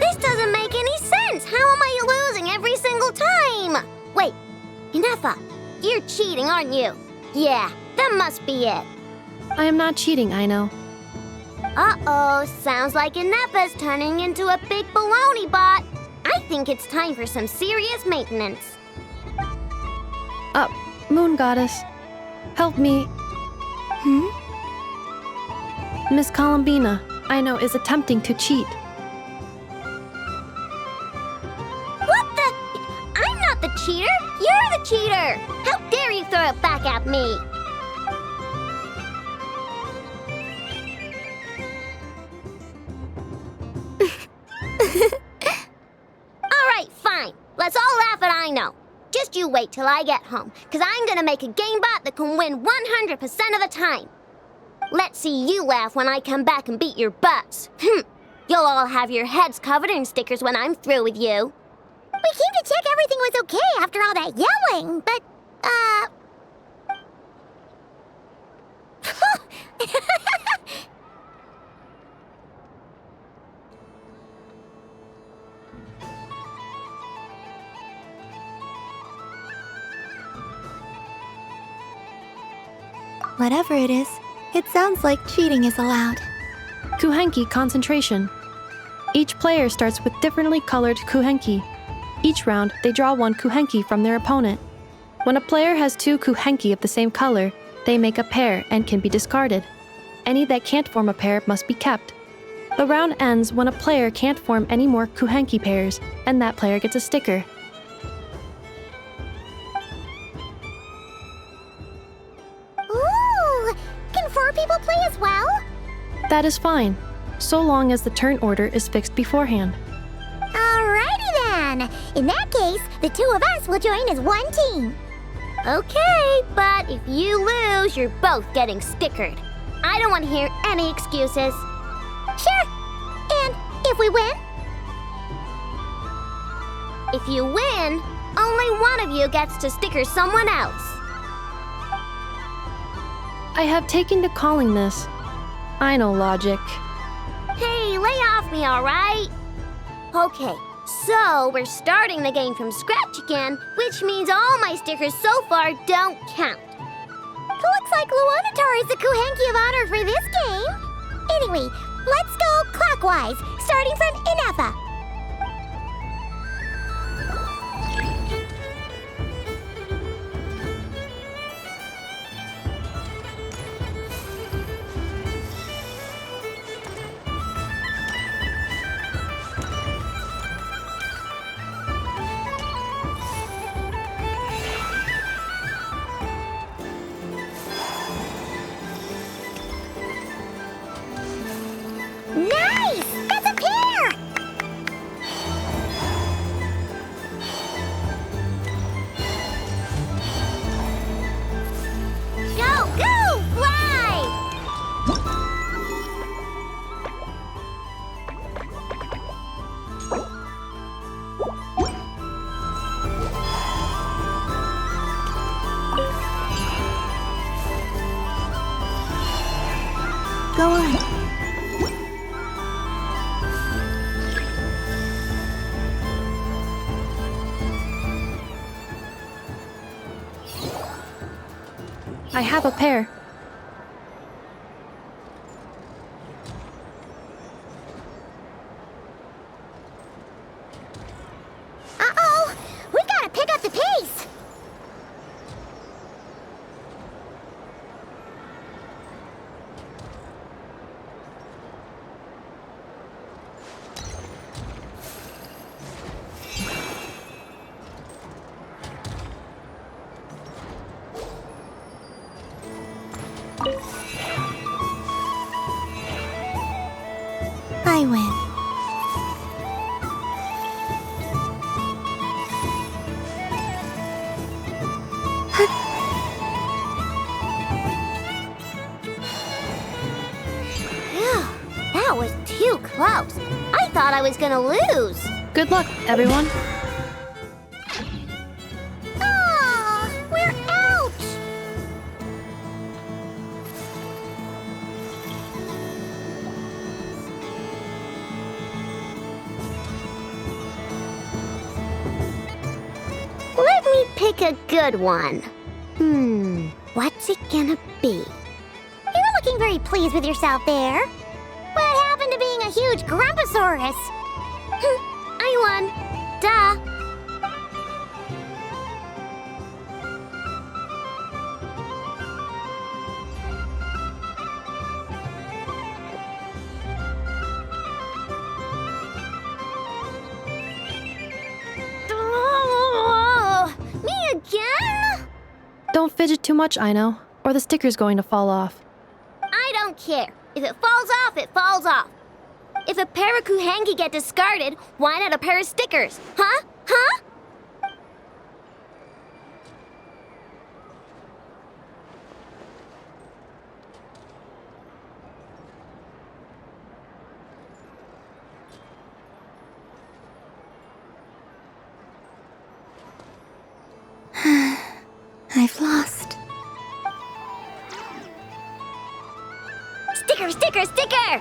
This doesn't make any sense! How am I losing every single time? Wait, Inefa, you're cheating, aren't you? Yeah, that must be it. I am not cheating, I know. Uh-oh, sounds like Inefa's turning into a big baloney bot. I think it's time for some serious maintenance. Moon Goddess, help me. Miss Columbina, I know, is attempting to cheat. What the? I'm not the cheater! You're the cheater! How dare you throw it back at me? Alright, fine. Let's all laugh at I know. Just you wait till I get home, because I'm gonna make a game bot that can win 100% of the time. Let's see you laugh when I come back and beat your butts. You'll all have your heads covered in stickers when I'm through with you. We came to check everything was okay after all that yelling, but, Whatever it is, it sounds like cheating is allowed. Kuhenki concentration. Each player starts with differently colored kuhenki. Each round, they draw one kuhenki from their opponent. When a player has two kuhenki of the same color, they make a pair and can be discarded. Any that can't form a pair must be kept. The round ends when a player can't form any more kuhenki pairs, and that player gets a sticker. ooh, can 4 people play as well? That is fine, so long as the turn order is fixed beforehand. Alrighty then. In that case, the 2 of us will join as one team. Okay, but if you lose, you're both getting stickered. I don't want to hear any excuses. Sure. And if we win? If you win, only one of you gets to sticker someone else. I have taken to calling this. I know logic. Hey, lay off me, all right? Okay, so we're starting the game from scratch again, which means all my stickers so far don't count. Looks like Luonatar is the Kuhenki of honor for this game. Anyway, let's go clockwise, starting from Inefa. Nice! That's a pair! Go, go, fly! Go on. I have a pair. Uh-oh! We've got to pick up the pace! was gonna lose. Good luck, everyone. Ah, we're out! Let me pick a good one. What's it gonna be? You're looking very pleased with yourself there. What happened to being a huge Grumposaurus? I won. Duh. Oh, me again? Don't fidget too much, Aino, or the sticker's going to fall off. I don't care. If it falls off, it falls off. If a pair of Kuhenki get discarded, why not a pair of stickers? Huh? Huh? I've lost. Sticker, sticker, sticker!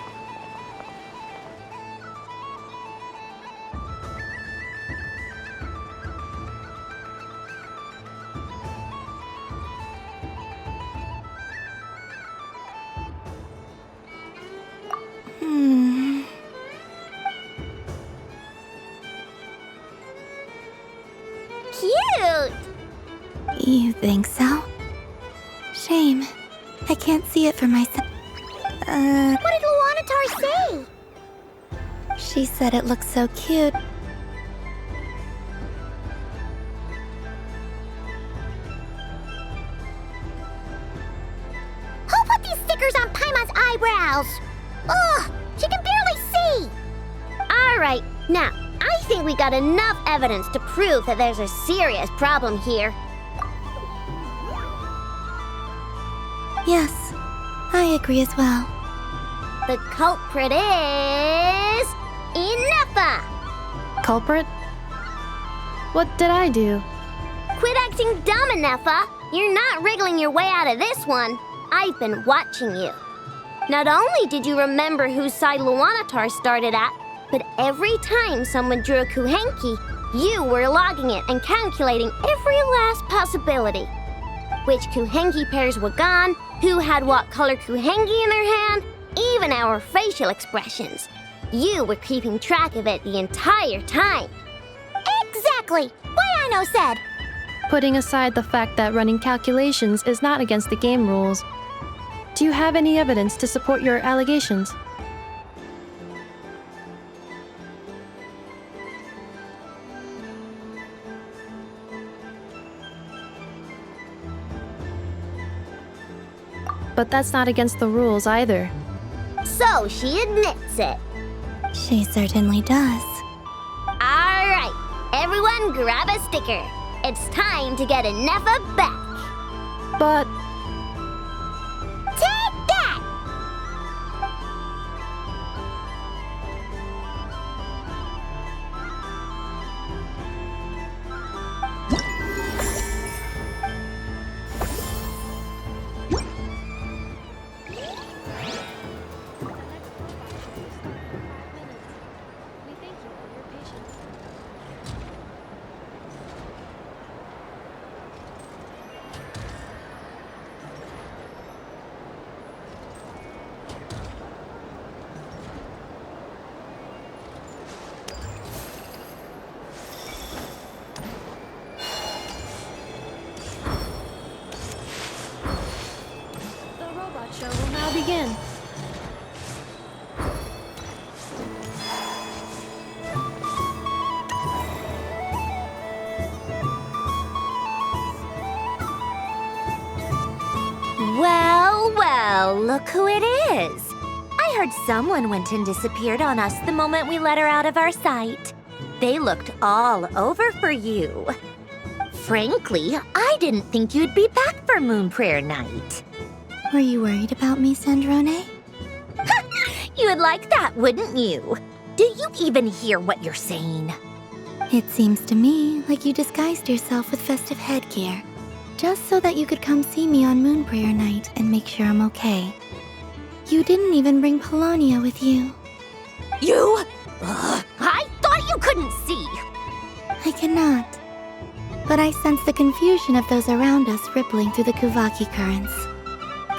Cute! You think so? Shame. I can't see it for myself. What did Luanatar say? She said it looks so cute. Who put these stickers on Paimon's eyebrows? Ugh, she can barely see! Alright, now, I think we got enough evidence to prove that there's a serious problem here. Yes, I agree as well. The culprit is... Inefa! Culprit? What did I do? Quit acting dumb, Inefa! You're not wriggling your way out of this one. I've been watching you. Not only did you remember whose side Luanatar started at, but every time someone drew a Kuhenki, you were logging it and calculating every last possibility. Which Kuhenki pairs were gone, who had what color Kuhenki in their hand, even our facial expressions. You were keeping track of it the entire time. Exactly! What Aino said! Putting aside the fact that running calculations is not against the game rules, do you have any evidence to support your allegations? But that's not against the rules either. So she admits it. She certainly does. Alright, everyone grab a sticker. It's time to get Inefa back. But... Take that! Show will now begin. Well, well, look who it is. I heard someone went and disappeared on us the moment we let her out of our sight. They looked all over for you. Frankly, I didn't think you'd be back for Moon Prayer Night. Were you worried about me, Sandrone? You would like that, wouldn't you? Do you even hear what you're saying? It seems to me like you disguised yourself with festive headgear, just so that you could come see me on Moon Prayer Night and make sure I'm okay. You didn't even bring Polonia with you. You? I thought you couldn't see! I cannot. But I sense the confusion of those around us rippling through the Kuvaki currents.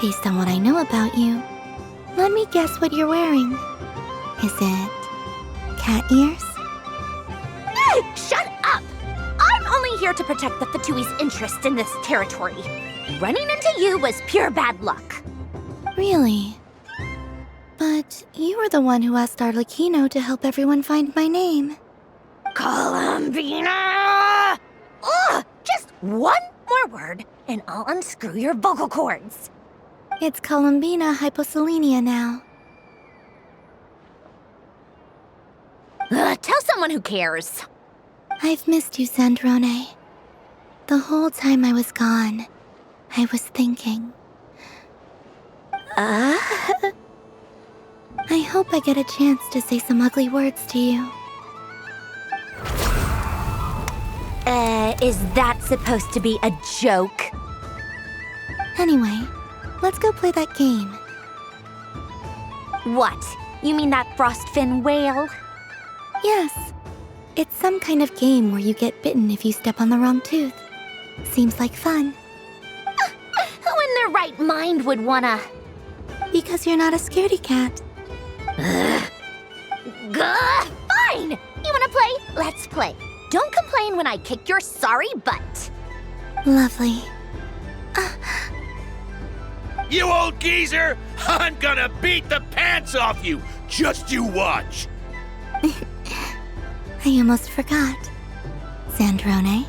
Based on what I know about you, let me guess what you're wearing. Is it cat ears? Shut up! I'm only here to protect the Fatui's interest in this territory. Running into you was pure bad luck. Really? But you were the one who asked Arlecchino to help everyone find my name. Columbina! Ugh! Just one more word, and I'll unscrew your vocal cords. It's Columbina hyposelenia now. Tell someone who cares. I've missed you, Sandrone. The whole time I was gone, I was thinking. I hope I get a chance to say some ugly words to you. Is that supposed to be a joke? Anyway, let's go play that game. What? You mean that frostfin whale? Yes. It's some kind of game where you get bitten if you step on the wrong tooth. Seems like fun. Who in their right mind would wanna... Because you're not a scaredy cat. Fine! You wanna play? Let's play. Don't complain when I kick your sorry butt. Lovely. You old geezer! I'm gonna beat the pants off you! Just you watch! I almost forgot. Sandrone?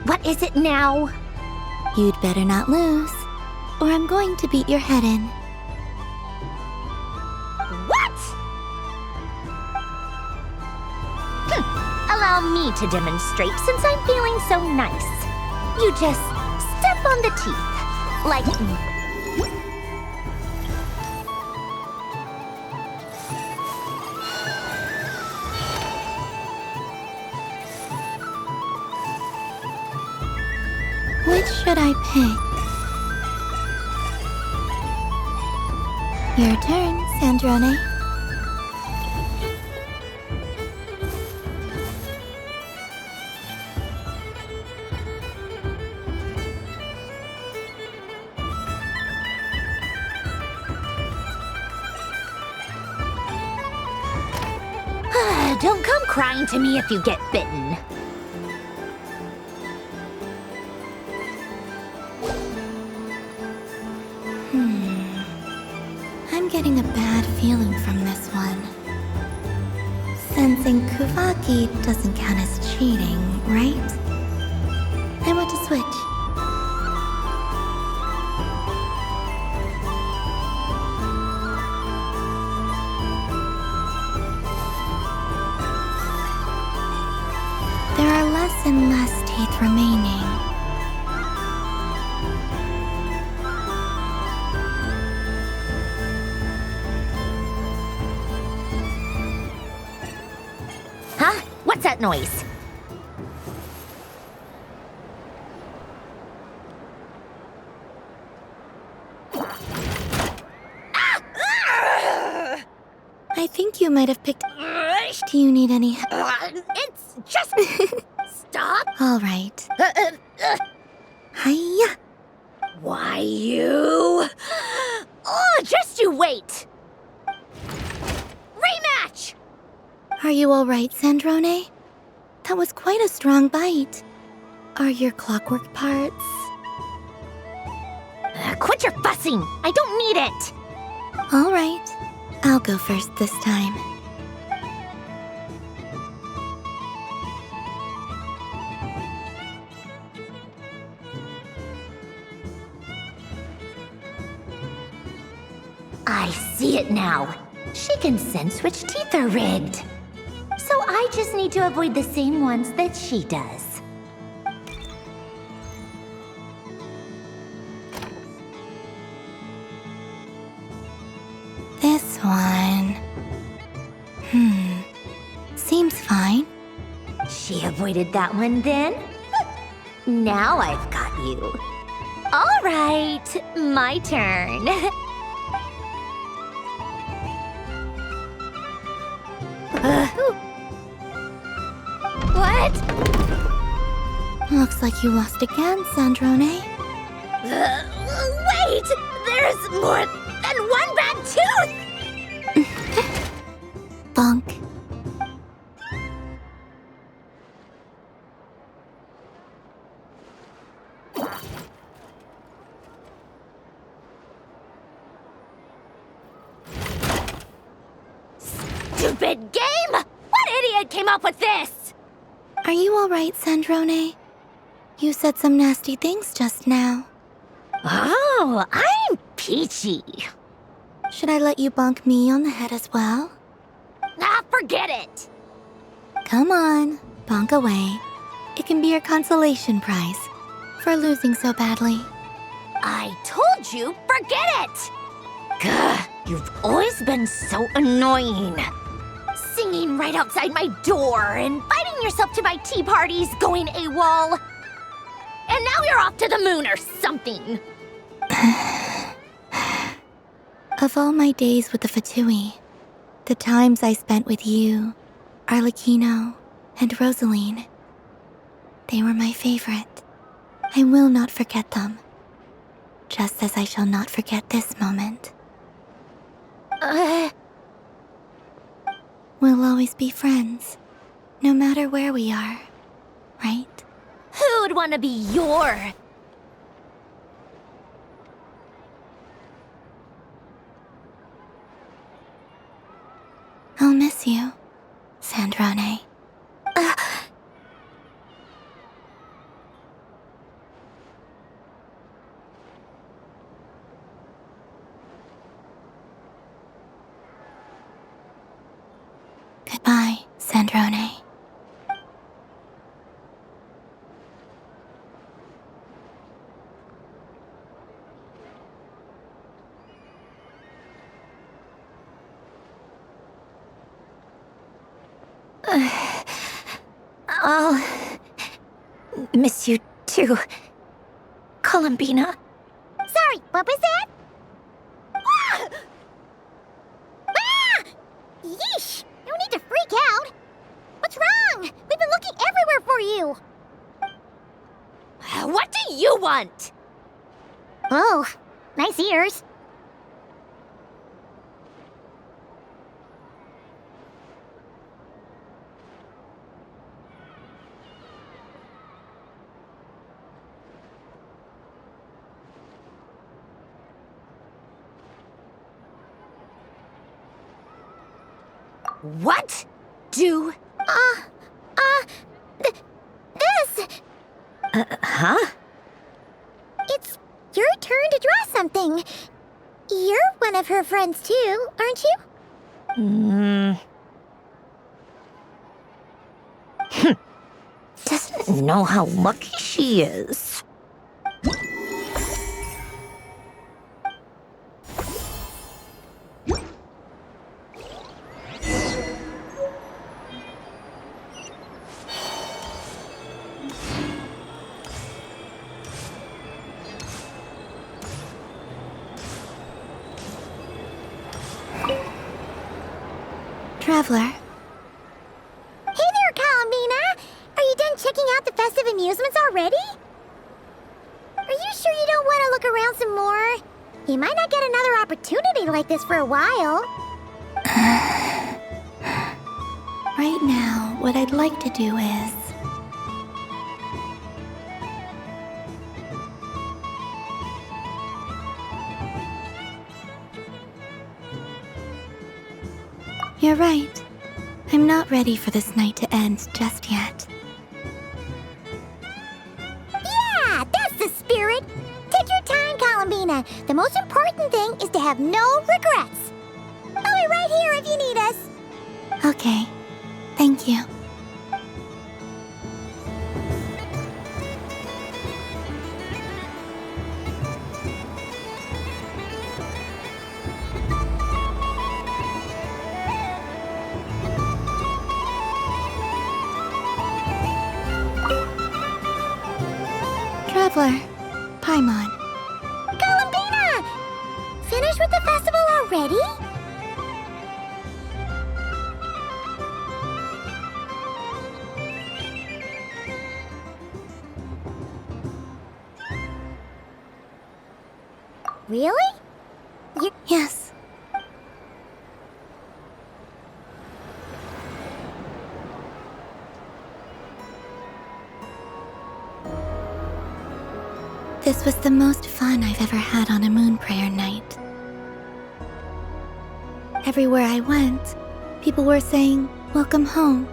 What is it now? You'd better not lose, or I'm going to beat your head in. What? Allow me to demonstrate since I'm feeling so nice. You just step on the teeth. Like... Which should I pick? Your turn, Sandrone. Don't come crying to me if you get bitten. I'm getting a bad feeling from this one. Sensing Kuvaki doesn't count as cheating, right? I want to switch. There are less and less teeth remaining. Huh? What's that noise? I think you might have picked... Do you need any... It's just... Stop! All right. Hiya! Why you... Oh, just you wait! Rematch! Are you all right, Sandrone? That was quite a strong bite. Are your clockwork parts? Quit your fussing! I don't need it! All right. I'll go first this time. I see it now. She can sense which teeth are rigged. So I just need to avoid the same ones that she does. This one... She avoided that one then. Now I've got you. All right, my turn. What? Looks like you lost again, Sandrone. Wait! There's more than one bad tooth! Bonk. Stupid game! What idiot came up with this? Are you alright, Sandrone? You said some nasty things just now. Oh, I'm peachy. Should I let you bonk me on the head as well? Ah, forget it! Come on, bonk away. It can be your consolation prize for losing so badly. I told you, forget it! Gah, you've always been so annoying. Singing right outside my door, inviting yourself to my tea parties, going AWOL. And now you're off to the moon or something. Of all my days with the Fatui, the times I spent with you, Arlecchino, and Rosaline, they were my favorite. I will not forget them. Just as I shall not forget this moment. We'll always be friends, no matter where we are, right? Who'd want to be your... I'll miss you, Sandrone. Goodbye, Sandrone. I'll miss you too, Columbina. Sorry, what was that? Ah! Ah! Yeesh! No need to freak out. What's wrong? We've been looking everywhere for you. What do you want? Oh, nice ears. What? Do? This! Huh? It's your turn to draw something. You're one of her friends too, aren't you? Doesn't know how lucky she is. Traveler. Hey there, Columbina! Are you done checking out the festive amusements already? Are you sure you don't want to look around some more? You might not get another opportunity like this for a while. Right now, what I'd like to do is... You're right. I'm not ready for this night to end just yet. Yeah, that's the spirit! Take your time, Columbina. The most important thing is to have no regrets. I'll be right here if you need us. Okay. Thank you. Traveler, Paimon. Columbina! Finished with the festival already? Really? Yes. This was the most fun I've ever had on a moon prayer night. Everywhere I went, people were saying, "Welcome home,"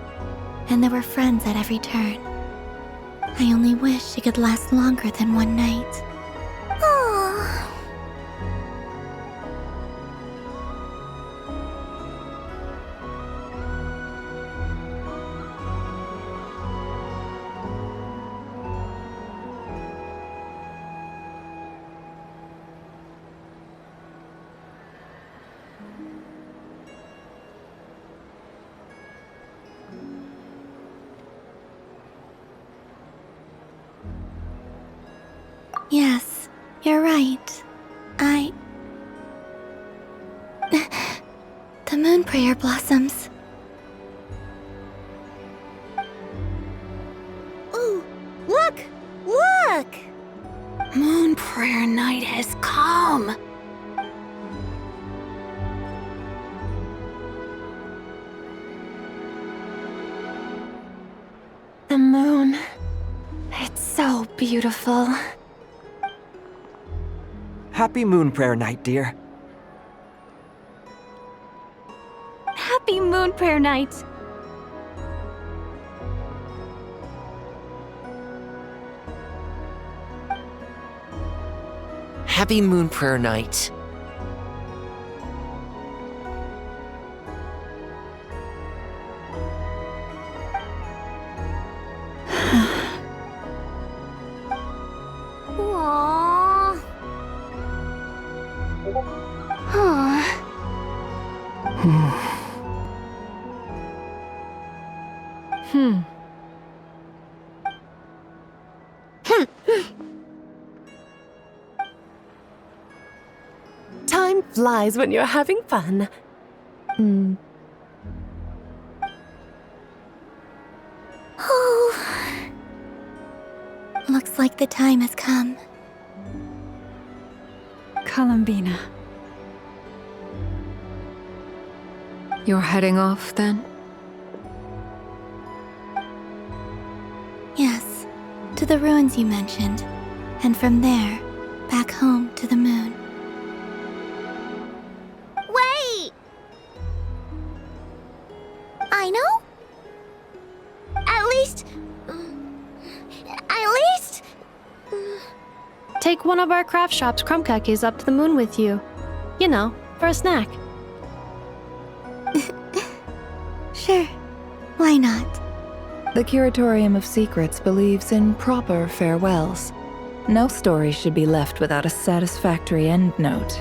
and there were friends at every turn. I only wish it could last longer than one night. Aww. Yes, you're right. The moon prayer blossoms. Ooh, look! Look! Moon prayer night has come. The moon. It's so beautiful. Happy Moon Prayer Night, dear. Happy moon prayer night. Happy Moon Prayer Night. Aww. Huh. Time flies when you're having fun. Oh. Looks like the time has come. Columbina. You're heading off then? Yes, to the ruins you mentioned, and from there, back home to the moon. Wait! I know? At least... Take one of our craft shop's crumb cookies up to the moon with you. You know, for a snack. Sure, why not? The Curatorium of Secrets believes in proper farewells. No story should be left without a satisfactory endnote.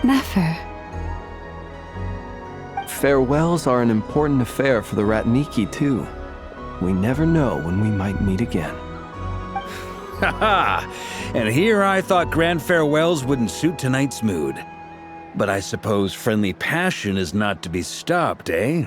Nefer. Farewells are an important affair for the Ratniki, too. We never know when we might meet again. Haha! And here I thought grand farewells wouldn't suit tonight's mood. But I suppose friendly passion is not to be stopped, eh?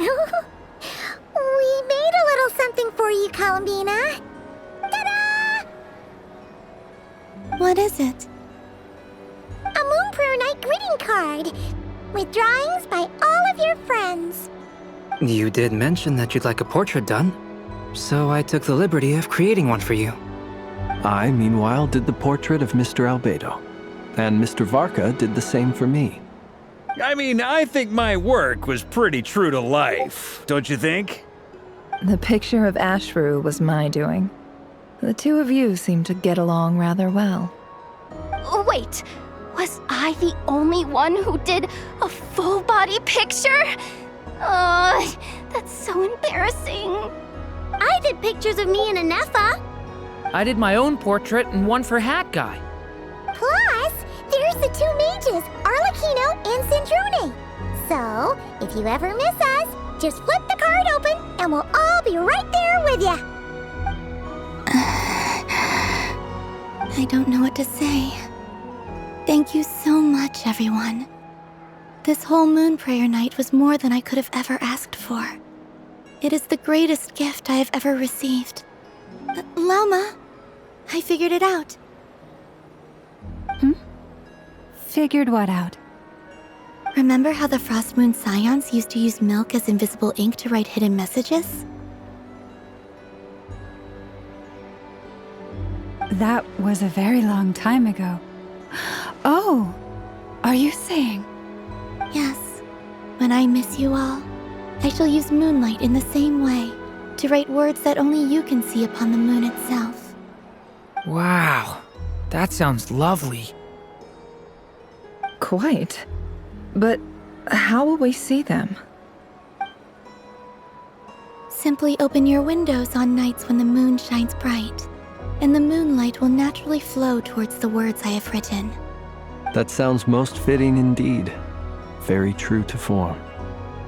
We made a little something for you, Columbina. Ta-da! What is it? A Moon Prayer Night greeting card with drawings by all of your friends. You did mention that you'd like a portrait done, so I took the liberty of creating one for you. I, meanwhile, did the portrait of Mr. Albedo, and Mr. Varka did the same for me. I mean, I think my work was pretty true to life, don't you think? The picture of Ashru was my doing. The two of you seem to get along rather well. Wait, was I the only one who did a full body picture? That's so embarrassing. I did pictures of me and Anefa. I did my own portrait and one for Hat Guy. Plus, there's Here's the two mages, Arlecchino and Sandrone. So, if you ever miss us, just flip the card open and we'll all be right there with ya. I don't know what to say. Thank you so much, everyone. This whole moon prayer night was more than I could have ever asked for. It is the greatest gift I have ever received. Lama, I figured it out. Figured what out? Remember how the Frost Moon Scions used to use milk as invisible ink to write hidden messages? That was a very long time ago. Oh, are you saying? Yes. When I miss you all, I shall use moonlight in the same way to write words that only you can see upon the moon itself. Wow, that sounds lovely. Quite. But how will we see them? Simply open your windows on nights when the moon shines bright, and the moonlight will naturally flow towards the words I have written. That sounds most fitting indeed. Very true to form.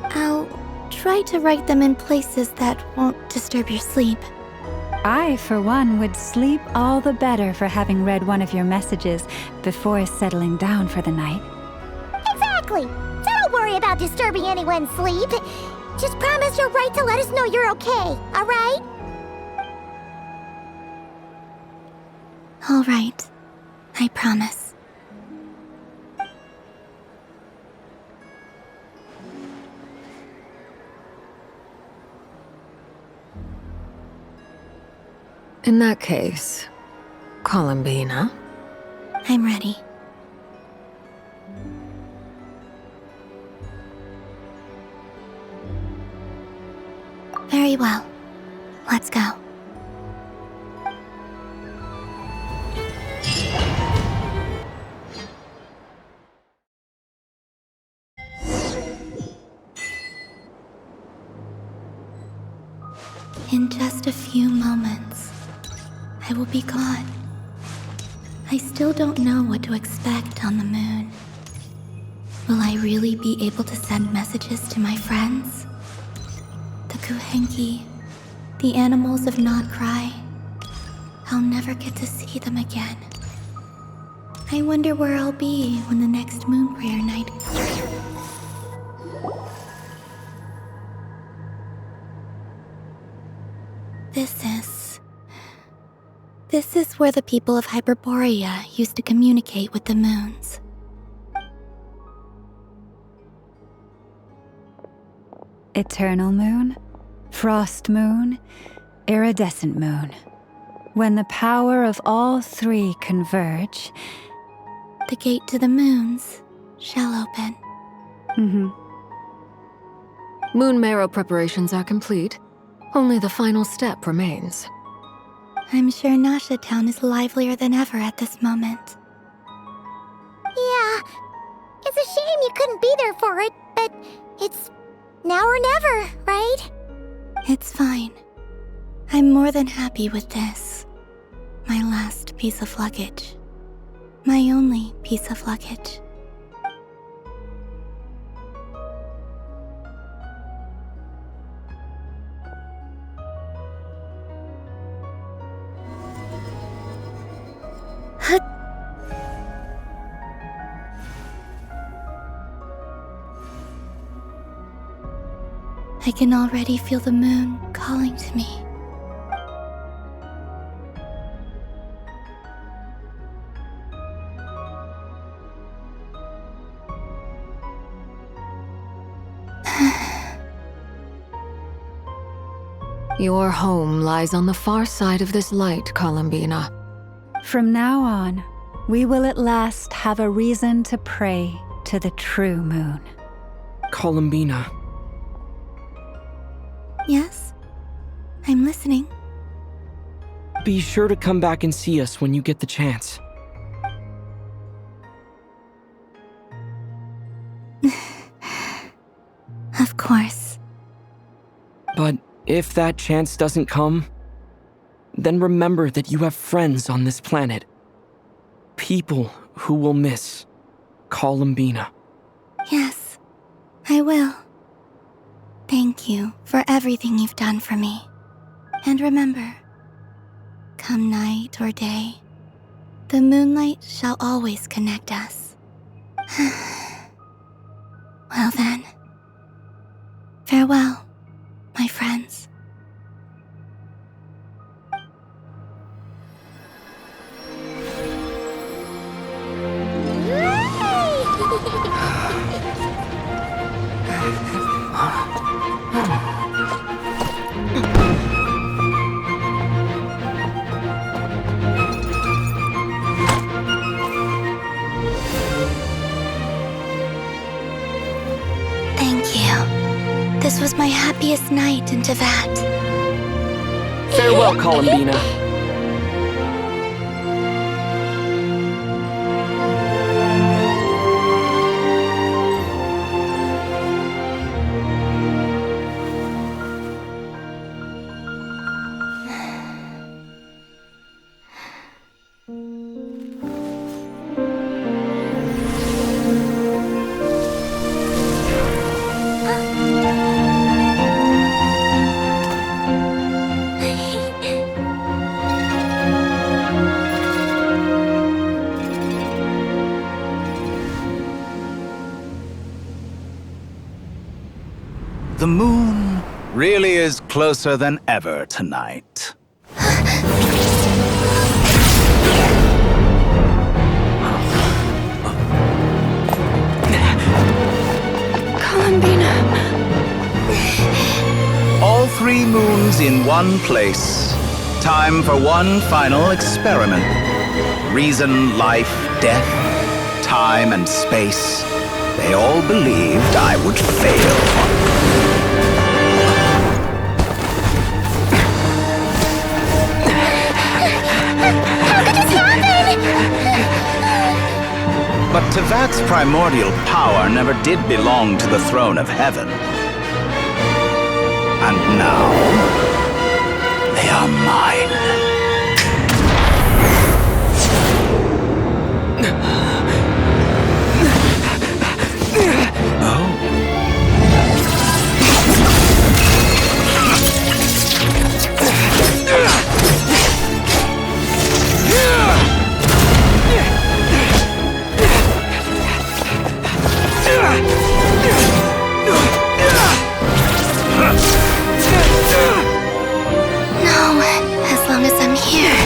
I'll try to write them in places that won't disturb your sleep. I, for one, would sleep all the better for having read one of your messages before settling down for the night. Exactly. So don't worry about disturbing anyone's sleep. Just promise you'll write to let us know you're okay, all right? All right. I promise. In that case, Columbina. I'm ready. Very well. Let's go. In just a few moments, I will be gone. I still don't know what to expect on the moon. Will I really be able to send messages to my friends? The Kuhenki, the animals of Not Cry. I'll never get to see them again. I wonder where I'll be when the next moon prayer night comes. This is where the people of Hyperborea used to communicate with the moons. Eternal moon, frost moon, iridescent moon. When the power of all three converge, the gate to the moons shall open. Moon marrow preparations are complete. Only the final step remains. I'm sure Nasha Town is livelier than ever at this moment. Yeah, it's a shame you couldn't be there for it, but it's now or never, right? It's fine. I'm more than happy with this. My last piece of luggage. My only piece of luggage. I can already feel the moon calling to me. Your home lies on the far side of this light, Columbina. From now on, we will at last have a reason to pray to the true moon. Columbina. Yes? I'm listening. Be sure to come back and see us when you get the chance. Of course. But if that chance doesn't come, then remember that you have friends on this planet. People who will miss. Call Lumbina. Yes, I will. Thank you for everything you've done for me. And remember, come night or day, the moonlight shall always connect us. Well then, farewell, my friends. Thank you. This was my happiest night in Tevat. Farewell, Columbina. The moon really is closer than ever tonight. Columbina. All 3 moons in one place. Time for one final experiment. Reason, life, death, time and space. They all believed I would fail. But Tevat's primordial power never did belong to the throne of heaven. And now, they are mine. No, as long as I'm here.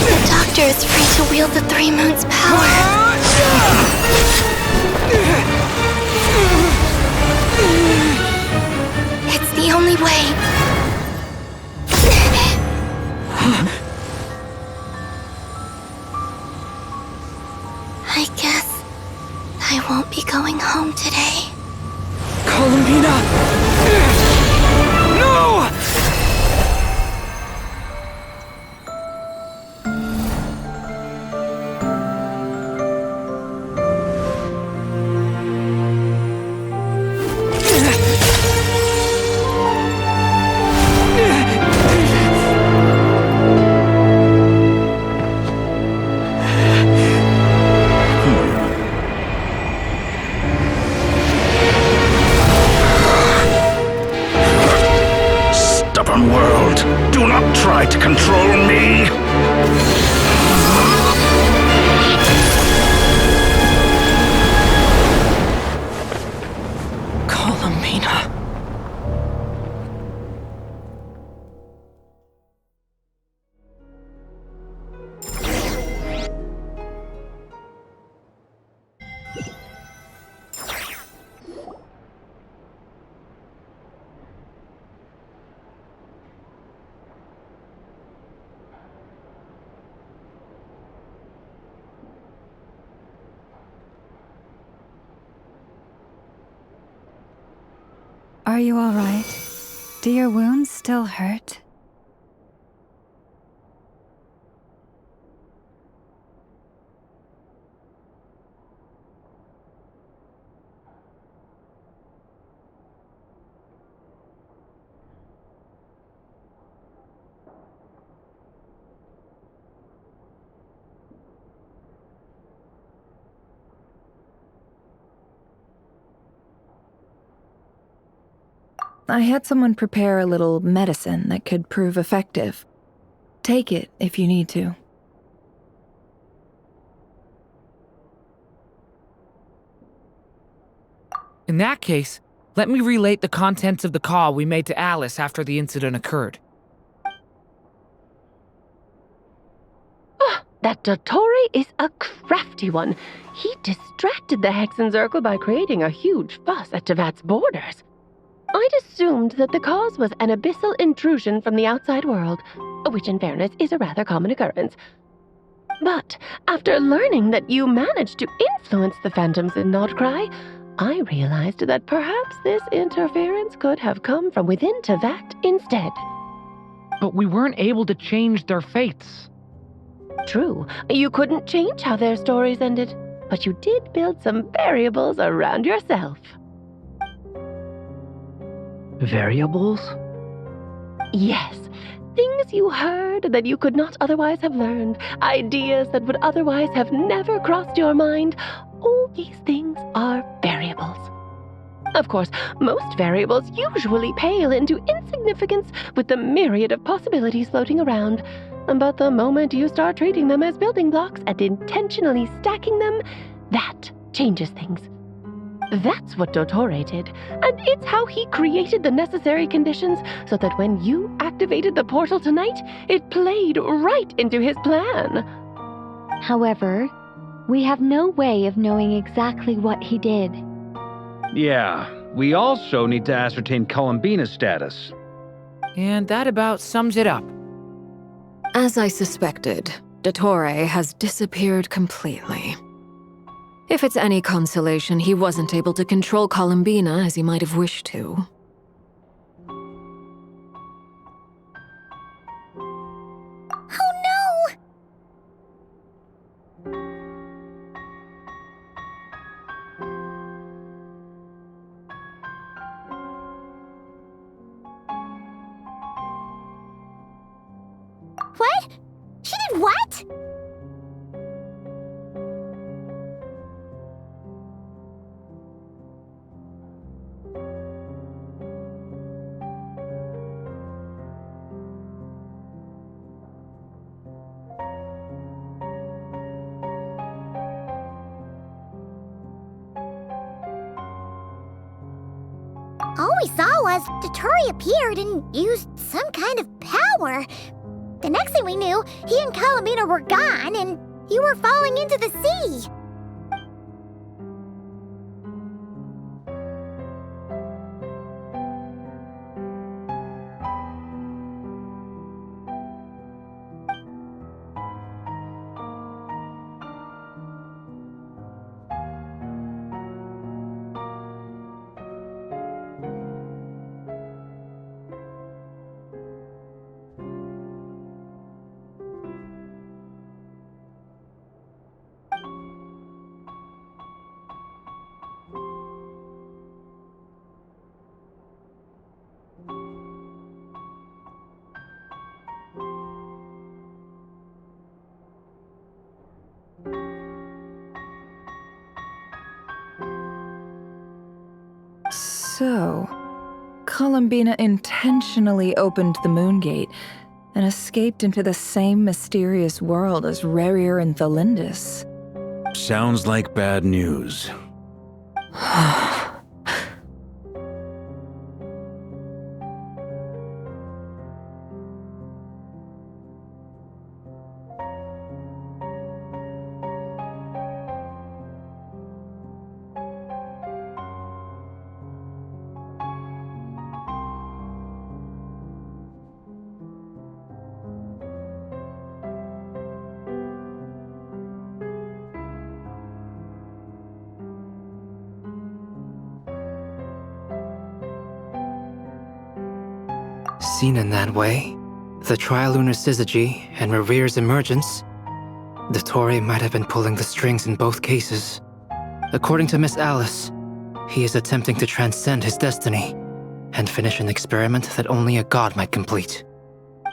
The Doctor is free to wield the 3 moons' power. It's the only way. I guess I won't be going home today. Columbina! No! Stubborn world, do not try to control me! Columbina. Are you all right? Do your wounds still hurt? I had someone prepare a little medicine that could prove effective. Take it if you need to. In that case, let me relate the contents of the call we made to Alice after the incident occurred. That Dottore is a crafty one. He distracted the Hexenzirkel by creating a huge fuss at Tevat's borders. I'd assumed that the cause was an abyssal intrusion from the outside world, which in fairness is a rather common occurrence. But after learning that you managed to influence the phantoms in Nodcry, I realized that perhaps this interference could have come from within Tevat instead. But we weren't able to change their fates. True, you couldn't change how their stories ended, but you did build some variables around yourself. Variables? Yes, things you heard that you could not otherwise have learned, ideas that would otherwise have never crossed your mind. All these things are variables. Of course, most variables usually pale into insignificance with the myriad of possibilities floating around. But the moment you start treating them as building blocks and intentionally stacking them, that changes things. That's what Dottore did, and it's how he created the necessary conditions so that when you activated the portal tonight, it played right into his plan. However, we have no way of knowing exactly what he did. Yeah, we also need to ascertain Columbina's status. And that about sums it up. As I suspected, Dottore has disappeared completely. If it's any consolation, he wasn't able to control Columbina as he might have wished to. Oh no! What? She did what? All we saw was Dottore appeared and used some kind of power. The next thing we knew, he and Columbina were gone and you were falling into the sea. So, Columbina intentionally opened the Moon Gate and escaped into the same mysterious world as Rerir and Thalindis. Sounds like bad news. Seen in that way, the trilunar syzygy and Rerir's emergence, Dottore might have been pulling the strings in both cases. According to Miss Alice, he is attempting to transcend his destiny and finish an experiment that only a god might complete.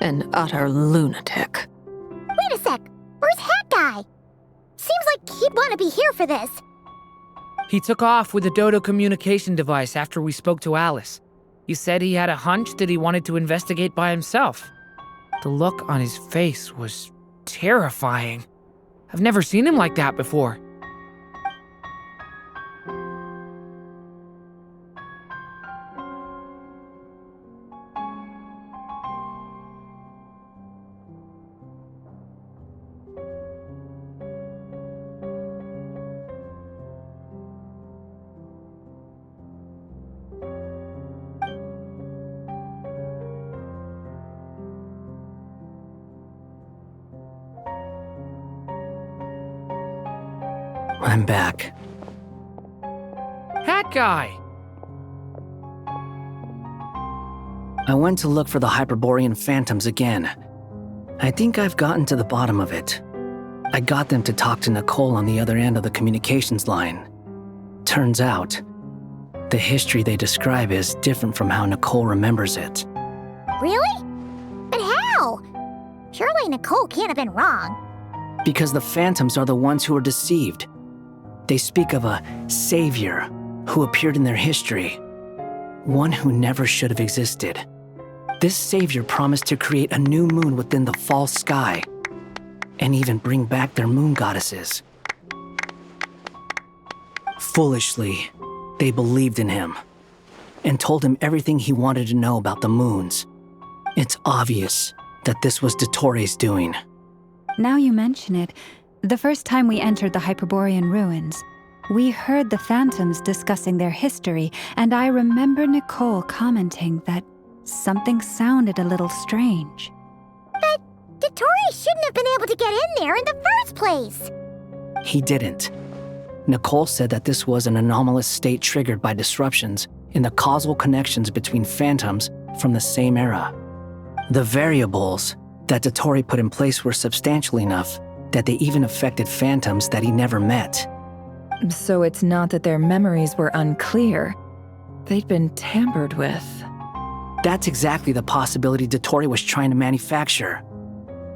An utter lunatic. Wait a sec, where's Hat Guy? Seems like he'd want to be here for this. He took off with the Dodo communication device after we spoke to Alice. He said he had a hunch that he wanted to investigate by himself. The look on his face was terrifying. I've never seen him like that before. I'm back. Hat guy! I went to look for the Hyperborean phantoms again. I think I've gotten to the bottom of it. I got them to talk to Nicole on the other end of the communications line. Turns out, the history they describe is different from how Nicole remembers it. Really? But how? Surely Nicole can't have been wrong. Because the phantoms are the ones who are deceived. They speak of a savior who appeared in their history, one who never should have existed. This savior promised to create a new moon within the false sky, and even bring back their moon goddesses. Foolishly, they believed in him, and told him everything he wanted to know about the moons. It's obvious that this was Dottore doing. Now you mention it, the first time we entered the Hyperborean ruins, we heard the phantoms discussing their history, and I remember Nicole commenting that something sounded a little strange. But Dottore shouldn't have been able to get in there in the first place. He didn't. Nicole said that this was an anomalous state triggered by disruptions in the causal connections between phantoms from the same era. The variables that Dottore put in place were substantial enough that they even affected phantoms that he never met. So it's not that their memories were unclear. They'd been tampered with. That's exactly the possibility Dottore was trying to manufacture.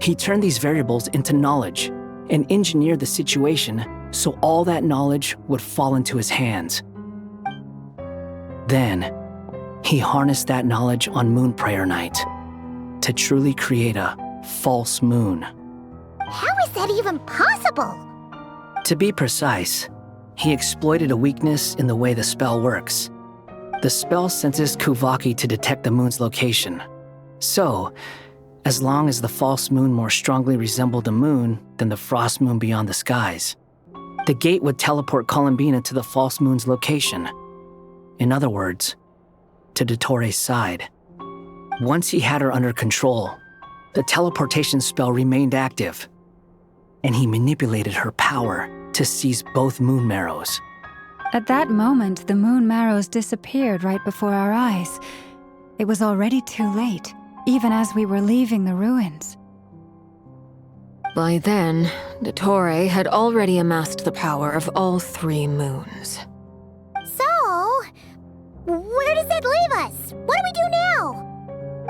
He turned these variables into knowledge and engineered the situation so all that knowledge would fall into his hands. Then, he harnessed that knowledge on Moon Prayer Night to truly create a false moon. How is that even possible? To be precise, he exploited a weakness in the way the spell works. The spell senses Kuvaki to detect the moon's location. So, as long as the false moon more strongly resembled a moon than the frost moon beyond the skies, the gate would teleport Columbina to the false moon's location. In other words, to Dottore's side. Once he had her under control, the teleportation spell remained active, and he manipulated her power to seize both moon marrows. At that moment, the moon marrows disappeared right before our eyes. It was already too late, even as we were leaving the ruins. By then, Dottore had already amassed the power of all 3 moons. So, where does that leave us? What do we do now?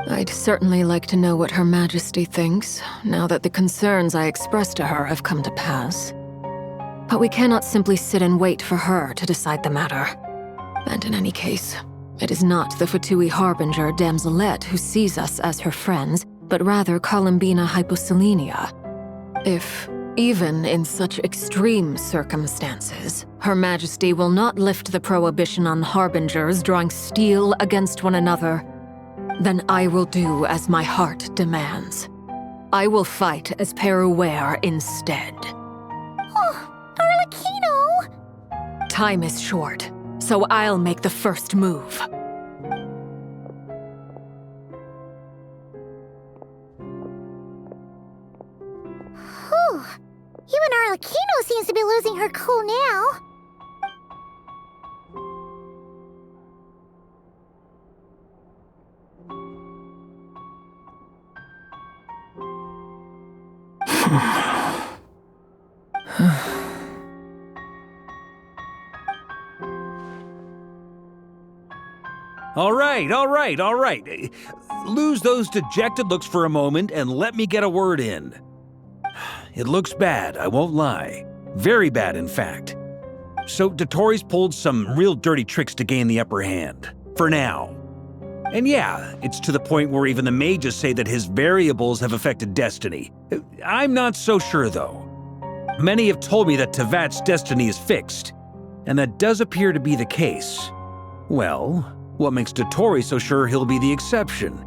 I'd certainly like to know what Her Majesty thinks, now that the concerns I expressed to her have come to pass. But we cannot simply sit and wait for her to decide the matter. And in any case, it is not the Fatui Harbinger Damselette who sees us as her friends, but rather Columbina Hyposelenia. If, even in such extreme circumstances, Her Majesty will not lift the prohibition on Harbingers drawing steel against one another, then I will do as my heart demands. I will fight as Peruware instead. Oh, Arlecchino! Time is short, so I'll make the first move. Whew. Even Arlecchino seems to be losing her cool now. All right. Lose those dejected looks for a moment and let me get a word in. It looks bad, I won't lie. Very bad, in fact. So Dottore's pulled some real dirty tricks to gain the upper hand. For now. And yeah, it's to the point where even the mages say that his variables have affected destiny. I'm not so sure, though. Many have told me that Tevat's destiny is fixed, and that does appear to be the case. Well, what makes Dotori so sure he'll be the exception?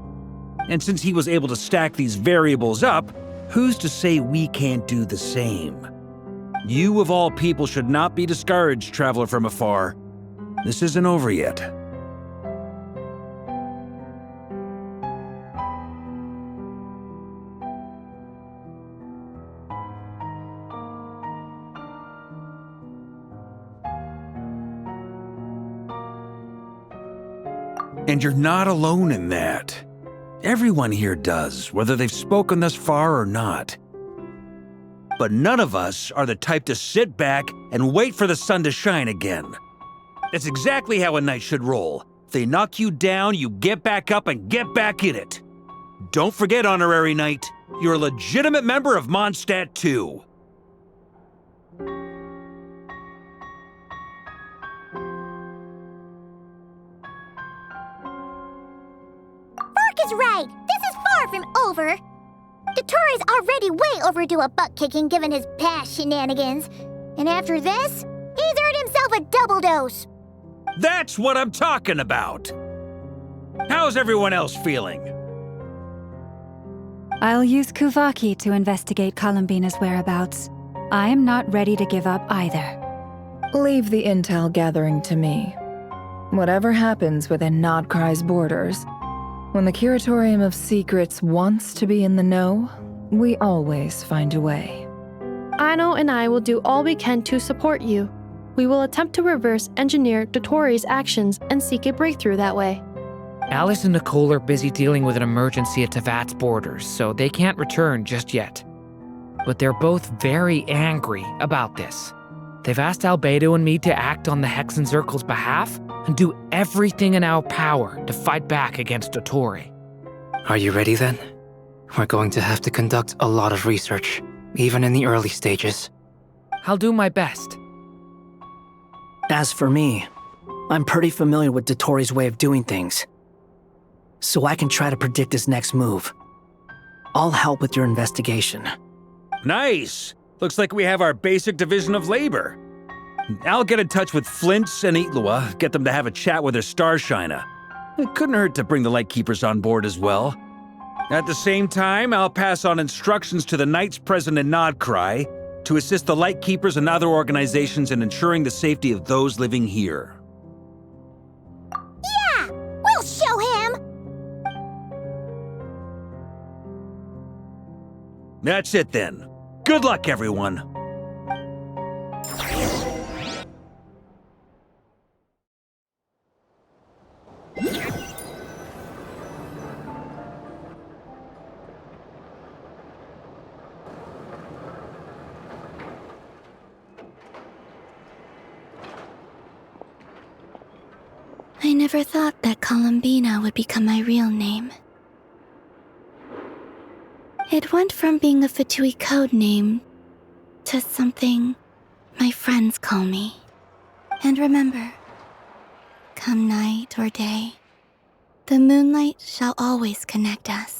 And since he was able to stack these variables up, who's to say we can't do the same? You of all people should not be discouraged, traveler from afar. This isn't over yet. And you're not alone in that. Everyone here does, whether they've spoken thus far or not. But none of us are the type to sit back and wait for the sun to shine again. That's exactly how a knight should roll. If they knock you down, you get back up and get back in it. Don't forget, Honorary Knight, you're a legitimate member of Mondstadt too. Is right. This is far from over. Dotori's already way overdue a butt-kicking given his past shenanigans. And after this, he's earned himself a double dose. That's what I'm talking about. How's everyone else feeling? I'll use Kuvaki to investigate Columbina's whereabouts. I am not ready to give up either. Leave the intel gathering to me. Whatever happens within Nodcry's borders, when the Curatorium of Secrets wants to be in the know, we always find a way. Aino and I will do all we can to support you. We will attempt to reverse engineer Dotori's actions and seek a breakthrough that way. Alice and Nicole are busy dealing with an emergency at Tevat's borders, so they can't return just yet. But they're both very angry about this. They've asked Albedo and me to act on the Hexen Circle's behalf and do everything in our power to fight back against Dotori. Are you ready then? We're going to have to conduct a lot of research, even in the early stages. I'll do my best. As for me, I'm pretty familiar with Dotori's way of doing things, so I can try to predict his next move. I'll help with your investigation. Nice! Looks like we have our basic division of labor. I'll get in touch with Flint's and Itlua, get them to have a chat with their Starshiner. It couldn't hurt to bring the Lightkeepers on board as well. At the same time, I'll pass on instructions to the Knights present in Nodcry to assist the Lightkeepers and other organizations in ensuring the safety of those living here. Yeah! We'll show him! That's it then. Good luck, everyone. I never thought that Columbina would become my real name. It went from being a Fatui code name to something my friends call me. And remember, come night or day, the moonlight shall always connect us.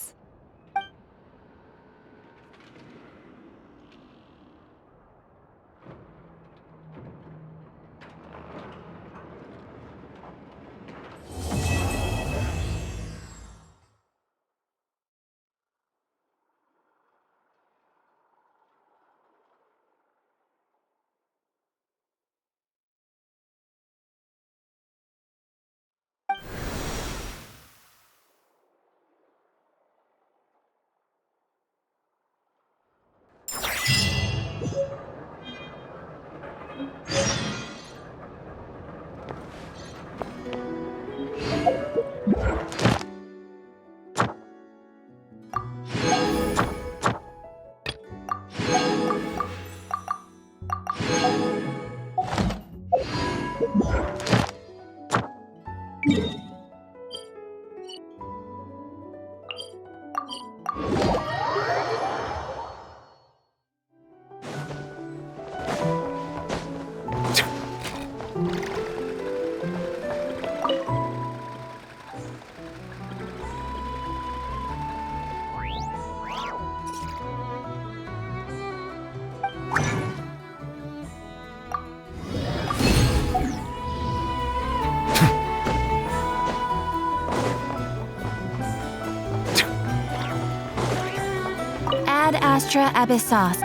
Astra Abyssos.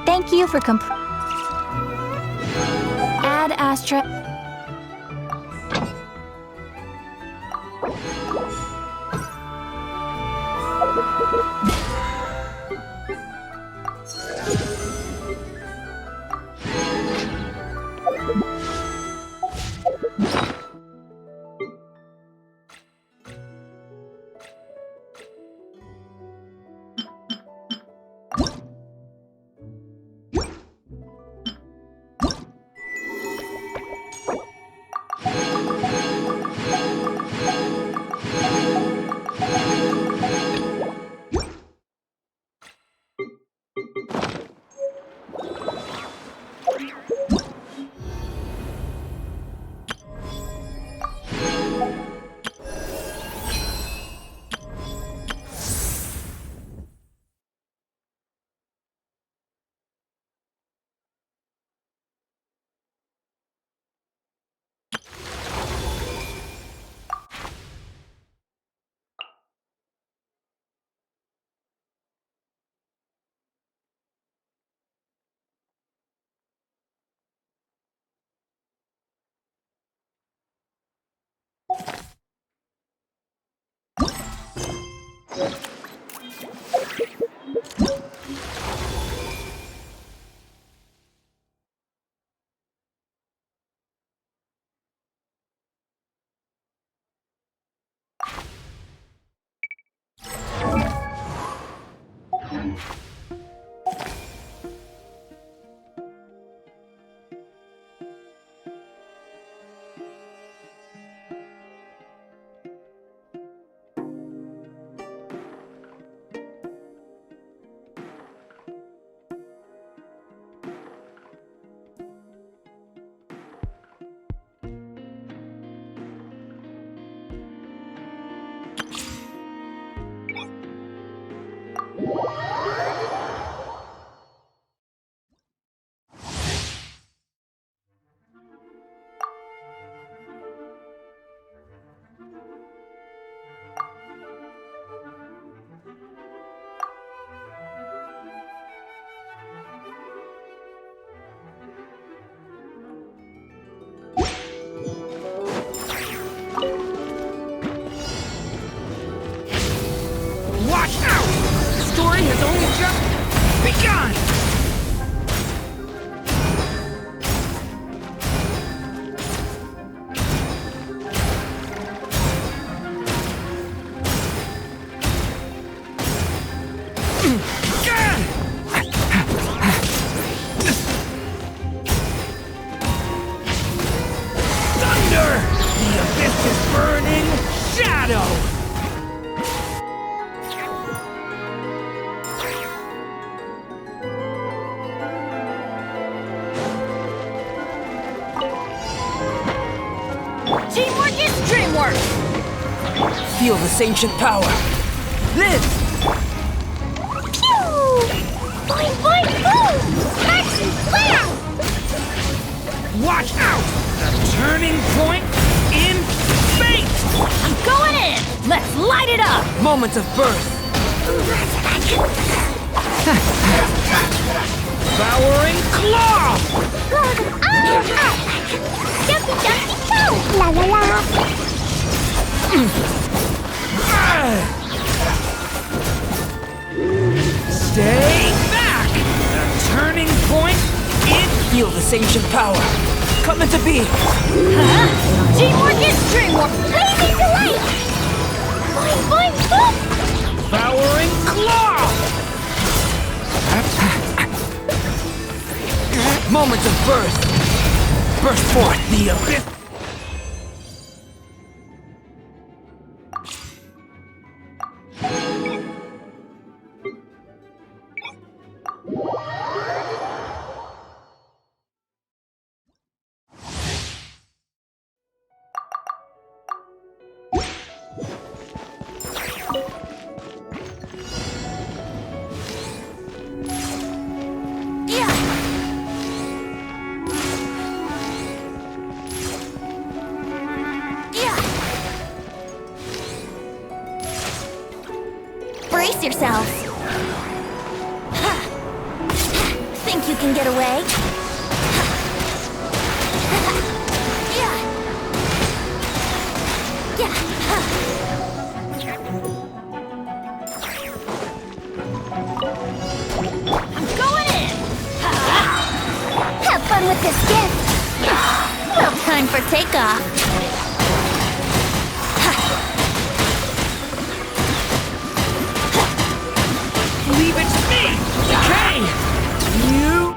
Thank you for Ad Astra. Watch out! The story has only just begun! Thunder! The abyss is burning! Shadow! Teamwork is dreamwork! Feel this ancient power. This! Pew! Boing, boing, boom! Smash and slam! Watch out! The turning point in fate! I'm going in! Let's light it up! Moments of birth. Devouring claw! Jumpy, jumpy, go! La la la! Stay back! The turning point in... Feel this ancient power. Come into being. Teamwork is dreamwork! Blazing delight! Boing, boing, boom! Devouring claw! Moments of birth. Burst forth the abyss. Brace yourselves! get away. I'm going in! Have fun with this gift. Well, time for takeoff. Leave it to me! Okay! You...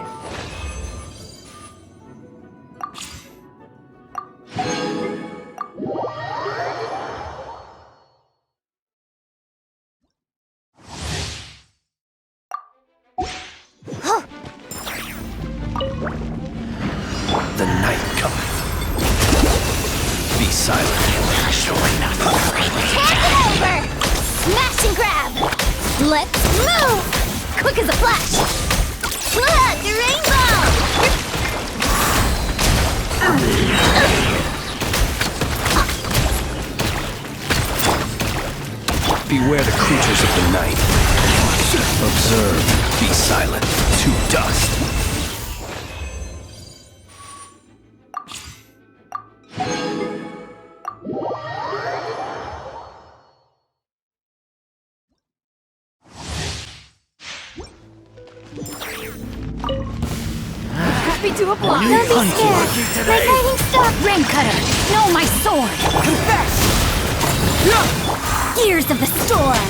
The night cometh. Be silent. Show enough. Hand it over! Smash and grab! Let's move! Quick as a flash! Look, a rainbow! Beware the creatures of the night. Observe. Be silent. To dust. Happy to oblige. Don't be scared. My guiding star. Rain cutter, know my sword. Confess! Gears of the storm.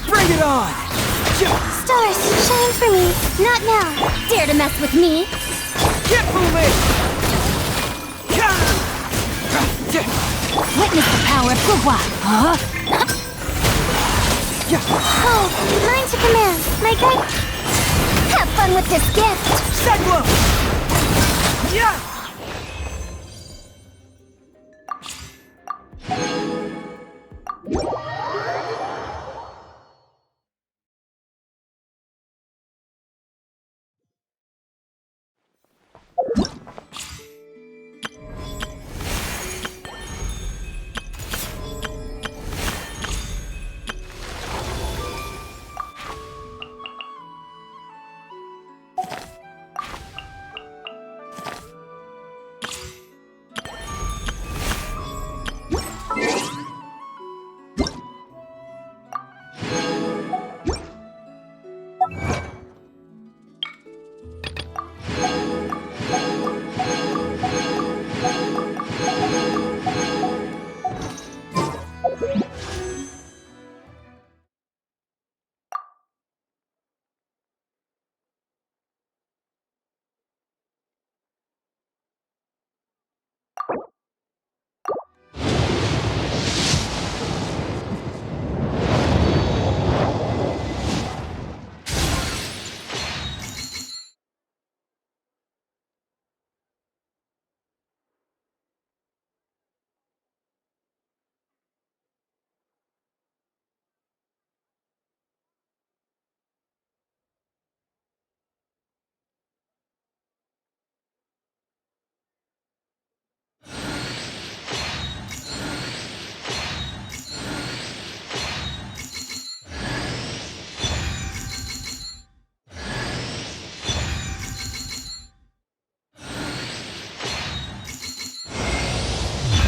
Bring it on! Stars, shine for me. Not now. Dare to mess with me. Get moving! Witness the power of Gugwa. Huh? Oh, mine to command. My guide. Have fun with this gift. Cyclone! Yeah!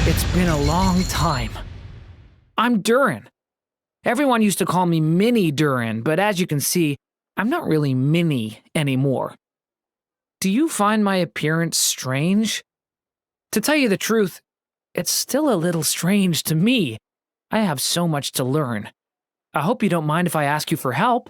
It's been a long time. I'm Durin. Everyone used to call me Mini Durin, but as you can see, I'm not really Mini anymore. Do you find my appearance strange? To tell you the truth, it's still a little strange to me. I have so much to learn. I hope you don't mind if I ask you for help.